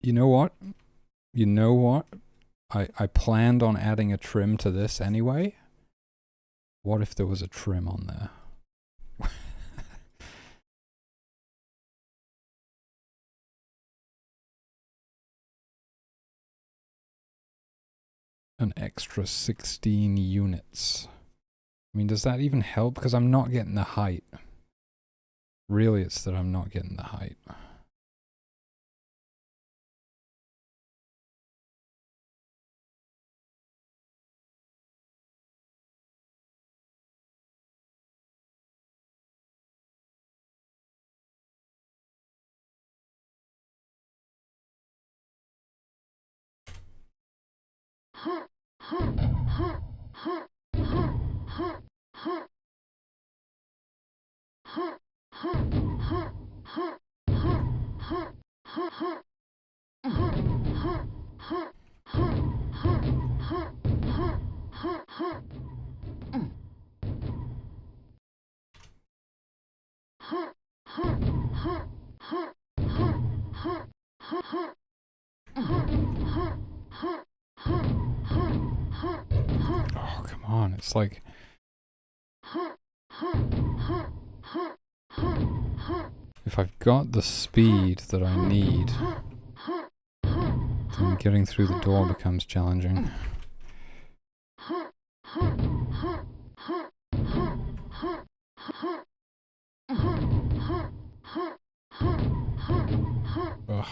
You know what? You know what? I planned on adding a trim to this anyway. What if there was a trim on there? An extra 16 units. I mean, does that even help? Because I'm not getting the height. Really, it's that I'm not getting the height. Oh, come on. It's like... If I've got the speed that I need, then getting through the door becomes challenging. Ugh.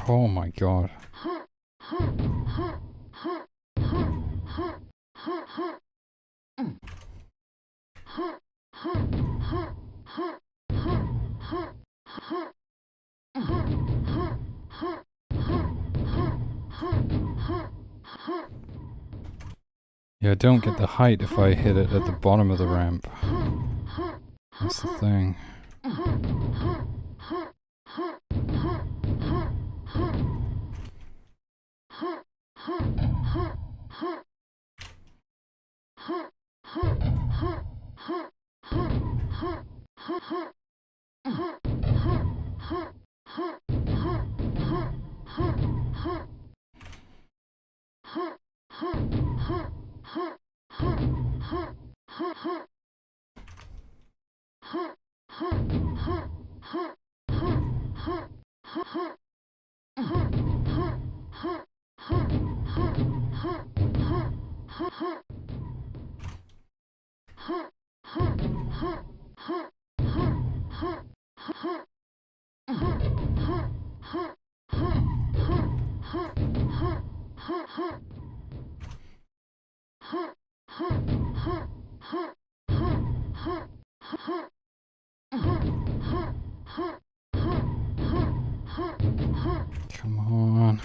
Oh my god. Yeah, I don't get the height if I hit it at the bottom of the ramp. That's the thing. Come on.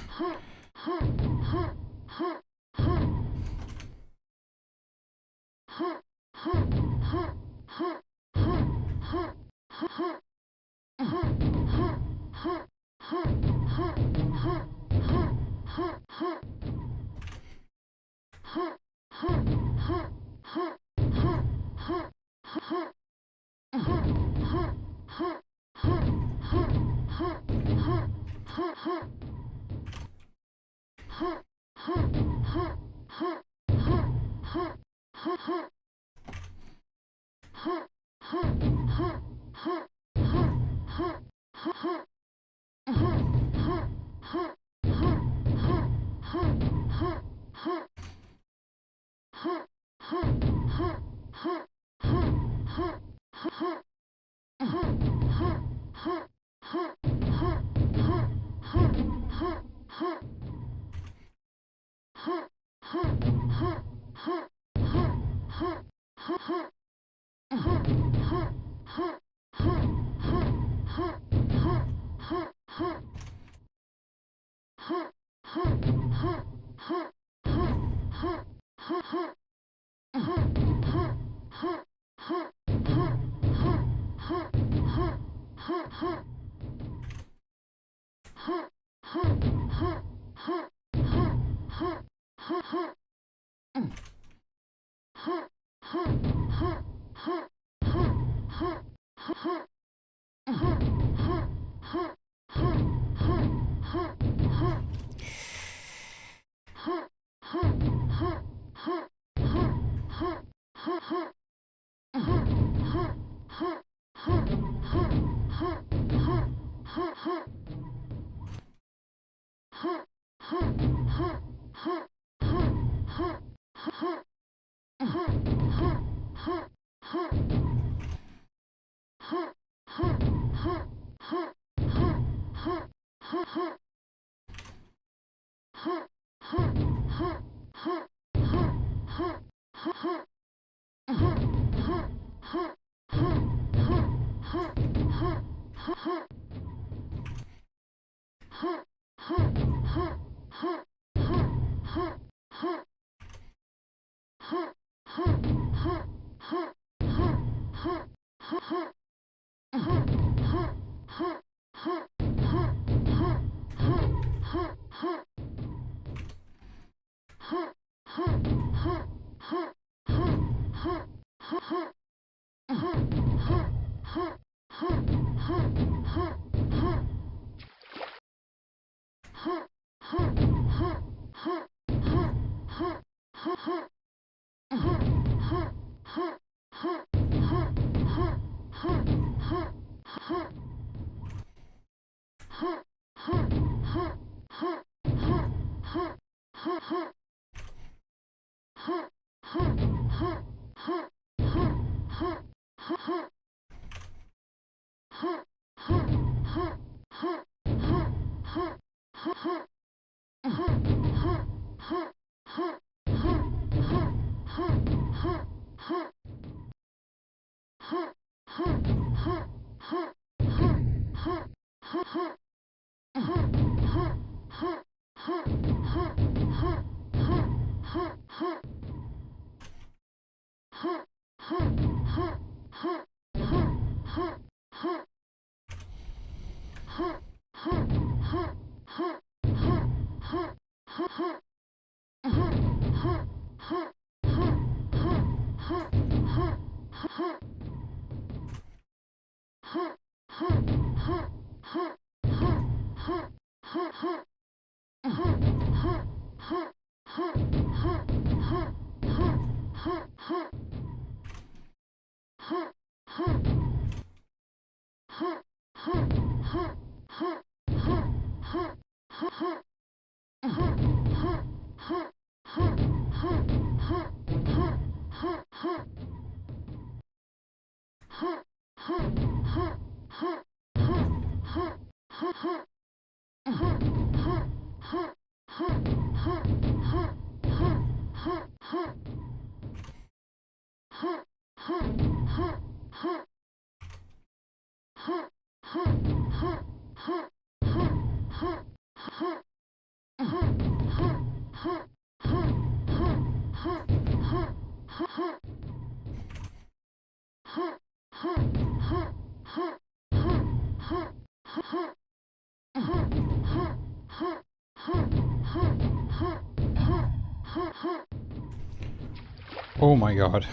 Oh my god.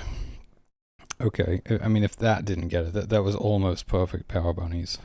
Okay, I mean, if that didn't get it, that was almost perfect Power Bunnies.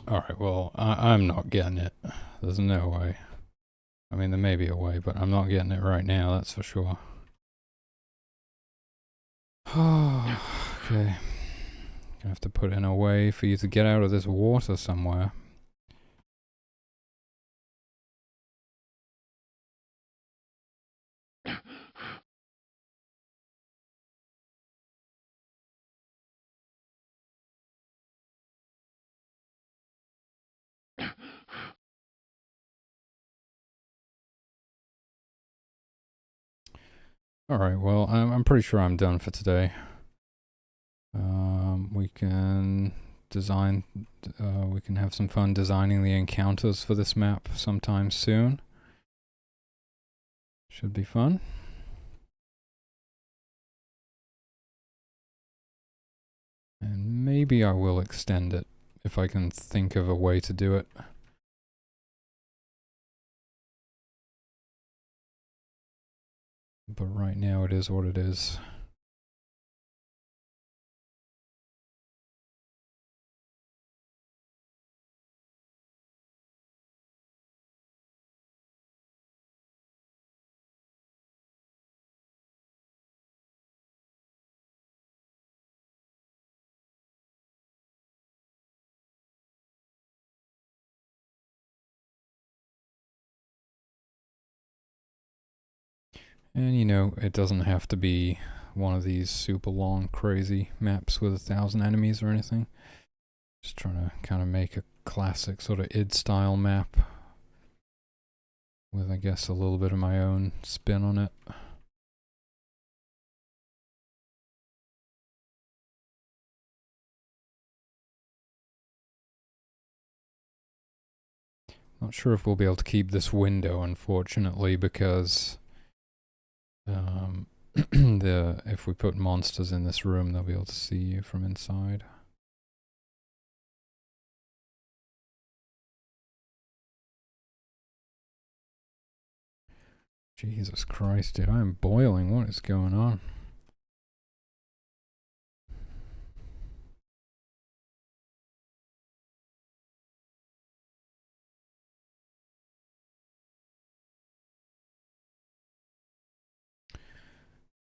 Alright, well, I'm not getting it. There's no way. I mean, there may be a way, but I'm not getting it right now, that's for sure. Okay. Gonna have to put in a way for you to get out of this water somewhere. Alright, well, I'm pretty sure I'm done for today. We can design, we can have some fun designing the encounters for this map sometime soon. Should be fun. And maybe I will extend it if I can think of a way to do it. But right now it is what it is. And you know, it doesn't have to be one of these super long, crazy maps with 1,000 enemies or anything. Just trying to kind of make a classic sort of id style map with, I guess, a little bit of my own spin on it. Not sure if we'll be able to keep this window, unfortunately, because if we put monsters in this room, they'll be able to see you from inside. Jesus Christ, dude, I'm boiling. What is going on?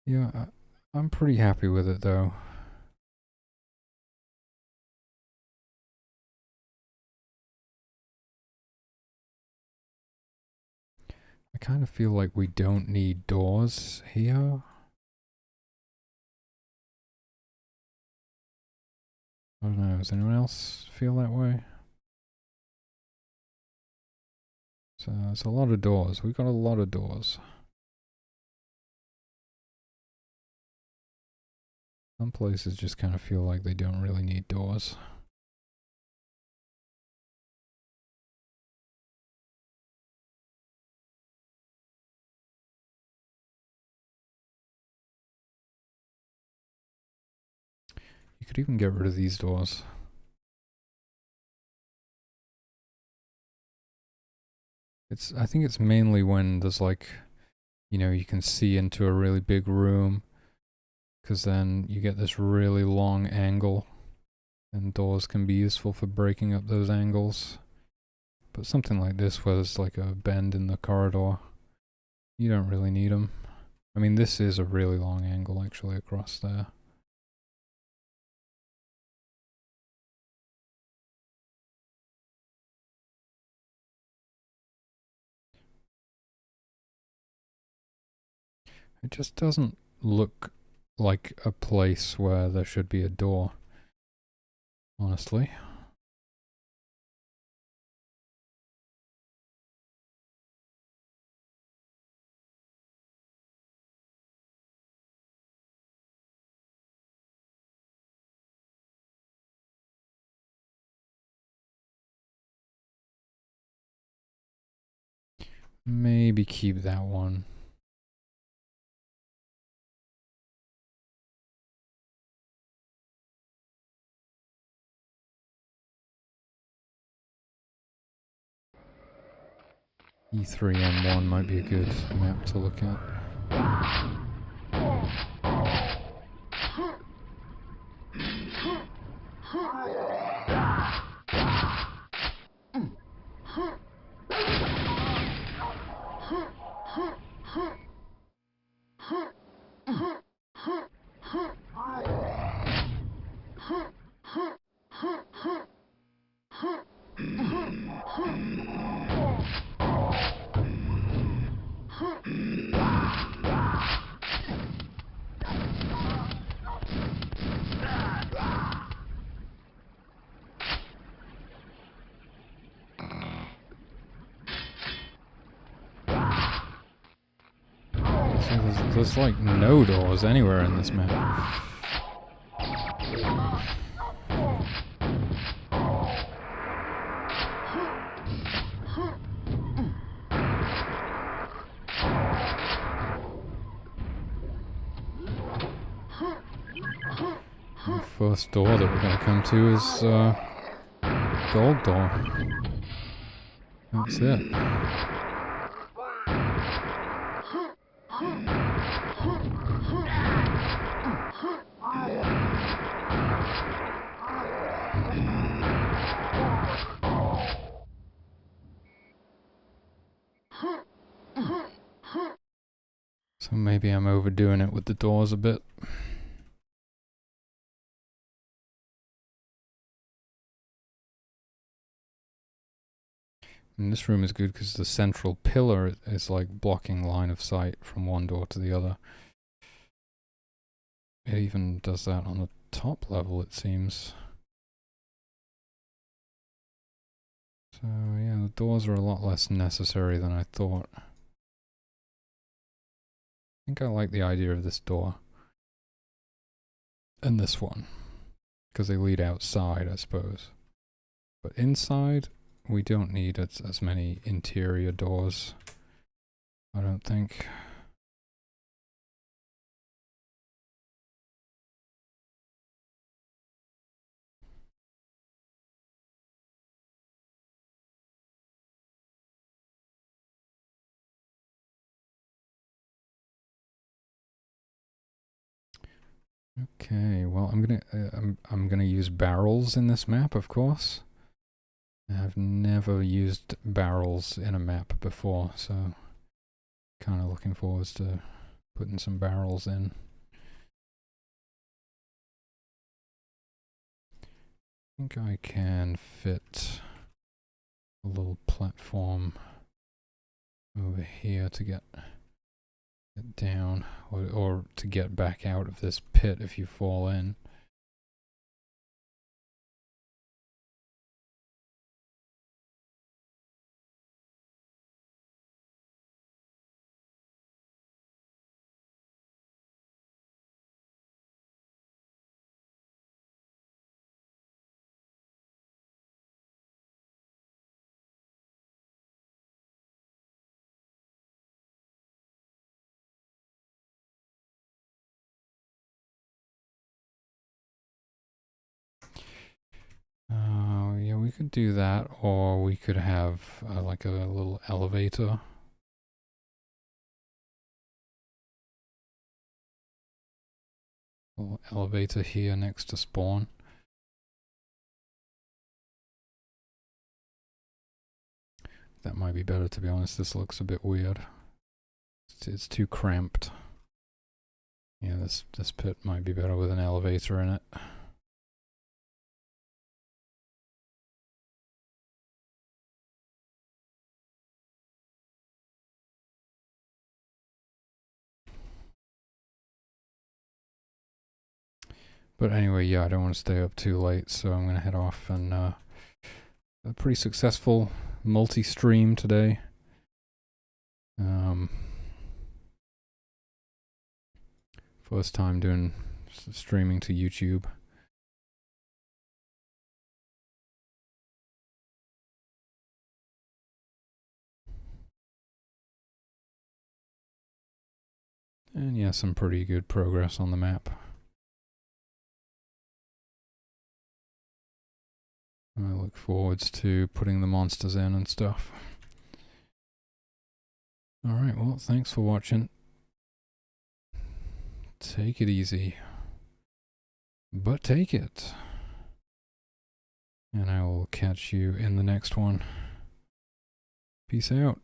Yeah, I'm pretty happy with it, though. I kind of feel like we don't need doors here. I don't know, does anyone else feel that way? So there's a lot of doors. We've got a lot of doors. Some places just kind of feel like they don't really need doors. You could even get rid of these doors. I think it's mainly when there's like, you know, you can see into a really big room, because then you get this really long angle, and doors can be useful for breaking up those angles. But something like this, where there's like a bend in the corridor, you don't really need them. I mean, this is a really long angle actually across there. It just doesn't look like a place where there should be a door, honestly. Maybe keep that one. E3M1 might be a good map to look at. There's like no doors anywhere in this map. The first door that we're going to come to is gold door. That's it. So maybe I'm overdoing it with the doors a bit. And this room is good because the central pillar is like blocking line of sight from one door to the other. It even does that on the top level, it seems. So yeah, the doors are a lot less necessary than I thought. I think I like the idea of this door. And this one. Because they lead outside, I suppose. But inside, we don't need as many interior doors, I don't think. Okay, well, I'm gonna use barrels in this map, of course. I've never used barrels in a map before, so kind of looking forward to putting some barrels in. I think I can fit a little platform over here to get it down, or to get back out of this pit if you fall in. Yeah, we could do that, or we could have like a little elevator. Little elevator here next to spawn. That might be better, to be honest. This looks a bit weird. It's too cramped. Yeah, this pit might be better with an elevator in it. But anyway, yeah, I don't want to stay up too late, so I'm gonna head off. And a pretty successful multi-stream today. First time doing streaming to YouTube. And yeah, some pretty good progress on the map. I look forwards to putting the monsters in and stuff. Alright, well, thanks for watching. Take it easy. But take it. And I will catch you in the next one. Peace out.